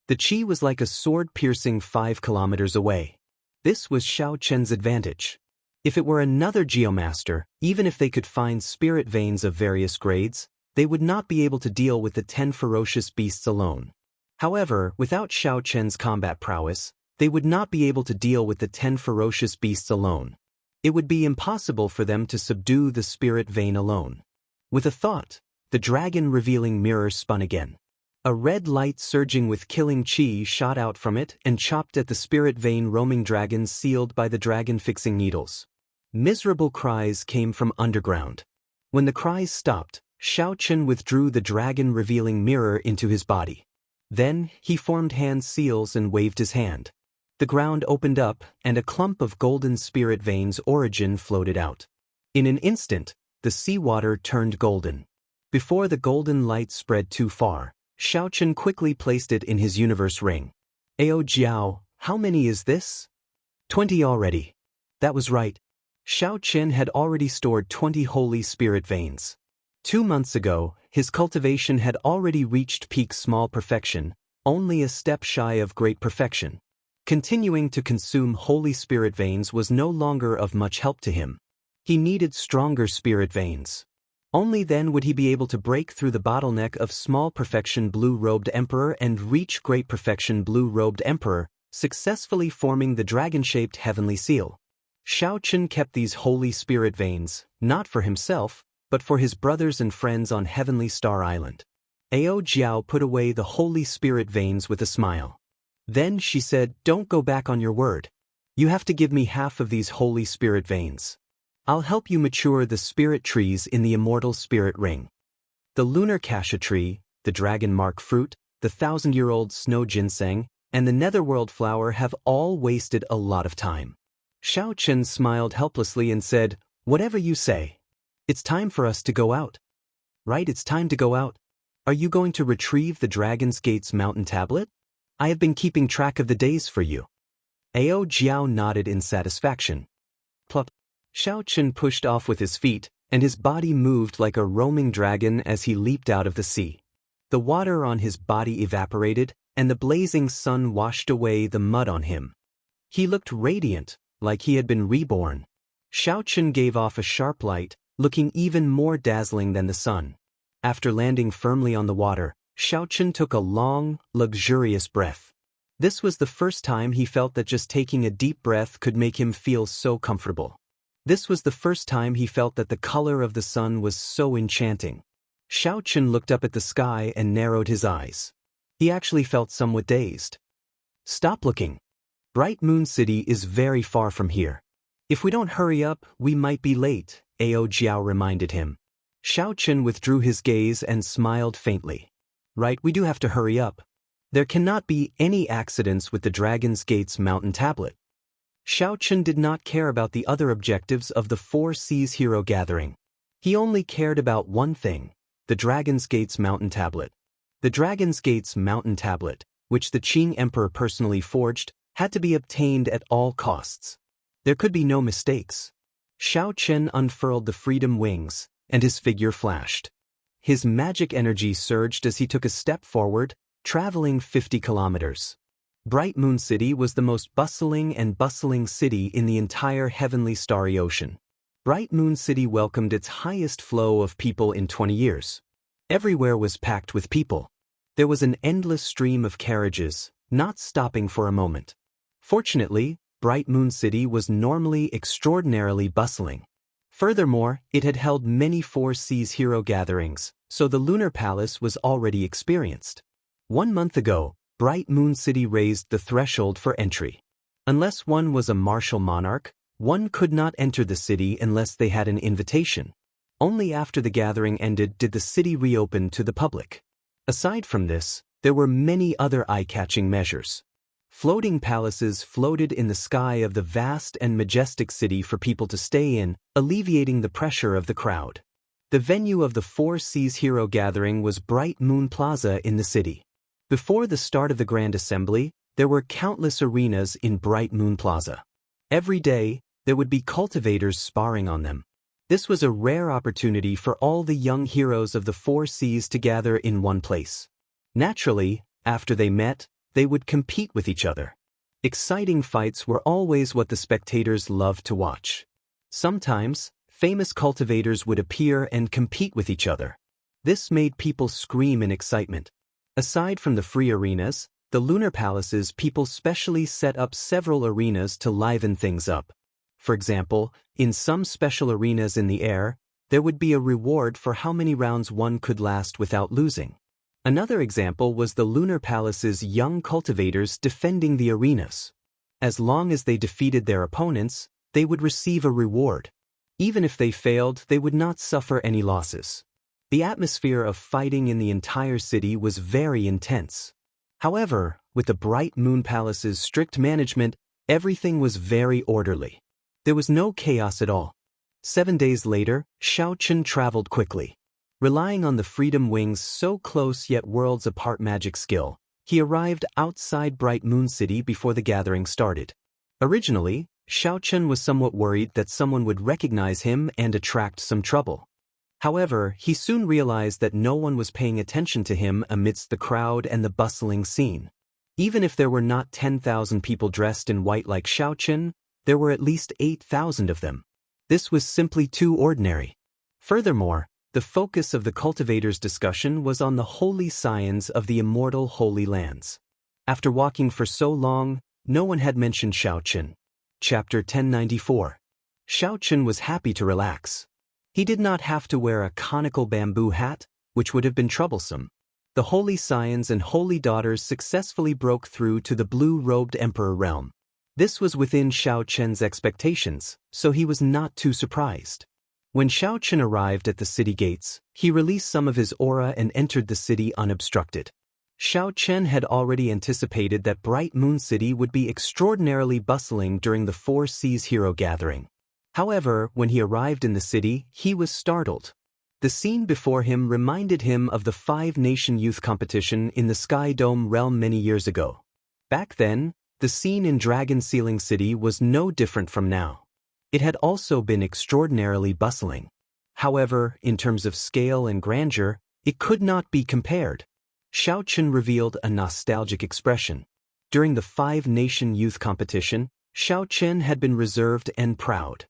The qi was like a sword piercing 5 kilometers away. This was Xiao Chen's advantage. If it were another geomaster, even if they could find spirit veins of various grades, they would not be able to deal with the 10 ferocious beasts alone. However, without Xiao Chen's combat prowess, they would not be able to deal with the 10 ferocious beasts alone. It would be impossible for them to subdue the spirit vein alone. With a thought, the dragon-revealing mirror spun again. A red light surging with killing qi shot out from it and chopped at the spirit vein roaming dragons sealed by the dragon-fixing needles. Miserable cries came from underground. When the cries stopped, Xiao Chen withdrew the dragon-revealing mirror into his body. Then, he formed hand seals and waved his hand. The ground opened up, and a clump of golden spirit veins origin floated out. In an instant, the seawater turned golden. Before the golden light spread too far, Xiaochen quickly placed it in his universe ring. Ao Jiao, how many is this? 20 already. That was right. Xiaochen had already stored 20 Holy Spirit veins. 2 months ago, his cultivation had already reached peak small perfection, only a step shy of great perfection. Continuing to consume Holy Spirit veins was no longer of much help to him. He needed stronger spirit veins. Only then would he be able to break through the bottleneck of small perfection blue-robed emperor and reach great perfection blue-robed emperor, successfully forming the dragon-shaped heavenly seal. Xiaochen kept these Holy Spirit veins, not for himself, but for his brothers and friends on Heavenly Star Island. Ao Jiao put away the Holy Spirit veins with a smile. Then she said, "Don't go back on your word. You have to give me half of these Holy Spirit veins. I'll help you mature the spirit trees in the immortal spirit ring. The lunar cassia tree, the dragon mark fruit, the 1,000-year-old snow ginseng, and the netherworld flower have all wasted a lot of time." Xiaochen smiled helplessly and said, "Whatever you say. It's time for us to go out." "Right, it's time to go out. Are you going to retrieve the Dragon's Gate's mountain tablet? I have been keeping track of the days for you." Ao Jiao nodded in satisfaction. Plop. Xiaochen pushed off with his feet, and his body moved like a roaming dragon as he leaped out of the sea. The water on his body evaporated, and the blazing sun washed away the mud on him. He looked radiant, like he had been reborn. Xiaochen gave off a sharp light, looking even more dazzling than the sun. After landing firmly on the water, Xiaochen took a long, luxurious breath. This was the first time he felt that just taking a deep breath could make him feel so comfortable. This was the first time he felt that the color of the sun was so enchanting. Xiaochen looked up at the sky and narrowed his eyes. He actually felt somewhat dazed. "Stop looking. Bright Moon City is very far from here. If we don't hurry up, we might be late," Ao Jiao reminded him. Xiaochen withdrew his gaze and smiled faintly. "Right, we do have to hurry up. There cannot be any accidents with the Dragon's Gate's mountain tablet." Xiaochen did not care about the other objectives of the Four Seas Hero Gathering. He only cared about one thing, the Dragon's Gate's mountain tablet. The Dragon's Gate's mountain tablet, which the Qing Emperor personally forged, had to be obtained at all costs. There could be no mistakes. Xiaochen unfurled the freedom wings, and his figure flashed. His magic energy surged as he took a step forward, traveling 50 kilometers. Bright Moon City was the most bustling city in the entire heavenly starry ocean. Bright Moon City welcomed its highest flow of people in 20 years. Everywhere was packed with people. There was an endless stream of carriages, not stopping for a moment. Fortunately, Bright Moon City was normally extraordinarily bustling. Furthermore, it had held many Four Seas hero gatherings, so the Lunar Palace was already experienced. 1 month ago, Bright Moon City raised the threshold for entry. Unless one was a martial monarch, one could not enter the city unless they had an invitation. Only after the gathering ended did the city reopen to the public. Aside from this, there were many other eye-catching measures. Floating palaces floated in the sky of the vast and majestic city for people to stay in, alleviating the pressure of the crowd. The venue of the Four Seas Hero Gathering was Bright Moon Plaza in the city. Before the start of the Grand Assembly, there were countless arenas in Bright Moon Plaza. Every day, there would be cultivators sparring on them. This was a rare opportunity for all the young heroes of the Four Seas to gather in one place. Naturally, after they met, they would compete with each other. Exciting fights were always what the spectators loved to watch. Sometimes, famous cultivators would appear and compete with each other. This made people scream in excitement. Aside from the free arenas, the lunar palaces people specially set up several arenas to liven things up. For example, in some special arenas in the air, there would be a reward for how many rounds one could last without losing. Another example was the lunar palace's young cultivators defending the arenas. As long as they defeated their opponents, they would receive a reward. Even if they failed, they would not suffer any losses. The atmosphere of fighting in the entire city was very intense. However, with the Bright Moon Palace's strict management, everything was very orderly. There was no chaos at all. 7 days later, Xiaochen traveled quickly. Relying on the Freedom Wing's so close yet worlds apart magic skill, he arrived outside Bright Moon City before the gathering started. Originally, Xiaochen was somewhat worried that someone would recognize him and attract some trouble. However, he soon realized that no one was paying attention to him amidst the crowd and the bustling scene. Even if there were not 10,000 people dressed in white like Xiaochen, there were at least 8,000 of them. This was simply too ordinary. Furthermore, the focus of the cultivators' discussion was on the holy scions of the immortal Holy Lands. After walking for so long, no one had mentioned Xiaochen. Chapter 1094. Xiaochen was happy to relax. He did not have to wear a conical bamboo hat, which would have been troublesome. The holy scions and holy daughters successfully broke through to the blue-robed emperor realm. This was within Xiaochen's expectations, so he was not too surprised. When Xiaochen arrived at the city gates, he released some of his aura and entered the city unobstructed. Xiaochen had already anticipated that Bright Moon City would be extraordinarily bustling during the Four Seas Hero Gathering. However, when he arrived in the city, he was startled. The scene before him reminded him of the Five-Nation Youth Competition in the Sky Dome realm many years ago. Back then, the scene in Dragon Sealing City was no different from now. It had also been extraordinarily bustling. However, in terms of scale and grandeur, it could not be compared. Xiaochen revealed a nostalgic expression. During the Five-Nation Youth Competition, Xiaochen had been reserved and proud.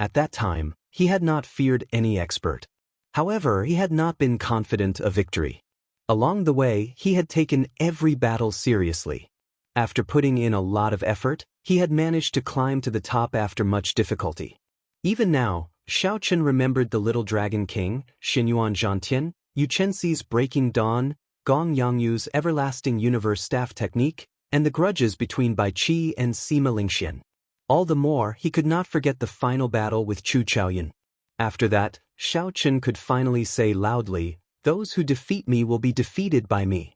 At that time, he had not feared any expert. However, he had not been confident of victory. Along the way, he had taken every battle seriously. After putting in a lot of effort, he had managed to climb to the top after much difficulty. Even now, Xiaochen remembered the Little Dragon King, Xinyuan Zhantian, Yu Chenxi's Breaking Dawn, Gong Yangyu's Everlasting Universe Staff Technique, and the grudges between Bai Qi and Sima Lingxian. All the more, he could not forget the final battle with Chu Chaoyan. After that, Xiaochen could finally say loudly, "Those who defeat me will be defeated by me.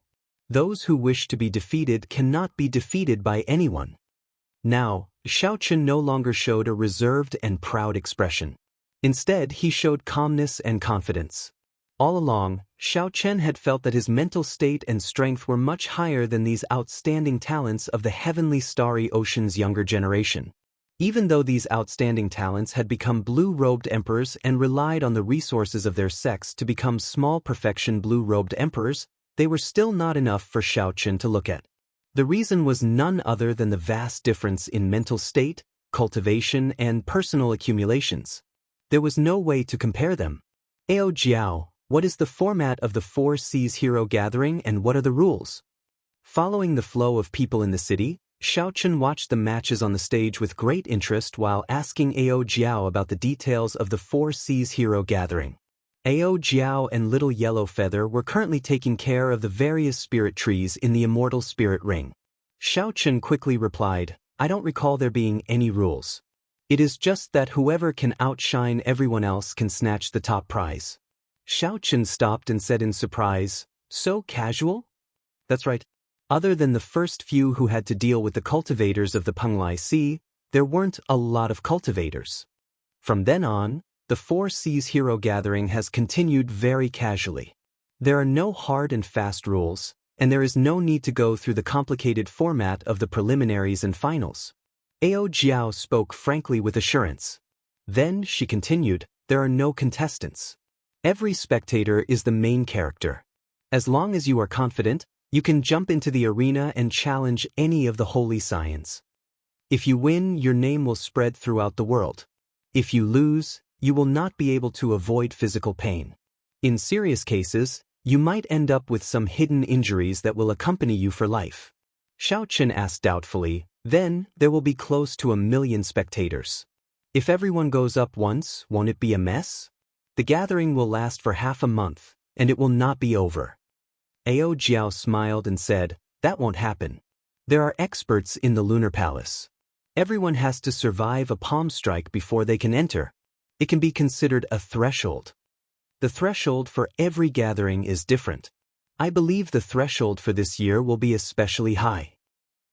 Those who wish to be defeated cannot be defeated by anyone." Now, Xiaochen no longer showed a reserved and proud expression. Instead, he showed calmness and confidence. All along, Xiaochen had felt that his mental state and strength were much higher than these outstanding talents of the heavenly starry ocean's younger generation. Even though these outstanding talents had become blue-robed emperors and relied on the resources of their sects to become small perfection blue-robed emperors, they were still not enough for Xiaochen to look at. The reason was none other than the vast difference in mental state, cultivation, and personal accumulations. There was no way to compare them. "Ao Jiao, what is the format of the Four Seas Hero Gathering and what are the rules?" Following the flow of people in the city, Xiaochen watched the matches on the stage with great interest while asking Ao Jiao about the details of the Four Seas Hero Gathering. Ao Jiao and Little Yellow Feather were currently taking care of the various spirit trees in the Immortal Spirit Ring. Xiaochen quickly replied, "I don't recall there being any rules. It is just that whoever can outshine everyone else can snatch the top prize." Xiaochen stopped and said in surprise, "So casual?" "That's right. Other than the first few who had to deal with the cultivators of the Penglai Sea, there weren't a lot of cultivators. From then on, the Four Seas Hero Gathering has continued very casually. There are no hard and fast rules, and there is no need to go through the complicated format of the preliminaries and finals." Ao Jiao spoke frankly with assurance. Then, she continued, "There are no contestants. Every spectator is the main character. As long as you are confident, you can jump into the arena and challenge any of the holy scions. If you win, your name will spread throughout the world. If you lose, you will not be able to avoid physical pain. In serious cases, you might end up with some hidden injuries that will accompany you for life." Xiaochen asked doubtfully, "Then, there will be close to 1 million spectators. If everyone goes up once, won't it be a mess? The gathering will last for half a month, and it will not be over." Ao Jiao smiled and said, "That won't happen. There are experts in the Lunar Palace. Everyone has to survive a palm strike before they can enter. It can be considered a threshold. The threshold for every gathering is different. I believe the threshold for this year will be especially high."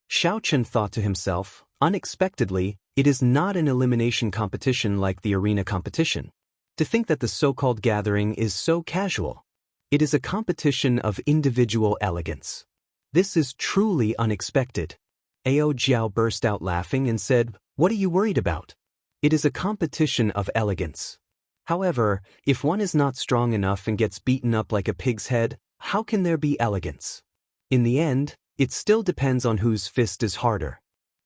Xiaochen thought to himself, unexpectedly, It is not an elimination competition like the arena competition. To think that the so-called gathering is so casual. It is a competition of individual elegance. This is truly unexpected. Ao Jiao burst out laughing and said, "What are you worried about? It is a competition of elegance. However, if one is not strong enough and gets beaten up like a pig's head, how can there be elegance? In the end, it still depends on whose fist is harder.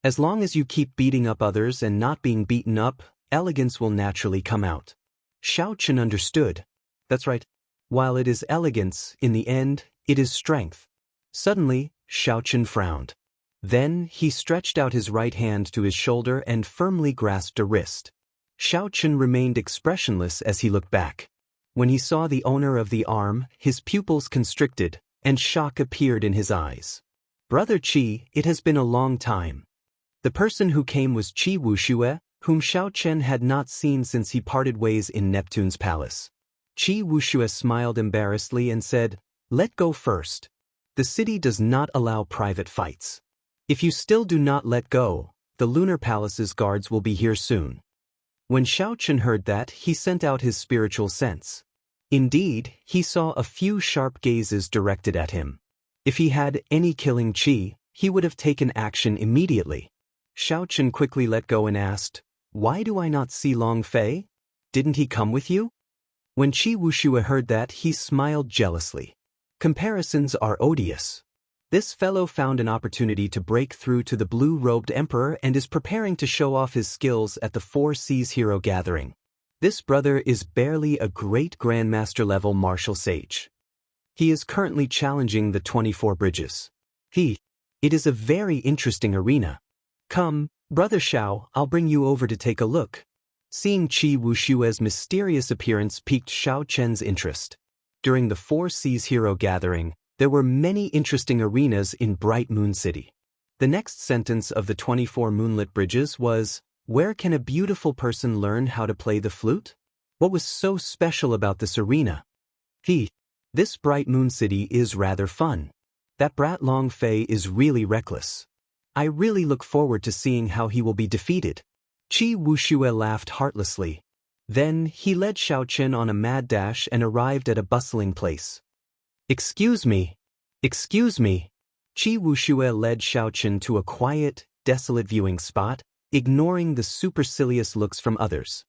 As long as you keep beating up others and not being beaten up, elegance will naturally come out." Xiaochen understood. That's right. While it is elegance, in the end, it is strength. Suddenly, Xiaochen frowned. Then, he stretched out his right hand to his shoulder and firmly grasped a wrist. Xiaochen remained expressionless as he looked back. When he saw the owner of the arm, his pupils constricted, and shock appeared in his eyes. "Brother Qi, it has been a long time." The person who came was Qi Wuxia, whom Xiaochen had not seen since he parted ways in Neptune's palace. Qi Wuxia smiled embarrassedly and said, "Let go first. The city does not allow private fights. If you still do not let go, the lunar palace's guards will be here soon." When Xiaochen heard that, he sent out his spiritual sense. Indeed, he saw a few sharp gazes directed at him. If he had any killing Qi, he would have taken action immediately. Xiaochen quickly let go and asked, "Why do I not see Long Fei? Didn't he come with you?" When Qi Wuxia heard that, he smiled jealously. Comparisons are odious. This fellow found an opportunity to break through to the blue-robed emperor and is preparing to show off his skills at the Four Seas Hero Gathering. This brother is barely a great grandmaster-level martial sage. He is currently challenging the 24 bridges. It is a very interesting arena. "Come, Brother Xiao, I'll bring you over to take a look." Seeing Qi Wuxia's mysterious appearance piqued Xiaochen's interest. During the Four Seas Hero Gathering, there were many interesting arenas in Bright Moon City. The next sentence of the 24 moonlit bridges was, "Where can a beautiful person learn how to play the flute?" What was so special about this arena? This Bright Moon City is rather fun. That brat Long Fei is really reckless. I really look forward to seeing how he will be defeated. Qi Wuxia laughed heartlessly. Then, he led Xiaochen on a mad dash and arrived at a bustling place. Excuse me. Qi Wuxia led Xiaochen to a quiet, desolate viewing spot, ignoring the supercilious looks from others.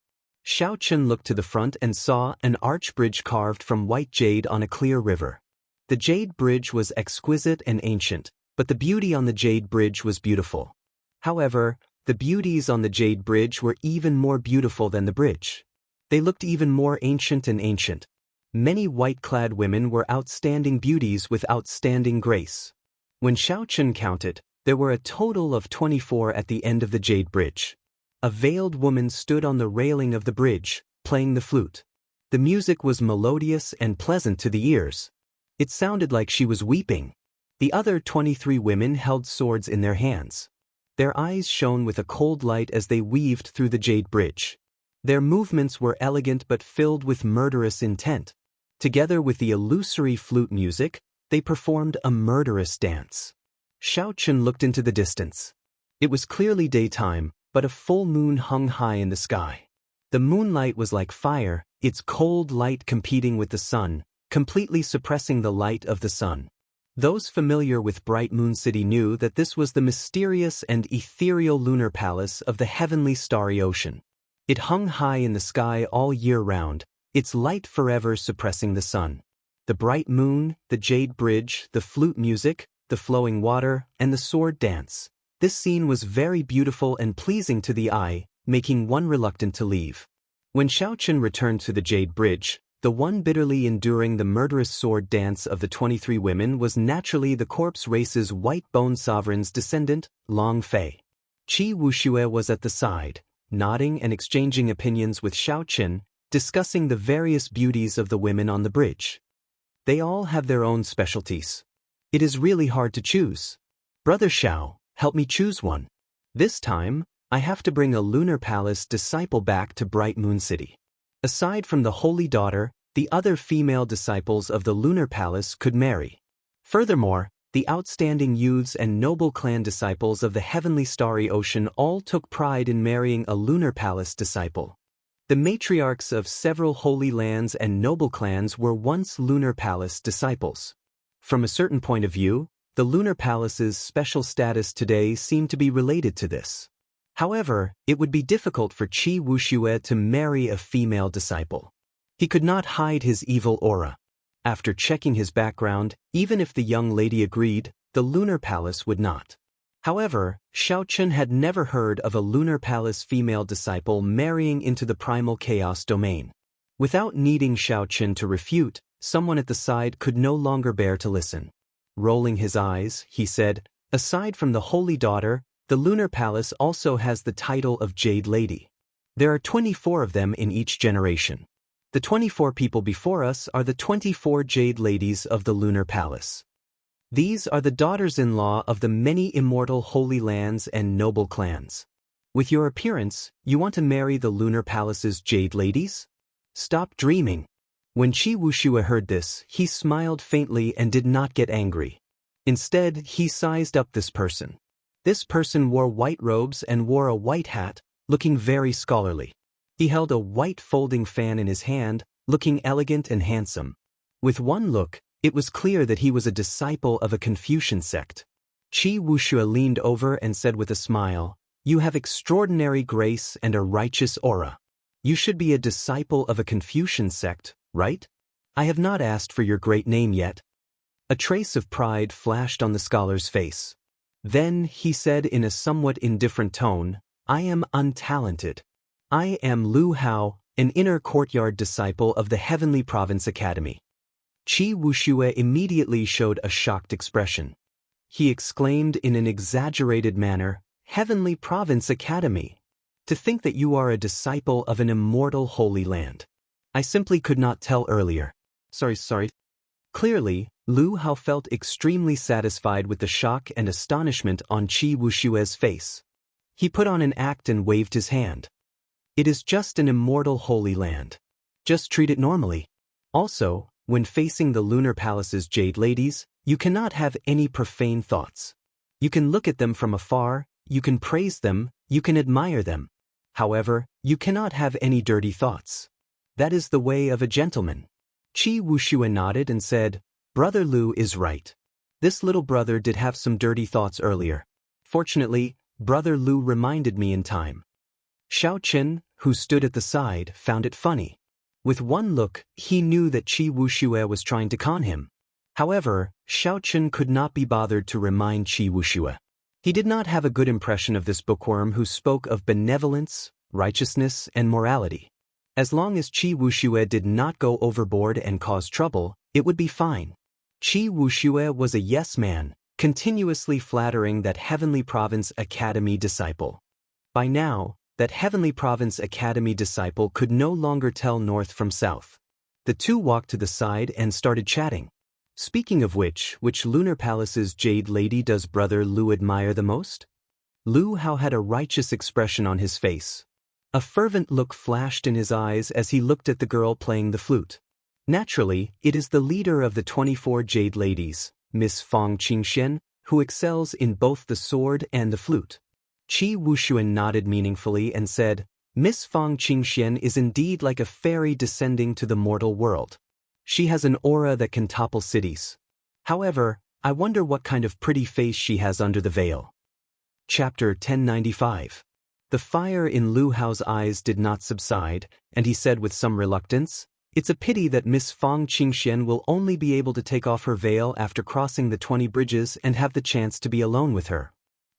Xiaochen looked to the front and saw an arch bridge carved from white jade on a clear river. The jade bridge was exquisite and ancient, but the beauty on the jade bridge was beautiful. However, the beauties on the jade bridge were even more beautiful than the bridge. They looked even more ancient and ancient. Many white-clad women were outstanding beauties with outstanding grace. When Xiaochen counted, there were a total of 24 at the end of the jade bridge. A veiled woman stood on the railing of the bridge, playing the flute. The music was melodious and pleasant to the ears. It sounded like she was weeping. The other 23 women held swords in their hands. Their eyes shone with a cold light as they weaved through the jade bridge. Their movements were elegant but filled with murderous intent. Together with the illusory flute music, they performed a murderous dance. Xiaochen looked into the distance. It was clearly daytime, but a full moon hung high in the sky. The moonlight was like fire, its cold light competing with the sun, completely suppressing the light of the sun. Those familiar with Bright Moon City knew that this was the mysterious and ethereal lunar palace of the heavenly starry ocean. It hung high in the sky all year round, its light forever suppressing the sun. The bright moon, the jade bridge, the flute music, the flowing water, and the sword dance. This scene was very beautiful and pleasing to the eye, making one reluctant to leave. When Xiaochen returned to the jade bridge, the one bitterly enduring the murderous sword dance of the 23 women was naturally the corpse race's white-bone sovereign's descendant, Long Fei. Qi Wuxia was at the side, nodding and exchanging opinions with Xiaochen, discussing the various beauties of the women on the bridge. They all have their own specialties. It is really hard to choose. Brother Xiao, help me choose one. This time, I have to bring a lunar palace disciple back to Bright Moon City. Aside from the Holy Daughter, the other female disciples of the lunar palace could marry. Furthermore, The outstanding youths and noble clan disciples of the heavenly starry ocean all took pride in marrying a lunar palace disciple. The matriarchs of several holy lands and noble clans were once lunar palace disciples. From a certain point of view, the lunar palace's special status today seemed to be related to this. However, it would be difficult for Qi Wuxia to marry a female disciple. He could not hide his evil aura. After checking his background, even if the young lady agreed, the lunar palace would not. However, Xiaochen had never heard of a lunar palace female disciple marrying into the primal chaos domain. Without needing Xiaochen to refute, someone at the side could no longer bear to listen. Rolling his eyes, he said, "Aside from the Holy Daughter, the lunar palace also has the title of Jade Lady. There are 24 of them in each generation. The 24 people before us are the 24 Jade Ladies of the lunar palace. These are the daughters-in-law of the many immortal holy lands and noble clans. With your appearance, you want to marry the lunar palace's Jade Ladies? Stop dreaming." When Qi Wuxia heard this, he smiled faintly and did not get angry. Instead, he sized up this person. This person wore white robes and wore a white hat, looking very scholarly. He held a white folding fan in his hand, looking elegant and handsome. With one look, it was clear that he was a disciple of a Confucian sect. Qi Wuxia leaned over and said with a smile, "You have extraordinary grace and a righteous aura. You should be a disciple of a Confucian sect, right? I have not asked for your great name yet." A trace of pride flashed on the scholar's face. Then he said in a somewhat indifferent tone, "I am untalented. I am Lu Hao, an inner courtyard disciple of the Heavenly Province Academy." Qi Wuxia immediately showed a shocked expression. He exclaimed in an exaggerated manner, "Heavenly Province Academy? To think that you are a disciple of an immortal holy land. I simply could not tell earlier. Sorry. Clearly, Lu Hao felt extremely satisfied with the shock and astonishment on Qi Wuxia's face. He put on an act and waved his hand. "It is just an immortal holy land. Just treat it normally. Also, when facing the lunar palace's Jade Ladies, you cannot have any profane thoughts. You can look at them from afar, you can praise them, you can admire them. However, you cannot have any dirty thoughts. That is the way of a gentleman." Qi Wuxia nodded and said, "Brother Lu is right. This little brother did have some dirty thoughts earlier. Fortunately, Brother Lu reminded me in time." Xiaochen, who stood at the side, found it funny. With one look, he knew that Qi Wuxia was trying to con him. However, Xiaochen could not be bothered to remind Qi Wuxia. He did not have a good impression of this bookworm who spoke of benevolence, righteousness, and morality. As long as Qi Wuxia did not go overboard and cause trouble, it would be fine. Qi Wuxia was a yes man, continuously flattering that Heavenly Province Academy disciple. By now, that Heavenly Province Academy disciple could no longer tell north from south. The two walked to the side and started chatting. "Speaking of which lunar palace's Jade Lady does Brother Lu admire the most?" Lu Hao had a righteous expression on his face. A fervent look flashed in his eyes as he looked at the girl playing the flute. Naturally, it is the leader of the 24 Jade Ladies, Miss Fang Qingxian, who excels in both the sword and the flute. Qi Wuxia nodded meaningfully and said, "Miss Fang Qingxian is indeed like a fairy descending to the mortal world. She has an aura that can topple cities. However, I wonder what kind of pretty face she has under the veil." Chapter 1095. The fire in Lu Hao's eyes did not subside, and he said with some reluctance, "It's a pity that Miss Fang Qingxian will only be able to take off her veil after crossing the 20 bridges and have the chance to be alone with her."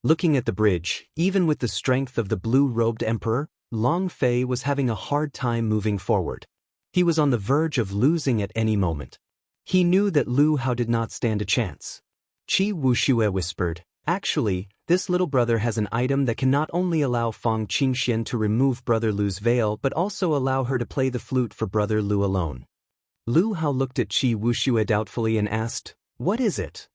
Looking at the bridge, even with the strength of the blue-robed emperor, Long Fei was having a hard time moving forward. He was on the verge of losing at any moment. He knew that Lu Hao did not stand a chance. Qi Wuxia whispered, "Actually, this little brother has an item that can not only allow Fang Qingxian to remove Brother Lu's veil but also allow her to play the flute for Brother Lu alone." Lu Hao looked at Qi Wuxia doubtfully and asked, "What is it?"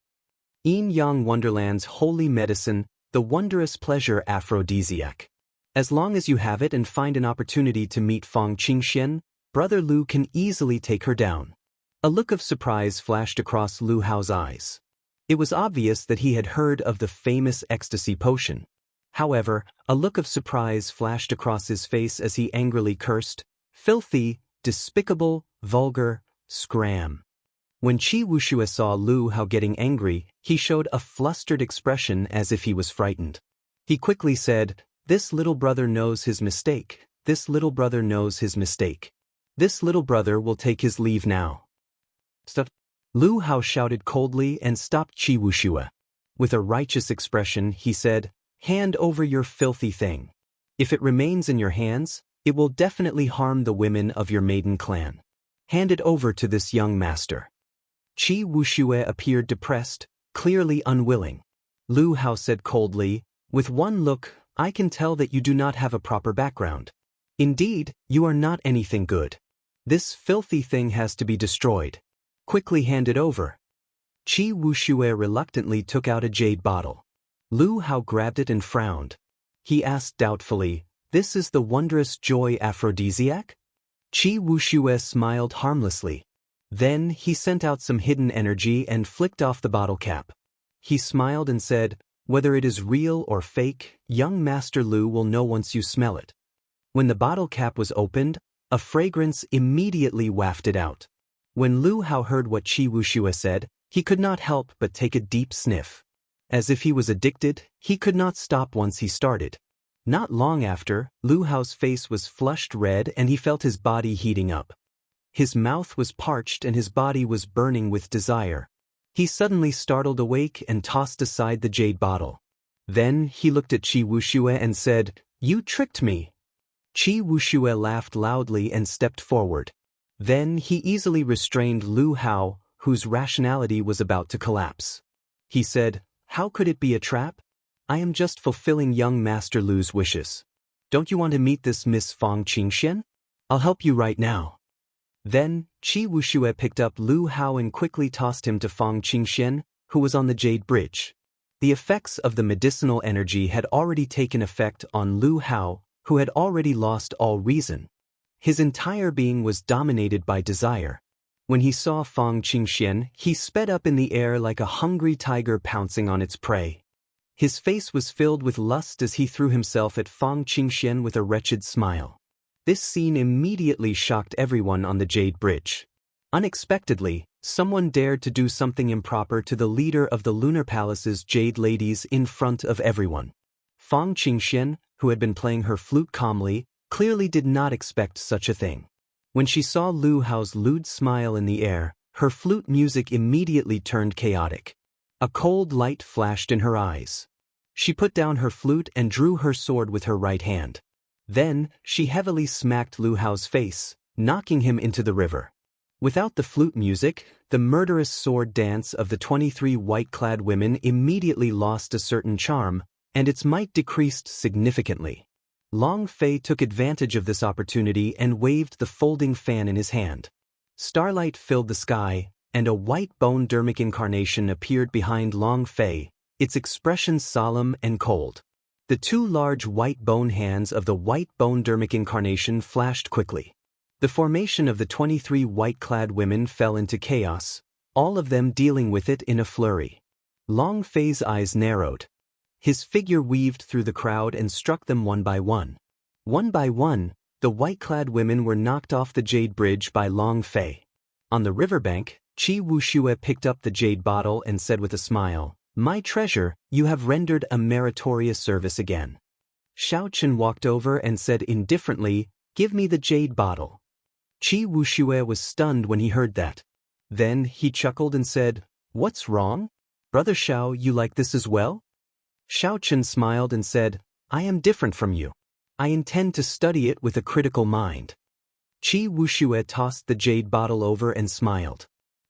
"Yin Yang Wonderland's holy medicine, the wondrous pleasure aphrodisiac. As long as you have it and find an opportunity to meet Fang Qingxian, Brother Lu can easily take her down." A look of surprise flashed across Lu Hao's eyes. It was obvious that he had heard of the famous ecstasy potion. However, a look of surprise flashed across his face as he angrily cursed, "Filthy, despicable, vulgar, scram." When Qi Wuxia saw Lu Hao getting angry, he showed a flustered expression as if he was frightened. He quickly said, "This little brother knows his mistake. This little brother knows his mistake. This little brother will take his leave now." Stop. Lu Hao shouted coldly and stopped Qi Wuxia. With a righteous expression, he said, "Hand over your filthy thing. If it remains in your hands, it will definitely harm the women of your maiden clan. Hand it over to this young master." Qi Wuxia appeared depressed, clearly unwilling. Lu Hao said coldly, "With one look, I can tell that you do not have a proper background. Indeed, you are not anything good. This filthy thing has to be destroyed. Quickly hand it over." Qi Wuxia reluctantly took out a jade bottle. Lu Hao grabbed it and frowned. He asked doubtfully, "This is the wondrous joy aphrodisiac?" Qi Wuxia smiled harmlessly. Then he sent out some hidden energy and flicked off the bottle cap. He smiled and said, "Whether it is real or fake, young Master Lu will know once you smell it." When the bottle cap was opened, a fragrance immediately wafted out. When Lu Hao heard what Qi Wuxia said, he could not help but take a deep sniff. As if he was addicted, he could not stop once he started. Not long after, Lu Hao's face was flushed red and he felt his body heating up. His mouth was parched and his body was burning with desire. He suddenly startled awake and tossed aside the jade bottle. Then he looked at Qi Wuxia and said, "You tricked me." Qi Wuxia laughed loudly and stepped forward. Then he easily restrained Lu Hao, whose rationality was about to collapse. He said, "How could it be a trap? I am just fulfilling young Master Lu's wishes. Don't you want to meet this Miss Fang Qingxian? I'll help you right now." Then, Qi Wuxia picked up Lu Hao and quickly tossed him to Fang Qingxian, who was on the Jade Bridge. The effects of the medicinal energy had already taken effect on Lu Hao, who had already lost all reason. His entire being was dominated by desire. When he saw Fang Qingxian, he sped up in the air like a hungry tiger pouncing on its prey. His face was filled with lust as he threw himself at Fang Qingxian with a wretched smile. This scene immediately shocked everyone on the Jade Bridge. Unexpectedly, someone dared to do something improper to the leader of the Lunar Palace's Jade Ladies in front of everyone. Fang Qingxian, who had been playing her flute calmly, clearly did not expect such a thing. When she saw Lu Hao's lewd smile in the air, her flute music immediately turned chaotic. A cold light flashed in her eyes. She put down her flute and drew her sword with her right hand. Then, she heavily smacked Lu Hao's face, knocking him into the river. Without the flute music, the murderous sword dance of the 23 white-clad women immediately lost a certain charm, and its might decreased significantly. Long Fei took advantage of this opportunity and waved the folding fan in his hand. Starlight filled the sky, and a white bone dermic incarnation appeared behind Long Fei, its expression solemn and cold. The two large white bone hands of the white bone dermic incarnation flashed quickly. The formation of the 23 white-clad women fell into chaos, all of them dealing with it in a flurry. Long Fei's eyes narrowed. His figure weaved through the crowd and struck them one by one. One by one, the white-clad women were knocked off the Jade Bridge by Long Fei. On the riverbank, Qi Wuxia picked up the jade bottle and said with a smile, "My treasure, you have rendered a meritorious service again." Xiaochen walked over and said indifferently, "Give me the jade bottle." Qi Wuxia was stunned when he heard that. Then he chuckled and said, "What's wrong? Brother Xiao, you like this as well?" Xiaochen smiled and said, "I am different from you. I intend to study it with a critical mind." Qi Wuxia tossed the jade bottle over and smiled.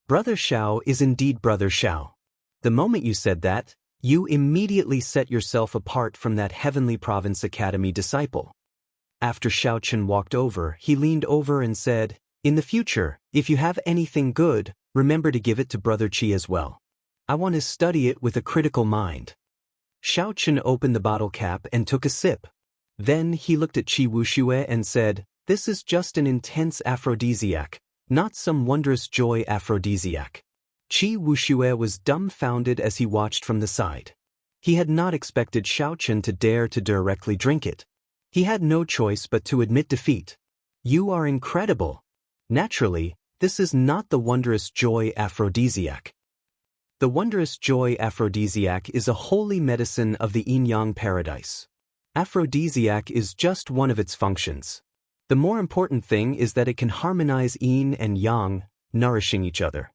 "Brother Xiao is indeed Brother Xiao. The moment you said that, you immediately set yourself apart from that Heavenly Province Academy disciple." After Xiaochen walked over, he leaned over and said, "In the future, if you have anything good, remember to give it to Brother Qi as well. I want to study it with a critical mind." Xiaochen opened the bottle cap and took a sip. Then he looked at Qi Wuxia and said, "This is just an intense aphrodisiac, not some wondrous joy aphrodisiac. Qi Wuxia was dumbfounded as he watched from the side. He had not expected Xiaochen to dare to directly drink it. He had no choice but to admit defeat. You are incredible. Naturally, this is not the wondrous joy aphrodisiac. The wondrous joy aphrodisiac is a holy medicine of the yin-yang paradise. Aphrodisiac is just one of its functions. The more important thing is that it can harmonize yin and yang, nourishing each other.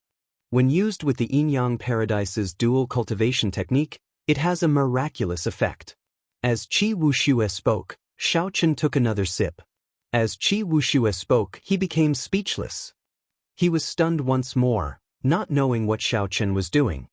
When used with the yin-yang paradise's dual cultivation technique, it has a miraculous effect. As Qi Wuxia spoke, Xiaochen took another sip. As Qi Wuxia spoke, he became speechless. He was stunned once more, not knowing what Xiaochen was doing.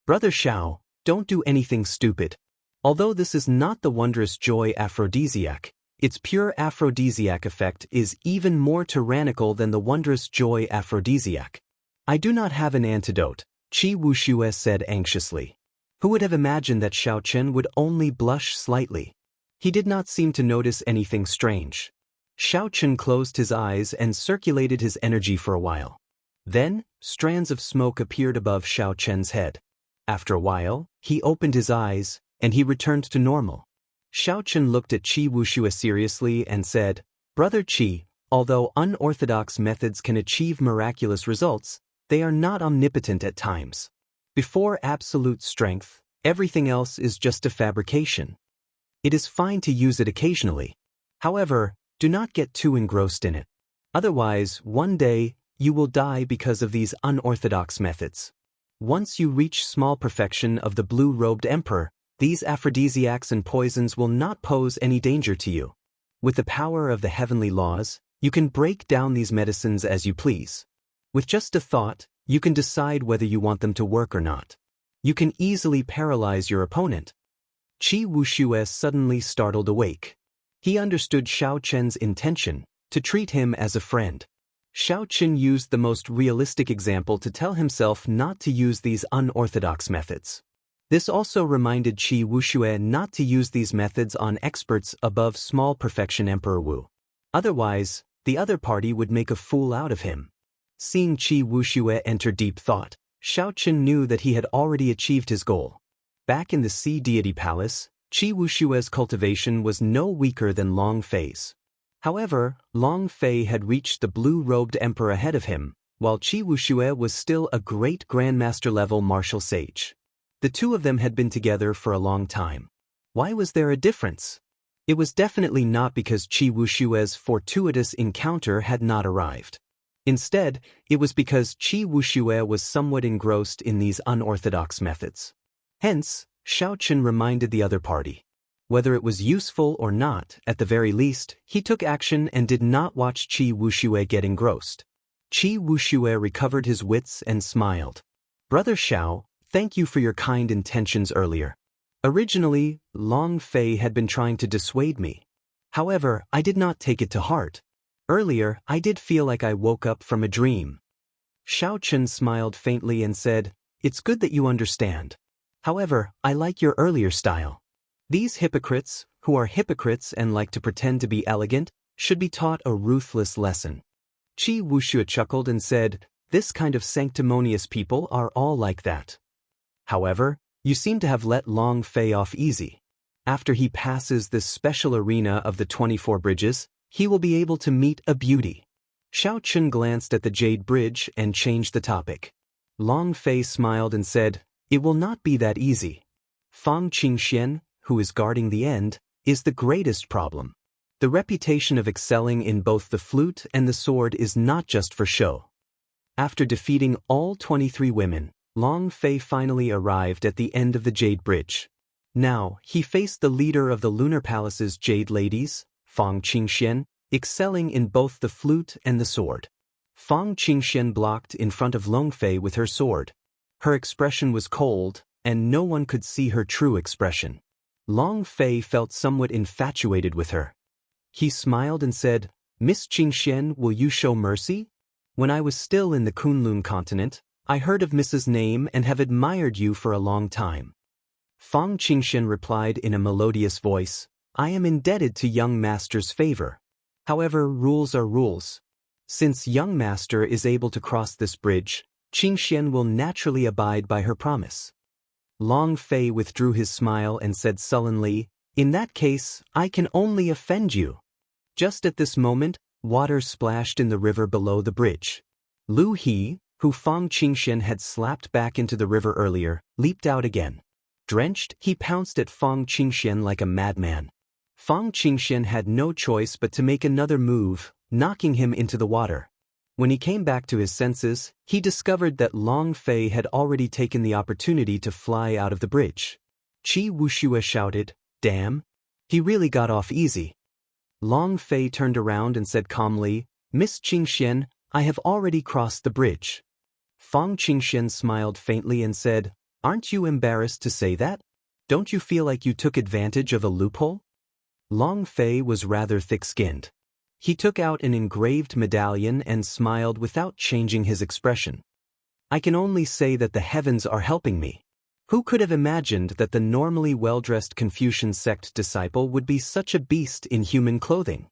Brother Xiao, don't do anything stupid. Although this is not the wondrous joy aphrodisiac, its pure aphrodisiac effect is even more tyrannical than the wondrous joy aphrodisiac. I do not have an antidote, Qi Wuxia said anxiously. Who would have imagined that Xiaochen would only blush slightly? He did not seem to notice anything strange. Xiaochen closed his eyes and circulated his energy for a while. Then, strands of smoke appeared above Xiaochen's head. After a while, he opened his eyes, and he returned to normal. Xiaochen looked at Qi Wuxia seriously and said, Brother Qi, although unorthodox methods can achieve miraculous results, they are not omnipotent at times. Before absolute strength, everything else is just a fabrication. It is fine to use it occasionally. However, do not get too engrossed in it. Otherwise, one day, you will die because of these unorthodox methods. Once you reach small perfection of the blue-robed emperor, these aphrodisiacs and poisons will not pose any danger to you. With the power of the heavenly laws, you can break down these medicines as you please. With just a thought, you can decide whether you want them to work or not. You can easily paralyze your opponent. Qi Wuxia suddenly startled awake. He understood Xiaochen's intention, to treat him as a friend. Xiaochen used the most realistic example to tell himself not to use these unorthodox methods. This also reminded Qi Wuxia not to use these methods on experts above small perfection Emperor Wu. Otherwise, the other party would make a fool out of him. Seeing Qi Wuxia enter deep thought, Xiaochen knew that he had already achieved his goal. Back in the Sea Deity Palace, Qi Wuxia's cultivation was no weaker than Long Fei's. However, Long Fei had reached the blue-robed emperor ahead of him, while Qi Wuxia was still a great grandmaster-level martial sage. The two of them had been together for a long time. Why was there a difference? It was definitely not because Qi Wuxia's fortuitous encounter had not arrived. Instead, it was because Qi Wuxia was somewhat engrossed in these unorthodox methods. Hence, Xiaochen reminded the other party. Whether it was useful or not, at the very least, he took action and did not watch Qi Wuxia get engrossed. Qi Wuxia recovered his wits and smiled. Brother Xiao, thank you for your kind intentions earlier. Originally, Long Fei had been trying to dissuade me. However, I did not take it to heart. Earlier, I did feel like I woke up from a dream. Xiaochen smiled faintly and said, It's good that you understand. However, I like your earlier style. These hypocrites, who are hypocrites and like to pretend to be elegant, should be taught a ruthless lesson. Qi Wuxia chuckled and said, This kind of sanctimonious people are all like that. However, you seem to have let Long Fei off easy. After he passes this special arena of the 24 bridges, he will be able to meet a beauty. Xiaochen glanced at the Jade Bridge and changed the topic. Long Fei smiled and said, It will not be that easy. Fang Qingxian, who is guarding the end, is the greatest problem. The reputation of excelling in both the flute and the sword is not just for show. After defeating all 23 women, Long Fei finally arrived at the end of the Jade Bridge. Now, he faced the leader of the Lunar Palace's Jade Ladies, Fang Qingxian, excelling in both the flute and the sword. Fang Qingxian blocked in front of Long Fei with her sword. Her expression was cold, and no one could see her true expression. Long Fei felt somewhat infatuated with her. He smiled and said, Miss Qingxian, will you show mercy? When I was still in the Kunlun continent, I heard of Mrs. Name and have admired you for a long time. Fang Qingxian replied in a melodious voice, I am indebted to young master's favor. However, rules are rules. Since young master is able to cross this bridge, Xianxia will naturally abide by her promise. Long Fei withdrew his smile and said sullenly, "In that case, I can only offend you." Just at this moment, water splashed in the river below the bridge. Lu He, who Fang Xianxia had slapped back into the river earlier, leaped out again. Drenched, he pounced at Fang Xianxia like a madman. Fang Xianxia had no choice but to make another move, knocking him into the water. When he came back to his senses, he discovered that Long Fei had already taken the opportunity to fly out of the bridge. Qi Wuxia shouted, "Damn! He really got off easy." Long Fei turned around and said calmly, "Miss Xianxia, I have already crossed the bridge." Fang Xianxia smiled faintly and said, "Aren't you embarrassed to say that? Don't you feel like you took advantage of a loophole?" Long Fei was rather thick-skinned. He took out an engraved medallion and smiled without changing his expression. "I can only say that the heavens are helping me. Who could have imagined that the normally well-dressed Confucian sect disciple would be such a beast in human clothing?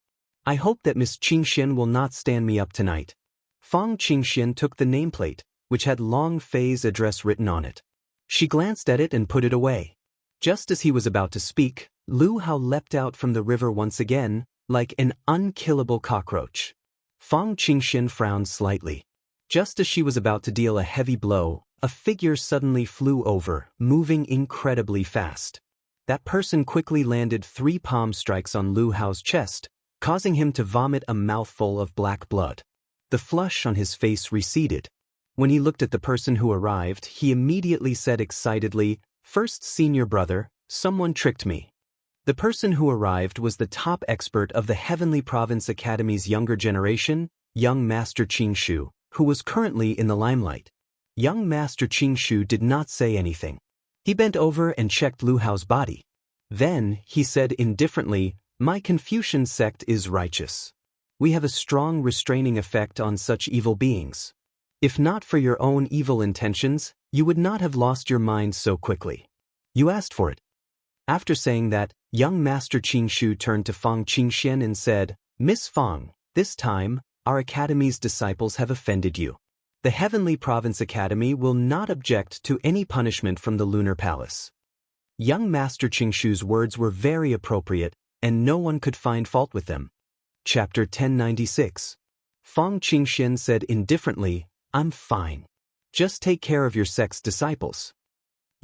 I hope that Miss Xianxia will not stand me up tonight." Fang Xianxia took the nameplate, which had Long Fei's address written on it. She glanced at it and put it away. Just as he was about to speak, Lu Hao leapt out from the river once again, like an unkillable cockroach. Fang Xianxia frowned slightly. Just as she was about to deal a heavy blow, a figure suddenly flew over, moving incredibly fast. That person quickly landed 3 palm strikes on Lu Hao's chest, causing him to vomit a mouthful of black blood. The flush on his face receded. When he looked at the person who arrived, he immediately said excitedly, "First senior brother, someone tricked me." The person who arrived was the top expert of the Heavenly Province Academy's younger generation, young Master Qingshu, who was currently in the limelight. Young Master Qingshu did not say anything. He bent over and checked Lu Hao's body. Then, he said indifferently, "My Confucian sect is righteous. We have a strong restraining effect on such evil beings. If not for your own evil intentions, you would not have lost your mind so quickly. You asked for it." After saying that, young Master Qingshu turned to Fang Xianxia and said, "Miss Fang, this time, our academy's disciples have offended you. The Heavenly Province Academy will not object to any punishment from the Lunar Palace." Young Master Qingshu's words were very appropriate, and no one could find fault with them. Chapter 1096. Fang Xianxia said indifferently, "I'm fine. Just take care of your sect's disciples."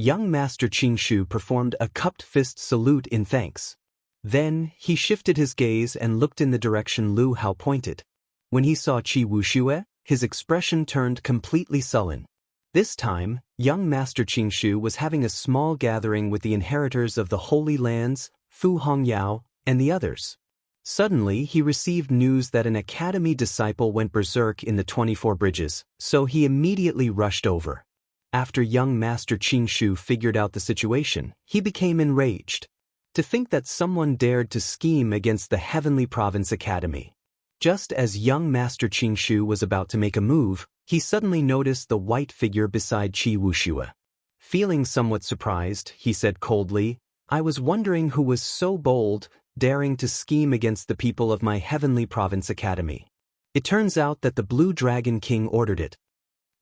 Young Master Qingshu performed a cupped fist salute in thanks. Then, he shifted his gaze and looked in the direction Lu Hao pointed. When he saw Qi Wuxia, his expression turned completely sullen. This time, young Master Qingshu was having a small gathering with the inheritors of the Holy Lands, Fu Hongyao, and the others. Suddenly, he received news that an academy disciple went berserk in the 24 bridges, so he immediately rushed over. After young Master Qingshu figured out the situation, he became enraged. To think that someone dared to scheme against the Heavenly Province Academy. Just as young Master Qingshu was about to make a move, he suddenly noticed the white figure beside Qi Wuxia. Feeling somewhat surprised, he said coldly, "I was wondering who was so bold, daring to scheme against the people of my Heavenly Province Academy. It turns out that the Blue Dragon King ordered it."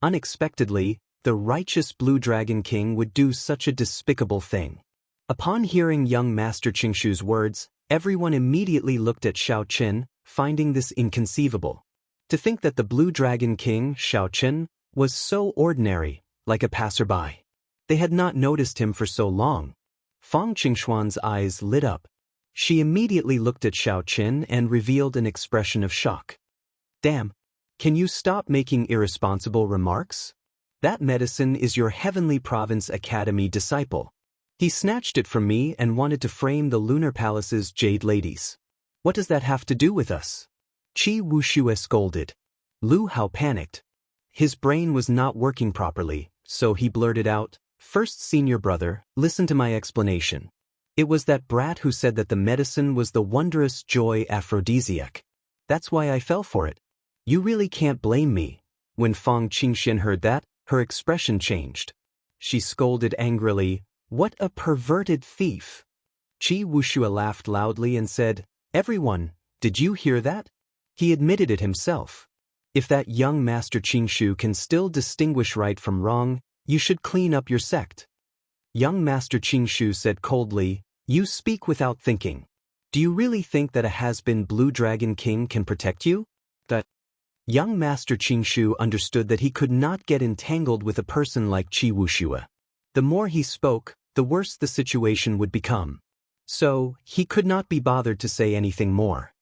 Unexpectedly, the righteous Blue Dragon King would do such a despicable thing. Upon hearing young Master Qingshu's words, everyone immediately looked at Xiaoqin, finding this inconceivable. To think that the Blue Dragon King, Xiaoqin, was so ordinary, like a passerby. They had not noticed him for so long. Fang Qingshuan's eyes lit up. She immediately looked at Xiaoqin and revealed an expression of shock. "Damn! Can you stop making irresponsible remarks? That medicine is your Heavenly Province Academy disciple. He snatched it from me and wanted to frame the Lunar Palace's jade ladies. What does that have to do with us?" Qi Wuxia scolded. Lu Hao panicked. His brain was not working properly, so he blurted out, "First senior brother, listen to my explanation. It was that brat who said that the medicine was the wondrous joy aphrodisiac. That's why I fell for it. You really can't blame me." When Fang Xianxia heard that, her expression changed. She scolded angrily, "What a perverted thief!" Qi Wuxia laughed loudly and said, "Everyone, did you hear that? He admitted it himself. If that young Master Qingshu can still distinguish right from wrong, you should clean up your sect. Young Master Qingshu said coldly, "You speak without thinking. Do you really think that a has-been Blue Dragon King can protect you?" That young Master Qingshu understood that he could not get entangled with a person like Qi Wuxia. The more he spoke, the worse the situation would become. So, he could not be bothered to say anything more.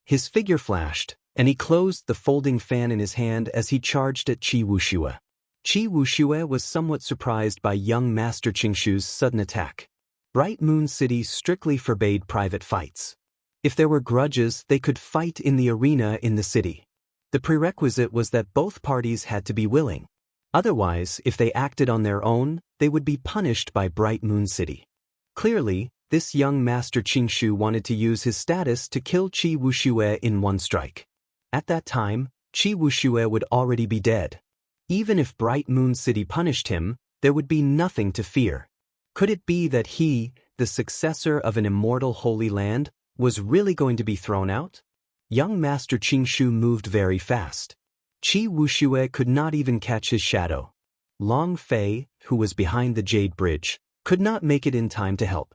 His figure flashed, and he closed the folding fan in his hand as he charged at Qi Wuxia. Qi Wuxia was somewhat surprised by young Master Qingshu's sudden attack. Bright Moon City strictly forbade private fights. If there were grudges, they could fight in the arena in the city. The prerequisite was that both parties had to be willing. Otherwise, if they acted on their own, they would be punished by Bright Moon City. Clearly, this young Master Qingshu wanted to use his status to kill Qi Wuxia in one strike. At that time, Qi Wuxia would already be dead. Even if Bright Moon City punished him, there would be nothing to fear. Could it be that he, the successor of an immortal Holy Land, was really going to be thrown out? Young Master Qingshu moved very fast. Qi Wuxia could not even catch his shadow. Long Fei, who was behind the Jade Bridge, could not make it in time to help.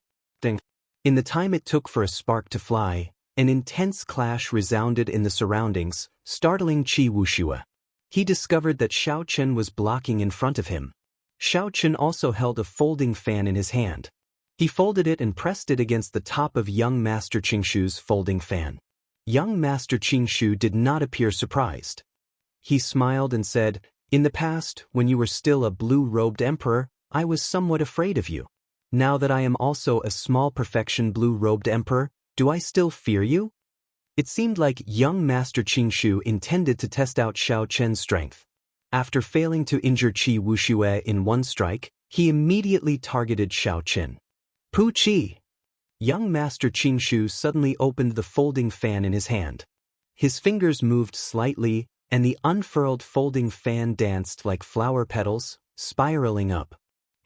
In the time it took for a spark to fly, an intense clash resounded in the surroundings, startling Qi Wuxia. He discovered that Xiao Chen was blocking in front of him. Xiao Chen also held a folding fan in his hand. He folded it and pressed it against the top of young Master Qingshu's folding fan. Young Master Qingshu did not appear surprised. He smiled and said, "In the past, when you were still a blue-robed emperor, I was somewhat afraid of you. Now that I am also a small perfection blue-robed emperor, do I still fear you?" It seemed like young Master Qingshu intended to test out Xiao Chen's strength. After failing to injure Qi Wuxia in one strike, he immediately targeted Xiao Chen. "Pu Qi!" Young Master Qingshu suddenly opened the folding fan in his hand. His fingers moved slightly, and the unfurled folding fan danced like flower petals, spiraling up.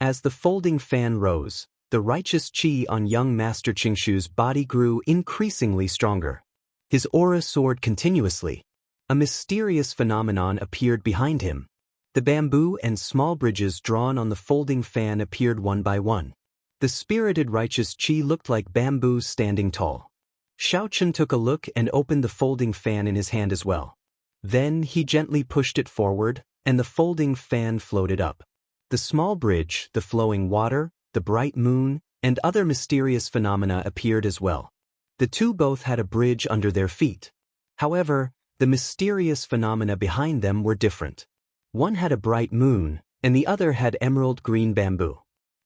As the folding fan rose, the righteous Qi on young Master Qingshu's body grew increasingly stronger. His aura soared continuously. A mysterious phenomenon appeared behind him. The bamboo and small bridges drawn on the folding fan appeared one by one. The spirited righteous Qi looked like bamboo standing tall. Xiao Chen took a look and opened the folding fan in his hand as well. Then he gently pushed it forward, and the folding fan floated up. The small bridge, the flowing water, the bright moon, and other mysterious phenomena appeared as well. The two both had a bridge under their feet. However, the mysterious phenomena behind them were different. One had a bright moon, and the other had emerald green bamboo.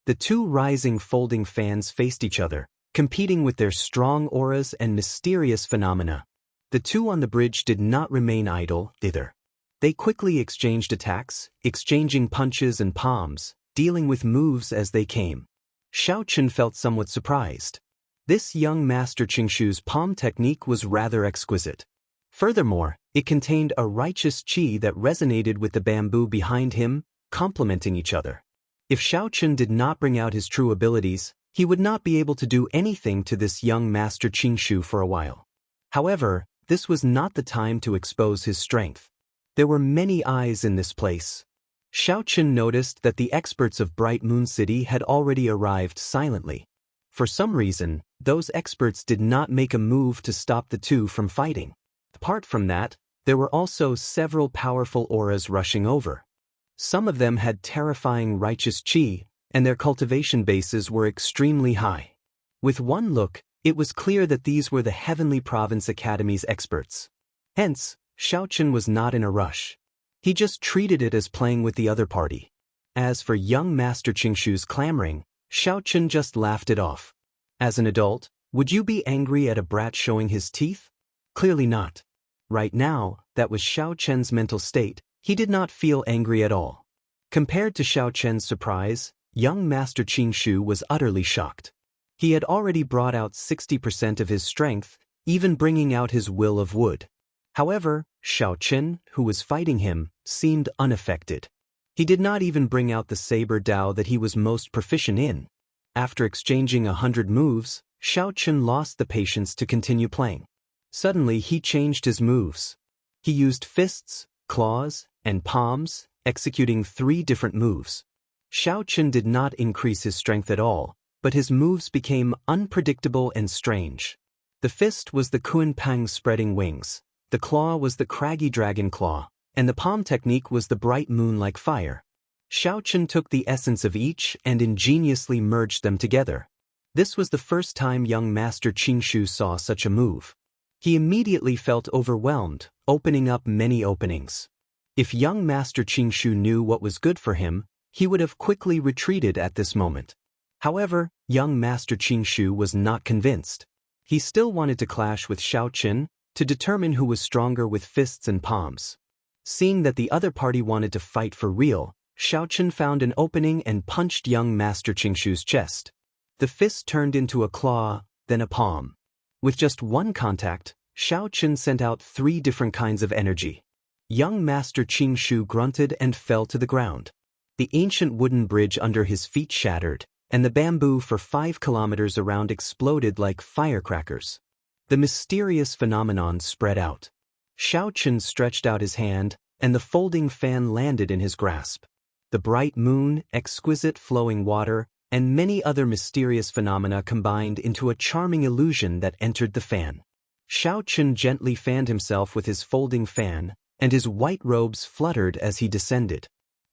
The two rising folding fans faced each other, competing with their strong auras and mysterious phenomena. The two on the bridge did not remain idle, either. They quickly exchanged attacks, exchanging punches and palms, dealing with moves as they came. Xiao Chen felt somewhat surprised. This young Master Qingshu's palm technique was rather exquisite. Furthermore, it contained a righteous qi that resonated with the bamboo behind him, complementing each other. If Xiao Chen did not bring out his true abilities, he would not be able to do anything to this young Master Qingshu for a while. However, this was not the time to expose his strength. There were many eyes in this place. Xiao Chen noticed that the experts of Bright Moon City had already arrived silently. For some reason, those experts did not make a move to stop the two from fighting. Apart from that, there were also several powerful auras rushing over. Some of them had terrifying righteous qi, and their cultivation bases were extremely high. With one look, it was clear that these were the Heavenly Province Academy's experts. Hence, Xiao Chen was not in a rush. He just treated it as playing with the other party. As for young Master Qingshu's clamoring, Xiao Chen just laughed it off. As an adult, would you be angry at a brat showing his teeth? Clearly not. Right now, that was Xiao Chen's mental state. He did not feel angry at all. Compared to Xiao Chen's surprise, young Master Qingshu was utterly shocked. He had already brought out 60% of his strength, even bringing out his will of wood. However, Xiao Chen, who was fighting him, seemed unaffected. He did not even bring out the saber Dao that he was most proficient in. After exchanging 100 moves, Xiao Chen lost the patience to continue playing. Suddenly he changed his moves. He used fists, claws, and palms, executing 3 different moves. Xiaochen did not increase his strength at all, but his moves became unpredictable and strange. The fist was the Kuan Pang spreading wings, the claw was the craggy dragon claw, and the palm technique was the bright moon-like fire. Xiaochen took the essence of each and ingeniously merged them together. This was the first time young Master Qingshu saw such a move. He immediately felt overwhelmed, opening up many openings. If young Master Qingshu knew what was good for him, he would have quickly retreated at this moment. However, young Master Qingshu was not convinced. He still wanted to clash with Xiaochen to determine who was stronger with fists and palms. Seeing that the other party wanted to fight for real, Xiaochen found an opening and punched young Master Qingshu's chest. The fist turned into a claw, then a palm. With just one contact, Xiaochen sent out 3 different kinds of energy. Young Master Qingshu grunted and fell to the ground. The ancient wooden bridge under his feet shattered, and the bamboo for 5 kilometers around exploded like firecrackers. The mysterious phenomenon spread out. Xiaochen stretched out his hand, and the folding fan landed in his grasp. The bright moon, exquisite flowing water, and many other mysterious phenomena combined into a charming illusion that entered the fan. Xiaochen gently fanned himself with his folding fan, and his white robes fluttered as he descended.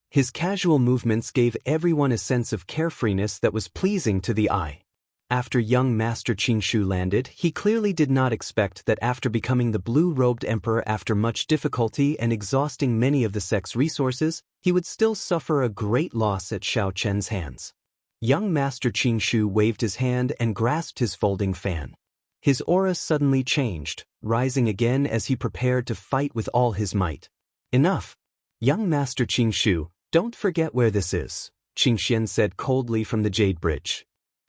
His casual movements gave everyone a sense of carefreeness that was pleasing to the eye. After young Master Qingshu landed, he clearly did not expect that after becoming the blue-robed emperor after much difficulty and exhausting many of the sect's resources, he would still suffer a great loss at Xiaochen's hands. Young Master Qingshu waved his hand and grasped his folding fan. His aura suddenly changed, rising again as he prepared to fight with all his might. Enough! Young Master Qingshu, don't forget where this is, Qingshian said coldly from the Jade Bridge.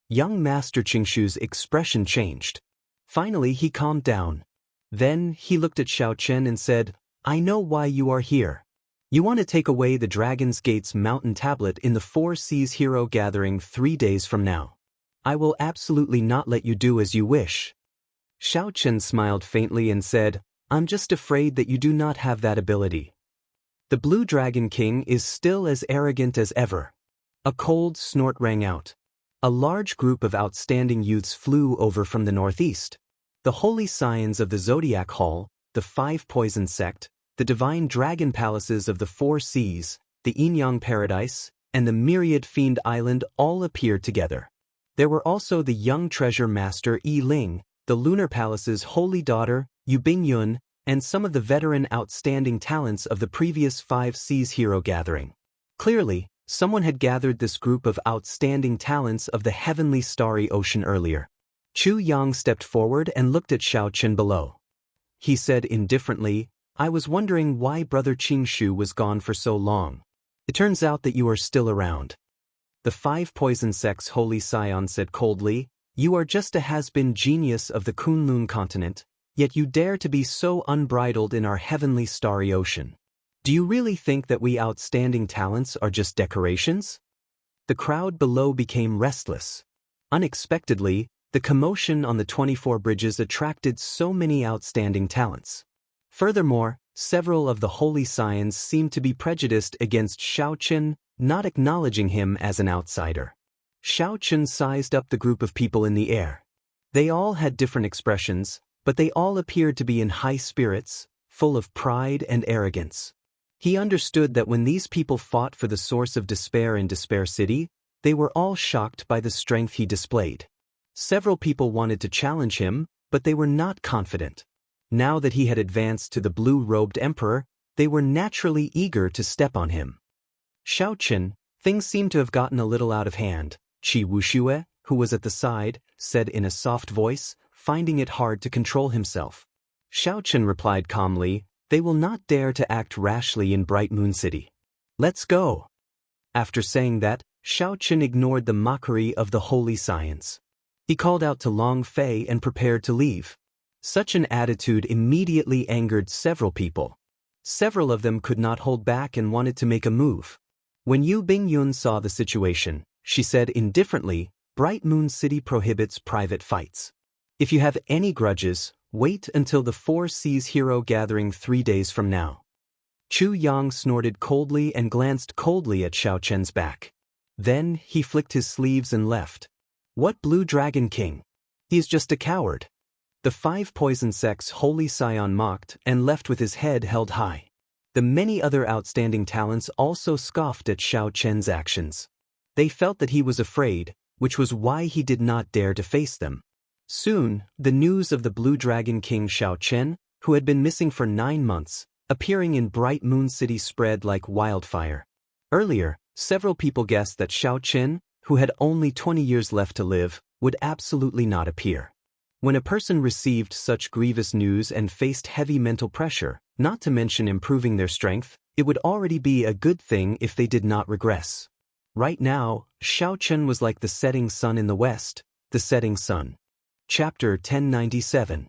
Young Master Qingshu's expression changed. Finally he calmed down. Then he looked at Xiaochen and said, I know why you are here. You want to take away the Dragon's Gate's mountain tablet in the 4 Seas Hero Gathering 3 days from now. I will absolutely not let you do as you wish. Xiaochen smiled faintly and said, I'm just afraid that you do not have that ability. The Blue Dragon King is still as arrogant as ever. A cold snort rang out. A large group of outstanding youths flew over from the northeast. The holy scions of the Zodiac Hall, the 5 Poison Sect, the divine dragon palaces of the 4 Seas, the Yin-Yang Paradise, and the myriad Fiend Island all appeared together. There were also the young treasure master Yi Ling, the Lunar Palace's holy daughter, Yu Bingyun, and some of the veteran outstanding talents of the previous 5 Seas Hero Gathering. Clearly, someone had gathered this group of outstanding talents of the heavenly starry ocean earlier. Chu Yang stepped forward and looked at Xiaochen below. He said indifferently, I was wondering why Brother Qingshu was gone for so long. It turns out that you are still around. The 5 Poison Sect's holy scion said coldly, You are just a has-been genius of the Kunlun continent, yet you dare to be so unbridled in our heavenly starry ocean. Do you really think that we outstanding talents are just decorations? The crowd below became restless. Unexpectedly, the commotion on the 24 bridges attracted so many outstanding talents. Furthermore, several of the holy scions seemed to be prejudiced against Xiaochen, not acknowledging him as an outsider. Xiaochen sized up the group of people in the air. They all had different expressions, but they all appeared to be in high spirits, full of pride and arrogance. He understood that when these people fought for the source of despair in Despair City, they were all shocked by the strength he displayed. Several people wanted to challenge him, but they were not confident. Now that he had advanced to the blue-robed emperor, they were naturally eager to step on him. Xiaochen, things seem to have gotten a little out of hand, Qi Wuxia, who was at the side, said in a soft voice, finding it hard to control himself. Xiaochen replied calmly, They will not dare to act rashly in Bright Moon City. Let's go. After saying that, Xiaochen ignored the mockery of the holy scions. He called out to Long Fei and prepared to leave. Such an attitude immediately angered several people. Several of them could not hold back and wanted to make a move. When Yu Bingyun saw the situation, she said indifferently, Bright Moon City prohibits private fights. If you have any grudges, wait until the 4 Seas Hero Gathering 3 days from now. Chu Yang snorted coldly and glanced coldly at Xiao Chen's back. Then, he flicked his sleeves and left. What Blue Dragon King? He is just a coward. The 5 poison sects Holy Scion mocked and left with his head held high. The many other outstanding talents also scoffed at Xiao Chen's actions. They felt that he was afraid, which was why he did not dare to face them. Soon, the news of the Blue Dragon King Xiao Chen, who had been missing for 9 months, appearing in Bright Moon City spread like wildfire. Earlier, several people guessed that Xiao Chen, who had only 20 years left to live, would absolutely not appear. When a person received such grievous news and faced heavy mental pressure, not to mention improving their strength, it would already be a good thing if they did not regress. Right now, Xiao Chen was like the setting sun in the west, the setting sun. Chapter 1097.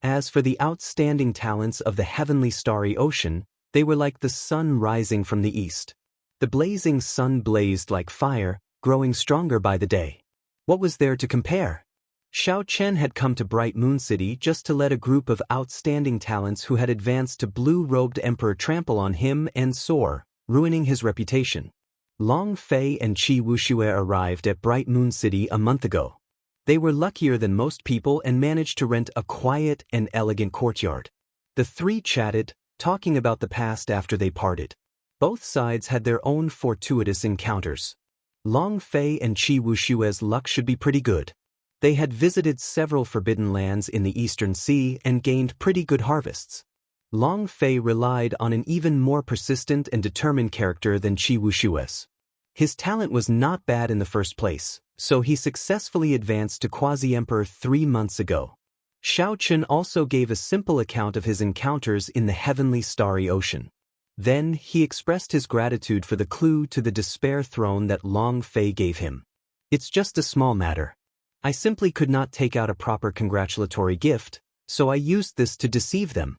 As for the outstanding talents of the heavenly starry ocean, they were like the sun rising from the east. The blazing sun blazed like fire, growing stronger by the day. What was there to compare? Xiao Chen had come to Bright Moon City just to let a group of outstanding talents who had advanced to blue-robed emperor trample on him and soar, ruining his reputation. Long Fei and Qi Wuxia arrived at Bright Moon City a month ago. They were luckier than most people and managed to rent a quiet and elegant courtyard. The 3 chatted, talking about the past after they parted. Both sides had their own fortuitous encounters. Long Fei and Qi Wuxia's luck should be pretty good. They had visited several forbidden lands in the Eastern Sea and gained pretty good harvests. Long Fei relied on an even more persistent and determined character than Qi Wuxia's. His talent was not bad in the first place, so he successfully advanced to Quasi-Emperor 3 months ago. Xiao Chen also gave a simple account of his encounters in the heavenly starry ocean. Then, he expressed his gratitude for the clue to the despair throne that Long Fei gave him. It's just a small matter. I simply could not take out a proper congratulatory gift, so I used this to deceive them.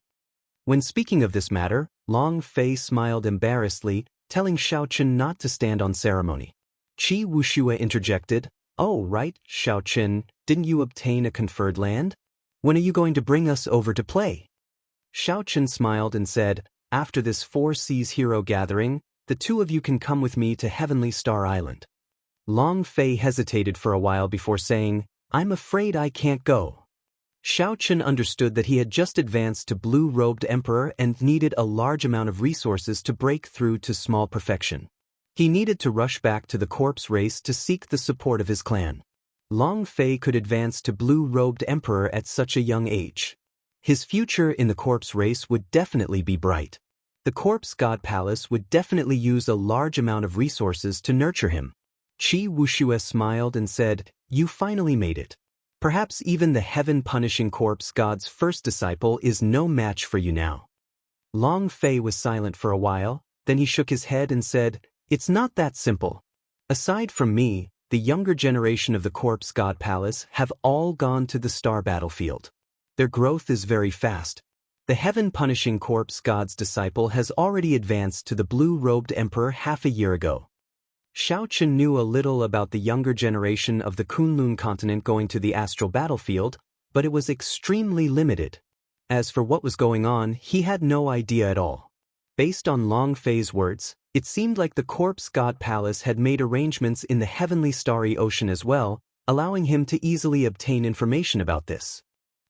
When speaking of this matter, Long Fei smiled embarrassedly, telling Xiao Chen not to stand on ceremony. Qi Wuxia interjected, "Oh right, Xiao Chen, didn't you obtain a conferred land? When are you going to bring us over to play?" Xiao Chen smiled and said, "After this 4 Seas hero gathering, the 2 of you can come with me to Heavenly Star Island." Long Fei hesitated for a while before saying, "I'm afraid I can't go." Xiao Chen understood that he had just advanced to blue-robed emperor and needed a large amount of resources to break through to small perfection. He needed to rush back to the corpse race to seek the support of his clan. Long Fei could advance to blue-robed emperor at such a young age. His future in the corpse race would definitely be bright. The corpse god palace would definitely use a large amount of resources to nurture him. Qi Wuxia smiled and said, "You finally made it. Perhaps even the heaven-punishing corpse god's first disciple is no match for you now." Long Fei was silent for a while, then he shook his head and said, "It's not that simple. Aside from me, the younger generation of the corpse god palace have all gone to the star battlefield. Their growth is very fast. The heaven-punishing corpse god's disciple has already advanced to the blue-robed emperor half a year ago." Xiao Chen knew a little about the younger generation of the Kunlun continent going to the astral battlefield, but it was extremely limited. As for what was going on, he had no idea at all. Based on Long Fei's words, it seemed like the corpse god palace had made arrangements in the heavenly starry ocean as well, allowing him to easily obtain information about this.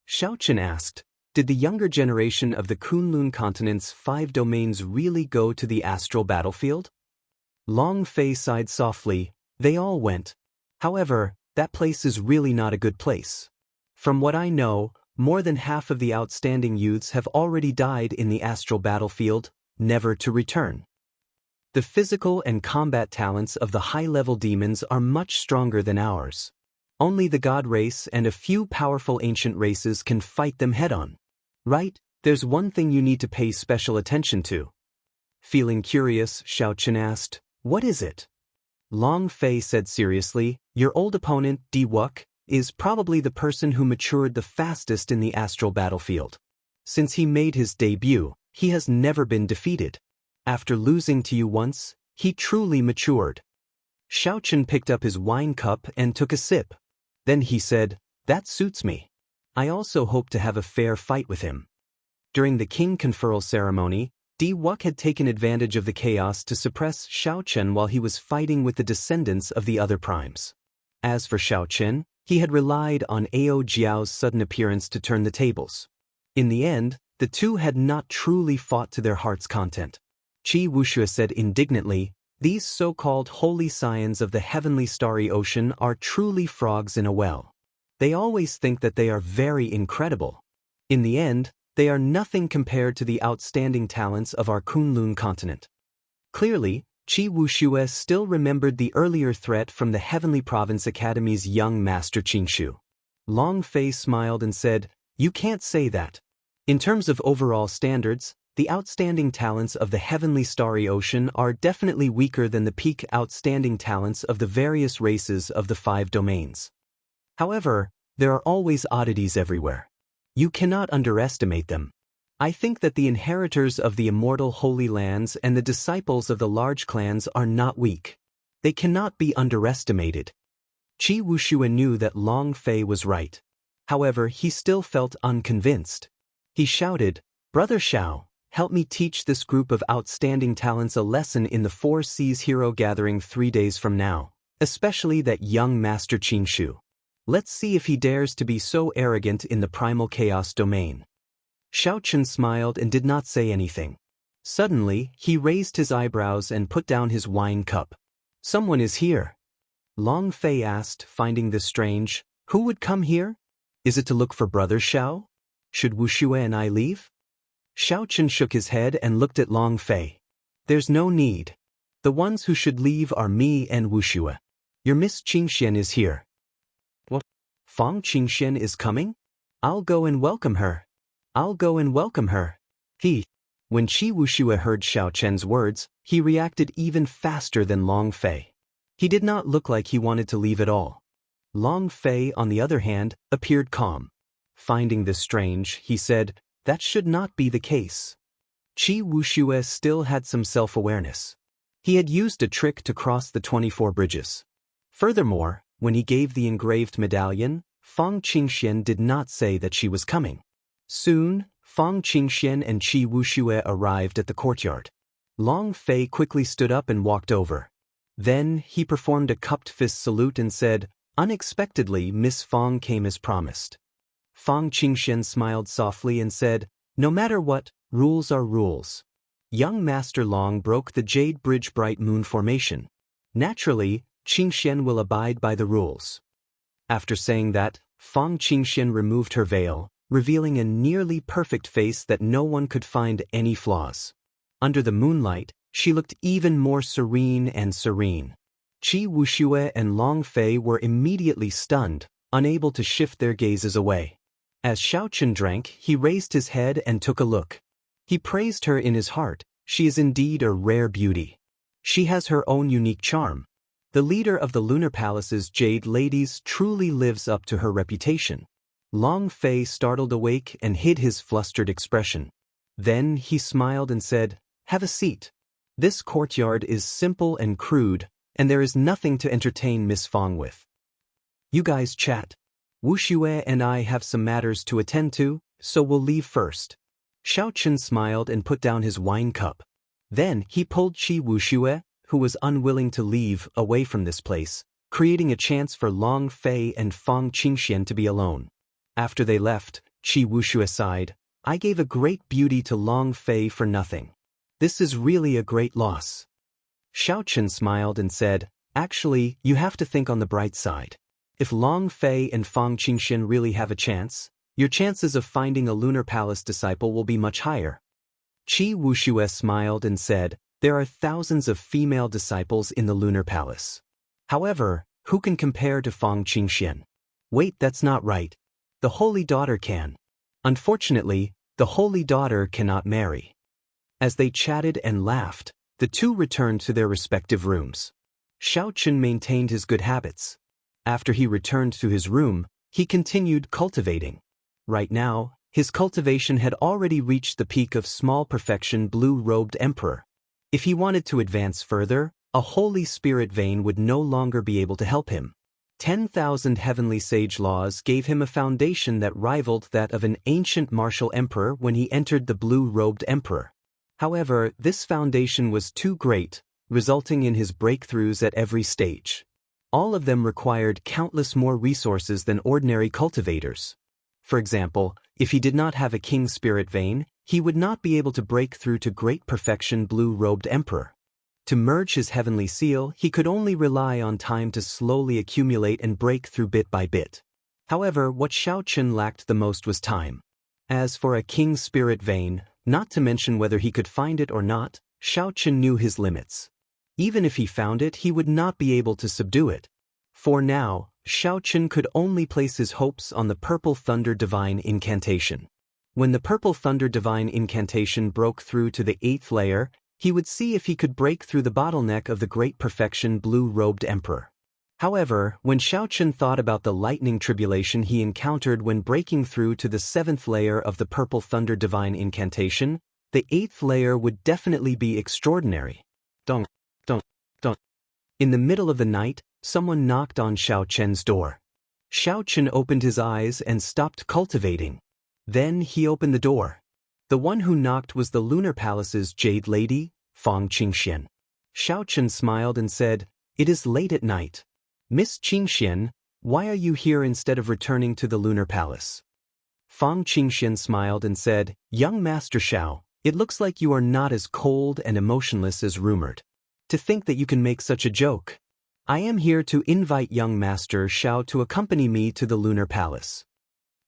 Xiao Chen asked, "Did the younger generation of the Kunlun continent's 5 domains really go to the astral battlefield?" Long Fei sighed softly. "They all went. However, that place is really not a good place. From what I know, more than half of the outstanding youths have already died in the astral battlefield, never to return. The physical and combat talents of the high-level demons are much stronger than ours. Only the god race and a few powerful ancient races can fight them head-on. Right, there's one thing you need to pay special attention to." Feeling curious, Xiao Chen asked, "What is it?" Long Fei said seriously, "Your old opponent, Di Wuk, is probably the person who matured the fastest in the astral battlefield. Since he made his debut, he has never been defeated. After losing to you once, he truly matured." Xiao Chen picked up his wine cup and took a sip. Then he said, "That suits me. I also hope to have a fair fight with him." During the king conferral ceremony, Wuk had taken advantage of the chaos to suppress Xiaochen while he was fighting with the descendants of the other primes. As for Xiaochen, he had relied on Ao Jiao's sudden appearance to turn the tables. In the end, the two had not truly fought to their heart's content. Qi Wuxia said indignantly, "These so-called holy scions of the heavenly starry ocean are truly frogs in a well. They always think that they are very incredible. In the end, they are nothing compared to the outstanding talents of our Kunlun continent." Clearly, Qi Wuxia still remembered the earlier threat from the Heavenly Province Academy's young master Qingshu. Long Fei smiled and said, "You can't say that. In terms of overall standards, the outstanding talents of the Heavenly Starry Ocean are definitely weaker than the peak outstanding talents of the various races of the 5 domains. However, there are always oddities everywhere. You cannot underestimate them. I think that the inheritors of the immortal Holy Lands and the disciples of the large clans are not weak. They cannot be underestimated." Qi Wuxia knew that Long Fei was right. However, he still felt unconvinced. He shouted, "Brother Xiao, help me teach this group of outstanding talents a lesson in the 4 Seas Hero Gathering 3 days from now, especially that young Master Qingshu. Let's see if he dares to be so arrogant in the primal chaos domain." Xiaochen smiled and did not say anything. Suddenly, he raised his eyebrows and put down his wine cup. "Someone is here." Long Fei asked, finding this strange. "Who would come here? Is it to look for Brother Xiao? Should Wuxia and I leave?" Xiaochen shook his head and looked at Long Fei. "There's no need. The ones who should leave are me and Wuxia. Your Miss Qingxian is here." "What? Fang Qingxian is coming? I'll go and welcome her. I'll go and welcome her." When Qi Wuxia heard Xiaochen's words, he reacted even faster than Long Fei. He did not look like he wanted to leave at all. Long Fei, on the other hand, appeared calm. Finding this strange, he said, "That should not be the case." Qi Wuxia still had some self-awareness. He had used a trick to cross the 24 bridges. Furthermore, when he gave the engraved medallion, Fang Qingxian did not say that she was coming. Soon, Fang Qingxian and Qi Wuxia arrived at the courtyard. Long Fei quickly stood up and walked over. Then, he performed a cupped fist salute and said, "Unexpectedly, Miss Fang came as promised." Fang Qingxian smiled softly and said, "No matter what, rules are rules." Young Master Long broke the Jade Bridge Bright Moon formation. Naturally, Qingxian will abide by the rules. After saying that, Fang Qingxian removed her veil, revealing a nearly perfect face that no one could find any flaws. Under the moonlight, she looked even more serene and serene. Qi Wuxia and Long Fei were immediately stunned, unable to shift their gazes away. As Xiaochen drank, he raised his head and took a look. He praised her in his heart. She is indeed a rare beauty. She has her own unique charm. The leader of the Lunar Palace's Jade Ladies truly lives up to her reputation. Long Fei startled awake and hid his flustered expression. Then he smiled and said, "Have a seat. This courtyard is simple and crude, and there is nothing to entertain Miss Fang with. You guys chat. Wuxia and I have some matters to attend to, so we'll leave first." Xiaochen smiled and put down his wine cup. Then he pulled Qi Wuxia, who was unwilling to leave, away from this place, creating a chance for Long Fei and Fang Qingxian to be alone. After they left, Qi Wuxia sighed, "I gave a great beauty to Long Fei for nothing. This is really a great loss." Xiaochen smiled and said, "Actually, you have to think on the bright side. If Long Fei and Fang Qingxian really have a chance, your chances of finding a Lunar Palace disciple will be much higher." Qi Wuxia smiled and said, "There are thousands of female disciples in the Lunar Palace. However, who can compare to Fang Qingxian? Wait, that's not right. The Holy Daughter can. Unfortunately, the Holy Daughter cannot marry." As they chatted and laughed, the two returned to their respective rooms. Xiaochen maintained his good habits. After he returned to his room, he continued cultivating. Right now, his cultivation had already reached the peak of small perfection blue-robed emperor. If he wanted to advance further, a Holy Spirit vein would no longer be able to help him. 10,000 heavenly sage laws gave him a foundation that rivaled that of an ancient martial emperor when he entered the blue-robed emperor. However, this foundation was too great, resulting in his breakthroughs at every stage. All of them required countless more resources than ordinary cultivators. For example, if he did not have a king spirit vein, he would not be able to break through to great perfection blue-robed emperor. To merge his heavenly seal, he could only rely on time to slowly accumulate and break through bit by bit. However, what Xiaochen lacked the most was time. As for a king spirit vein, not to mention whether he could find it or not, Xiaochen knew his limits. Even if he found it, he would not be able to subdue it. For now, Xiaochen could only place his hopes on the Purple Thunder Divine Incantation. When the Purple Thunder Divine Incantation broke through to the 8th layer, he would see if he could break through the bottleneck of the Great Perfection Blue-Robed Emperor. However, when Xiaochen thought about the lightning tribulation he encountered when breaking through to the 7th layer of the Purple Thunder Divine Incantation, the 8th layer would definitely be extraordinary. Dong, dong, dong. In the middle of the night, someone knocked on Xiaochen's door. Xiaochen opened his eyes and stopped cultivating. Then he opened the door. The one who knocked was the Lunar Palace's Jade Lady, Fang Qingxian. Xiaochen smiled and said, "It is late at night. Miss Qingxian, why are you here instead of returning to the Lunar Palace?" Fang Qingxian smiled and said, "Young Master Xiao, it looks like you are not as cold and emotionless as rumored. To think that you can make such a joke. I am here to invite young Master Xiao to accompany me to the Lunar Palace."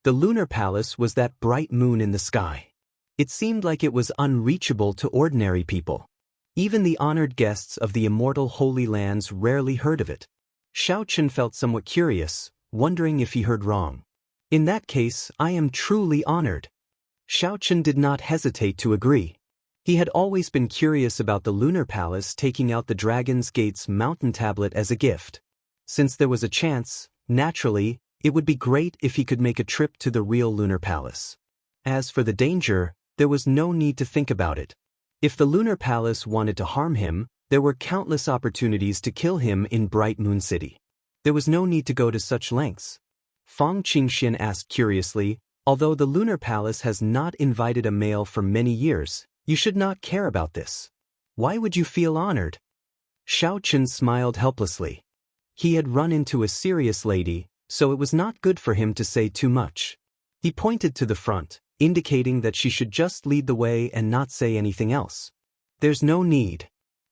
The Lunar Palace was that bright moon in the sky. It seemed like it was unreachable to ordinary people. Even the honored guests of the immortal Holy Lands rarely heard of it. Xiaochen felt somewhat curious, wondering if he heard wrong. "In that case, I am truly honored." Xiaochen did not hesitate to agree. He had always been curious about the Lunar Palace taking out the Dragon's Gate's mountain tablet as a gift. Since there was a chance, naturally, it would be great if he could make a trip to the real Lunar Palace. As for the danger, there was no need to think about it. If the Lunar Palace wanted to harm him, there were countless opportunities to kill him in Bright Moon City. There was no need to go to such lengths. Fang Qingxian asked curiously, "Although the Lunar Palace has not invited a male for many years, you should not care about this. Why would you feel honored?" Xiaochen smiled helplessly. He had run into a serious lady, so it was not good for him to say too much. He pointed to the front, indicating that she should just lead the way and not say anything else. "There's no need.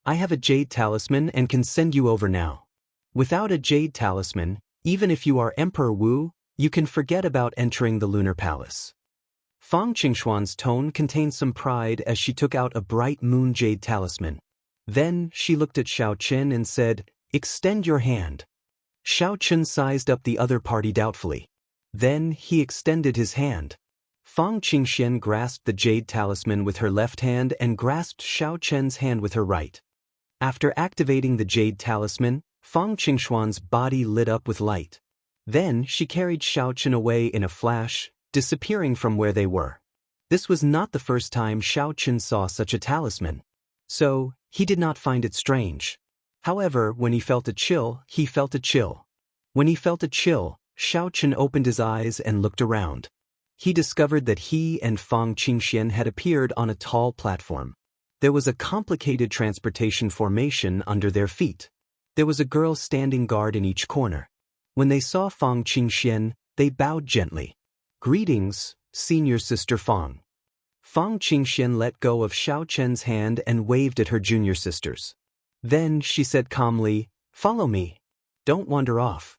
I have a jade talisman and can send you over now. Without a jade talisman, even if you are Emperor Wu, you can forget about entering the Lunar Palace." Fang Qingxuan's tone contained some pride as she took out a bright moon jade talisman. Then she looked at Xiaochen and said, "Extend your hand." Xiaochen sized up the other party doubtfully. Then he extended his hand. Fang Qingxian grasped the jade talisman with her left hand and grasped Xiaochen's hand with her right. After activating the jade talisman, Fang Qingxuan's body lit up with light. Then she carried Xiaochen away in a flash, disappearing from where they were. This was not the first time Xiaochen saw such a talisman. So, he did not find it strange. However, when he felt a chill, he felt a chill. When he felt a chill, Xiaochen opened his eyes and looked around. He discovered that he and Fang Qingxian had appeared on a tall platform. There was a complicated transportation formation under their feet. There was a girl standing guard in each corner. When they saw Fang Qingxian, they bowed gently. "Greetings, senior sister Fang." Fang Qingxian let go of Xiaochen's hand and waved at her junior sisters. Then she said calmly, "Follow me. Don't wander off."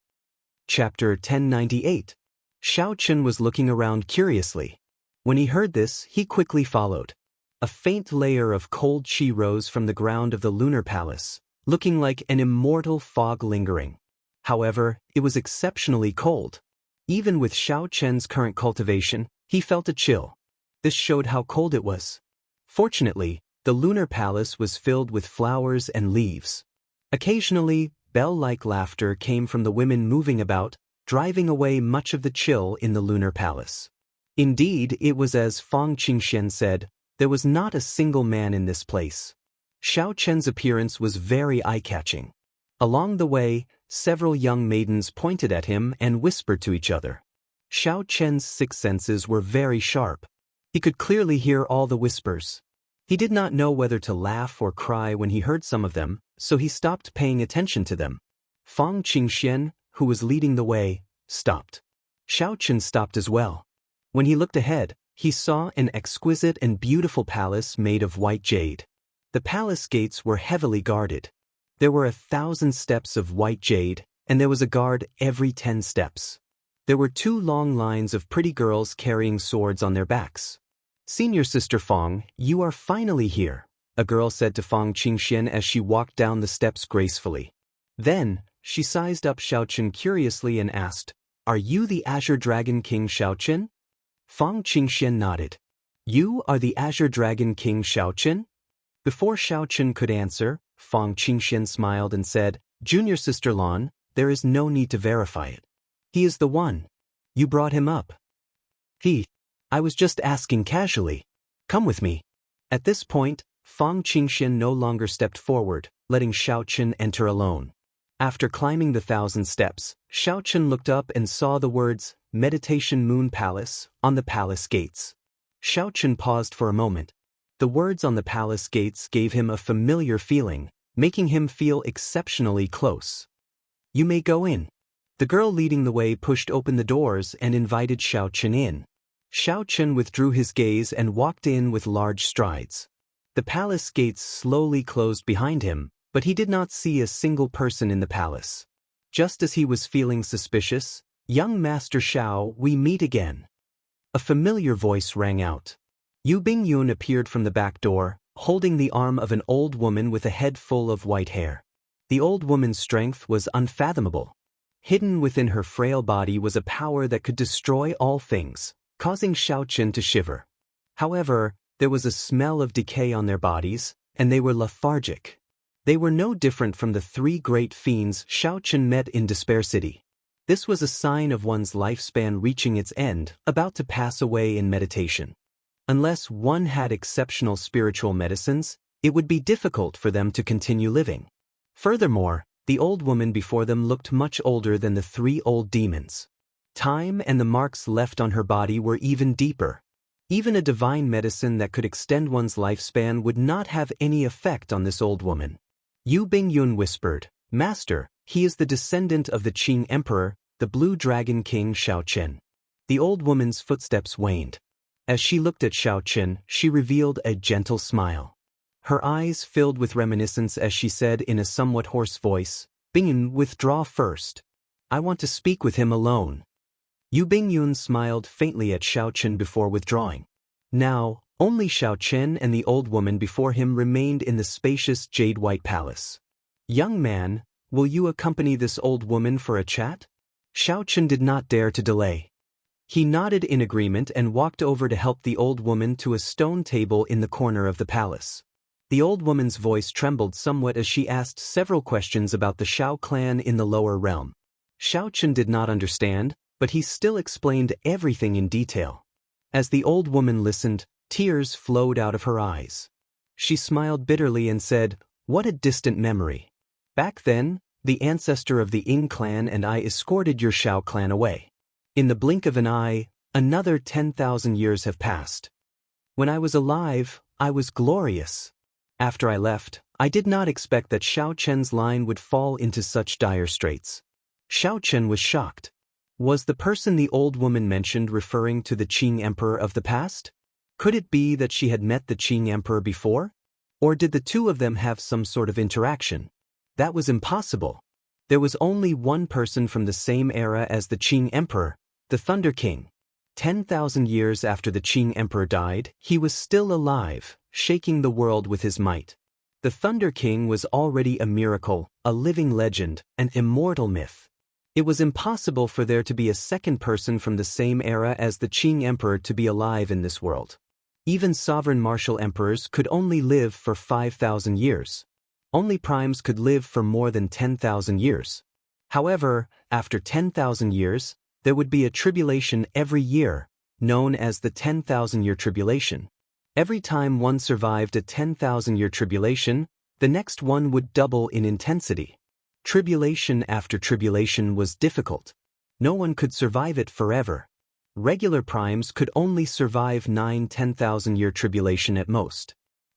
Chapter 1098. Xiaochen was looking around curiously. When he heard this, he quickly followed. A faint layer of cold qi rose from the ground of the Lunar Palace, looking like an immortal fog lingering. However, it was exceptionally cold. Even with Xiaochen's current cultivation, he felt a chill. This showed how cold it was. Fortunately, the Lunar Palace was filled with flowers and leaves. Occasionally, bell-like laughter came from the women moving about, driving away much of the chill in the Lunar Palace. Indeed, it was as Fang Qingxian said, there was not a single man in this place. Xiaochen's appearance was very eye-catching. Along the way, several young maidens pointed at him and whispered to each other. Xiaochen's sixth senses were very sharp. He could clearly hear all the whispers. He did not know whether to laugh or cry when he heard some of them, so he stopped paying attention to them. Fang Qingxian, who was leading the way, stopped. Xiaochen stopped as well. When he looked ahead, he saw an exquisite and beautiful palace made of white jade. The palace gates were heavily guarded. There were 1,000 steps of white jade, and there was a guard every 10 steps. There were 2 long lines of pretty girls carrying swords on their backs. "Senior Sister Fang, you are finally here," a girl said to Fang Qingxian as she walked down the steps gracefully. Then, she sized up Xiaochen curiously and asked, "Are you the Azure Dragon King Xiaochen?" Fang Qingxian nodded. "You are the Azure Dragon King Xiaochen?" Before Xiaochen could answer, Fang Qingxian smiled and said, "Junior Sister Lan, there is no need to verify it. He is the one. You brought him up." I was just asking casually. Come with me." At this point, Fang Qingxian no longer stepped forward, letting Xiaochen enter alone. After climbing the 1,000 steps, Xiaochen looked up and saw the words, "Meditation Moon Palace," on the palace gates. Xiaochen paused for a moment. The words on the palace gates gave him a familiar feeling, making him feel exceptionally close. "You may go in." The girl leading the way pushed open the doors and invited Xiaochen in. Xiaochen withdrew his gaze and walked in with large strides. The palace gates slowly closed behind him, but he did not see a single person in the palace. Just as he was feeling suspicious, "Young Master Xiao, we meet again." A familiar voice rang out. Yu Bingyun appeared from the back door, holding the arm of an old woman with a head full of white hair. The old woman's strength was unfathomable. Hidden within her frail body was a power that could destroy all things, causing Xiaochen to shiver. However, there was a smell of decay on their bodies, and they were lethargic. They were no different from the 3 great fiends Xiaochen met in Despair City. This was a sign of one's lifespan reaching its end, about to pass away in meditation. Unless one had exceptional spiritual medicines, it would be difficult for them to continue living. Furthermore, the old woman before them looked much older than the 3 old demons. Time and the marks left on her body were even deeper. Even a divine medicine that could extend one's lifespan would not have any effect on this old woman. Yu Bingyun whispered, "Master, he is the descendant of the Qing Emperor, the Blue Dragon King Xiaochen." The old woman's footsteps waned. As she looked at Xiaochen, she revealed a gentle smile. Her eyes filled with reminiscence as she said in a somewhat hoarse voice, "Bingyun, withdraw first. I want to speak with him alone." Yu Bingyun smiled faintly at Xiaochen before withdrawing. Now, only Xiaochen and the old woman before him remained in the spacious jade-white palace. "Young man, will you accompany this old woman for a chat?" Xiaochen did not dare to delay. He nodded in agreement and walked over to help the old woman to a stone table in the corner of the palace. The old woman's voice trembled somewhat as she asked several questions about the Xiao clan in the lower realm. Xiaochen did not understand, but he still explained everything in detail. As the old woman listened, tears flowed out of her eyes. She smiled bitterly and said, "What a distant memory. Back then, the ancestor of the Ying clan and I escorted your Xiao clan away. In the blink of an eye, another 10,000 years have passed. When I was alive, I was glorious. After I left, I did not expect that Xiaochen's line would fall into such dire straits." Xiaochen was shocked. Was the person the old woman mentioned referring to the Qing Emperor of the past? Could it be that she had met the Qing Emperor before? Or did the two of them have some sort of interaction? That was impossible. There was only one person from the same era as the Qing Emperor, the Thunder King. 10,000 years after the Qing Emperor died, he was still alive, shaking the world with his might. The Thunder King was already a miracle, a living legend, an immortal myth. It was impossible for there to be a second person from the same era as the Qing Emperor to be alive in this world. Even sovereign martial emperors could only live for 5,000 years. Only primes could live for more than 10,000 years. However, after 10,000 years, there would be a tribulation every year, known as the 10,000-year tribulation. Every time one survived a 10,000-year tribulation, the next one would double in intensity. Tribulation after tribulation was difficult. No one could survive it forever. Regular primes could only survive 9-10,000-year tribulation at most.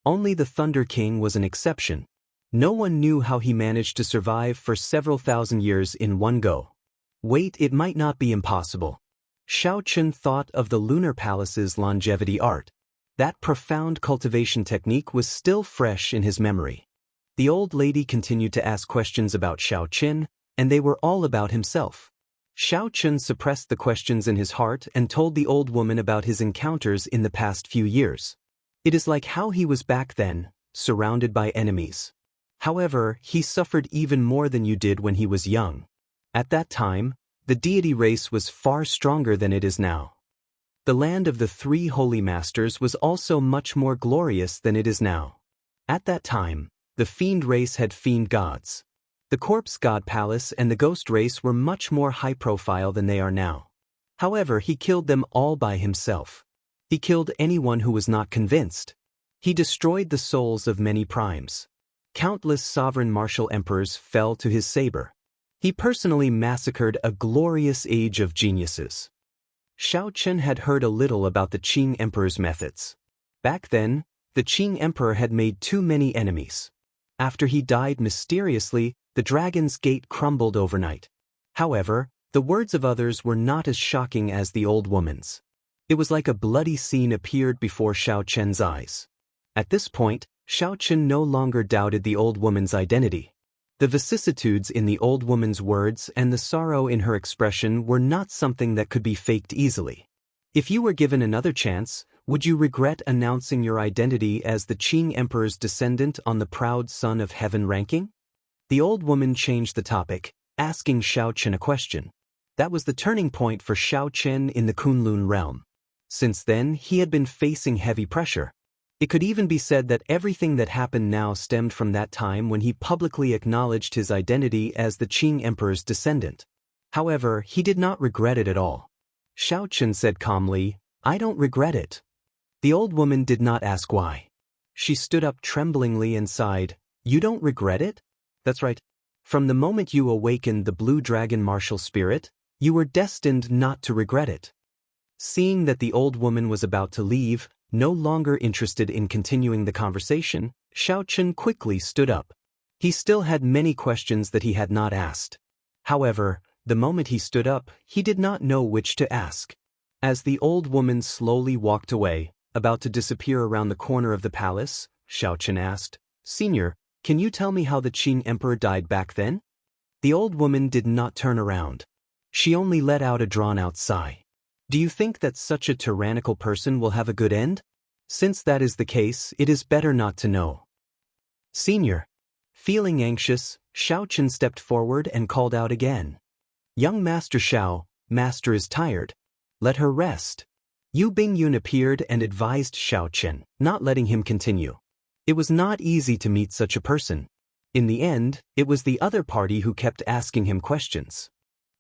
Only the Thunder King was an exception. No one knew how he managed to survive for several thousand years in one go. Wait, it might not be impossible. Xiaochen thought of the Lunar Palace's longevity art. That profound cultivation technique was still fresh in his memory. The old lady continued to ask questions about Xiaochen, and they were all about himself. Xiaochen suppressed the questions in his heart and told the old woman about his encounters in the past few years. It is like how he was back then, surrounded by enemies. However, he suffered even more than you did when he was young. At that time, the deity race was far stronger than it is now. The land of the three holy masters was also much more glorious than it is now. At that time, the fiend race had fiend gods. The corpse god palace and the ghost race were much more high profile than they are now. However, he killed them all by himself. He killed anyone who was not convinced. He destroyed the souls of many primes. Countless sovereign martial emperors fell to his saber. He personally massacred a glorious age of geniuses. Xiaochen had heard a little about the Qing emperor's methods. Back then, the Qing emperor had made too many enemies. After he died mysteriously, the dragon's gate crumbled overnight. However, the words of others were not as shocking as the old woman's. It was like a bloody scene appeared before Xiaochen's eyes. At this point, Xiaochen no longer doubted the old woman's identity. The vicissitudes in the old woman's words and the sorrow in her expression were not something that could be faked easily. If you were given another chance, would you regret announcing your identity as the Qing emperor's descendant on the proud son of heaven ranking? The old woman changed the topic, asking Xiaochen a question. That was the turning point for Xiaochen in the Kunlun realm. Since then, he had been facing heavy pressure. It could even be said that everything that happened now stemmed from that time when he publicly acknowledged his identity as the Qing emperor's descendant. However, he did not regret it at all. Xiaochen said calmly, "I don't regret it." The old woman did not ask why. She stood up tremblingly and sighed, "You don't regret it? That's right. From the moment you awakened the blue dragon martial spirit, you were destined not to regret it." Seeing that the old woman was about to leave, no longer interested in continuing the conversation, Xiaochen quickly stood up. He still had many questions that he had not asked. However, the moment he stood up, he did not know which to ask. As the old woman slowly walked away, about to disappear around the corner of the palace, Xiaochen asked, "Senior, can you tell me how the Qing emperor died back then?" The old woman did not turn around. She only let out a drawn-out sigh. "Do you think that such a tyrannical person will have a good end? Since that is the case, it is better not to know." "Senior." Feeling anxious, Xiaochen stepped forward and called out again. "Young Master Xiao, Master is tired. Let her rest." Yu Bingyun appeared and advised Xiaochen, not letting him continue. It was not easy to meet such a person. In the end, it was the other party who kept asking him questions.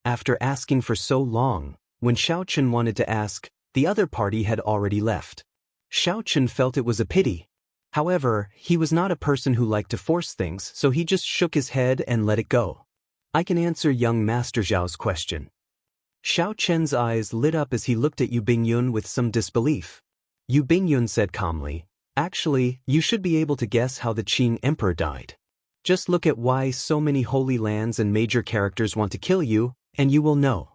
After asking for so long, when Xiaochen wanted to ask, the other party had already left. Xiaochen felt it was a pity. However, he was not a person who liked to force things, so he just shook his head and let it go. "I can answer young Master Zhao's question." Xiaochen's eyes lit up as he looked at Yu Bingyun with some disbelief. Yu Bingyun said calmly, "Actually, you should be able to guess how the Qing emperor died. Just look at why so many holy lands and major characters want to kill you, and you will know."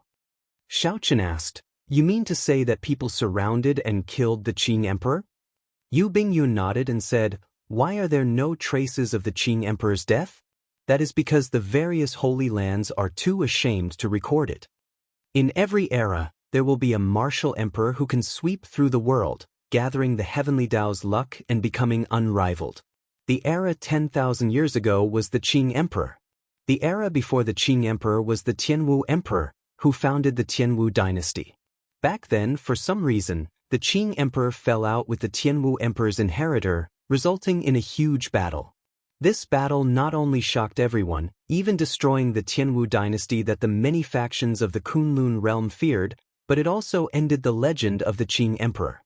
Xiaochen asked, "You mean to say that people surrounded and killed the Qing emperor?" Yu Bingyun nodded and said, "Why are there no traces of the Qing emperor's death? That is because the various holy lands are too ashamed to record it. In every era, there will be a martial emperor who can sweep through the world, gathering the heavenly Tao's luck and becoming unrivaled. The era 10,000 years ago was the Qing emperor. The era before the Qing emperor was the Tianwu emperor, who founded the Tianwu dynasty. Back then, for some reason, the Qing emperor fell out with the Tianwu emperor's inheritor, resulting in a huge battle. This battle not only shocked everyone, even destroying the Tianwu dynasty that the many factions of the Kunlun realm feared, but it also ended the legend of the Qing emperor.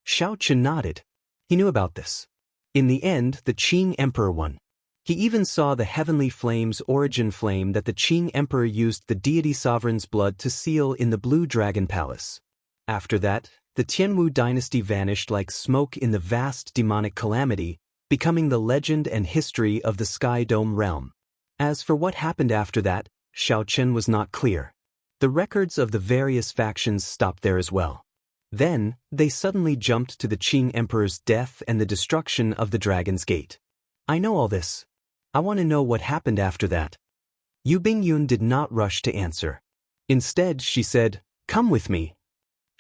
Xiaochen nodded. He knew about this. In the end, the Qing emperor won. He even saw the heavenly flame's origin flame that the Qing emperor used the deity sovereign's blood to seal in the blue dragon palace. After that, the Tianwu dynasty vanished like smoke in the vast demonic calamity, becoming the legend and history of the Sky Dome realm. As for what happened after that, Xiaochen was not clear. The records of the various factions stopped there as well. Then, they suddenly jumped to the Qing Emperor's death and the destruction of the Dragon's Gate. I know all this. I want to know what happened after that. Yu Bingyun did not rush to answer. Instead, she said, "Come with me."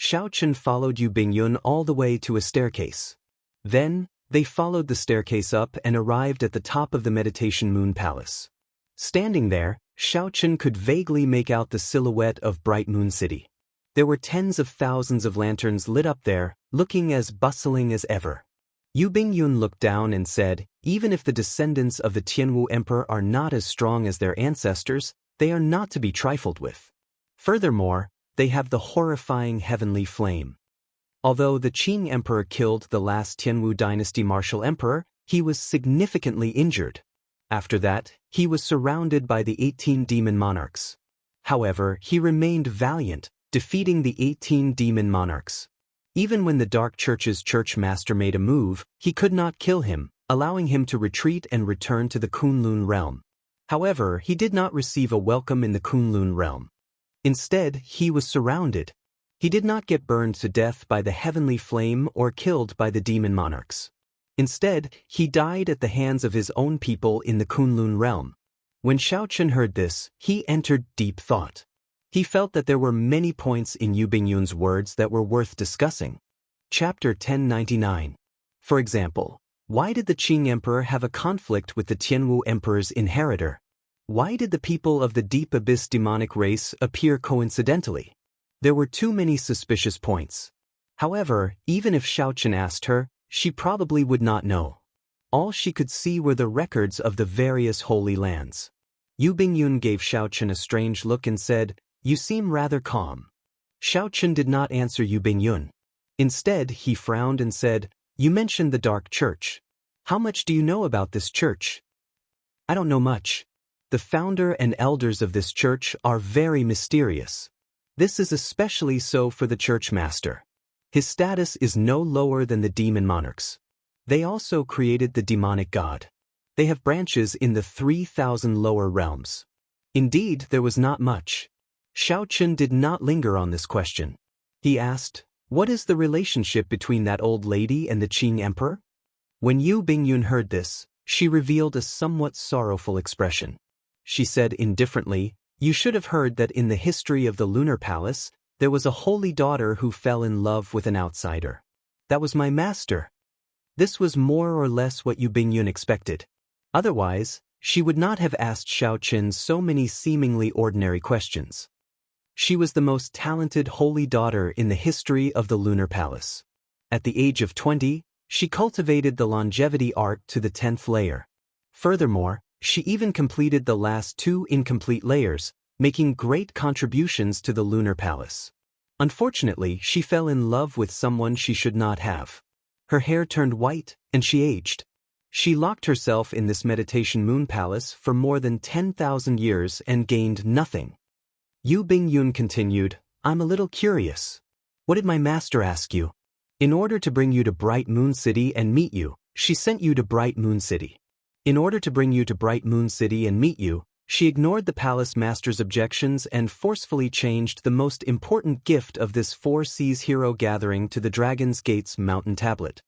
Xiaochen followed Yu Bingyun all the way to a staircase. Then, they followed the staircase up and arrived at the top of the Meditation Moon Palace. Standing there, Xiaochen could vaguely make out the silhouette of Bright Moon City. There were tens of thousands of lanterns lit up there, looking as bustling as ever. Yu Bingyun looked down and said, "Even if the descendants of the Tianwu Emperor are not as strong as their ancestors, they are not to be trifled with. Furthermore, they have the horrifying heavenly flame." Although the Qing Emperor killed the last Tianwu dynasty martial emperor, he was significantly injured. After that, he was surrounded by the 18 demon monarchs. However, he remained valiant, defeating the 18 demon monarchs. Even when the Dark Church's church master made a move, he could not kill him, allowing him to retreat and return to the Kunlun realm. However, he did not receive a welcome in the Kunlun realm. Instead, he was surrounded. He did not get burned to death by the heavenly flame or killed by the demon monarchs. Instead, he died at the hands of his own people in the Kunlun realm. When Xiaochen heard this, he entered deep thought. He felt that there were many points in Yu Bingyun's words that were worth discussing. Chapter 1099. For example, why did the Qing Emperor have a conflict with the Tianwu Emperor's inheritor? Why did the people of the Deep Abyss demonic race appear coincidentally? There were too many suspicious points. However, even if Xiaochen asked her, she probably would not know. All she could see were the records of the various holy lands. Yu Bingyun gave Xiaochen a strange look and said, "You seem rather calm." Xiaochen did not answer Yu Bingyun. Instead, he frowned and said, "You mentioned the Dark Church. How much do you know about this church?" "I don't know much. The founder and elders of this church are very mysterious. This is especially so for the church master. His status is no lower than the demon monarchs. They also created the demonic god. They have branches in the 3,000 lower realms." Indeed, there was not much. Xiaochen did not linger on this question. He asked, "What is the relationship between that old lady and the Qing Emperor?" When Yu Bingyun heard this, she revealed a somewhat sorrowful expression. She said indifferently, "You should have heard that in the history of the Lunar Palace, there was a holy daughter who fell in love with an outsider. That was my master." This was more or less what Yu Bingyun expected. Otherwise, she would not have asked Xiaochen so many seemingly ordinary questions. She was the most talented holy daughter in the history of the Lunar Palace. At the age of 20, she cultivated the longevity art to the 10th layer. Furthermore, she even completed the last 2 incomplete layers, making great contributions to the Lunar Palace. Unfortunately, she fell in love with someone she should not have. Her hair turned white, and she aged. She locked herself in this Meditation Moon Palace for more than 10,000 years and gained nothing. Yu Bingyun continued, "I'm a little curious. What did my master ask you? In order to bring you to Bright Moon City and meet you, she sent you to Bright Moon City. In order to bring you to Bright Moon City and meet you, she ignored the palace master's objections and forcefully changed the most important gift of this 4 seas hero gathering to the Dragon's Gate's mountain tablet."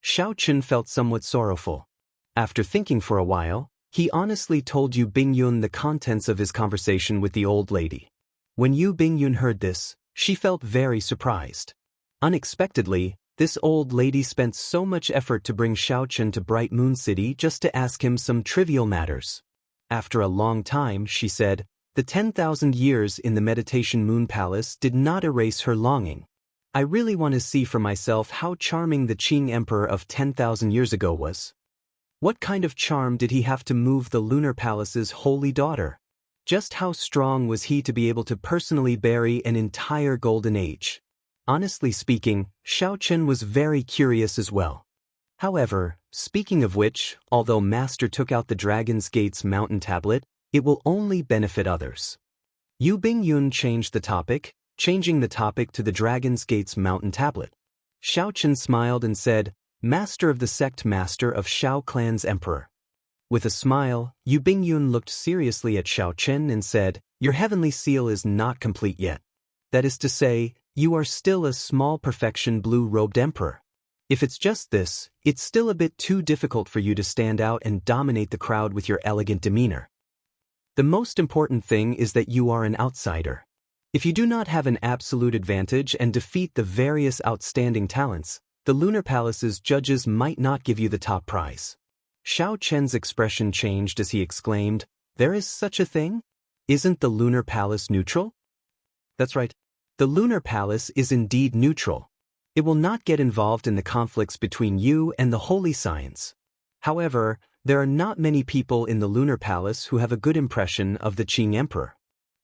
Xiaochen felt somewhat sorrowful. After thinking for a while, he honestly told Yu Bingyun the contents of his conversation with the old lady. When Yu Bingyun heard this, she felt very surprised. Unexpectedly, this old lady spent so much effort to bring Xiaochen to Bright Moon City just to ask him some trivial matters. After a long time, she said, "The 10,000 years in the Meditation Moon Palace did not erase her longing. I really want to see for myself how charming the Qing Emperor of 10,000 years ago was. What kind of charm did he have to move the Lunar Palace's holy daughter? Just how strong was he to be able to personally bury an entire golden age?" Honestly speaking, Xiaochen was very curious as well. However, speaking of which, although Master took out the Dragon's Gate's mountain tablet, it will only benefit others. Yu Bingyun changed the topic, changing the topic to the Dragon's Gate's mountain tablet. Xiaochen smiled and said, "Master of the sect, master of Xiao clan's emperor." With a smile, Yu Bingyun looked seriously at Xiaochen and said, "Your heavenly seal is not complete yet. That is to say, you are still a small perfection blue-robed emperor. If it's just this, it's still a bit too difficult for you to stand out and dominate the crowd with your elegant demeanor. The most important thing is that you are an outsider. If you do not have an absolute advantage and defeat the various outstanding talents, the Lunar Palace's judges might not give you the top prize." Xiao Chen's expression changed as he exclaimed, "There is such a thing? Isn't the Lunar Palace neutral?" "That's right. The Lunar Palace is indeed neutral. It will not get involved in the conflicts between you and the Holy Science. However, there are not many people in the Lunar Palace who have a good impression of the Qing Emperor.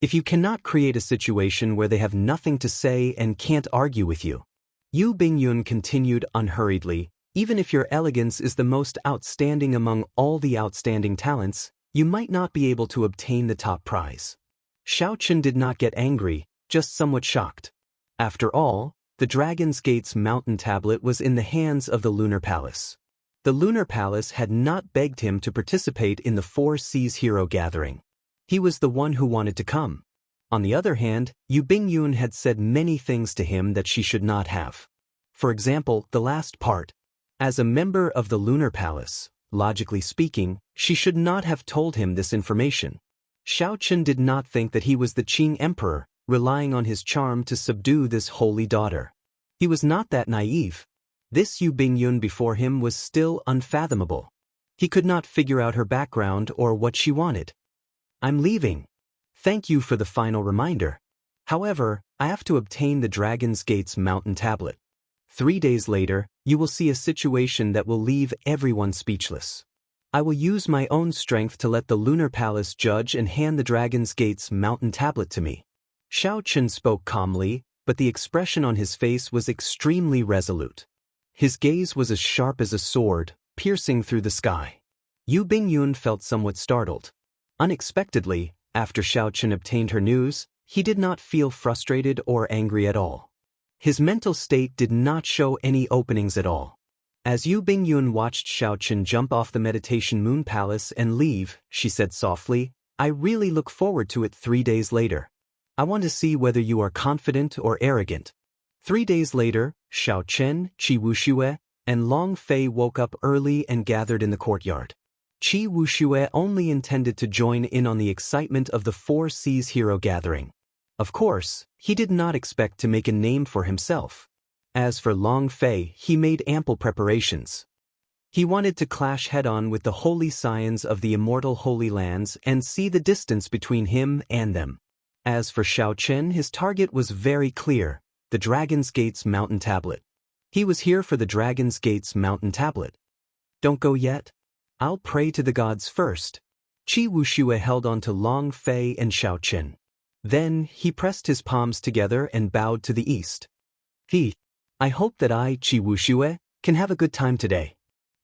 If you cannot create a situation where they have nothing to say and can't argue with you," Yu Bingyun continued unhurriedly, "even if your elegance is the most outstanding among all the outstanding talents, you might not be able to obtain the top prize." Xiaochen did not get angry, just somewhat shocked. After all, the Dragon's Gate's mountain tablet was in the hands of the Lunar Palace. The Lunar Palace had not begged him to participate in the Four Seas Hero Gathering. He was the one who wanted to come. On the other hand, Yu Bingyun had said many things to him that she should not have. For example, the last part. As a member of the Lunar Palace, logically speaking, she should not have told him this information. Xiaochen did not think that he was the Qing Emperor, relying on his charm to subdue this holy daughter. He was not that naive. This Yu Bingyun before him was still unfathomable. He could not figure out her background or what she wanted. "I'm leaving. Thank you for the final reminder. However, I have to obtain the Dragon's Gate's mountain tablet. 3 days later, you will see a situation that will leave everyone speechless. I will use my own strength to let the Lunar Palace judge and hand the Dragon's Gate's mountain tablet to me." Xiaochen spoke calmly, but the expression on his face was extremely resolute. His gaze was as sharp as a sword, piercing through the sky. Yu Bingyun felt somewhat startled. Unexpectedly, after Xiaochen obtained her news, he did not feel frustrated or angry at all. His mental state did not show any openings at all. As Yu Bingyun watched Xiaochen jump off the meditation moon palace and leave, she said softly, "I really look forward to it 3 days later. I want to see whether you are confident or arrogant." 3 days later, Xiaochen, Qi Wuxue, and Long Fei woke up early and gathered in the courtyard. Qi Wuxue only intended to join in on the excitement of the Four Seas Hero Gathering. Of course, he did not expect to make a name for himself. As for Long Fei, he made ample preparations. He wanted to clash head-on with the holy scions of the immortal Holy Lands and see the distance between him and them. As for Xiaochen, his target was very clear, the Dragon's Gate's mountain tablet. He was here for the Dragon's Gate's mountain tablet. "Don't go yet. I'll pray to the gods first." Qi Wuxue held on to Long Fei and Xiaochen. Then he pressed his palms together and bowed to the east. "I hope that I, Qi Wuxue, can have a good time today.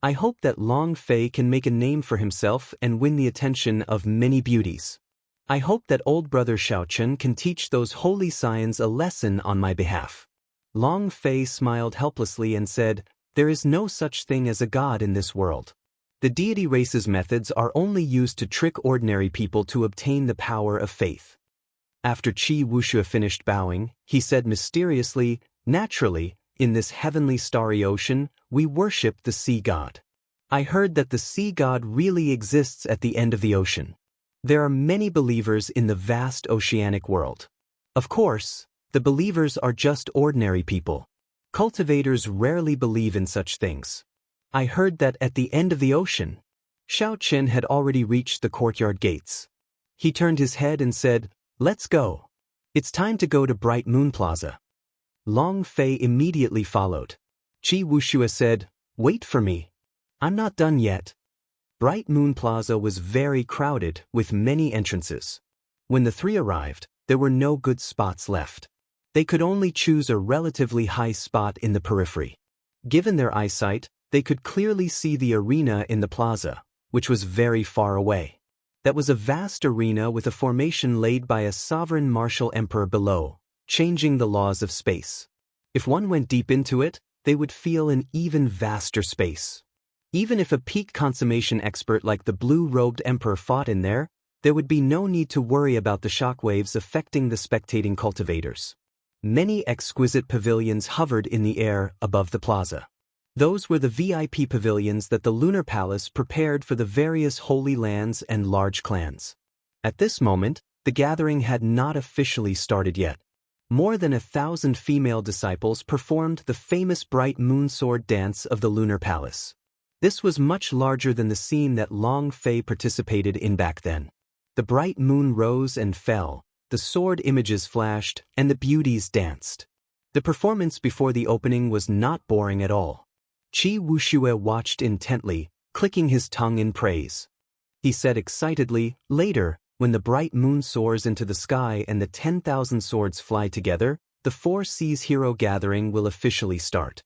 I hope that Long Fei can make a name for himself and win the attention of many beauties. I hope that old brother Xiaochen can teach those holy scions a lesson on my behalf." Long Fei smiled helplessly and said, "There is no such thing as a god in this world. The deity race's methods are only used to trick ordinary people to obtain the power of faith." After Qi Wuxue finished bowing, he said mysteriously, "Naturally, in this heavenly starry ocean, we worship the sea god. I heard that the sea god really exists at the end of the ocean. There are many believers in the vast oceanic world. Of course, the believers are just ordinary people. Cultivators rarely believe in such things. I heard that at the end of the ocean." Xiaochen had already reached the courtyard gates. He turned his head and said, "Let's go. It's time to go to Bright Moon Plaza." Long Fei immediately followed. Qi Wuxue said, "Wait for me. I'm not done yet." Bright Moon Plaza was very crowded, with many entrances. When the three arrived, there were no good spots left. They could only choose a relatively high spot in the periphery. Given their eyesight, they could clearly see the arena in the plaza, which was very far away. That was a vast arena with a formation laid by a sovereign martial emperor below, changing the laws of space. If one went deep into it, they would feel an even vaster space. Even if a peak consummation expert like the blue-robed emperor fought in there, there would be no need to worry about the shockwaves affecting the spectating cultivators. Many exquisite pavilions hovered in the air above the plaza. Those were the VIP pavilions that the Lunar Palace prepared for the various holy lands and large clans. At this moment, the gathering had not officially started yet. More than 1,000 female disciples performed the famous bright moon sword dance of the Lunar Palace. This was much larger than the scene that Long Fei participated in back then. The bright moon rose and fell, the sword images flashed, and the beauties danced. The performance before the opening was not boring at all. Qi Wuxia watched intently, clicking his tongue in praise. He said excitedly, "Later, when the bright moon soars into the sky and the 10,000 swords fly together, the Four Seas hero gathering will officially start."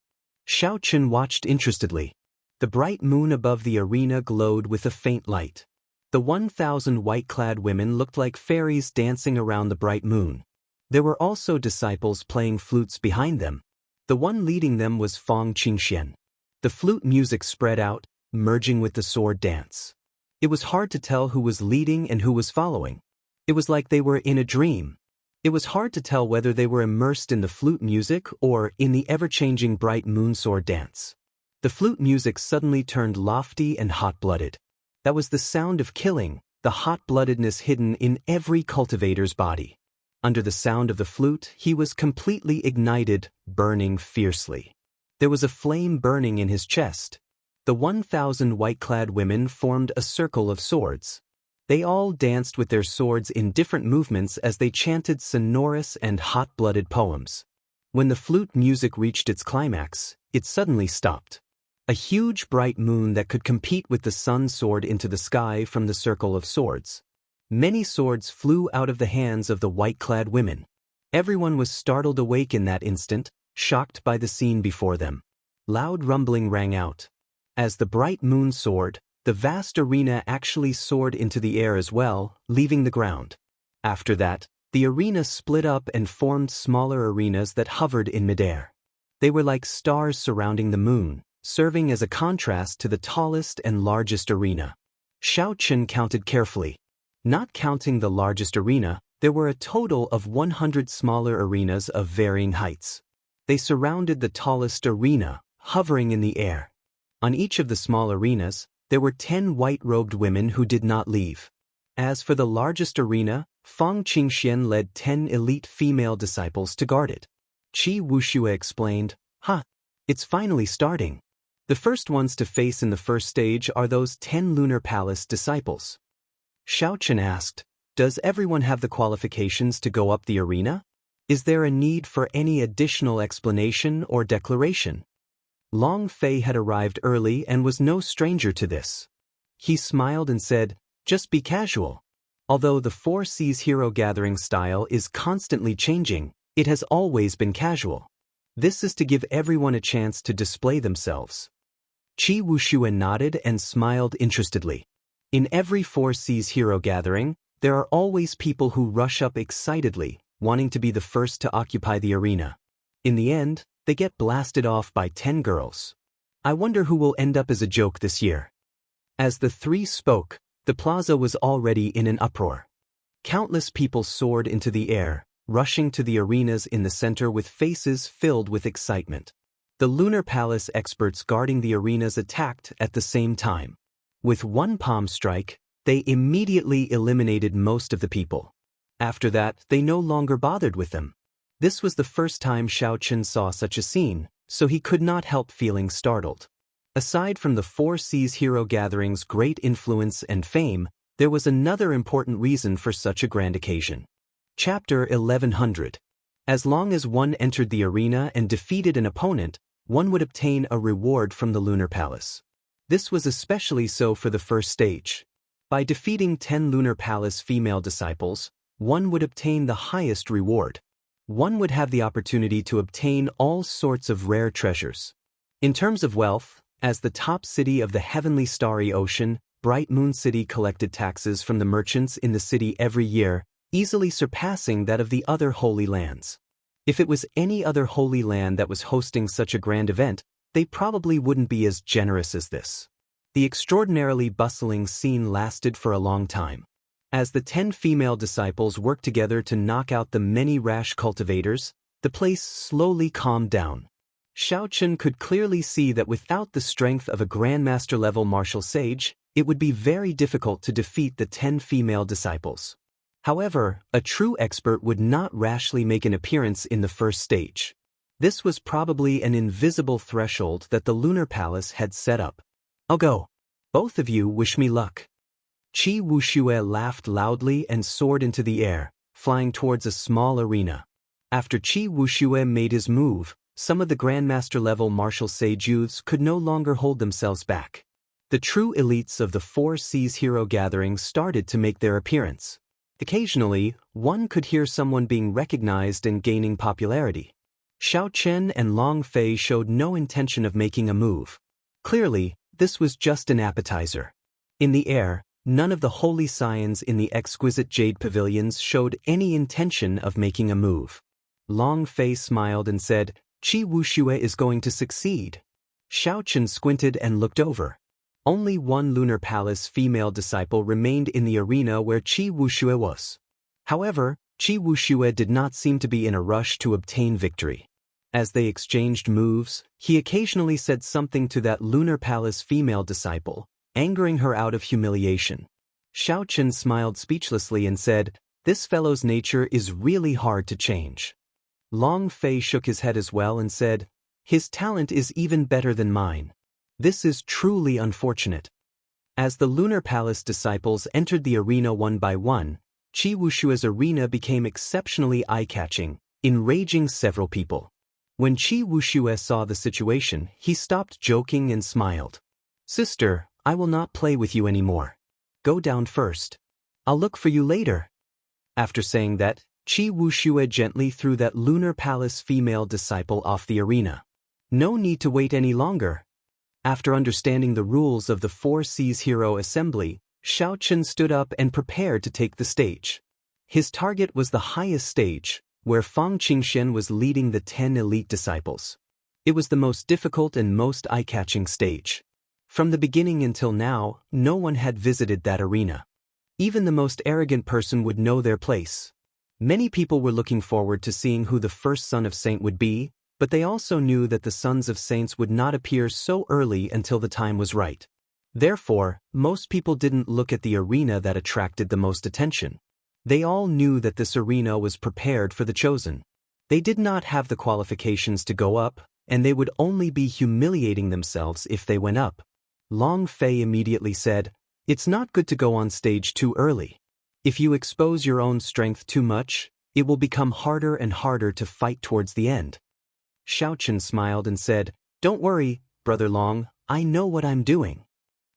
Xiaochen watched interestedly. The bright moon above the arena glowed with a faint light. The 1,000 white-clad women looked like fairies dancing around the bright moon. There were also disciples playing flutes behind them. The one leading them was Fang Qingxian. The flute music spread out, merging with the sword dance. It was hard to tell who was leading and who was following. It was like they were in a dream. It was hard to tell whether they were immersed in the flute music or in the ever-changing bright moon sword dance. The flute music suddenly turned lofty and hot-blooded. That was the sound of killing, the hot-bloodedness hidden in every cultivator's body. Under the sound of the flute, he was completely ignited, burning fiercely. There was a flame burning in his chest. The 1,000 white-clad women formed a circle of swords. They all danced with their swords in different movements as they chanted sonorous and hot-blooded poems. When the flute music reached its climax, it suddenly stopped. A huge bright moon that could compete with the sun soared into the sky from the circle of swords. Many swords flew out of the hands of the white-clad women. Everyone was startled awake in that instant, shocked by the scene before them. Loud rumbling rang out. As the bright moon soared, the vast arena actually soared into the air as well, leaving the ground. After that, the arena split up and formed smaller arenas that hovered in midair. They were like stars surrounding the moon, serving as a contrast to the tallest and largest arena. Xiaochen counted carefully. Not counting the largest arena, there were a total of 100 smaller arenas of varying heights. They surrounded the tallest arena, hovering in the air. On each of the small arenas, there were 10 white-robed women who did not leave. As for the largest arena, Fang Qingxian led 10 elite female disciples to guard it. Qi Wuxia explained, It's finally starting. The first ones to face in the first stage are those 10 Lunar Palace disciples." Xiaochen asked, "Does everyone have the qualifications to go up the arena? Is there a need for any additional explanation or declaration?" Long Fei had arrived early and was no stranger to this. He smiled and said, "Just be casual. Although the Four Seas hero gathering style is constantly changing, it has always been casual. This is to give everyone a chance to display themselves." Qi Wuxia nodded and smiled interestedly. In every Four Seas hero gathering, there are always people who rush up excitedly, wanting to be the first to occupy the arena. In the end, they get blasted off by 10 girls. I wonder who will end up as a joke this year. As the three spoke, the plaza was already in an uproar. Countless people soared into the air, rushing to the arenas in the center with faces filled with excitement. The Lunar Palace experts guarding the arenas attacked at the same time. With one palm strike, they immediately eliminated most of the people. After that, they no longer bothered with them. This was the first time Xiaochen saw such a scene, so he could not help feeling startled. Aside from the Four Seas hero gathering's great influence and fame, there was another important reason for such a grand occasion. Chapter 1100. As long as one entered the arena and defeated an opponent, one would obtain a reward from the Lunar Palace. This was especially so for the first stage. By defeating 10 Lunar Palace female disciples, one would obtain the highest reward. One would have the opportunity to obtain all sorts of rare treasures. In terms of wealth, as the top city of the heavenly starry ocean, Bright Moon City collected taxes from the merchants in the city every year, easily surpassing that of the other holy lands. If it was any other holy land that was hosting such a grand event, they probably wouldn't be as generous as this. The extraordinarily bustling scene lasted for a long time. As the 10 female disciples worked together to knock out the many rash cultivators, the place slowly calmed down. Xianxia could clearly see that without the strength of a Grandmaster-level martial sage, it would be very difficult to defeat the 10 female disciples. However, a true expert would not rashly make an appearance in the first stage. This was probably an invisible threshold that the Lunar Palace had set up. I'll go. Both of you wish me luck. Wuxia laughed loudly and soared into the air, flying towards a small arena. After Wuxia made his move, some of the Grandmaster-level martial sage youths could no longer hold themselves back. The true elites of the Four Seas hero gatherings started to make their appearance. Occasionally, one could hear someone being recognized and gaining popularity. Xianxia and Long Fei showed no intention of making a move. Clearly, this was just an appetizer. In the air, none of the holy scions in the exquisite jade pavilions showed any intention of making a move. Long Fei smiled and said, Wuxia is going to succeed. Xianxia squinted and looked over. Only one Lunar Palace female disciple remained in the arena where Wuxia was. However, Wuxia did not seem to be in a rush to obtain victory. As they exchanged moves, he occasionally said something to that Lunar Palace female disciple, angering her out of humiliation. Xianxia smiled speechlessly and said, "This fellow's nature is really hard to change." Long Fei shook his head as well and said, "His talent is even better than mine. This is truly unfortunate." As the Lunar Palace disciples entered the arena one by one, Wuxia's arena became exceptionally eye-catching, enraging several people. When Wuxia saw the situation, he stopped joking and smiled. "Sister, I will not play with you anymore. Go down first. I'll look for you later." After saying that, Wuxia gently threw that Lunar Palace female disciple off the arena. No need to wait any longer. After understanding the rules of the Four Seas Hero Assembly, Xianxia stood up and prepared to take the stage. His target was the highest stage, where Fang Qingxian was leading the 10 elite disciples. It was the most difficult and most eye-catching stage. From the beginning until now, no one had visited that arena. Even the most arrogant person would know their place. Many people were looking forward to seeing who the first son of saint would be, but they also knew that the sons of saints would not appear so early until the time was right. Therefore, most people didn't look at the arena that attracted the most attention. They all knew that this arena was prepared for the chosen. They did not have the qualifications to go up, and they would only be humiliating themselves if they went up. Long Fei immediately said, "It's not good to go on stage too early. If you expose your own strength too much, it will become harder and harder to fight towards the end." Xianxia smiled and said, "Don't worry, Brother Long, I know what I'm doing."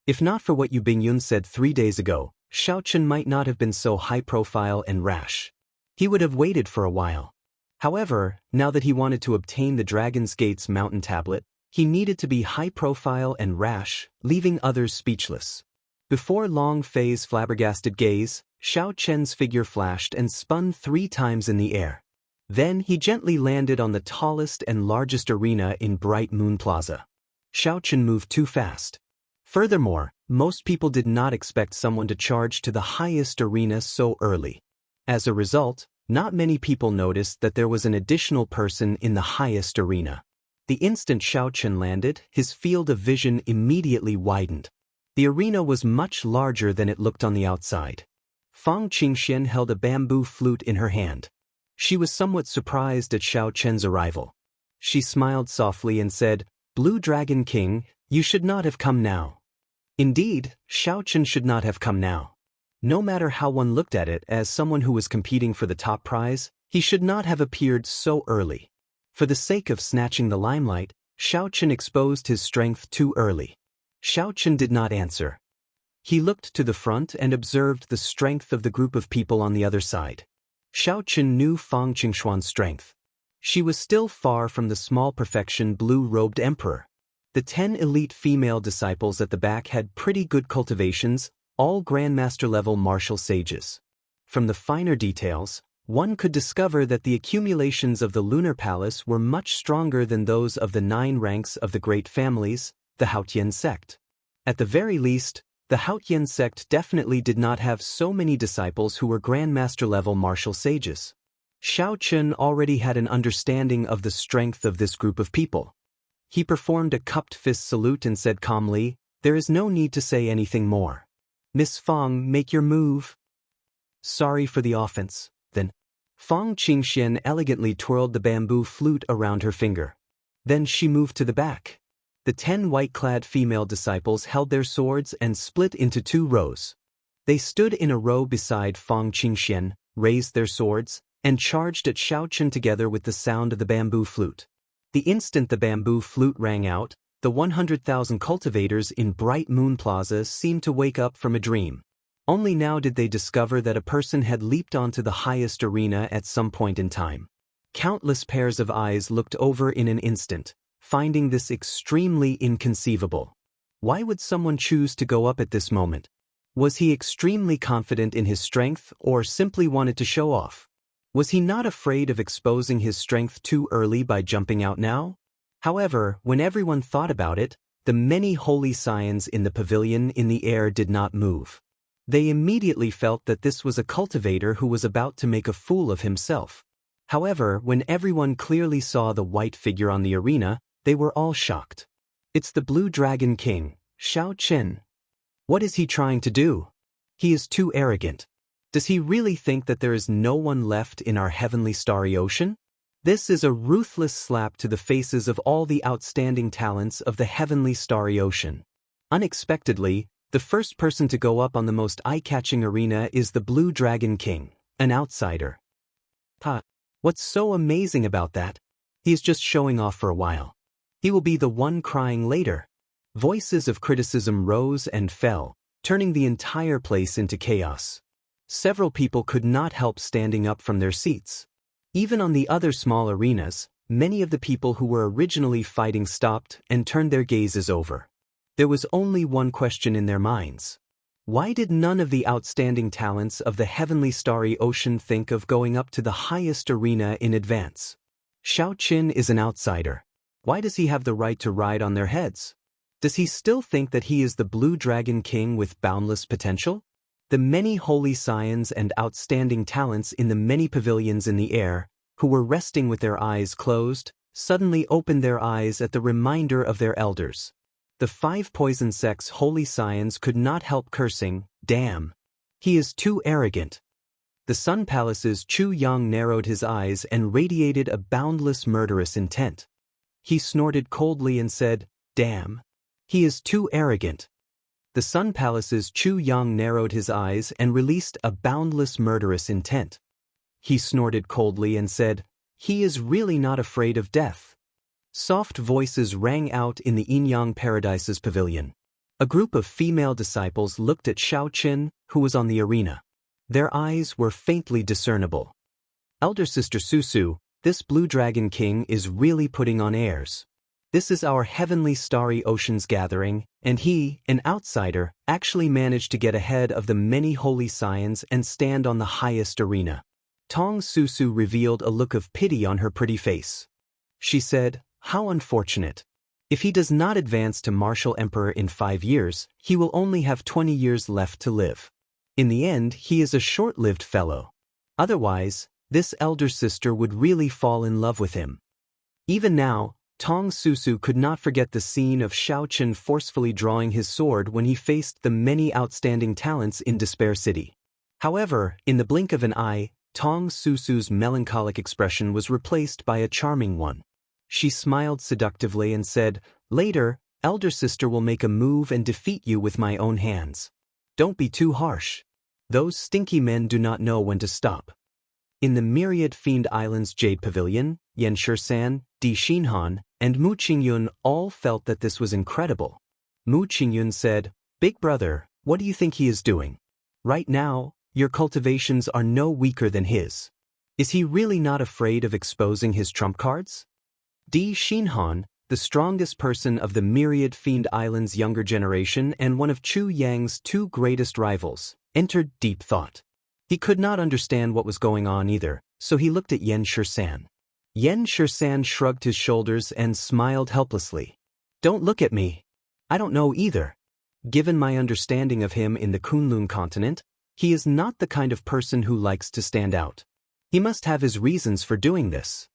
If not for what Yu Bingyun said 3 days ago, Xianxia might not have been so high-profile and rash. He would have waited for a while. However, now that he wanted to obtain the Dragon's Gate's mountain tablet, he needed to be high-profile and rash, leaving others speechless. Before Long Fei's flabbergasted gaze, Xianxia's figure flashed and spun 3 times in the air. Then he gently landed on the tallest and largest arena in Bright Moon Plaza. Xianxia moved too fast. Furthermore, most people did not expect someone to charge to the highest arena so early. As a result, not many people noticed that there was an additional person in the highest arena. The instant Xianxia landed, his field of vision immediately widened. The arena was much larger than it looked on the outside. Fang Qingxian held a bamboo flute in her hand. She was somewhat surprised at Xianxia's arrival. She smiled softly and said, "Blue Dragon King, you should not have come now." Indeed, Xianxia should not have come now. No matter how one looked at it as someone who was competing for the top prize, he should not have appeared so early. For the sake of snatching the limelight, Xianxia exposed his strength too early. Xianxia did not answer. He looked to the front and observed the strength of the group of people on the other side. Xianxia knew Fang Qingxuan's strength. She was still far from the small perfection blue-robed emperor. The 10 elite female disciples at the back had pretty good cultivations, all Grandmaster-level martial sages. From the finer details, one could discover that the accumulations of the lunar palace were much stronger than those of the 9 ranks of the great families, the Haotian sect. At the very least, the Haotian sect definitely did not have so many disciples who were grandmaster-level martial sages. Xiao Chun already had an understanding of the strength of this group of people. He performed a cupped fist salute and said calmly, "There is no need to say anything more. Miss Fong, make your move." "Sorry for the offense." Then, Fong Qingxian elegantly twirled the bamboo flute around her finger. Then she moved to the back. The 10 white-clad female disciples held their swords and split into 2 rows. They stood in a row beside Fong Qingxian, raised their swords, and charged at Xiao Chun together with the sound of the bamboo flute. The instant the bamboo flute rang out, the 100,000 cultivators in Bright Moon Plaza seemed to wake up from a dream. Only now did they discover that a person had leaped onto the highest arena at some point in time. Countless pairs of eyes looked over in an instant, finding this extremely inconceivable. Why would someone choose to go up at this moment? Was he extremely confident in his strength or simply wanted to show off? Was he not afraid of exposing his strength too early by jumping out now? However, when everyone thought about it, the many holy signs in the pavilion in the air did not move. They immediately felt that this was a cultivator who was about to make a fool of himself. However, when everyone clearly saw the white figure on the arena, they were all shocked. It's the Blue Dragon King, Xiao Chun. What is he trying to do? He is too arrogant. Does he really think that there is no one left in our heavenly starry ocean? This is a ruthless slap to the faces of all the outstanding talents of the heavenly starry ocean. Unexpectedly, the first person to go up on the most eye-catching arena is the Blue Dragon King, an outsider. What's so amazing about that? He is just showing off for a while. He will be the one crying later. Voices of criticism rose and fell, turning the entire place into chaos. Several people could not help standing up from their seats. Even on the other small arenas, many of the people who were originally fighting stopped and turned their gazes over. There was only one question in their minds. Why did none of the outstanding talents of the heavenly starry ocean think of going up to the highest arena in advance? Xiao Chun is an outsider. Why does he have the right to ride on their heads? Does he still think that he is the Blue Dragon King with boundless potential? The many holy scions and outstanding talents in the many pavilions in the air, who were resting with their eyes closed, suddenly opened their eyes at the reminder of their elders. The 5 poison sects' holy scions could not help cursing, "Damn! He is too arrogant." The Sun Palace's Chu Yang narrowed his eyes and radiated a boundless murderous intent. He snorted coldly and said, "Damn! He is too arrogant." The Sun Palace's Chu Yang narrowed his eyes and released a boundless murderous intent. He snorted coldly and said, "He is really not afraid of death." Soft voices rang out in the Yin-Yang Paradise's pavilion. A group of female disciples looked at Xiao Chun, who was on the arena. Their eyes were faintly discernible. "Elder Sister Susu, this Blue Dragon King is really putting on airs. This is our heavenly starry ocean's gathering, and he, an outsider, actually managed to get ahead of the many holy scions and stand on the highest arena." Tong Susu revealed a look of pity on her pretty face. She said, "How unfortunate. If he does not advance to Martial Emperor in 5 years, he will only have 20 years left to live. In the end, he is a short-lived fellow. Otherwise, this elder sister would really fall in love with him." Even now, Tong Susu could not forget the scene of Xiao Chun forcefully drawing his sword when he faced the many outstanding talents in Despair City. However, in the blink of an eye, Tong Susu's melancholic expression was replaced by a charming one. She smiled seductively and said, "Later, elder sister will make a move and defeat you with my own hands. Don't be too harsh. Those stinky men do not know when to stop." In the Myriad Fiend Islands Jade Pavilion, Yan Shisan, Di Xinhan, and Mu Qingyun all felt that this was incredible. Mu Qingyun said, "Big brother, what do you think he is doing? Right now, your cultivations are no weaker than his. Is he really not afraid of exposing his trump cards?" Di Xinhan, the strongest person of the Myriad Fiend Islands' younger generation and one of Chu Yang's 2 greatest rivals, entered deep thought. He could not understand what was going on either, so he looked at Yan Shisan. Yan Shisan shrugged his shoulders and smiled helplessly. Don't look at me. I don't know either. Given my understanding of him in the Kunlun continent, he is not the kind of person who likes to stand out. He must have his reasons for doing this.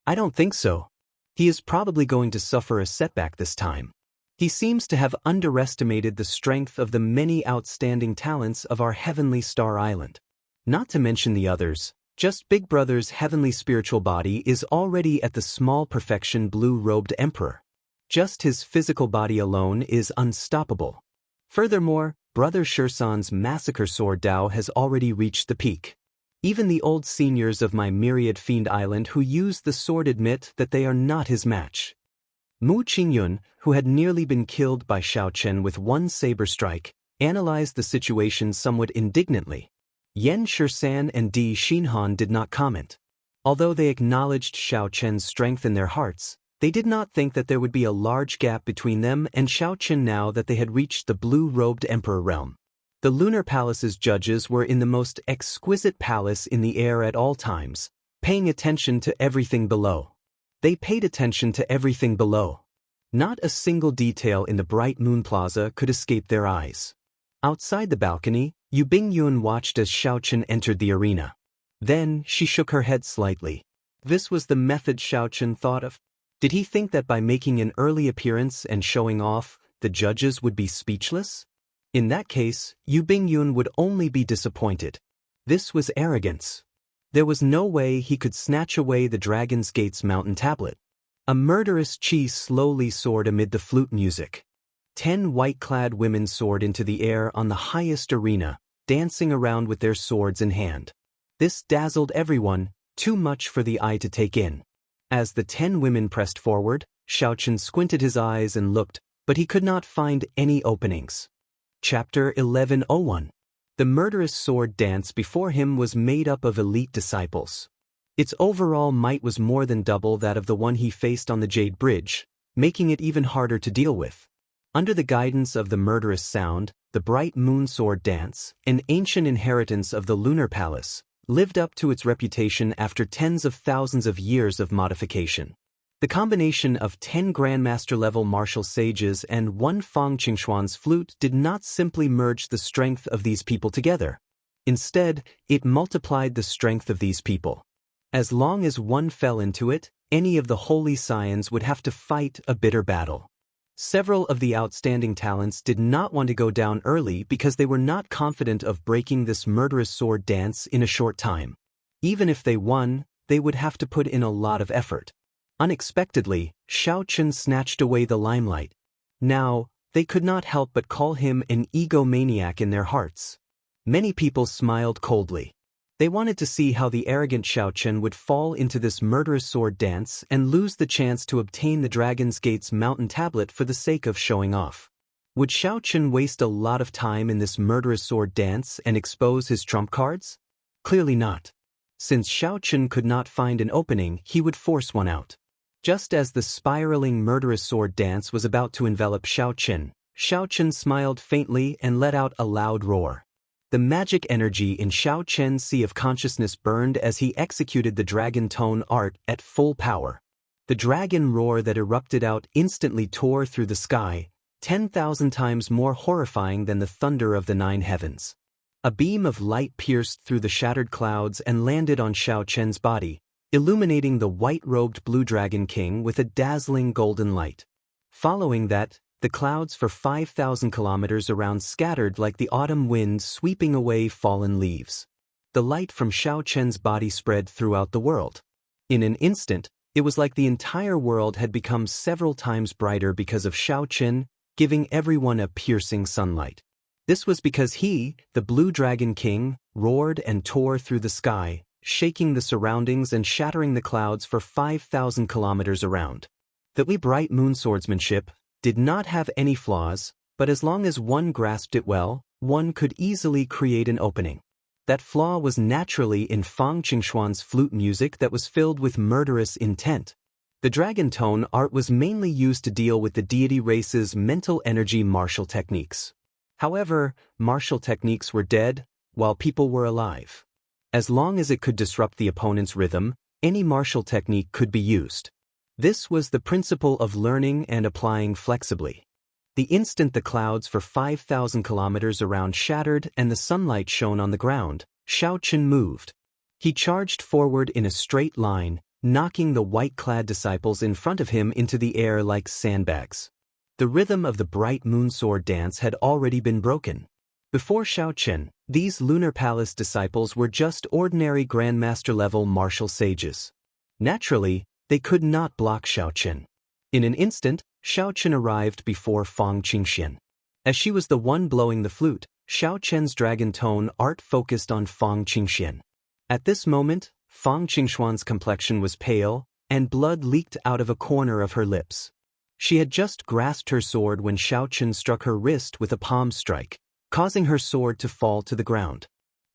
I don't think so. He is probably going to suffer a setback this time. He seems to have underestimated the strength of the many outstanding talents of our heavenly star island. Not to mention the others, just Big Brother's heavenly spiritual body is already at the small perfection blue-robed emperor. Just his physical body alone is unstoppable. Furthermore, Brother Shursan's massacre sword Dao has already reached the peak. Even the old seniors of my myriad fiend island who use the sword admit that they are not his match. Mu Qingyun, who had nearly been killed by Xiao Chen with one saber strike, analyzed the situation somewhat indignantly. Yan Shursan and Di Xinhan did not comment. Although they acknowledged Xiao Chen's strength in their hearts, they did not think that there would be a large gap between them and Xiao Chen now that they had reached the blue-robed emperor realm. The Lunar Palace's judges were in the most exquisite palace in the air at all times, paying attention to everything below. They paid attention to everything below. Not a single detail in the bright moon plaza could escape their eyes. Outside the balcony, Yu Bingyun watched as Xiao Chen entered the arena. Then, she shook her head slightly. This was the method Xiao Chen thought of. Did he think that by making an early appearance and showing off, the judges would be speechless? In that case, Yu Bingyun would only be disappointed. This was arrogance. There was no way he could snatch away the Dragon's Gate's mountain tablet. A murderous chi slowly soared amid the flute music. 10 white-clad women soared into the air on the highest arena, dancing around with their swords in hand. This dazzled everyone, too much for the eye to take in. As the 10 women pressed forward, Xiao Chen squinted his eyes and looked, but he could not find any openings. Chapter 1101. The murderous sword dance before him was made up of elite disciples. Its overall might was more than double that of the one he faced on the Jade Bridge, making it even harder to deal with. Under the guidance of the murderous sound, the bright moon sword dance, an ancient inheritance of the Lunar Palace, lived up to its reputation after tens of thousands of years of modification. The combination of 10 Grandmaster-level martial sages and 1 Fang Qingxuan's flute did not simply merge the strength of these people together. Instead, it multiplied the strength of these people. As long as one fell into it, any of the holy scions would have to fight a bitter battle. Several of the outstanding talents did not want to go down early because they were not confident of breaking this murderous sword dance in a short time. Even if they won, they would have to put in a lot of effort. Unexpectedly, Xiao Chen snatched away the limelight. Now, they could not help but call him an egomaniac in their hearts. Many people smiled coldly. They wanted to see how the arrogant Xiao Chen would fall into this murderous sword dance and lose the chance to obtain the Dragon's Gate's mountain tablet for the sake of showing off. Would Xiao Chen waste a lot of time in this murderous sword dance and expose his trump cards? Clearly not. Since Xiao Chen could not find an opening, he would force one out. Just as the spiraling murderous sword dance was about to envelop Xiao Chen smiled faintly and let out a loud roar. The magic energy in Xiao Chen's sea of consciousness burned as he executed the dragon tone art at full power. The dragon roar that erupted out instantly tore through the sky, 10,000 times more horrifying than the thunder of the 9 heavens. A beam of light pierced through the shattered clouds and landed on Xiao Chen's body, illuminating the white-robed Blue Dragon King with a dazzling golden light. Following that, the clouds for 5,000 kilometers around scattered like the autumn wind sweeping away fallen leaves. The light from Xiao Chen's body spread throughout the world. In an instant, it was like the entire world had become several times brighter because of Xiao Chen, giving everyone a piercing sunlight. This was because he, the Blue Dragon King, roared and tore through the sky, shaking the surroundings and shattering the clouds for 5,000 kilometers around. The bright moon swordsmanship did not have any flaws, but as long as one grasped it well, one could easily create an opening. That flaw was naturally in Fang Qingxuan's flute music that was filled with murderous intent. The dragon tone art was mainly used to deal with the deity race's mental energy martial techniques. However, martial techniques were dead, while people were alive. As long as it could disrupt the opponent's rhythm, any martial technique could be used. This was the principle of learning and applying flexibly. The instant the clouds for 5,000 kilometers around shattered and the sunlight shone on the ground, Xiaoqun moved. He charged forward in a straight line, knocking the white-clad disciples in front of him into the air like sandbags. The rhythm of the bright moonsword dance had already been broken. Before Xiaoqun, these Lunar Palace disciples were just ordinary Grandmaster-level martial sages. Naturally, they could not block Xiaoqun. In an instant, Xiaoqun arrived before Fang Qingxian. As she was the one blowing the flute, Xiaoqun's dragon tone art focused on Fang Qingxian. At this moment, Fang Qingxuan's complexion was pale, and blood leaked out of a corner of her lips. She had just grasped her sword when Xiaoqun struck her wrist with a palm strike, causing her sword to fall to the ground.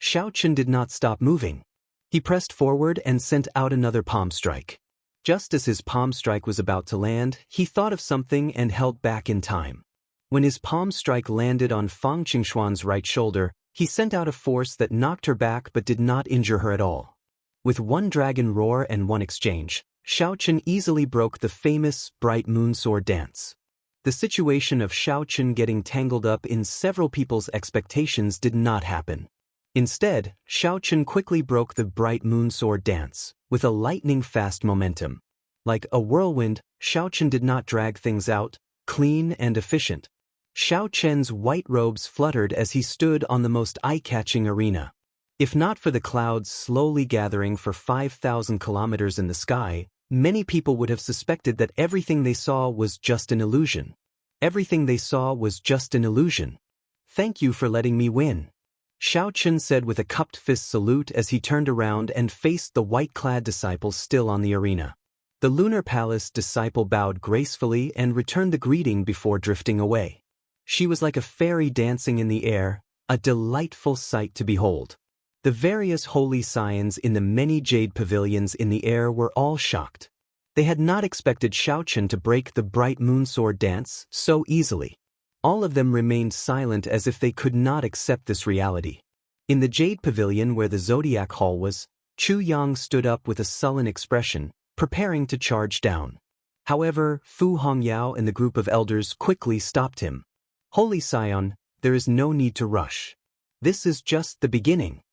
Xiaoqun did not stop moving. He pressed forward and sent out another palm strike. Just as his palm strike was about to land, he thought of something and held back in time. When his palm strike landed on Fang Qingxuan's right shoulder, he sent out a force that knocked her back but did not injure her at all. With one dragon roar and one exchange, Xiaoqun easily broke the famous bright moonsword dance. The situation of Xiaoqun getting tangled up in several people's expectations did not happen. Instead, Xiaoqun quickly broke the bright moonsword dance, with a lightning-fast momentum. Like a whirlwind, Xiaoqun did not drag things out, clean and efficient. Xiaoqun's white robes fluttered as he stood on the most eye-catching arena. If not for the clouds slowly gathering for 5,000 kilometers in the sky, many people would have suspected that everything they saw was just an illusion. Everything they saw was just an illusion. "Thank you for letting me win," Xiaoqun said with a cupped fist salute as he turned around and faced the white-clad disciples still on the arena. The Lunar Palace disciple bowed gracefully and returned the greeting before drifting away. She was like a fairy dancing in the air, a delightful sight to behold. The various holy scions in the many jade pavilions in the air were all shocked. They had not expected Xiaoqun to break the bright moonsword dance so easily. All of them remained silent as if they could not accept this reality. In the jade pavilion where the zodiac hall was, Chu Yang stood up with a sullen expression, preparing to charge down. However, Fu Hongyao and the group of elders quickly stopped him. "Holy Scion, there is no need to rush. This is just the beginning.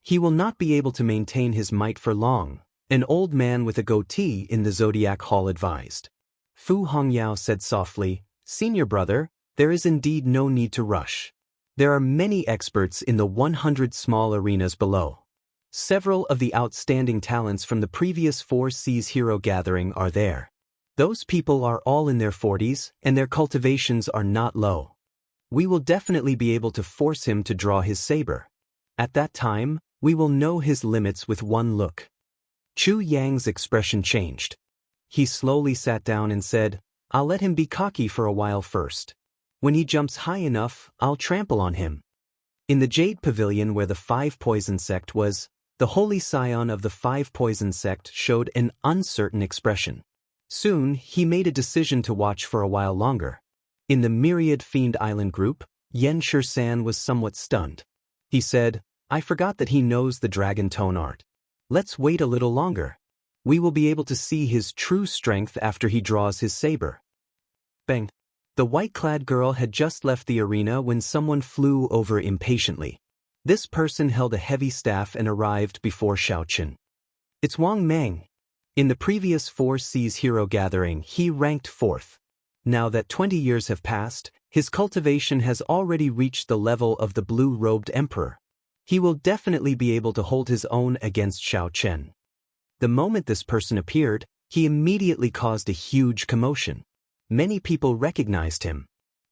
He will not be able to maintain his might for long," an old man with a goatee in the Zodiac Hall advised. Fu Hongyao said softly, "Senior brother, there is indeed no need to rush. There are many experts in the 100 small arenas below. Several of the outstanding talents from the previous 4 Seas Hero Gathering are there. Those people are all in their 40s, and their cultivations are not low. We will definitely be able to force him to draw his saber. At that time, we will know his limits with one look." Chu Yang's expression changed. He slowly sat down and said, "I'll let him be cocky for a while first. When he jumps high enough, I'll trample on him." In the Jade Pavilion where the 5 Poison sect was, the Holy Scion of the 5 Poison sect showed an uncertain expression. Soon, he made a decision to watch for a while longer. In the Myriad Fiend Island group, Yen Shursan was somewhat stunned. He said, "I forgot that he knows the dragon tone art. Let's wait a little longer. We will be able to see his true strength after he draws his saber." Bang! The white-clad girl had just left the arena when someone flew over impatiently. This person held a heavy staff and arrived before Xiaoqun. "It's Wang Meng. In the previous 4 Seas Hero Gathering, he ranked 4th. Now that 20 years have passed, his cultivation has already reached the level of the blue-robed emperor. He will definitely be able to hold his own against Xiaoqun." The moment this person appeared, he immediately caused a huge commotion. Many people recognized him.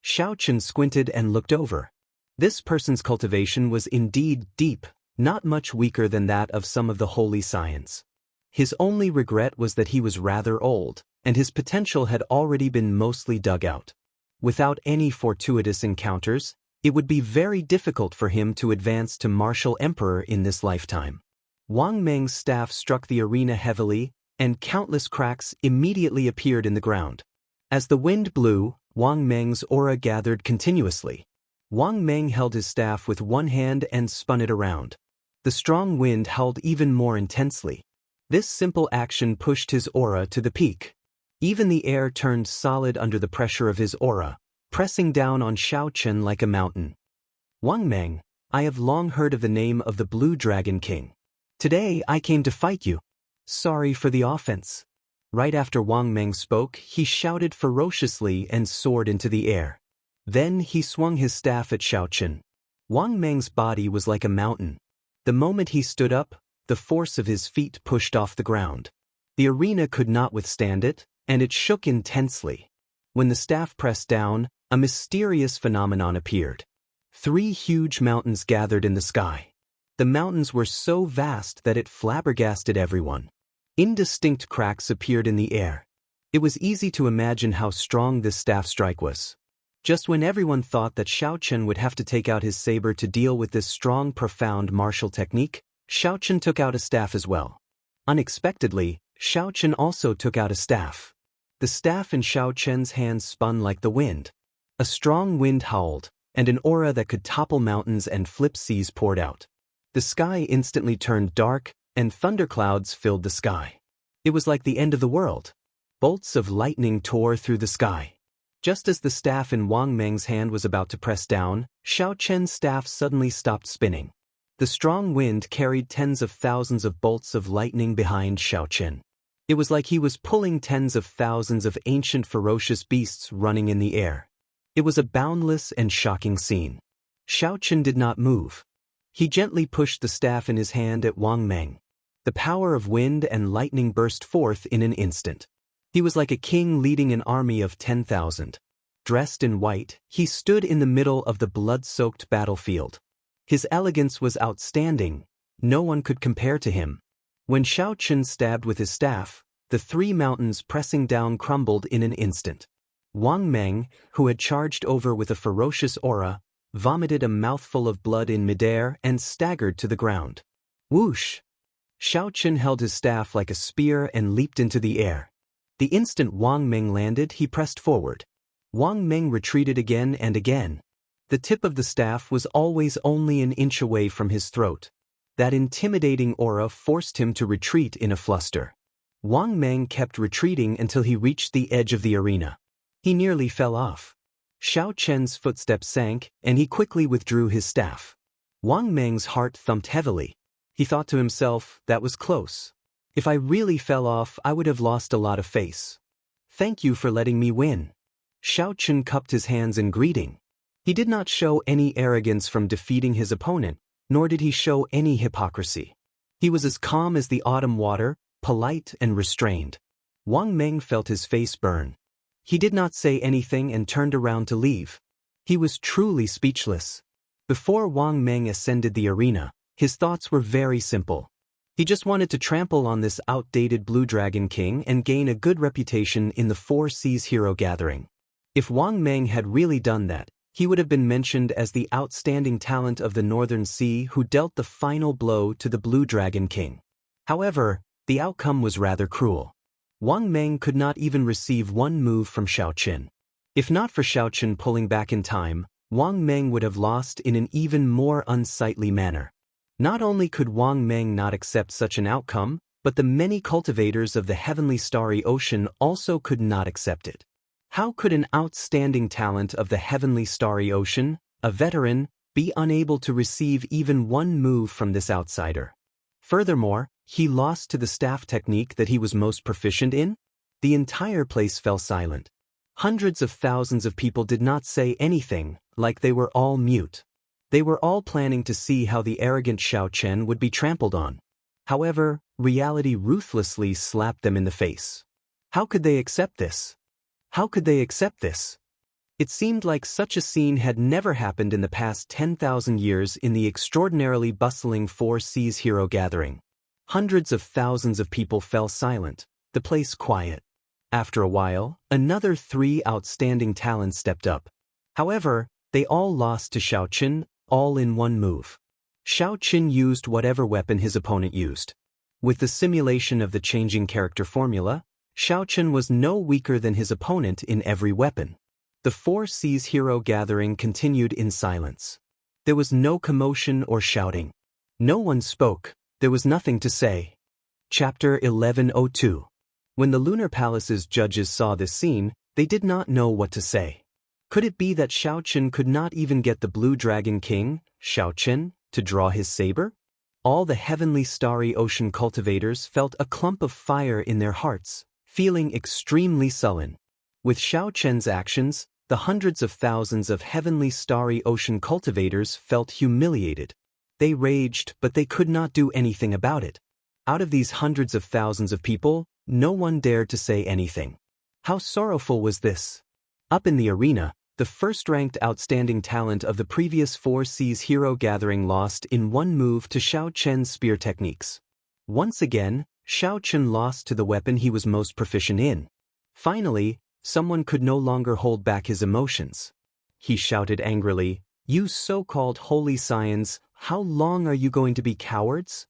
Xiaoqun squinted and looked over. This person's cultivation was indeed deep, not much weaker than that of some of the holy scions. His only regret was that he was rather old, and his potential had already been mostly dug out. Without any fortuitous encounters, it would be very difficult for him to advance to martial emperor in this lifetime. Wang Meng's staff struck the arena heavily, and countless cracks immediately appeared in the ground. As the wind blew, Wang Meng's aura gathered continuously. Wang Meng held his staff with one hand and spun it around. The strong wind howled even more intensely. This simple action pushed his aura to the peak. Even the air turned solid under the pressure of his aura, pressing down on Xiaochen like a mountain. Wang Meng, I have long heard of the name of the Blue Dragon King. Today I came to fight you. Sorry for the offense. Right after Wang Meng spoke, he shouted ferociously and soared into the air. Then he swung his staff at Xiaochen. Wang Meng's body was like a mountain. The moment he stood up, the force of his feet pushed off the ground. The arena could not withstand it, and it shook intensely. When the staff pressed down, a mysterious phenomenon appeared. 3 huge mountains gathered in the sky. The mountains were so vast that it flabbergasted everyone. Indistinct cracks appeared in the air. It was easy to imagine how strong this staff strike was. Just when everyone thought that Xiaochen would have to take out his saber to deal with this strong, profound martial technique, Xiaochen took out a staff as well. Unexpectedly, Xiaochen also took out a staff. The staff in Xiaochen's hands spun like the wind. A strong wind howled, and an aura that could topple mountains and flip seas poured out. The sky instantly turned dark, and thunderclouds filled the sky. It was like the end of the world. Bolts of lightning tore through the sky. Just as the staff in Wang Meng's hand was about to press down, Xiaochen's staff suddenly stopped spinning. The strong wind carried tens of thousands of bolts of lightning behind Xiaochen. It was like he was pulling tens of thousands of ancient ferocious beasts running in the air. It was a boundless and shocking scene. Xiaochen did not move. He gently pushed the staff in his hand at Wang Meng. The power of wind and lightning burst forth in an instant. He was like a king leading an army of 10,000. Dressed in white, he stood in the middle of the blood-soaked battlefield. His elegance was outstanding. No one could compare to him. When Xiaochen stabbed with his staff, the 3 mountains pressing down crumbled in an instant. Wang Meng, who had charged over with a ferocious aura, vomited a mouthful of blood in midair and staggered to the ground. Whoosh! Xiaochen held his staff like a spear and leaped into the air. The instant Wang Meng landed, he pressed forward. Wang Meng retreated again and again. The tip of the staff was always only an inch away from his throat. That intimidating aura forced him to retreat in a fluster. Wang Meng kept retreating until he reached the edge of the arena. He nearly fell off. Xiaochen's footsteps sank, and he quickly withdrew his staff. Wang Meng's heart thumped heavily. He thought to himself, that was close. If I really fell off, I would have lost a lot of face. Thank you for letting me win. Xiaochen cupped his hands in greeting. He did not show any arrogance from defeating his opponent, nor did he show any hypocrisy. He was as calm as the autumn water, polite and restrained. Wang Meng felt his face burn. He did not say anything and turned around to leave. He was truly speechless. Before Wang Meng ascended the arena, his thoughts were very simple. He just wanted to trample on this outdated Blue Dragon King and gain a good reputation in the 4 Seas hero gathering. If Wang Meng had really done that, he would have been mentioned as the outstanding talent of the Northern Sea who dealt the final blow to the Blue Dragon King. However, the outcome was rather cruel. Wang Meng could not even receive one move from Xiaochen. If not for Xiaochen pulling back in time, Wang Meng would have lost in an even more unsightly manner. Not only could Wang Meng not accept such an outcome, but the many cultivators of the heavenly starry ocean also could not accept it. How could an outstanding talent of the heavenly starry ocean, a veteran, be unable to receive even one move from this outsider? Furthermore, he lost to the staff technique that he was most proficient in? The entire place fell silent. Hundreds of thousands of people did not say anything, like they were all mute. They were all planning to see how the arrogant Xiaochen would be trampled on. However, reality ruthlessly slapped them in the face. How could they accept this? How could they accept this? It seemed like such a scene had never happened in the past 10,000 years in the extraordinarily bustling 4 Seas hero gathering. Hundreds of thousands of people fell silent, the place quiet. After a while, another 3 outstanding talents stepped up. However, they all lost to Xiaochen, all in one move. Xiaochen used whatever weapon his opponent used. With the simulation of the changing character formula, Xiaochen was no weaker than his opponent in every weapon. The Four Seas hero gathering continued in silence. There was no commotion or shouting. No one spoke, there was nothing to say. Chapter 1102. When the Lunar Palace's judges saw this scene, they did not know what to say. Could it be that Xiaoqin could not even get the Blue Dragon King, Xiaoqin, to draw his saber? All the heavenly starry ocean cultivators felt a clump of fire in their hearts, feeling extremely sullen. With Xiaoqin's actions, the hundreds of thousands of heavenly starry ocean cultivators felt humiliated. They raged, but they could not do anything about it. Out of these hundreds of thousands of people, no one dared to say anything. How sorrowful was this? Up in the arena, the first-ranked outstanding talent of the previous Four Seas hero gathering lost in one move to Xiaoqin's spear techniques. Once again, Xiaoqin lost to the weapon he was most proficient in. Finally, someone could no longer hold back his emotions. He shouted angrily, "You so-called holy scions, how long are you going to be cowards?"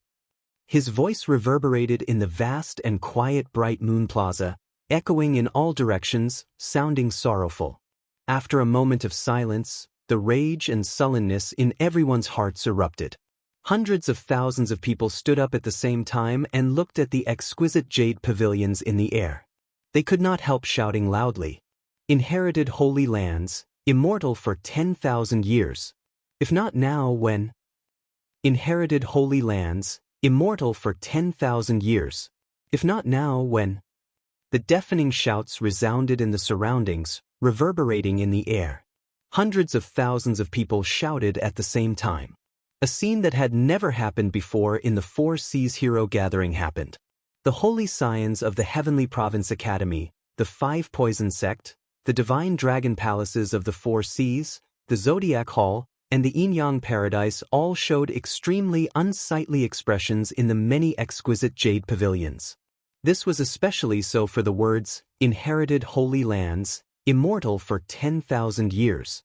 His voice reverberated in the vast and quiet Bright Moon Plaza, echoing in all directions, sounding sorrowful. After a moment of silence, the rage and sullenness in everyone's hearts erupted. Hundreds of thousands of people stood up at the same time and looked at the exquisite jade pavilions in the air. They could not help shouting loudly, "Inherited holy lands, immortal for 10,000 years. If not now, when? Inherited holy lands, immortal for 10,000 years. If not now, when?" The deafening shouts resounded in the surroundings, reverberating in the air. Hundreds of thousands of people shouted at the same time. A scene that had never happened before in the Four Seas hero gathering happened. The holy scions of the Heavenly Province Academy, the Five Poison Sect, the Divine Dragon Palaces of the Four Seas, the Zodiac Hall, and the Yin-Yang Paradise all showed extremely unsightly expressions in the many exquisite jade pavilions. This was especially so for the words, "Inherited holy lands, immortal for 10,000 years."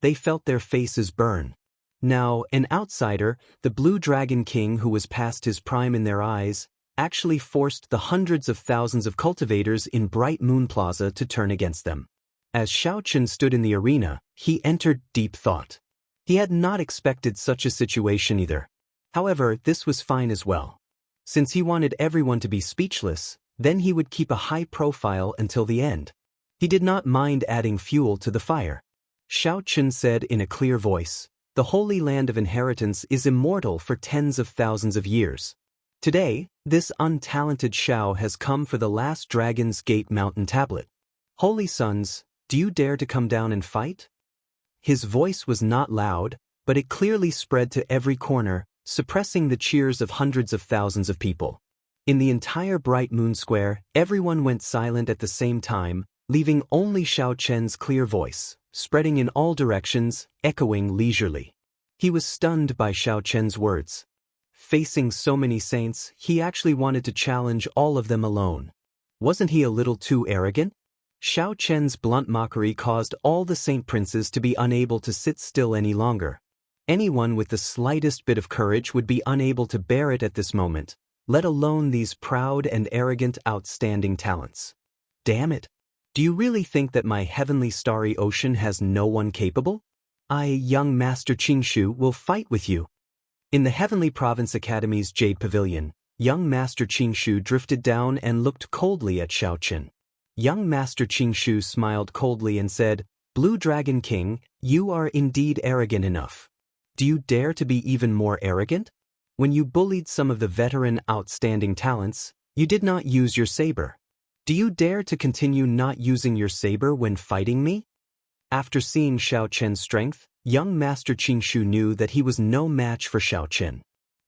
They felt their faces burn. Now, an outsider, the Blue Dragon King who was past his prime in their eyes, actually forced the hundreds of thousands of cultivators in Bright Moon Plaza to turn against them. As Xiaoqin stood in the arena, he entered deep thought. He had not expected such a situation either. However, this was fine as well. Since he wanted everyone to be speechless, then he would keep a high profile until the end. He did not mind adding fuel to the fire. Xiaoqin said in a clear voice, "The Holy Land of Inheritance is immortal for tens of thousands of years. Today, this untalented Xiao has come for the last Dragon's Gate Mountain tablet. Holy sons, do you dare to come down and fight?" His voice was not loud, but it clearly spread to every corner, suppressing the cheers of hundreds of thousands of people. In the entire Bright Moon Square, everyone went silent at the same time, leaving only Xiaoqin's clear voice, spreading in all directions, echoing leisurely. He was stunned by Xiaoqin's words. Facing so many saints, he actually wanted to challenge all of them alone. Wasn't he a little too arrogant? Xiaoqin's blunt mockery caused all the saint princes to be unable to sit still any longer. Anyone with the slightest bit of courage would be unable to bear it at this moment, let alone these proud and arrogant outstanding talents. Damn it! Do you really think that my heavenly starry ocean has no one capable? I, young Master Qingshu, will fight with you. In the Heavenly Province Academy's Jade Pavilion, young Master Qingshu drifted down and looked coldly at Xiaoqin. Young Master Qingshu smiled coldly and said, "Blue Dragon King, you are indeed arrogant enough. Do you dare to be even more arrogant? When you bullied some of the veteran outstanding talents, you did not use your saber. Do you dare to continue not using your saber when fighting me?" After seeing Xiaoqin's strength, young Master Qingshu knew that he was no match for Xiaoqin.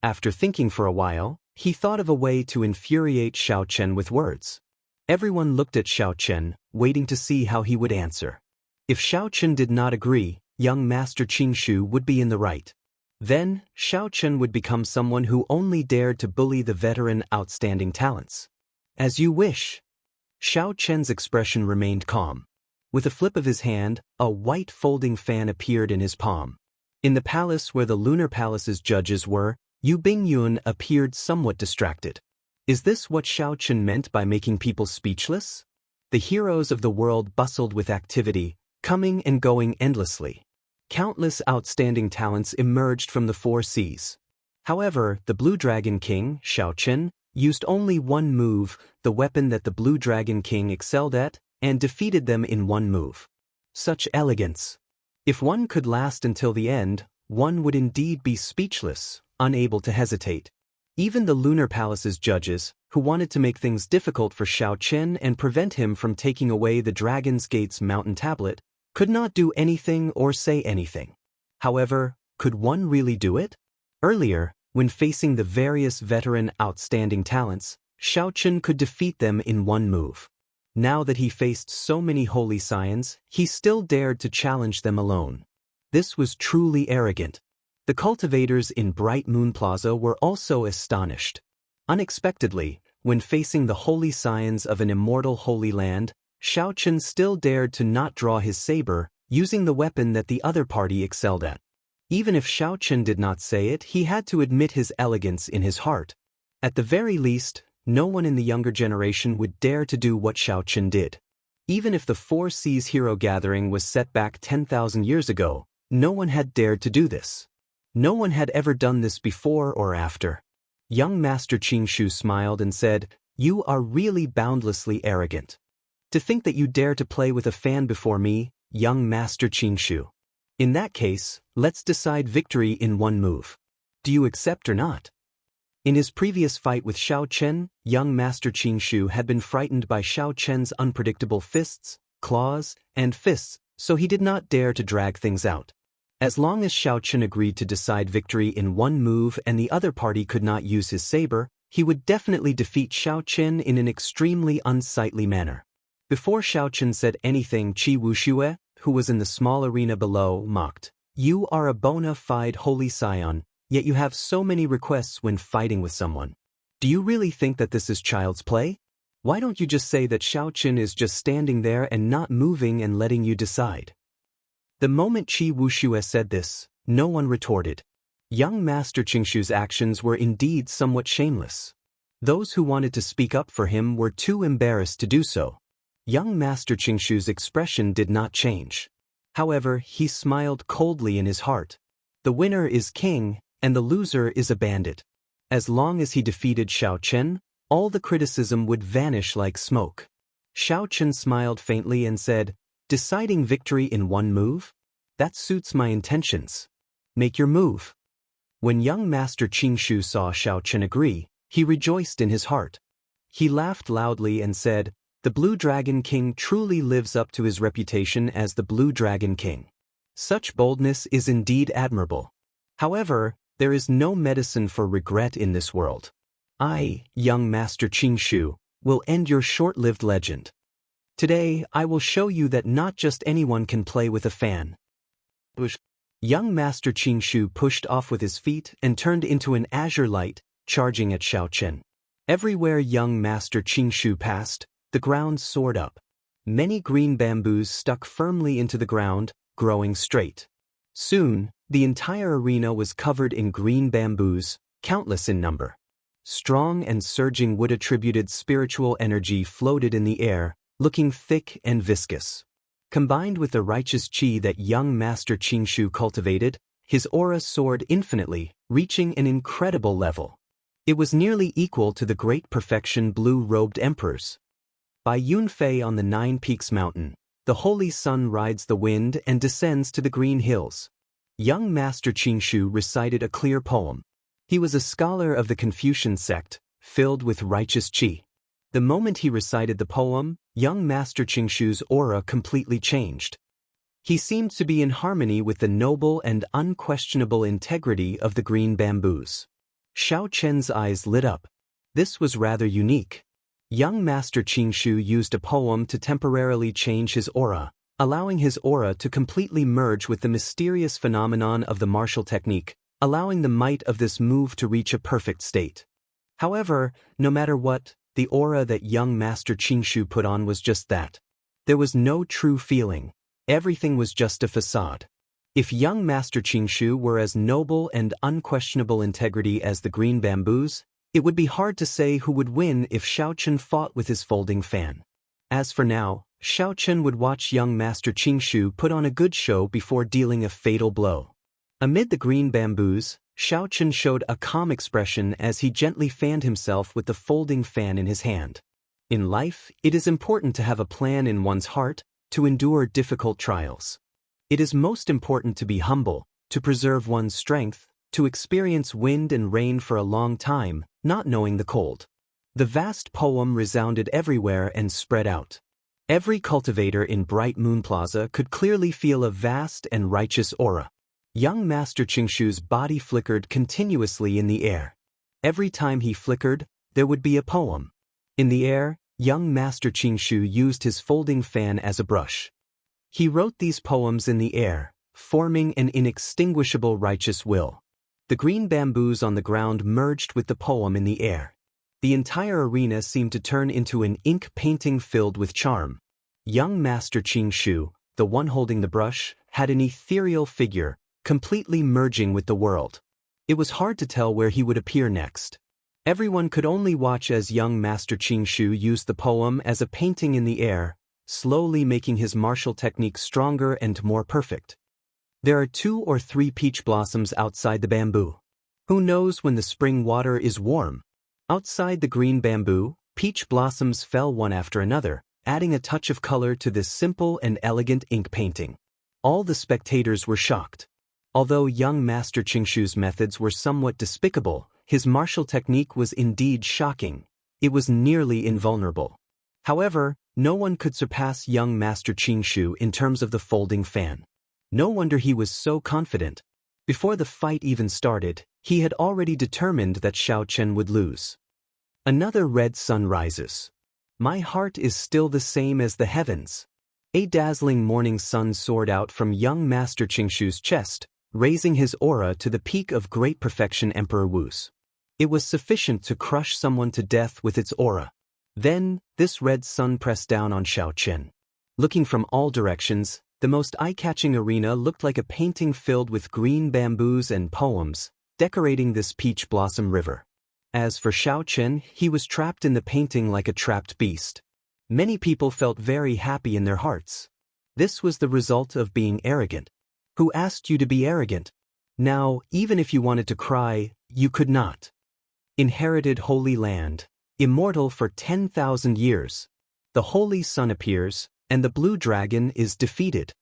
After thinking for a while, he thought of a way to infuriate Xiaoqin with words. Everyone looked at Xiaoqin, waiting to see how he would answer. If Xiaoqin did not agree, young Master Qingshu would be in the right. Then, Xiaoqin would become someone who only dared to bully the veteran outstanding talents. "As you wish." Xiaoqin's expression remained calm. With a flip of his hand, a white folding fan appeared in his palm. In the palace where the Lunar Palace's judges were, Yu Bingyun appeared somewhat distracted. Is this what Xiaoqin meant by making people speechless? The heroes of the world bustled with activity, coming and going endlessly. Countless outstanding talents emerged from the four seas. However, the Blue Dragon King, Xiaochen, used only one move, the weapon that the Blue Dragon King excelled at, and defeated them in one move. Such elegance! If one could last until the end, one would indeed be speechless, unable to hesitate. Even the Lunar Palace's judges, who wanted to make things difficult for Xiaochen and prevent him from taking away the Dragon's Gate's mountain tablet, could not do anything or say anything. However, could one really do it? Earlier, when facing the various veteran outstanding talents, Xiaochen could defeat them in one move. Now that he faced so many holy scions, he still dared to challenge them alone. This was truly arrogant. The cultivators in Bright Moon Plaza were also astonished. Unexpectedly, when facing the holy scions of an immortal holy land, Xiaochen still dared to not draw his saber, using the weapon that the other party excelled at. Even if Xiaochen did not say it, he had to admit his elegance in his heart. At the very least, no one in the younger generation would dare to do what Xiaochen did. Even if the Four Seas Hero Gathering was set back 10,000 years ago, no one had dared to do this. No one had ever done this before or after. Young Master Qingshu smiled and said, "You are really boundlessly arrogant. To think that you dare to play with a fan before me, young Master Qingshu. In that case, let's decide victory in one move. Do you accept or not?" In his previous fight with Xiaochen, young Master Qingshu had been frightened by Xiaochen's unpredictable fists, claws, and fists, so he did not dare to drag things out. As long as Xiaochen agreed to decide victory in one move and the other party could not use his saber, he would definitely defeat Xiaochen in an extremely unsightly manner. Before Xiaochen said anything, Qi Wuxia, who was in the small arena below, mocked, "You are a bona fide holy scion, yet you have so many requests when fighting with someone. Do you really think that this is child's play? Why don't you just say that Xiaochen is just standing there and not moving and letting you decide?" The moment Qi Wuxia said this, no one retorted. Young Master Qingshu's actions were indeed somewhat shameless. Those who wanted to speak up for him were too embarrassed to do so. Young Master Qingshu's expression did not change. However, he smiled coldly in his heart. The winner is king, and the loser is a bandit. As long as he defeated Xiaochen, all the criticism would vanish like smoke. Xiaochen smiled faintly and said, "Deciding victory in one move? That suits my intentions. Make your move." When young Master Qingshu saw Xiaochen agree, he rejoiced in his heart. He laughed loudly and said, "The Blue Dragon King truly lives up to his reputation as the Blue Dragon King. Such boldness is indeed admirable. However, there is no medicine for regret in this world. I, young Master Qingshu, will end your short-lived legend. Today, I will show you that not just anyone can play with a fan." Young Master Qingshu pushed off with his feet and turned into an azure light, charging at Xiaochen. Everywhere young Master Qingshu passed, the ground soared up. Many green bamboos stuck firmly into the ground, growing straight. Soon, the entire arena was covered in green bamboos, countless in number. Strong and surging wood-attributed spiritual energy floated in the air, looking thick and viscous. Combined with the righteous qi that young Master Qingshu cultivated, his aura soared infinitely, reaching an incredible level. It was nearly equal to the great perfection blue-robed emperors. By Yunfei on the Nine Peaks Mountain, the holy sun rides the wind and descends to the green hills. Young Master Qingshu recited a clear poem. He was a scholar of the Confucian sect, filled with righteous qi. The moment he recited the poem, young Master Qingshu's aura completely changed. He seemed to be in harmony with the noble and unquestionable integrity of the green bamboos. Xiaochen's eyes lit up. This was rather unique. Young Master Qingshu used a poem to temporarily change his aura, allowing his aura to completely merge with the mysterious phenomenon of the martial technique, allowing the might of this move to reach a perfect state. However, no matter what, the aura that young Master Qingshu put on was just that. There was no true feeling. Everything was just a facade. If young Master Qingshu were as noble and unquestionable integrity as the green bamboos, it would be hard to say who would win if Xiaochen fought with his folding fan. As for now, Xiaochen would watch young Master Qingshu put on a good show before dealing a fatal blow. Amid the green bamboos, Xiaochen showed a calm expression as he gently fanned himself with the folding fan in his hand. In life, it is important to have a plan in one's heart, to endure difficult trials. It is most important to be humble, to preserve one's strength, to experience wind and rain for a long time, not knowing the cold. The vast poem resounded everywhere and spread out. Every cultivator in Bright Moon Plaza could clearly feel a vast and righteous aura. Young Master Qingshu's body flickered continuously in the air. Every time he flickered, there would be a poem. In the air, young Master Qingshu used his folding fan as a brush. He wrote these poems in the air, forming an inextinguishable righteous will. The green bamboos on the ground merged with the poem in the air. The entire arena seemed to turn into an ink painting filled with charm. Young Master Qingshu, the one holding the brush, had an ethereal figure, completely merging with the world. It was hard to tell where he would appear next. Everyone could only watch as young Master Qingshu used the poem as a painting in the air, slowly making his martial technique stronger and more perfect. There are 2 or 3 peach blossoms outside the bamboo. Who knows when the spring water is warm? Outside the green bamboo, peach blossoms fell one after another, adding a touch of color to this simple and elegant ink painting. All the spectators were shocked. Although young Master Qingshu's methods were somewhat despicable, his martial technique was indeed shocking. It was nearly invulnerable. However, no one could surpass young Master Qingshu in terms of the folding fan. No wonder he was so confident. Before the fight even started, he had already determined that Xiaochen would lose. Another red sun rises. My heart is still the same as the heavens. A dazzling morning sun soared out from young Master Qingshu's chest, raising his aura to the peak of great perfection. Emperor Wu's. It was sufficient to crush someone to death with its aura. Then, this red sun pressed down on Xiaochen. Looking from all directions, the most eye-catching arena looked like a painting filled with green bamboos and poems, decorating this peach blossom river. As for Xiaochen, he was trapped in the painting like a trapped beast. Many people felt very happy in their hearts. This was the result of being arrogant. Who asked you to be arrogant? Now, even if you wanted to cry, you could not. Inherited Holy Land, immortal for 10,000 years. The Holy Sun appears, and the blue dragon is defeated.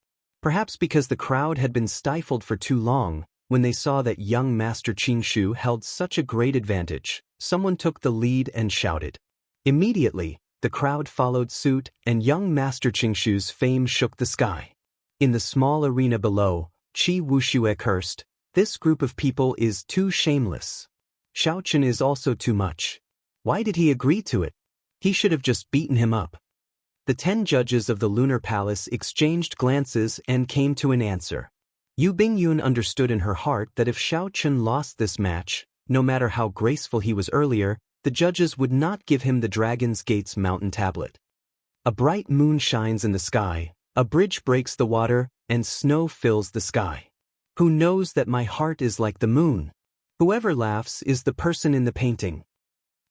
Perhaps because the crowd had been stifled for too long, when they saw that young Master Qingshu held such a great advantage, someone took the lead and shouted. Immediately, the crowd followed suit, and young Master Qingshu's fame shook the sky. In the small arena below, Qi Wuxia cursed, "This group of people is too shameless. Xiaochen is also too much. Why did he agree to it? He should have just beaten him up." The 10 judges of the Lunar Palace exchanged glances and came to an answer. Yu Bingyun understood in her heart that if Xiaochen lost this match, no matter how graceful he was earlier, the judges would not give him the Dragon's Gate's mountain tablet. A bright moon shines in the sky, a bridge breaks the water, and snow fills the sky. Who knows that my heart is like the moon? Whoever laughs is the person in the painting.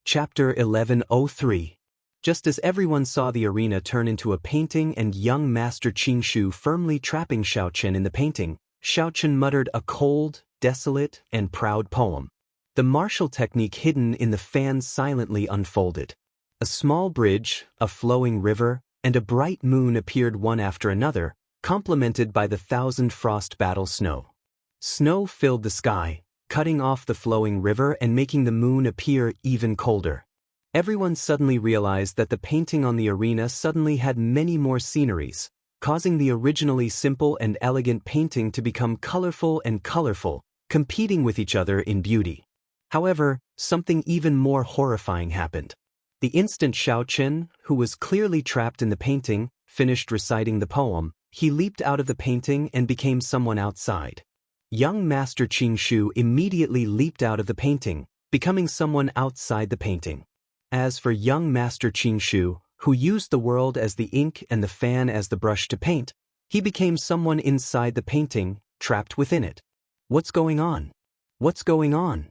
Chapter 1103. Just as everyone saw the arena turn into a painting and young Master Qingshu firmly trapping Xiaochen in the painting, Xiaochen muttered a cold, desolate, and proud poem. The martial technique hidden in the fan silently unfolded. A small bridge, a flowing river, and a bright moon appeared one after another, complemented by the 1,000 frost battle snow. Snow filled the sky, cutting off the flowing river and making the moon appear even colder. Everyone suddenly realized that the painting on the arena suddenly had many more sceneries, causing the originally simple and elegant painting to become colorful and colorful, competing with each other in beauty. However, something even more horrifying happened. The instant Xiaochen, who was clearly trapped in the painting, finished reciting the poem, he leaped out of the painting and became someone outside. Young Master Qingshu immediately leaped out of the painting, becoming someone outside the painting. As for young Master Qingshu, who used the world as the ink and the fan as the brush to paint, he became someone inside the painting, trapped within it. What's going on? What's going on?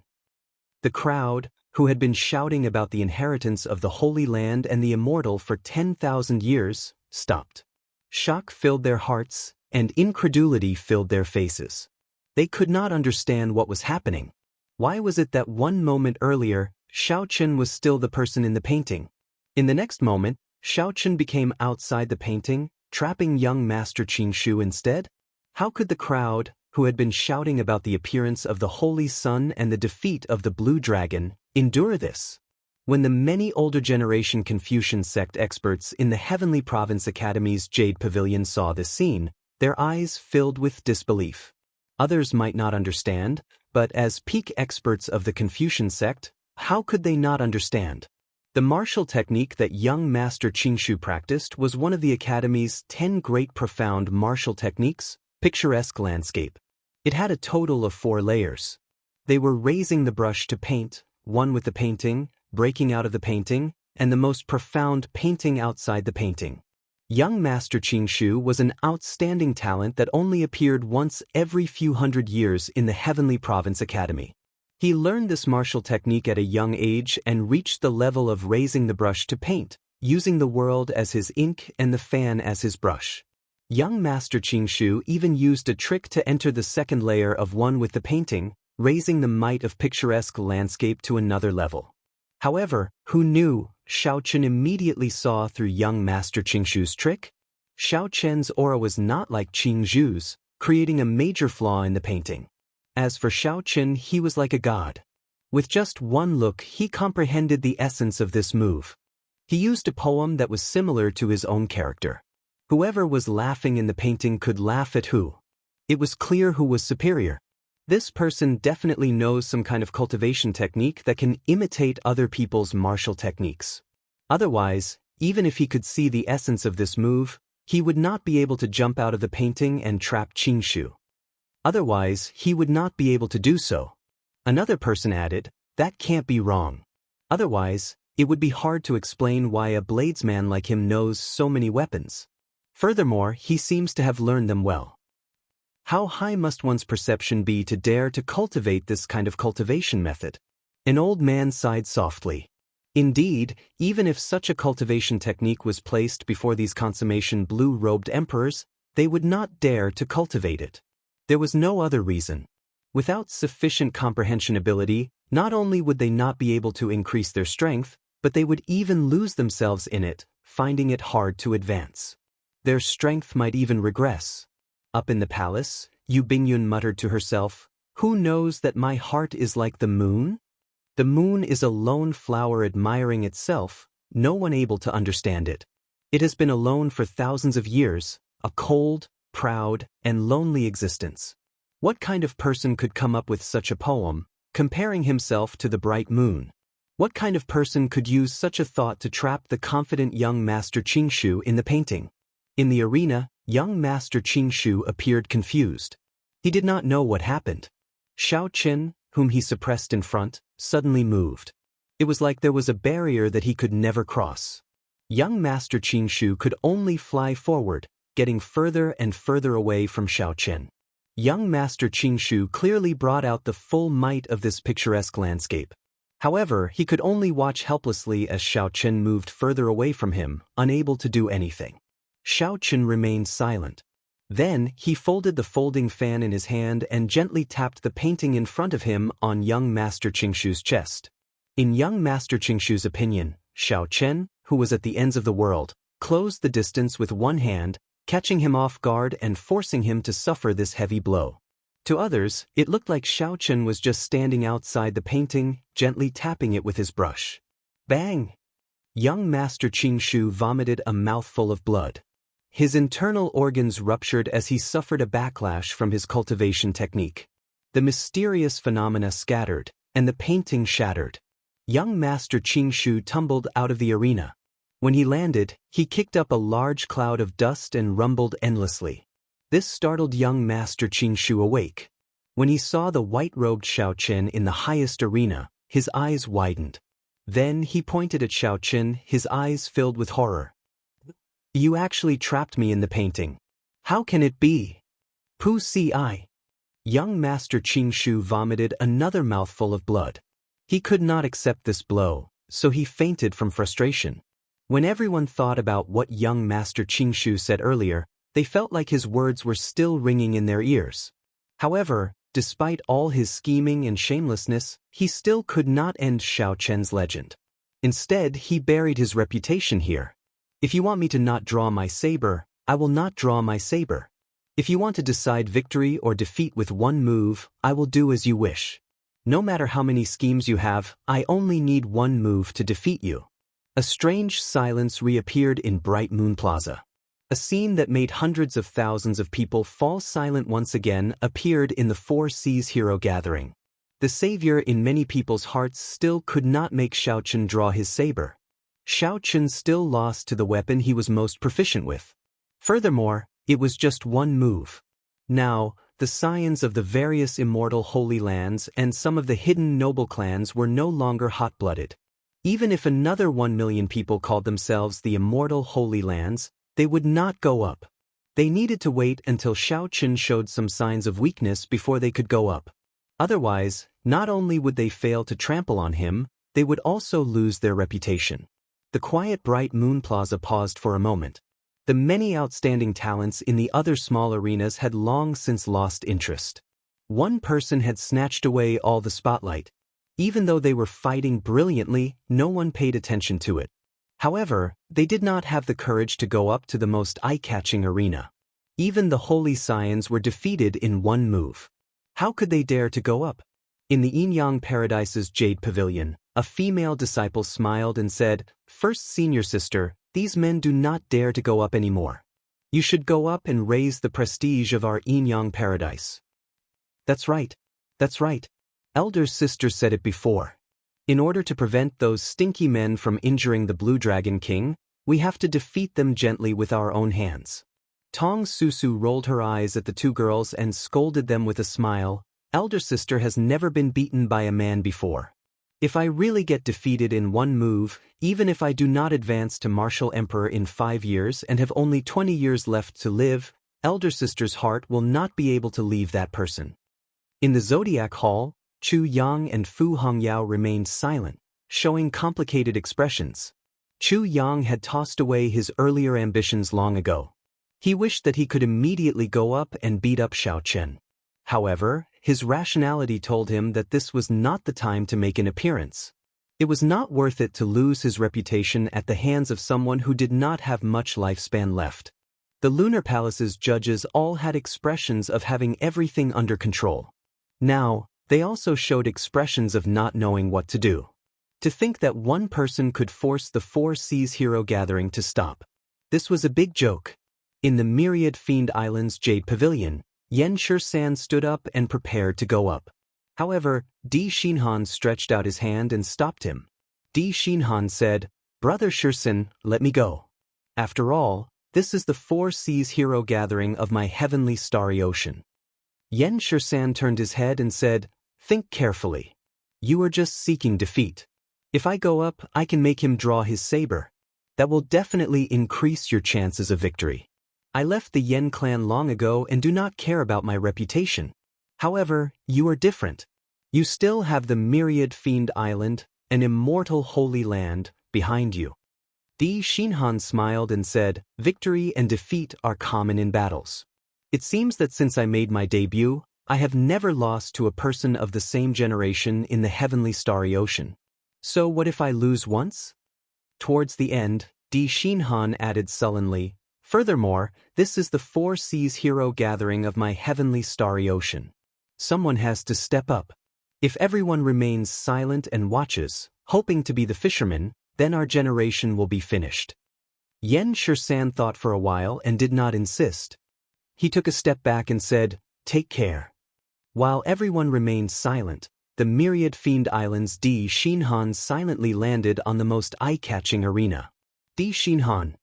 The crowd, who had been shouting about the inheritance of the Holy Land and the immortal for 10,000 years, stopped. Shock filled their hearts, and incredulity filled their faces. They could not understand what was happening. Why was it that one moment earlier, Xiaochen was still the person in the painting? In the next moment, Xiaochen became outside the painting, trapping young Master Qingshu instead? How could the crowd, who had been shouting about the appearance of the Holy Sun and the defeat of the Blue Dragon, endure this? When the many older generation Confucian sect experts in the Heavenly Province Academy's Jade Pavilion saw this scene, their eyes filled with disbelief. Others might not understand, but as peak experts of the Confucian sect, how could they not understand? The martial technique that young Master Qingshu practiced was one of the Academy's 10 great profound martial techniques, picturesque landscape. It had a total of 4 layers. They were raising the brush to paint, one with the painting, breaking out of the painting, and the most profound painting outside the painting. Young Master Qingshu was an outstanding talent that only appeared once every few hundred years in the Heavenly Province Academy. He learned this martial technique at a young age and reached the level of raising the brush to paint, using the world as his ink and the fan as his brush. Young Master Qingshu even used a trick to enter the second layer of one with the painting, raising the might of picturesque landscape to another level. However, who knew? Xiaochen immediately saw through young Master Qingshu's trick. Xiaochen's aura was not like Qingshu's, creating a major flaw in the painting. As for Xiaochen, he was like a god. With just one look, he comprehended the essence of this move. He used a poem that was similar to his own character. Whoever was laughing in the painting could laugh at who. It was clear who was superior. This person definitely knows some kind of cultivation technique that can imitate other people's martial techniques. Otherwise, even if he could see the essence of this move, he would not be able to jump out of the painting and trap Qingshu. Otherwise, he would not be able to do so. Another person added, "That can't be wrong. Otherwise, it would be hard to explain why a bladesman like him knows so many weapons. Furthermore, he seems to have learned them well. How high must one's perception be to dare to cultivate this kind of cultivation method?" An old man sighed softly. Indeed, even if such a cultivation technique was placed before these consummation blue-robed emperors, they would not dare to cultivate it. There was no other reason. Without sufficient comprehension ability, not only would they not be able to increase their strength, but they would even lose themselves in it, finding it hard to advance. Their strength might even regress. Up in the palace, Yu Bingyun muttered to herself, "Who knows that my heart is like the moon? The moon is a lone flower admiring itself, no one able to understand it. It has been alone for thousands of years, a cold, proud, and lonely existence. What kind of person could come up with such a poem, comparing himself to the bright moon? What kind of person could use such a thought to trap the confident young Master Qingshu in the painting?" In the arena, young Master Qingshu appeared confused. He did not know what happened. Xiaochen, whom he suppressed in front, suddenly moved. It was like there was a barrier that he could never cross. Young Master Qingshu could only fly forward, getting further and further away from Xiaochen. Young Master Qingshu clearly brought out the full might of this picturesque landscape. However, he could only watch helplessly as Xiaochen moved further away from him, unable to do anything. Xiaochen remained silent. Then, he folded the folding fan in his hand and gently tapped the painting in front of him on young Master Qingshu's chest. In young Master Qingshu's opinion, Xiaochen, who was at the ends of the world, closed the distance with one hand, catching him off guard and forcing him to suffer this heavy blow. To others, it looked like Xiaochen was just standing outside the painting, gently tapping it with his brush. Bang! Young Master Qingshu vomited a mouthful of blood. His internal organs ruptured as he suffered a backlash from his cultivation technique. The mysterious phenomena scattered, and the painting shattered. Young Master Qingshu tumbled out of the arena. When he landed, he kicked up a large cloud of dust and rumbled endlessly. This startled young Master Qingshu awake. When he saw the white-robed Xiaochen in the highest arena, his eyes widened. Then he pointed at Xiaochen, his eyes filled with horror. "You actually trapped me in the painting. How can it be? Pu Si I." Young Master Qingshu vomited another mouthful of blood. He could not accept this blow, so he fainted from frustration. When everyone thought about what young Master Qingshu said earlier, they felt like his words were still ringing in their ears. However, despite all his scheming and shamelessness, he still could not end Xiao Chen's legend. Instead, he buried his reputation here. If you want me to not draw my saber, I will not draw my saber. If you want to decide victory or defeat with one move, I will do as you wish. No matter how many schemes you have, I only need one move to defeat you. A strange silence reappeared in Bright Moon Plaza. A scene that made hundreds of thousands of people fall silent once again appeared in the Four Seas Hero Gathering. The savior in many people's hearts still could not make Xiao Chen draw his saber. Xiao Chen still lost to the weapon he was most proficient with. Furthermore, it was just one move. Now, the scions of the various immortal holy lands and some of the hidden noble clans were no longer hot-blooded. Even if another 1 million people called themselves the immortal holy lands, they would not go up. They needed to wait until Xiao Chen showed some signs of weakness before they could go up. Otherwise, not only would they fail to trample on him, they would also lose their reputation. The quiet Bright Moon Plaza paused for a moment. The many outstanding talents in the other small arenas had long since lost interest. One person had snatched away all the spotlight. Even though they were fighting brilliantly, no one paid attention to it. However, they did not have the courage to go up to the most eye-catching arena. Even the holy scions were defeated in one move. How could they dare to go up? In the Yin-Yang Paradise's Jade Pavilion, a female disciple smiled and said, "First senior sister, these men do not dare to go up anymore. You should go up and raise the prestige of our Yin-Yang Paradise." That's right. That's right. Elder sister said it before. In order to prevent those stinky men from injuring the Blue Dragon King, we have to defeat them gently with our own hands. Tong Susu rolled her eyes at the two girls and scolded them with a smile. Elder sister has never been beaten by a man before. If I really get defeated in one move, even if I do not advance to Martial Emperor in 5 years and have only 20 years left to live, elder sister's heart will not be able to leave that person. In the Zodiac Hall, Chu Yang and Fu Hongyao remained silent, showing complicated expressions. Chu Yang had tossed away his earlier ambitions long ago. He wished that he could immediately go up and beat up Xiao Chen. However, his rationality told him that this was not the time to make an appearance. It was not worth it to lose his reputation at the hands of someone who did not have much lifespan left. The Lunar Palace's judges all had expressions of having everything under control. Now, they also showed expressions of not knowing what to do. To think that one person could force the Four Seas Hero Gathering to stop. This was a big joke. In the Myriad Fiend Island's Jade Pavilion, Yan Shisan stood up and prepared to go up. However, Di Xinhan stretched out his hand and stopped him. Di Xinhan said, "Brother Shisan, let me go. After all, this is the Four Seas Hero Gathering of my heavenly starry ocean." Yan Shisan turned his head and said, "Think carefully. You are just seeking defeat. If I go up, I can make him draw his saber. That will definitely increase your chances of victory. I left the Yen clan long ago and do not care about my reputation. However, you are different. You still have the Myriad Fiend Island, an immortal holy land, behind you." Di Xinhan smiled and said, "Victory and defeat are common in battles. It seems that since I made my debut, I have never lost to a person of the same generation in the heavenly starry ocean. So what if I lose once?" Towards the end, Di Xinhan added sullenly, "Furthermore, this is the Four Seas Hero Gathering of my heavenly starry ocean. Someone has to step up. If everyone remains silent and watches, hoping to be the fisherman, then our generation will be finished." Yan Shisan thought for a while and did not insist. He took a step back and said, "Take care." While everyone remained silent, the Myriad Fiend Island's Di Xinhan silently landed on the most eye-catching arena. Di Xinhan.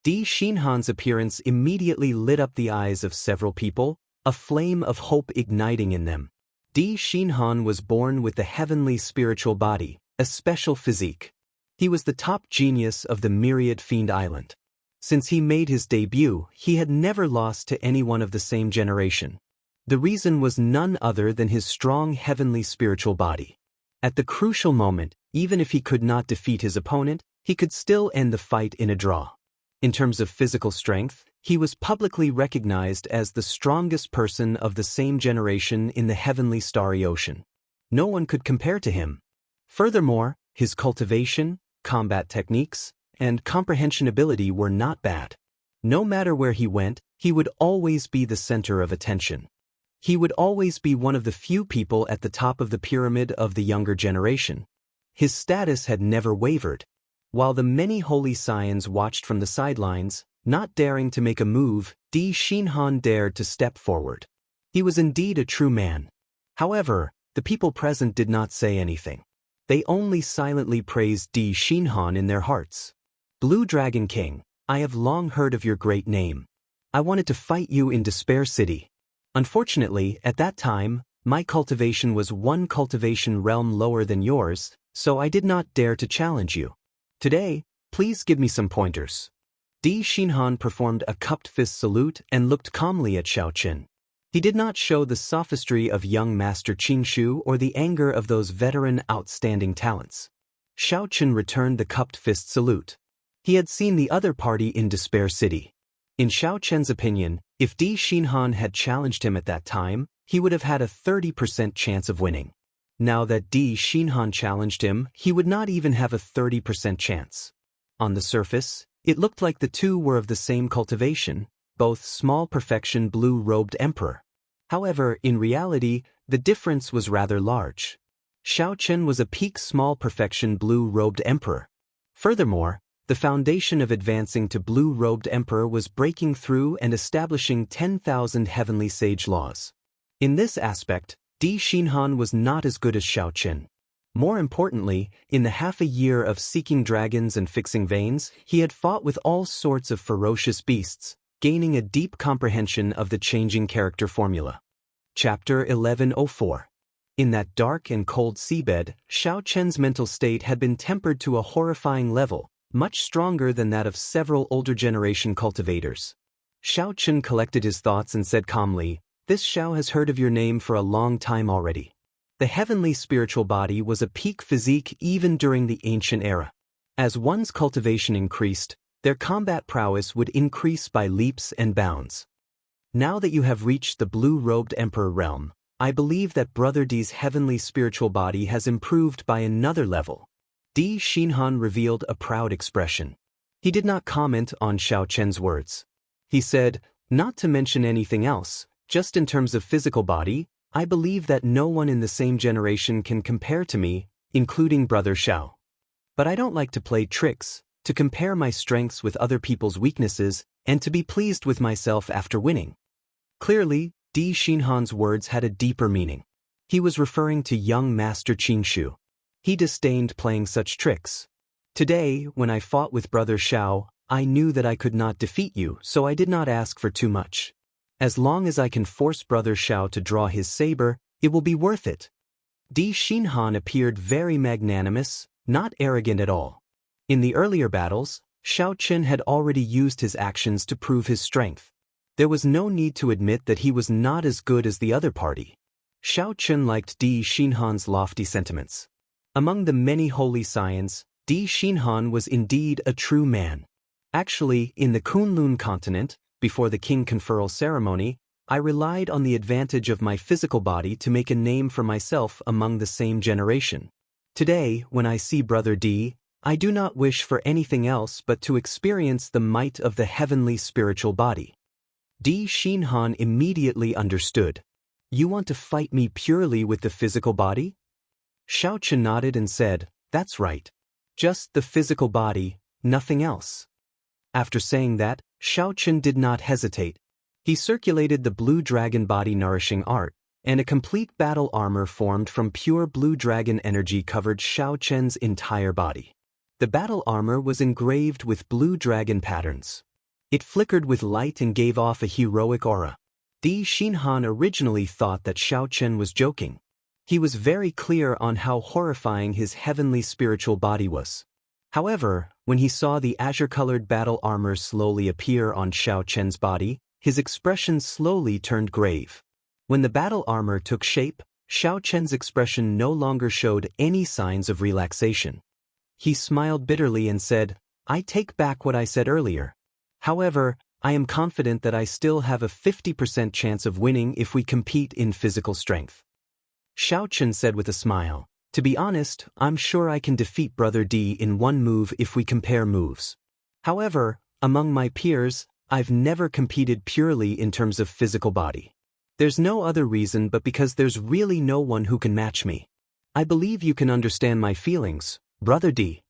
Di Xinhan's appearance immediately lit up the eyes of several people, a flame of hope igniting in them. Di Xinhan was born with the heavenly spiritual body, a special physique. He was the top genius of the Myriad Fiend Island. Since he made his debut, he had never lost to anyone of the same generation. The reason was none other than his strong heavenly spiritual body. At the crucial moment, even if he could not defeat his opponent, he could still end the fight in a draw. In terms of physical strength, he was publicly recognized as the strongest person of the same generation in the heavenly starry ocean. No one could compare to him. Furthermore, his cultivation, combat techniques, and comprehension ability were not bad. No matter where he went, he would always be the center of attention. He would always be one of the few people at the top of the pyramid of the younger generation. His status had never wavered. While the many holy scions watched from the sidelines, not daring to make a move, Di Xinhan dared to step forward. He was indeed a true man. However, the people present did not say anything. They only silently praised Di Xinhan in their hearts. Blue Dragon King, I have long heard of your great name. I wanted to fight you in Despair City. Unfortunately, at that time, my cultivation was one cultivation realm lower than yours, so I did not dare to challenge you. Today, please give me some pointers. Di Xinhan performed a cupped fist salute and looked calmly at Xiao Qin. He did not show the sophistry of young Master Qingshu or the anger of those veteran outstanding talents. Xiao Qin returned the cupped fist salute. He had seen the other party in Despair City. In Xiao Qin's opinion, if Di Xinhan had challenged him at that time, he would have had a 30% chance of winning. Now that Di Xinhan challenged him, he would not even have a 30% chance. On the surface, it looked like the two were of the same cultivation, both small perfection blue-robed emperor. However, in reality, the difference was rather large. Xiao Qin was a peak small perfection blue-robed emperor. Furthermore, the foundation of advancing to blue-robed emperor was breaking through and establishing 10,000 heavenly sage laws. In this aspect, Di Xinhan was not as good as Xiao Qin. More importantly, in the half a year of seeking dragons and fixing veins, he had fought with all sorts of ferocious beasts, gaining a deep comprehension of the changing character formula. Chapter 1104. In that dark and cold seabed, Xiao Qin's mental state had been tempered to a horrifying level, much stronger than that of several older generation cultivators. Xiao Qin collected his thoughts and said calmly, "This Xiao has heard of your name for a long time already." The heavenly spiritual body was a peak physique even during the ancient era. As one's cultivation increased, their combat prowess would increase by leaps and bounds. Now that you have reached the blue-robed emperor realm, I believe that Brother Di's heavenly spiritual body has improved by another level. Di Xinhan revealed a proud expression. He did not comment on Xiao Qin's words. He said, "Not to mention anything else, just in terms of physical body, I believe that no one in the same generation can compare to me, including Brother Xiao. But I don't like to play tricks, to compare my strengths with other people's weaknesses, and to be pleased with myself after winning." Clearly, Di Xinhan's words had a deeper meaning. He was referring to young Master Qingshu. He disdained playing such tricks. "Today, when I fought with Brother Xiao, I knew that I could not defeat you, so I did not ask for too much. As long as I can force Brother Xiao to draw his saber, it will be worth it." Di Xinhan appeared very magnanimous, not arrogant at all. In the earlier battles, Xiao Qin had already used his actions to prove his strength. There was no need to admit that he was not as good as the other party. Xiao Qin liked Di Xinhan's lofty sentiments. Among the many holy scions, Di Xinhan was indeed a true man. Actually, in the Kunlun continent, before the king conferral ceremony, I relied on the advantage of my physical body to make a name for myself among the same generation. Today, when I see Brother Di, I do not wish for anything else but to experience the might of the heavenly spiritual body. Di Xinhan immediately understood. "You want to fight me purely with the physical body?" Xiao Qin nodded and said, "That's right. Just the physical body, nothing else." After saying that, Xiao Qin did not hesitate. He circulated the blue dragon body nourishing art, and a complete battle armor formed from pure blue dragon energy covered Xiao Qin's entire body. The battle armor was engraved with blue dragon patterns. It flickered with light and gave off a heroic aura. Di Xinhan originally thought that Xiao Qin was joking. He was very clear on how horrifying his heavenly spiritual body was. However, when he saw the azure-colored battle armor slowly appear on Xiao Qin's body, his expression slowly turned grave. When the battle armor took shape, Xiao Chen's expression no longer showed any signs of relaxation. He smiled bitterly and said, "I take back what I said earlier. However, I am confident that I still have a 50% chance of winning if we compete in physical strength." Xiao Chen said with a smile, "To be honest, I'm sure I can defeat Brother D in one move if we compare moves. However, among my peers, I've never competed purely in terms of physical body. There's no other reason but because there's really no one who can match me. I believe you can understand my feelings, Brother D."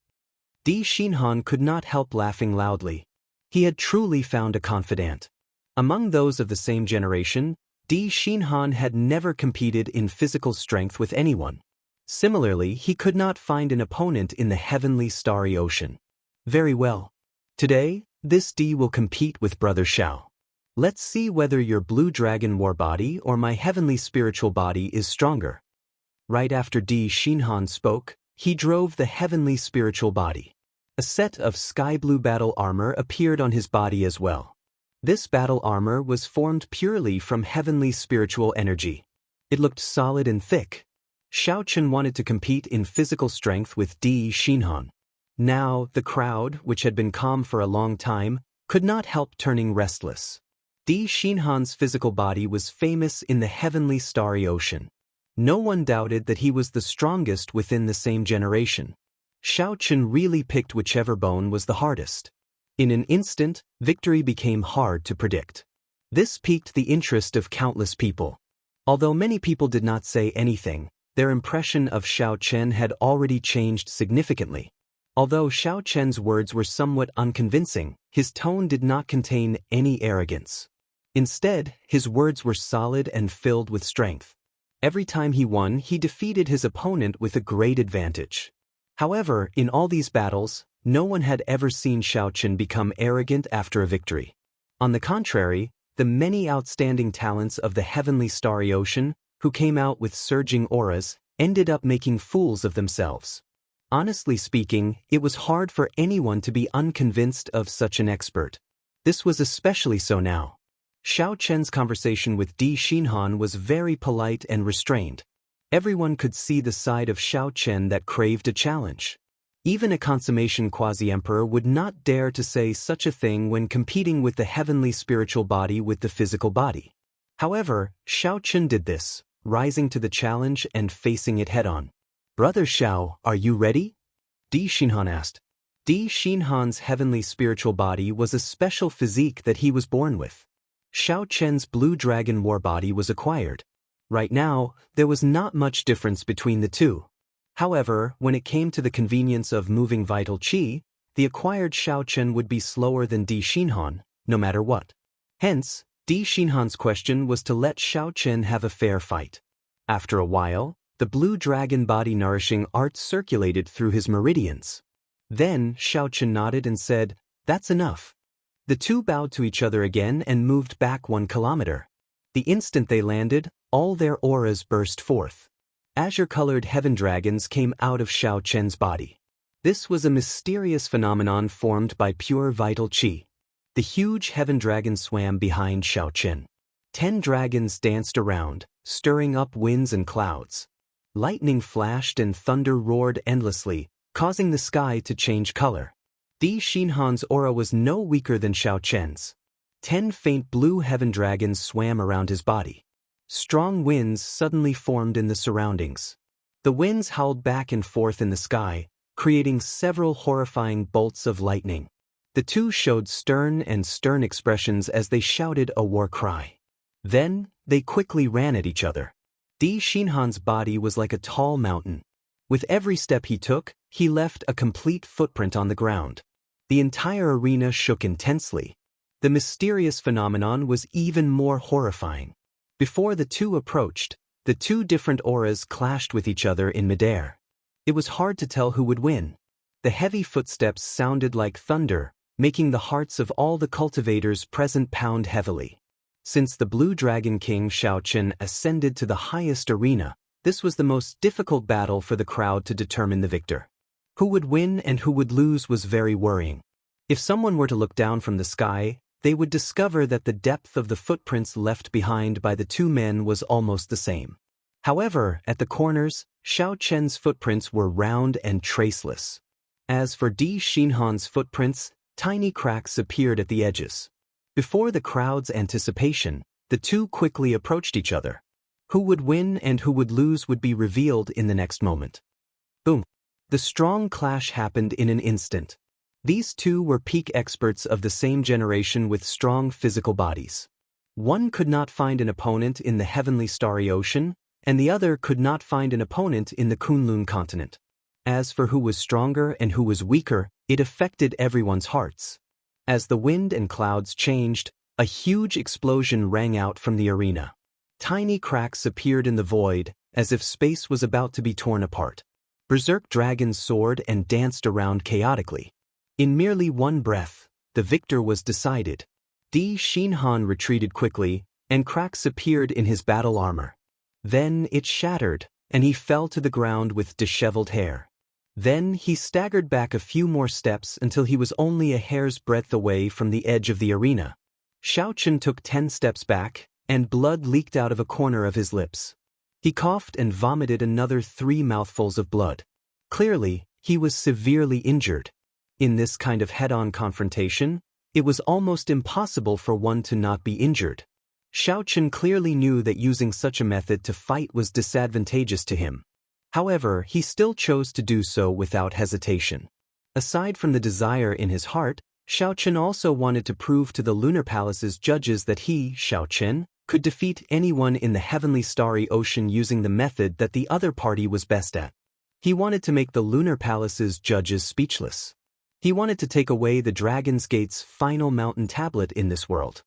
Di Xinhan could not help laughing loudly. He had truly found a confidant. Among those of the same generation, Di Xinhan had never competed in physical strength with anyone. Similarly, he could not find an opponent in the heavenly starry ocean. "Very well. Today, this D will compete with Brother Xiao. Let's see whether your blue dragon war body or my heavenly spiritual body is stronger." Right after Di Xinhan spoke, he drove the heavenly spiritual body. A set of sky blue battle armor appeared on his body as well. This battle armor was formed purely from heavenly spiritual energy. It looked solid and thick. Xiao Chen wanted to compete in physical strength with Di Xinhan. Now, the crowd, which had been calm for a long time, could not help turning restless. Di Xinhan's physical body was famous in the heavenly starry ocean. No one doubted that he was the strongest within the same generation. Xiao Chen really picked whichever bone was the hardest. In an instant, victory became hard to predict. This piqued the interest of countless people. Although many people did not say anything, their impression of Xiao Chen had already changed significantly. Although Xiao Chen's words were somewhat unconvincing, his tone did not contain any arrogance. Instead, his words were solid and filled with strength. Every time he won, he defeated his opponent with a great advantage. However, in all these battles, no one had ever seen Xiao Chen become arrogant after a victory. On the contrary, the many outstanding talents of the heavenly starry ocean, who came out with surging auras, ended up making fools of themselves. Honestly speaking, it was hard for anyone to be unconvinced of such an expert. This was especially so now. Xiao Chen's conversation with Di Xinhan was very polite and restrained. Everyone could see the side of Xiao Chen that craved a challenge. Even a consummation quasi-emperor would not dare to say such a thing when competing with the heavenly spiritual body with the physical body. However, Xiao Chen did this, rising to the challenge and facing it head-on. "Brother Xiao, are you ready?" Di Xinhan asked. Di Xinhan's heavenly spiritual body was a special physique that he was born with. Xiao Chen's blue dragon war body was acquired. Right now, there was not much difference between the two. However, when it came to the convenience of moving vital qi, the acquired Xiao Chen would be slower than Di Xinhan, no matter what. Hence, Di Xinhan's question was to let Xiao Chen have a fair fight. After a while, the blue dragon body nourishing art circulated through his meridians. Then, Xiao Chen nodded and said, "That's enough." The two bowed to each other again and moved back 1 kilometer. The instant they landed, all their auras burst forth. Azure-colored heaven dragons came out of Xiao Chen's body. This was a mysterious phenomenon formed by pure vital qi. The huge heaven dragon swam behind Xiao Chen. 10 dragons danced around, stirring up winds and clouds. Lightning flashed and thunder roared endlessly, causing the sky to change color. Di Xinhan's aura was no weaker than Xiao Chen's. 10 faint blue heaven dragons swam around his body. Strong winds suddenly formed in the surroundings. The winds howled back and forth in the sky, creating several horrifying bolts of lightning. The two showed stern expressions as they shouted a war cry. Then, they quickly ran at each other. Di Xinhan's body was like a tall mountain. With every step he took, he left a complete footprint on the ground. The entire arena shook intensely. The mysterious phenomenon was even more horrifying. Before the two approached, the two different auras clashed with each other in midair. It was hard to tell who would win. The heavy footsteps sounded like thunder, making the hearts of all the cultivators present pound heavily. Since the Blue Dragon King Xiao Chen ascended to the highest arena, this was the most difficult battle for the crowd to determine the victor. Who would win and who would lose was very worrying. If someone were to look down from the sky, they would discover that the depth of the footprints left behind by the two men was almost the same. However, at the corners, Xiao Chen's footprints were round and traceless. As for Di Xinhan's footprints, tiny cracks appeared at the edges. Before the crowd's anticipation, the two quickly approached each other. Who would win and who would lose would be revealed in the next moment. Boom! The strong clash happened in an instant. These two were peak experts of the same generation with strong physical bodies. One could not find an opponent in the heavenly starry ocean, and the other could not find an opponent in the Kunlun continent. As for who was stronger and who was weaker, it affected everyone's hearts. As the wind and clouds changed, a huge explosion rang out from the arena. Tiny cracks appeared in the void, as if space was about to be torn apart. Berserk dragons soared and danced around chaotically. In merely one breath, the victor was decided. Di Xinhan retreated quickly, and cracks appeared in his battle armor. Then it shattered, and he fell to the ground with disheveled hair. Then he staggered back a few more steps until he was only a hair's breadth away from the edge of the arena. Xiao Chen took 10 steps back, and blood leaked out of a corner of his lips. He coughed and vomited another 3 mouthfuls of blood. Clearly, he was severely injured. In this kind of head-on confrontation, it was almost impossible for one to not be injured. Xiao Chen clearly knew that using such a method to fight was disadvantageous to him. However, he still chose to do so without hesitation. Aside from the desire in his heart, Xiao Chen also wanted to prove to the Lunar Palace's judges that he, Xiao Chen, could defeat anyone in the heavenly starry ocean using the method that the other party was best at. He wanted to make the Lunar Palace's judges speechless. He wanted to take away the Dragon's Gate's final mountain tablet in this world.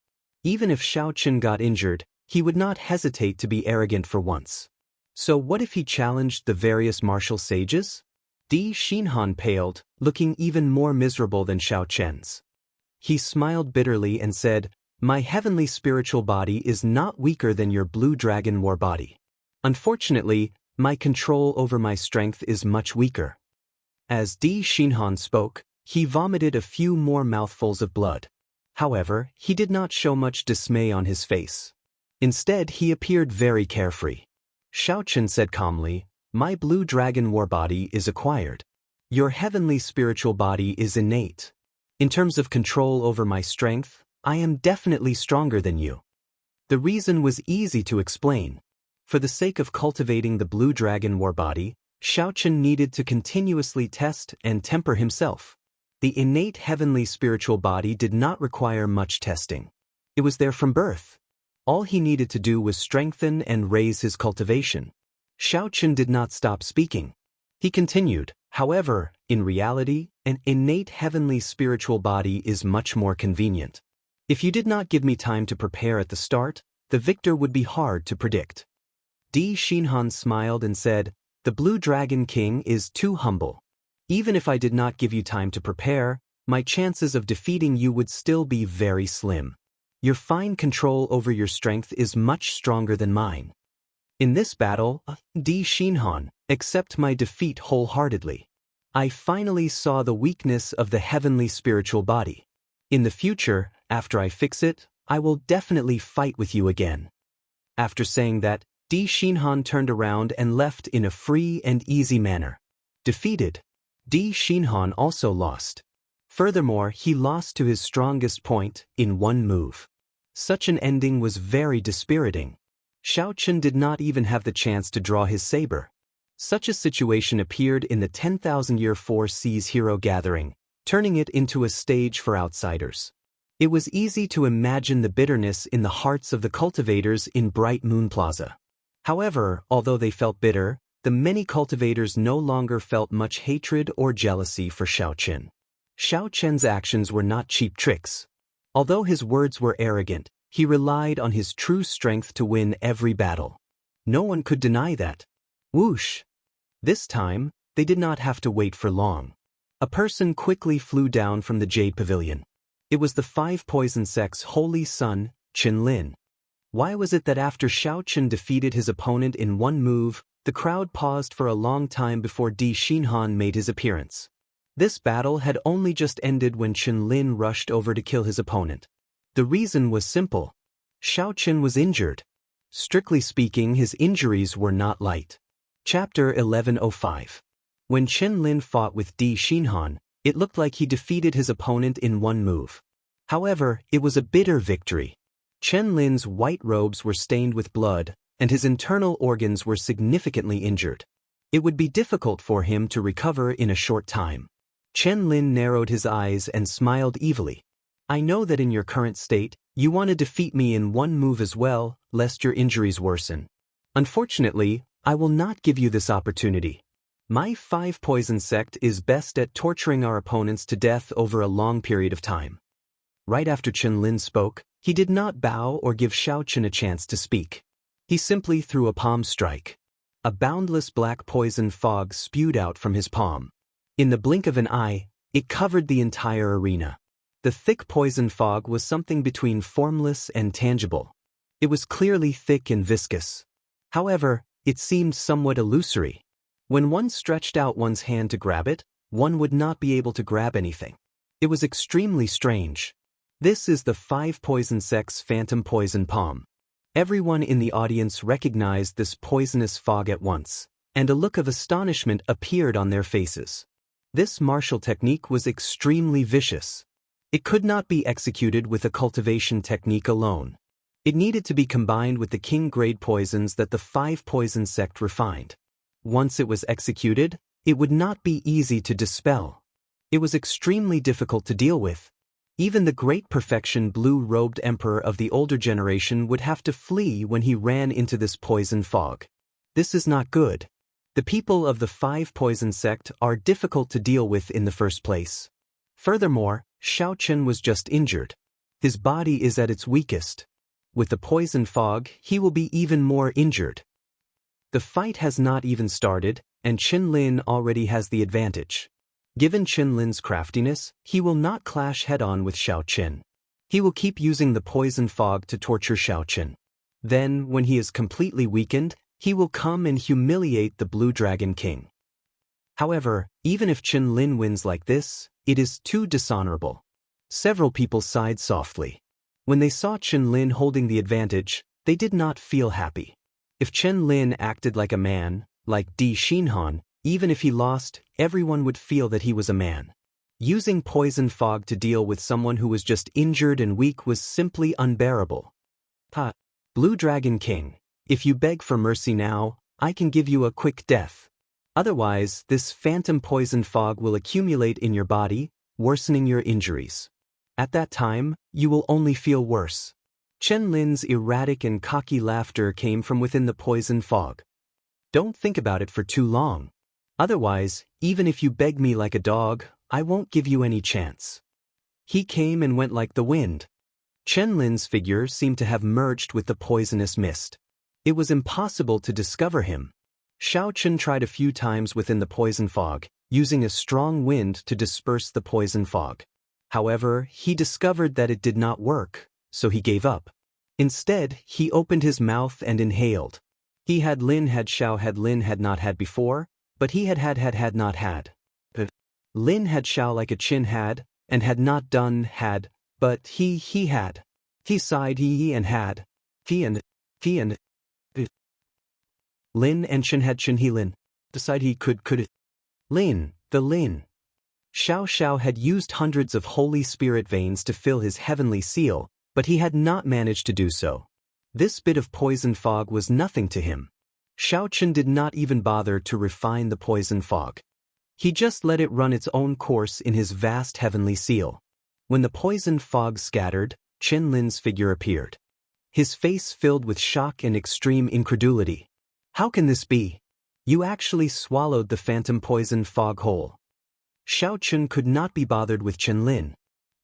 Even if Xiao Chen got injured, he would not hesitate to be arrogant for once. So what if he challenged the various martial sages? Di Xinhan paled, looking even more miserable than Xiao Chen's. He smiled bitterly and said, "My heavenly spiritual body is not weaker than your blue dragon war body. Unfortunately, my control over my strength is much weaker." As Di Xinhan spoke, he vomited a few more mouthfuls of blood. However, he did not show much dismay on his face. Instead, he appeared very carefree. Xiao Chen said calmly, "My blue dragon war body is acquired. Your heavenly spiritual body is innate. In terms of control over my strength, I am definitely stronger than you." The reason was easy to explain. For the sake of cultivating the blue dragon war body, Xiao Chen needed to continuously test and temper himself. The innate heavenly spiritual body did not require much testing. It was there from birth. All he needed to do was strengthen and raise his cultivation. Xiao Chen did not stop speaking. He continued, "However, in reality, an innate heavenly spiritual body is much more convenient. If you did not give me time to prepare at the start, the victor would be hard to predict." Di Xinhan smiled and said, "The Blue Dragon King is too humble. Even if I did not give you time to prepare, my chances of defeating you would still be very slim. Your fine control over your strength is much stronger than mine. In this battle, Di Xinhan, accept my defeat wholeheartedly. I finally saw the weakness of the heavenly spiritual body. In the future, after I fix it, I will definitely fight with you again." After saying that, Di Xinhan turned around and left in a free and easy manner. Defeated, Di Xinhan also lost. Furthermore, he lost to his strongest point in one move. Such an ending was very dispiriting. Xiao Chen did not even have the chance to draw his saber. Such a situation appeared in the 10,000-year Four Seas hero gathering, turning it into a stage for outsiders. It was easy to imagine the bitterness in the hearts of the cultivators in Bright Moon Plaza. However, although they felt bitter, the many cultivators no longer felt much hatred or jealousy for Xiao Chen. Xiao Chen's actions were not cheap tricks. Although his words were arrogant, he relied on his true strength to win every battle. No one could deny that. Whoosh! This time, they did not have to wait for long. A person quickly flew down from the Jade Pavilion. It was the 5 poison sects' holy son, Qin Lin. Why was it that after Xiao Chen defeated his opponent in one move, the crowd paused for a long time before Di Xinhan made his appearance? This battle had only just ended when Qin Lin rushed over to kill his opponent. The reason was simple. Xiao Chen was injured. Strictly speaking, his injuries were not light. Chapter 1105. When Chen Lin fought with Di Xinhan, it looked like he defeated his opponent in one move. However, it was a bitter victory. Chen Lin's white robes were stained with blood, and his internal organs were significantly injured. It would be difficult for him to recover in a short time. Chen Lin narrowed his eyes and smiled evilly. I know that in your current state, you want to defeat me in one move as well, lest your injuries worsen. Unfortunately, I will not give you this opportunity. My 5 poison sect is best at torturing our opponents to death over a long period of time. Right after Chen Lin spoke, he did not bow or give Xiaochen a chance to speak. He simply threw a palm strike. A boundless black poison fog spewed out from his palm. In the blink of an eye, it covered the entire arena. The thick poison fog was something between formless and tangible. It was clearly thick and viscous. However, it seemed somewhat illusory. When one stretched out one's hand to grab it, one would not be able to grab anything. It was extremely strange. This is the 5 poison sects' phantom poison palm. Everyone in the audience recognized this poisonous fog at once, and a look of astonishment appeared on their faces. This martial technique was extremely vicious. It could not be executed with a cultivation technique alone. It needed to be combined with the king-grade poisons that the 5 poison sect refined. Once it was executed, it would not be easy to dispel. It was extremely difficult to deal with. Even the great perfection blue-robed emperor of the older generation would have to flee when he ran into this poison fog. This is not good. The people of the 5 poison sect are difficult to deal with in the first place. Furthermore, Xiaochen was just injured. His body is at its weakest. With the poison fog, he will be even more injured. The fight has not even started, and Chen Lin already has the advantage. Given Chen Lin's craftiness, he will not clash head-on with Xiaochen. He will keep using the poison fog to torture Xiaochen. Then, when he is completely weakened, he will come and humiliate the Blue Dragon King. However, even if Chen Lin wins like this, it is too dishonorable. Several people sighed softly. When they saw Chen Lin holding the advantage, they did not feel happy. If Chen Lin acted like a man, like Di Xinhan, even if he lost, everyone would feel that he was a man. Using poison fog to deal with someone who was just injured and weak was simply unbearable. Blue Dragon King, if you beg for mercy now, I can give you a quick death. Otherwise, this phantom poison fog will accumulate in your body, worsening your injuries. At that time, you will only feel worse. Chen Lin's erratic and cocky laughter came from within the poison fog. Don't think about it for too long. Otherwise, even if you beg me like a dog, I won't give you any chance. He came and went like the wind. Chen Lin's figure seemed to have merged with the poisonous mist. It was impossible to discover him. Xiaochen tried a few times within the poison fog, using a strong wind to disperse the poison fog. However, he discovered that it did not work, so he gave up. Instead, he opened his mouth and inhaled. He had Xiao had Lin had not had before, but he had not had. Lin had Xiao like a Qin had, and had not done had, but he had. He sighed he and had. He and Lin and Qin had Qin he Lin. Decide he could. Lin, the Lin. Xiao had used hundreds of Holy Spirit veins to fill his heavenly seal, but he had not managed to do so. This bit of poison fog was nothing to him. Xiaochen did not even bother to refine the poison fog. He just let it run its own course in his vast heavenly seal. When the poison fog scattered, Chen Lin's figure appeared. His face filled with shock and extreme incredulity. How can this be? You actually swallowed the phantom poison fog whole. Xiaochen could not be bothered with Chen Lin.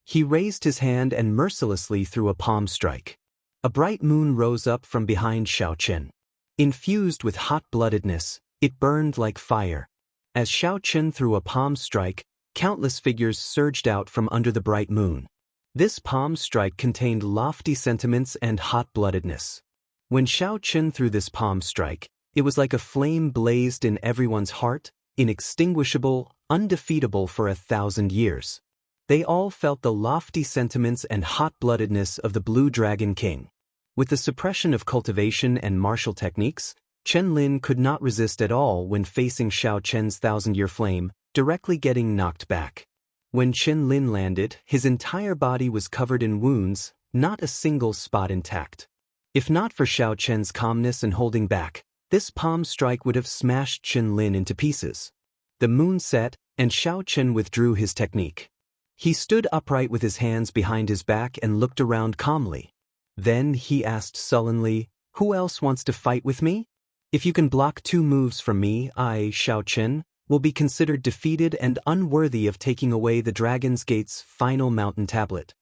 He raised his hand and mercilessly threw a palm strike. A bright moon rose up from behind Xiaochen. Infused with hot-bloodedness, it burned like fire. As Xiaochen threw a palm strike, countless figures surged out from under the bright moon. This palm strike contained lofty sentiments and hot-bloodedness. When Xiaochen threw this palm strike, it was like a flame blazed in everyone's heart, inextinguishable, undefeatable for 1,000 years. They all felt the lofty sentiments and hot-bloodedness of the Blue Dragon King. With the suppression of cultivation and martial techniques, Chen Lin could not resist at all when facing Xiao Chen's thousand-year flame, directly getting knocked back. When Chen Lin landed, his entire body was covered in wounds, not a single spot intact. If not for Xiao Chen's calmness and holding back, this palm strike would have smashed Chen Lin into pieces. The moon set, and Xiao Chen withdrew his technique. He stood upright with his hands behind his back and looked around calmly. Then he asked sullenly, "Who else wants to fight with me? If you can block 2 moves from me, I, Xiao Chen, will be considered defeated and unworthy of taking away the Dragon's Gate's final mountain tablet."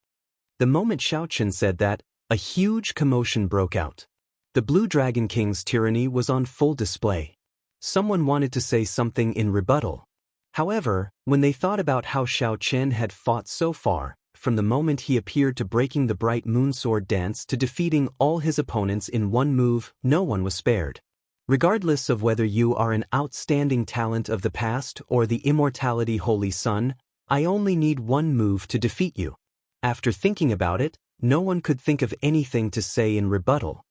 The moment Xiao Chen said that, a huge commotion broke out. The Blue Dragon King's tyranny was on full display. Someone wanted to say something in rebuttal. However, when they thought about how Xiao Chen had fought so far, from the moment he appeared to breaking the bright moon sword dance to defeating all his opponents in 1 move, no one was spared. Regardless of whether you are an outstanding talent of the past or the immortality Holy Sun, I only need 1 move to defeat you. After thinking about it, no one could think of anything to say in rebuttal.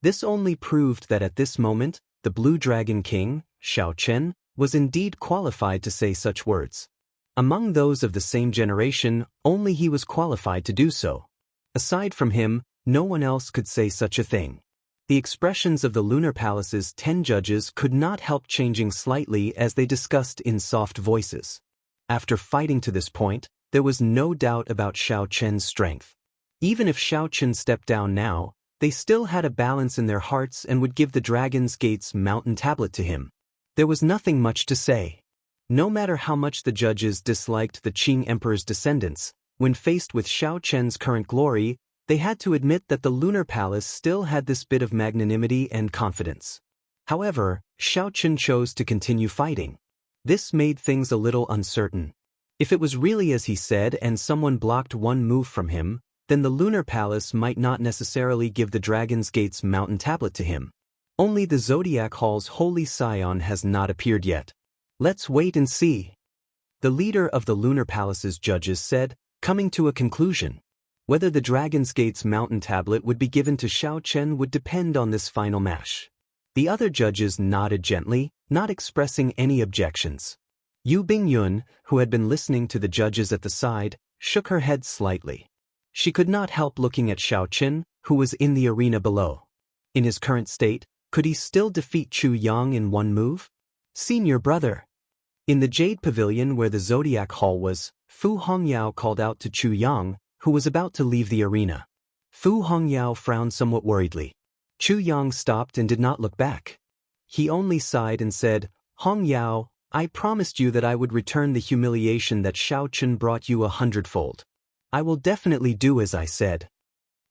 This only proved that at this moment, the Blue Dragon King, Xiao Chen, was indeed qualified to say such words. Among those of the same generation, only he was qualified to do so. Aside from him, no one else could say such a thing. The expressions of the Lunar Palace's 10 judges could not help changing slightly as they discussed in soft voices. After fighting to this point, there was no doubt about Xiao Chen's strength. Even if Xiao Chen stepped down now, they still had a balance in their hearts and would give the Dragon's Gate's mountain tablet to him. There was nothing much to say. No matter how much the judges disliked the Qing Emperor's descendants, when faced with Xiao Chen's current glory, they had to admit that the Lunar Palace still had this bit of magnanimity and confidence. However, Xiao Chen chose to continue fighting. This made things a little uncertain. If it was really as he said and someone blocked 1 move from him, then the Lunar Palace might not necessarily give the Dragon's Gate's mountain tablet to him. Only the Zodiac Hall's Holy Scion has not appeared yet. Let's wait and see. The leader of the Lunar Palace's judges said, coming to a conclusion. Whether the Dragon's Gate's mountain tablet would be given to Xiao Chen would depend on this final match. The other judges nodded gently, not expressing any objections. Yu Bingyun, who had been listening to the judges at the side, shook her head slightly. She could not help looking at Xiao Chen, who was in the arena below. In his current state, could he still defeat Chu Yang in 1 move? Senior brother. In the Jade Pavilion where the Zodiac Hall was, Fu Hongyao called out to Chu Yang, who was about to leave the arena. Fu Hongyao frowned somewhat worriedly. Chu Yang stopped and did not look back. He only sighed and said, "Hongyao, I promised you that I would return the humiliation that Xiao Chen brought you 100-fold. I will definitely do as I said."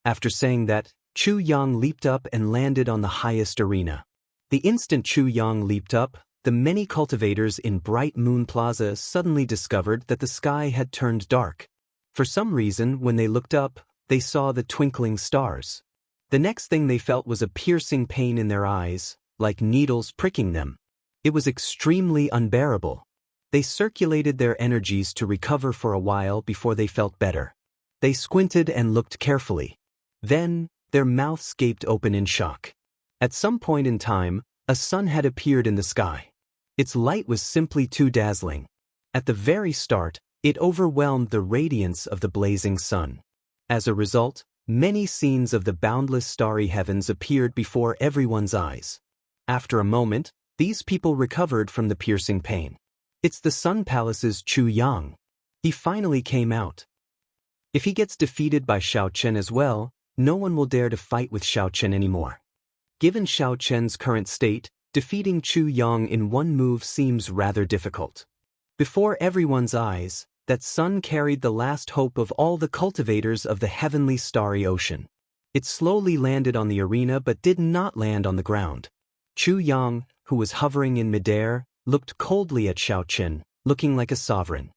After saying that, Chu Yang leaped up and landed on the highest arena. The instant Chu Yang leaped up, the many cultivators in Bright Moon Plaza suddenly discovered that the sky had turned dark. For some reason, when they looked up, they saw the twinkling stars. The next thing they felt was a piercing pain in their eyes, like needles pricking them. It was extremely unbearable. They circulated their energies to recover for a while before they felt better. They squinted and looked carefully. Then, their mouths gaped open in shock. At some point in time, a sun had appeared in the sky. Its light was simply too dazzling. At the very start, it overwhelmed the radiance of the blazing sun. As a result, many scenes of the boundless starry heavens appeared before everyone's eyes. After a moment, these people recovered from the piercing pain. It's the Sun Palace's Chu Yang. He finally came out. If he gets defeated by Xiao Chen as well, no one will dare to fight with Xiao Chen anymore. Given Xiao Chen's current state, defeating Chu Yang in 1 move seems rather difficult. Before everyone's eyes, that sun carried the last hope of all the cultivators of the heavenly starry ocean. It slowly landed on the arena but did not land on the ground. Chu Yang, who was hovering in midair, looked coldly at Xiao Chen, looking like a sovereign.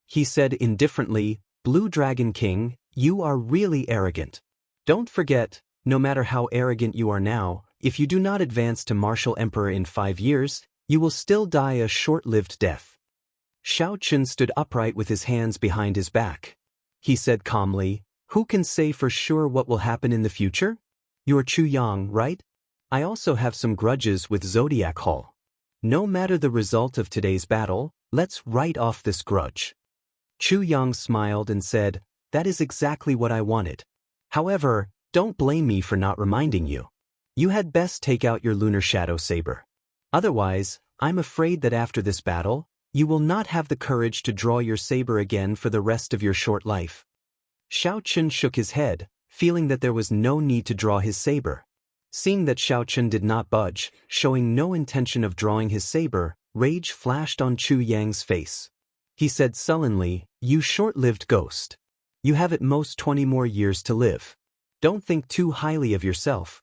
He said indifferently, "Blue Dragon King, you are really arrogant. Don't forget, no matter how arrogant you are now, if you do not advance to Martial Emperor in 5 years, you will still die a short-lived death." Xiao Chen stood upright with his hands behind his back. He said calmly, "Who can say for sure what will happen in the future? You're Chu Yang, right? I also have some grudges with Zodiac Hall. No matter the result of today's battle, let's write off this grudge. Chu Yang smiled and said, that is exactly what I wanted. However, don't blame me for not reminding you. You had best take out your lunar shadow saber. Otherwise, I'm afraid that after this battle, you will not have the courage to draw your saber again for the rest of your short life. Xiaochen shook his head, feeling that there was no need to draw his saber. Seeing that Xiaochen did not budge, showing no intention of drawing his saber, rage flashed on Chu Yang's face. He said sullenly, you short-lived ghost. You have at most 20 more years to live. Don't think too highly of yourself.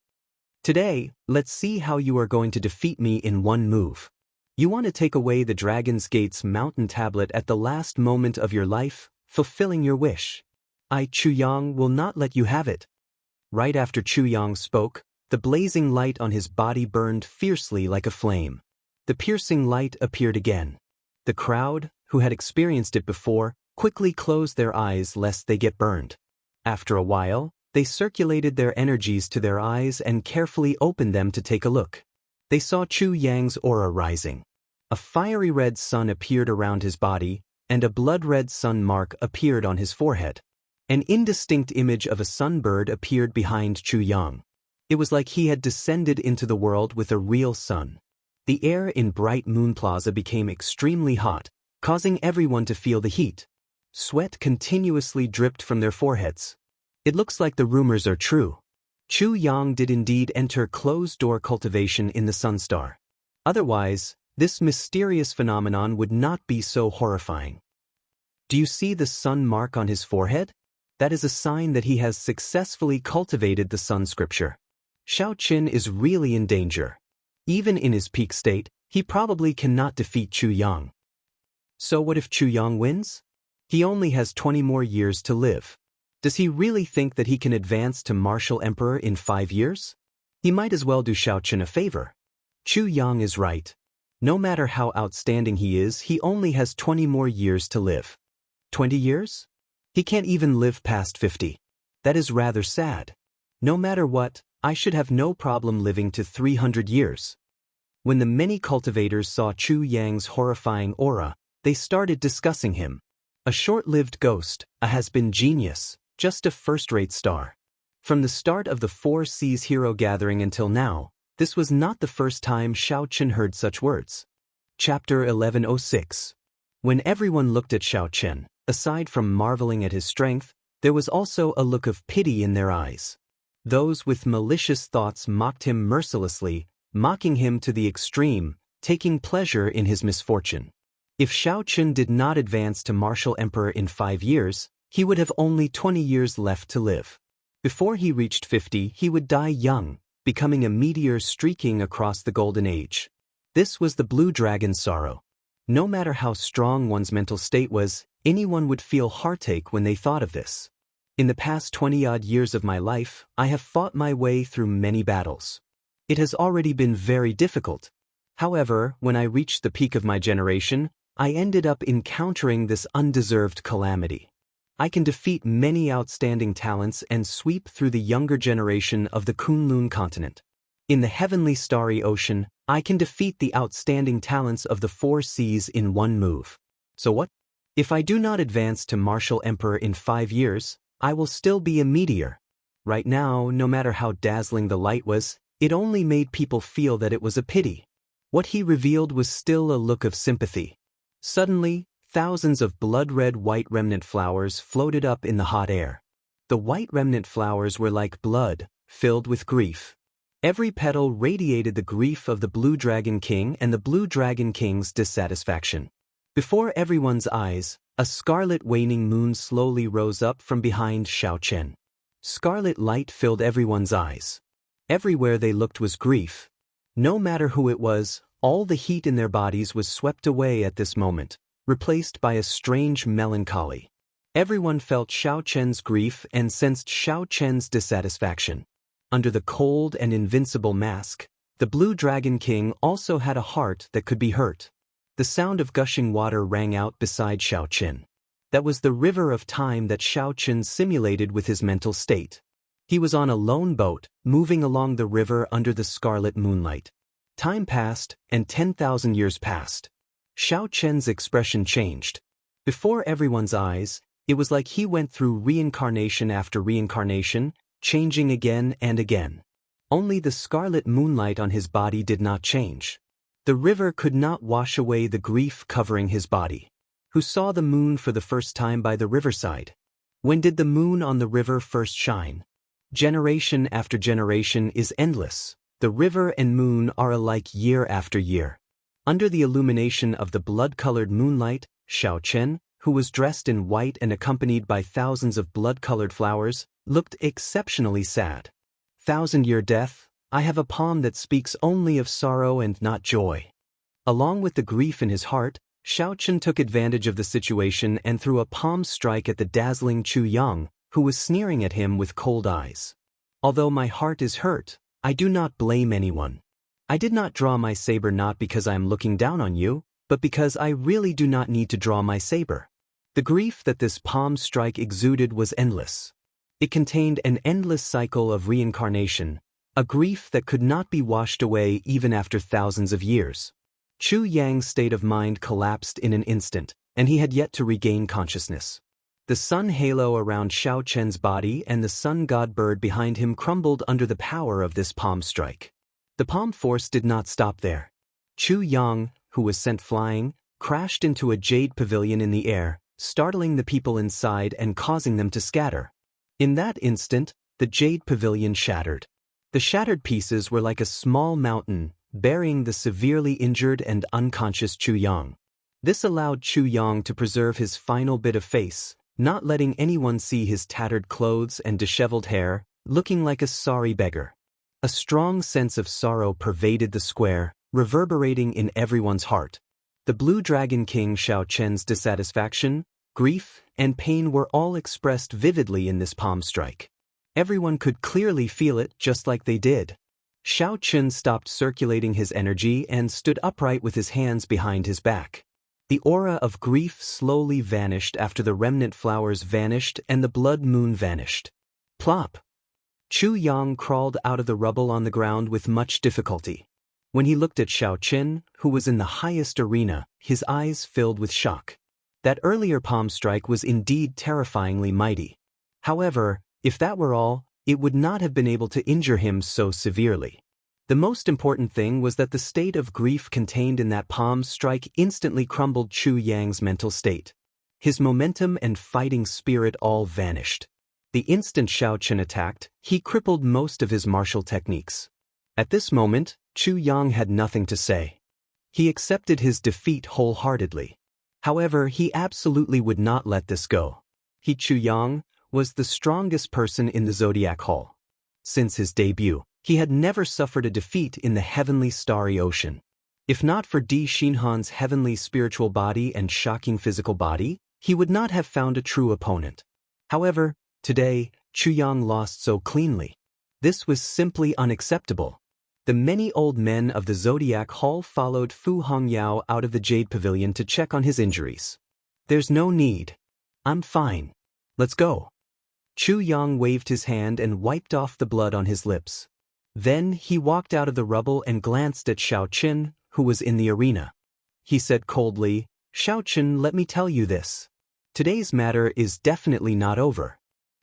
Today, let's see how you are going to defeat me in one move. You want to take away the Dragon's Gate's mountain tablet at the last moment of your life, fulfilling your wish. I, Chu Yang, will not let you have it. Right after Chu Yang spoke, the blazing light on his body burned fiercely like a flame. The piercing light appeared again. The crowd, who had experienced it before, quickly closed their eyes lest they get burned. After a while, they circulated their energies to their eyes and carefully opened them to take a look. They saw Chu Yang's aura rising. A fiery red sun appeared around his body, and a blood-red sun mark appeared on his forehead. An indistinct image of a sunbird appeared behind Chu Yang. It was like he had descended into the world with a real sun. The air in Bright Moon Plaza became extremely hot, causing everyone to feel the heat. Sweat continuously dripped from their foreheads. It looks like the rumors are true. Chu Yang did indeed enter closed-door cultivation in the Sunstar. Otherwise, this mysterious phenomenon would not be so horrifying. Do you see the sun mark on his forehead? That is a sign that he has successfully cultivated the sun scripture. Xiaochen is really in danger. Even in his peak state, he probably cannot defeat Chu Yang. So what if Chu Yang wins? He only has 20 more years to live. Does he really think that he can advance to Martial Emperor in 5 years? He might as well do Xiaochen a favor. Chu Yang is right. No matter how outstanding he is, he only has 20 more years to live. 20 years? He can't even live past 50. That is rather sad. No matter what, I should have no problem living to 300 years. When the many cultivators saw Chu Yang's horrifying aura, they started discussing him. A short-lived ghost, a has-been genius, just a first-rate star. From the start of the Four Seas Hero Gathering until now, this was not the first time Xiaochen heard such words. Chapter 1106. When everyone looked at Xiaochen, aside from marveling at his strength, there was also a look of pity in their eyes. Those with malicious thoughts mocked him mercilessly, mocking him to the extreme, taking pleasure in his misfortune. If Xiaochen did not advance to Martial Emperor in 5 years, he would have only 20 years left to live. Before he reached 50, he would die young, becoming a meteor streaking across the Golden Age. This was the Blue Dragon's sorrow. No matter how strong one's mental state was, anyone would feel heartache when they thought of this. In the past 20-odd years of my life, I have fought my way through many battles. It has already been very difficult. However, when I reached the peak of my generation, I ended up encountering this undeserved calamity. I can defeat many outstanding talents and sweep through the younger generation of the Kunlun continent. In the heavenly starry ocean, I can defeat the outstanding talents of the Four Seas in one move. So what? If I do not advance to Martial Emperor in 5 years, I will still be a meteor. Right now, no matter how dazzling the light was, it only made people feel that it was a pity. What he revealed was still a look of sympathy. Suddenly, thousands of blood-red white remnant flowers floated up in the hot air. The white remnant flowers were like blood, filled with grief. Every petal radiated the grief of the Blue Dragon King and the Blue Dragon King's dissatisfaction. Before everyone's eyes, a scarlet waning moon slowly rose up from behind Xiaochen. Scarlet light filled everyone's eyes. Everywhere they looked was grief. No matter who it was, all the heat in their bodies was swept away at this moment, replaced by a strange melancholy. Everyone felt Xiaochen's grief and sensed Xiaochen's dissatisfaction. Under the cold and invincible mask, the Blue Dragon King also had a heart that could be hurt. The sound of gushing water rang out beside Xiaochen. That was the river of time that Xiaochen simulated with his mental state. He was on a lone boat, moving along the river under the scarlet moonlight. Time passed, and 10,000 years passed. Xianxia's expression changed. Before everyone's eyes, it was like he went through reincarnation after reincarnation, changing again and again. Only the scarlet moonlight on his body did not change. The river could not wash away the grief covering his body. Who saw the moon for the first time by the riverside? When did the moon on the river first shine? Generation after generation is endless. The river and moon are alike year after year. Under the illumination of the blood-colored moonlight, Xianxia, who was dressed in white and accompanied by thousands of blood-colored flowers, looked exceptionally sad. 1,000-year death, I have a palm that speaks only of sorrow and not joy. Along with the grief in his heart, Xianxia took advantage of the situation and threw a palm strike at the dazzling Chu Yang, who was sneering at him with cold eyes. Although my heart is hurt, I do not blame anyone. I did not draw my saber not because I am looking down on you, but because I really do not need to draw my saber. The grief that this palm strike exuded was endless. It contained an endless cycle of reincarnation, a grief that could not be washed away even after thousands of years. Chu Yang's state of mind collapsed in an instant, and he had yet to regain consciousness. The sun halo around Xianxia's body and the sun god bird behind him crumbled under the power of this palm strike. The palm force did not stop there. Chu Yang, who was sent flying, crashed into a jade pavilion in the air, startling the people inside and causing them to scatter. In that instant, the jade pavilion shattered. The shattered pieces were like a small mountain, burying the severely injured and unconscious Chu Yang. This allowed Chu Yang to preserve his final bit of face, not letting anyone see his tattered clothes and disheveled hair, looking like a sorry beggar. A strong sense of sorrow pervaded the square, reverberating in everyone's heart. The Blue Dragon King Xianxia's dissatisfaction, grief, and pain were all expressed vividly in this palm strike. Everyone could clearly feel it just like they did. Xianxia stopped circulating his energy and stood upright with his hands behind his back. The aura of grief slowly vanished after the remnant flowers vanished and the blood moon vanished. Plop! Chu Yang crawled out of the rubble on the ground with much difficulty. When he looked at Xianxia, who was in the highest arena, his eyes filled with shock. That earlier palm strike was indeed terrifyingly mighty. However, if that were all, it would not have been able to injure him so severely. The most important thing was that the state of grief contained in that palm strike instantly crumbled Chu Yang's mental state. His momentum and fighting spirit all vanished. The instant Xianxia attacked, he crippled most of his martial techniques. At this moment, Chu Yang had nothing to say. He accepted his defeat wholeheartedly. However, he absolutely would not let this go. Chu Yang was the strongest person in the Zodiac Hall. Since his debut, he had never suffered a defeat in the heavenly starry ocean. If not for Di Xinhan's heavenly spiritual body and shocking physical body, he would not have found a true opponent. However, today, Chu Yang lost so cleanly. This was simply unacceptable. The many old men of the Zodiac Hall followed Fu Hongyao out of the Jade Pavilion to check on his injuries. There's no need. I'm fine. Let's go. Chu Yang waved his hand and wiped off the blood on his lips. Then he walked out of the rubble and glanced at Xianxia, who was in the arena. He said coldly, "Xianxia, let me tell you this. Today's matter is definitely not over.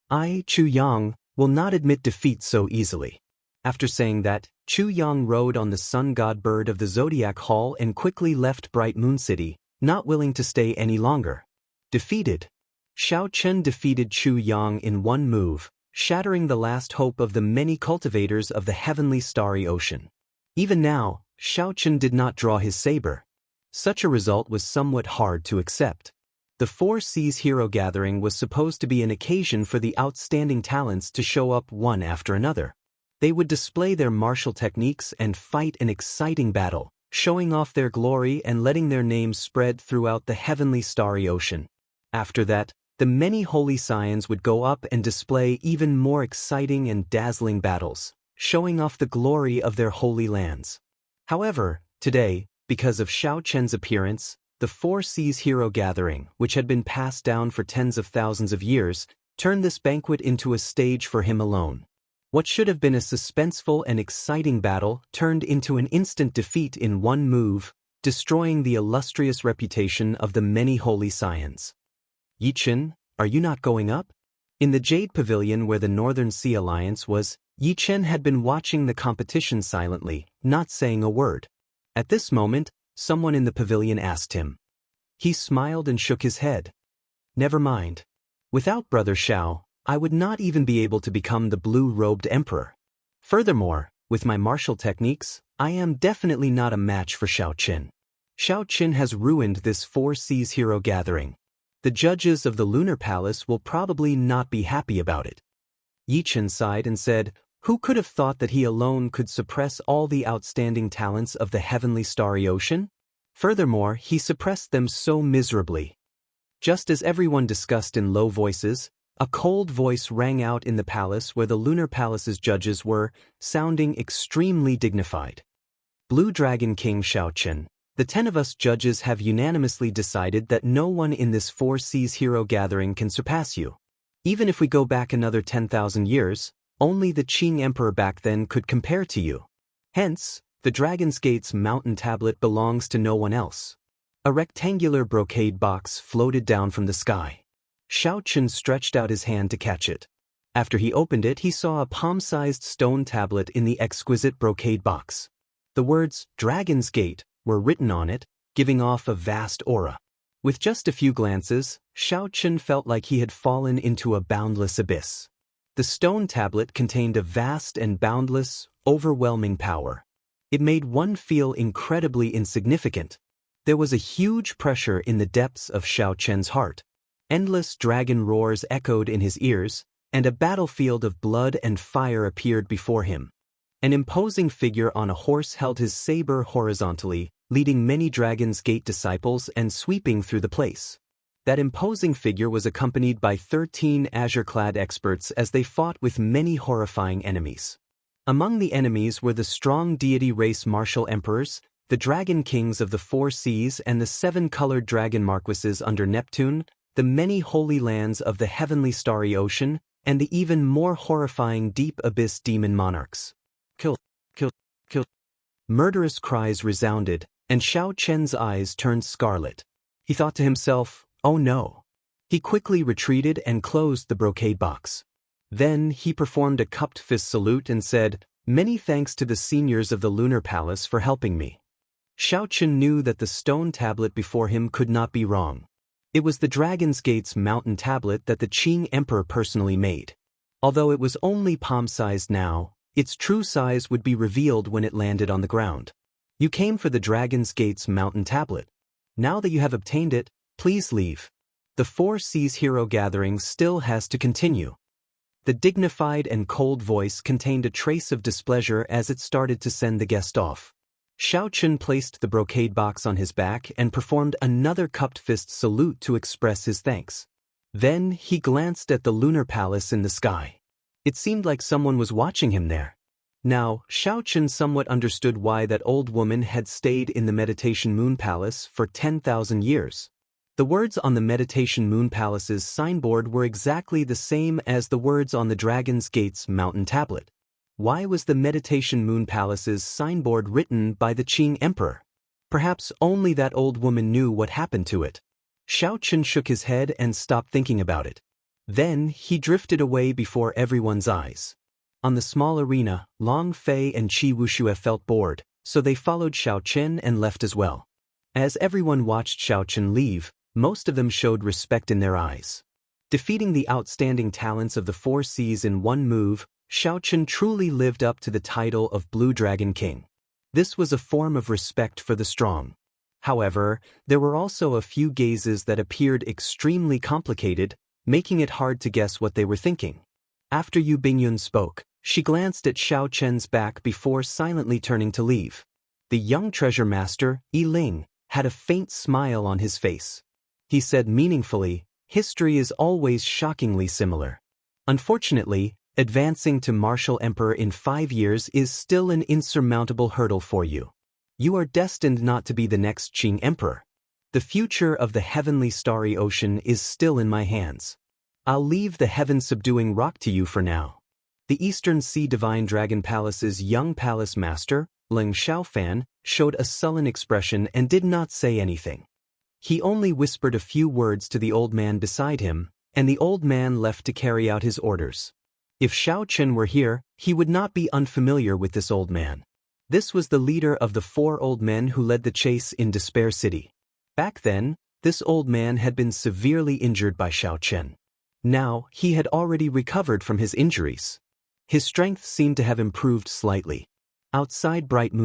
I, Chu Yang, will not admit defeat so easily." After saying that, Chu Yang rode on the sun god bird of the Zodiac Hall and quickly left Bright Moon City, not willing to stay any longer. Defeated. Xianxia defeated Chu Yang in one move, shattering the last hope of the many cultivators of the heavenly starry ocean. Even now, Xianxia did not draw his saber. Such a result was somewhat hard to accept. The Four Seas Hero Gathering was supposed to be an occasion for the outstanding talents to show up one after another. They would display their martial techniques and fight an exciting battle, showing off their glory and letting their names spread throughout the heavenly starry ocean. After that, the many holy scions would go up and display even more exciting and dazzling battles, showing off the glory of their holy lands. However, today, because of Xianxia's appearance, the Four Seas Hero Gathering, which had been passed down for tens of thousands of years, turned this banquet into a stage for him alone. What should have been a suspenseful and exciting battle turned into an instant defeat in one move, destroying the illustrious reputation of the many holy scions. Yichen, are you not going up? In the Jade Pavilion where the Northern Sea Alliance was, Yichen had been watching the competition silently, not saying a word. At this moment, someone in the pavilion asked him. He smiled and shook his head. Never mind. Without Brother Xiao, I would not even be able to become the blue-robed emperor. Furthermore, with my martial techniques, I am definitely not a match for Xiao Qin. Xiao Qin has ruined this Four Seas hero gathering. The judges of the Lunar Palace will probably not be happy about it. Yichen sighed and said, who could have thought that he alone could suppress all the outstanding talents of the heavenly starry ocean? Furthermore, he suppressed them so miserably. Just as everyone discussed in low voices, a cold voice rang out in the palace where the Lunar Palace's judges were, sounding extremely dignified. Blue Dragon King Xiao Qin, the 10 of us judges have unanimously decided that no one in this Four Seas hero gathering can surpass you. Even if we go back another 10,000 years, only the Qing Emperor back then could compare to you. Hence, the Dragon's Gate's mountain tablet belongs to no one else. A rectangular brocade box floated down from the sky. Xiao Qin stretched out his hand to catch it. After he opened it, he saw a palm-sized stone tablet in the exquisite brocade box. The words, Dragon's Gate, were written on it, giving off a vast aura. With just a few glances, Xiao Qin felt like he had fallen into a boundless abyss. The stone tablet contained a vast and boundless, overwhelming power. It made one feel incredibly insignificant. There was a huge pressure in the depths of Xiao Qin's heart. Endless dragon roars echoed in his ears, and a battlefield of blood and fire appeared before him. An imposing figure on a horse held his saber horizontally, leading many Dragon's Gate disciples and sweeping through the place. That imposing figure was accompanied by 13 azure-clad experts as they fought with many horrifying enemies. Among the enemies were the strong deity race martial emperors, the dragon kings of the Four Seas and the 7-colored dragon marquises under Neptune, the many holy lands of the heavenly starry ocean, and the even more horrifying deep abyss demon monarchs. Kill, kill, kill. Murderous cries resounded, and Xiao Qin's eyes turned scarlet. He thought to himself, oh no. He quickly retreated and closed the brocade box. Then he performed a cupped fist salute and said, many thanks to the seniors of the Lunar Palace for helping me. Xiao Qin knew that the stone tablet before him could not be wrong. It was the Dragon's Gate's mountain tablet that the Qing Emperor personally made. Although it was only palm-sized now, its true size would be revealed when it landed on the ground. You came for the Dragon's Gate's mountain tablet. Now that you have obtained it, please leave. The Four Seas hero gathering still has to continue. The dignified and cold voice contained a trace of displeasure as it started to send the guest off. Xiao Qin placed the brocade box on his back and performed another cupped fist salute to express his thanks. Then he glanced at the Lunar Palace in the sky. It seemed like someone was watching him there. Now, Xiao Qin somewhat understood why that old woman had stayed in the Meditation Moon Palace for 10,000 years. The words on the Meditation Moon Palace's signboard were exactly the same as the words on the Dragon's Gate's mountain tablet. Why was the Meditation Moon Palace's signboard written by the Qing Emperor? Perhaps only that old woman knew what happened to it. Xiao Qin shook his head and stopped thinking about it. Then he drifted away before everyone's eyes. On the small arena, Long Fei and Qi Wuxia felt bored, so they followed Xiao Qin and left as well. As everyone watched Xiao Qin leave, most of them showed respect in their eyes. Defeating the outstanding talents of the Four Seas in one move, Xiao Qin truly lived up to the title of Blue Dragon King. This was a form of respect for the strong. However, there were also a few gazes that appeared extremely complicated, making it hard to guess what they were thinking. After Yu Bingyun spoke, she glanced at Xiao Qin's back before silently turning to leave. The young treasure master, Yi Ling, had a faint smile on his face. He said meaningfully, history is always shockingly similar. Unfortunately, advancing to Martial Emperor in 5 years is still an insurmountable hurdle for you. You are destined not to be the next Qing Emperor. The future of the heavenly starry ocean is still in my hands. I'll leave the heaven-subduing rock to you for now. The Eastern Sea Divine Dragon Palace's young palace master, Ling Xiaofan, showed a sullen expression and did not say anything. He only whispered a few words to the old man beside him, and the old man left to carry out his orders. If Xiao Chen were here, he would not be unfamiliar with this old man. This was the leader of the 4 old men who led the chase in Despair City. Back then, this old man had been severely injured by Xiao Chen. Now, he had already recovered from his injuries. His strength seemed to have improved slightly. Outside Bright Moon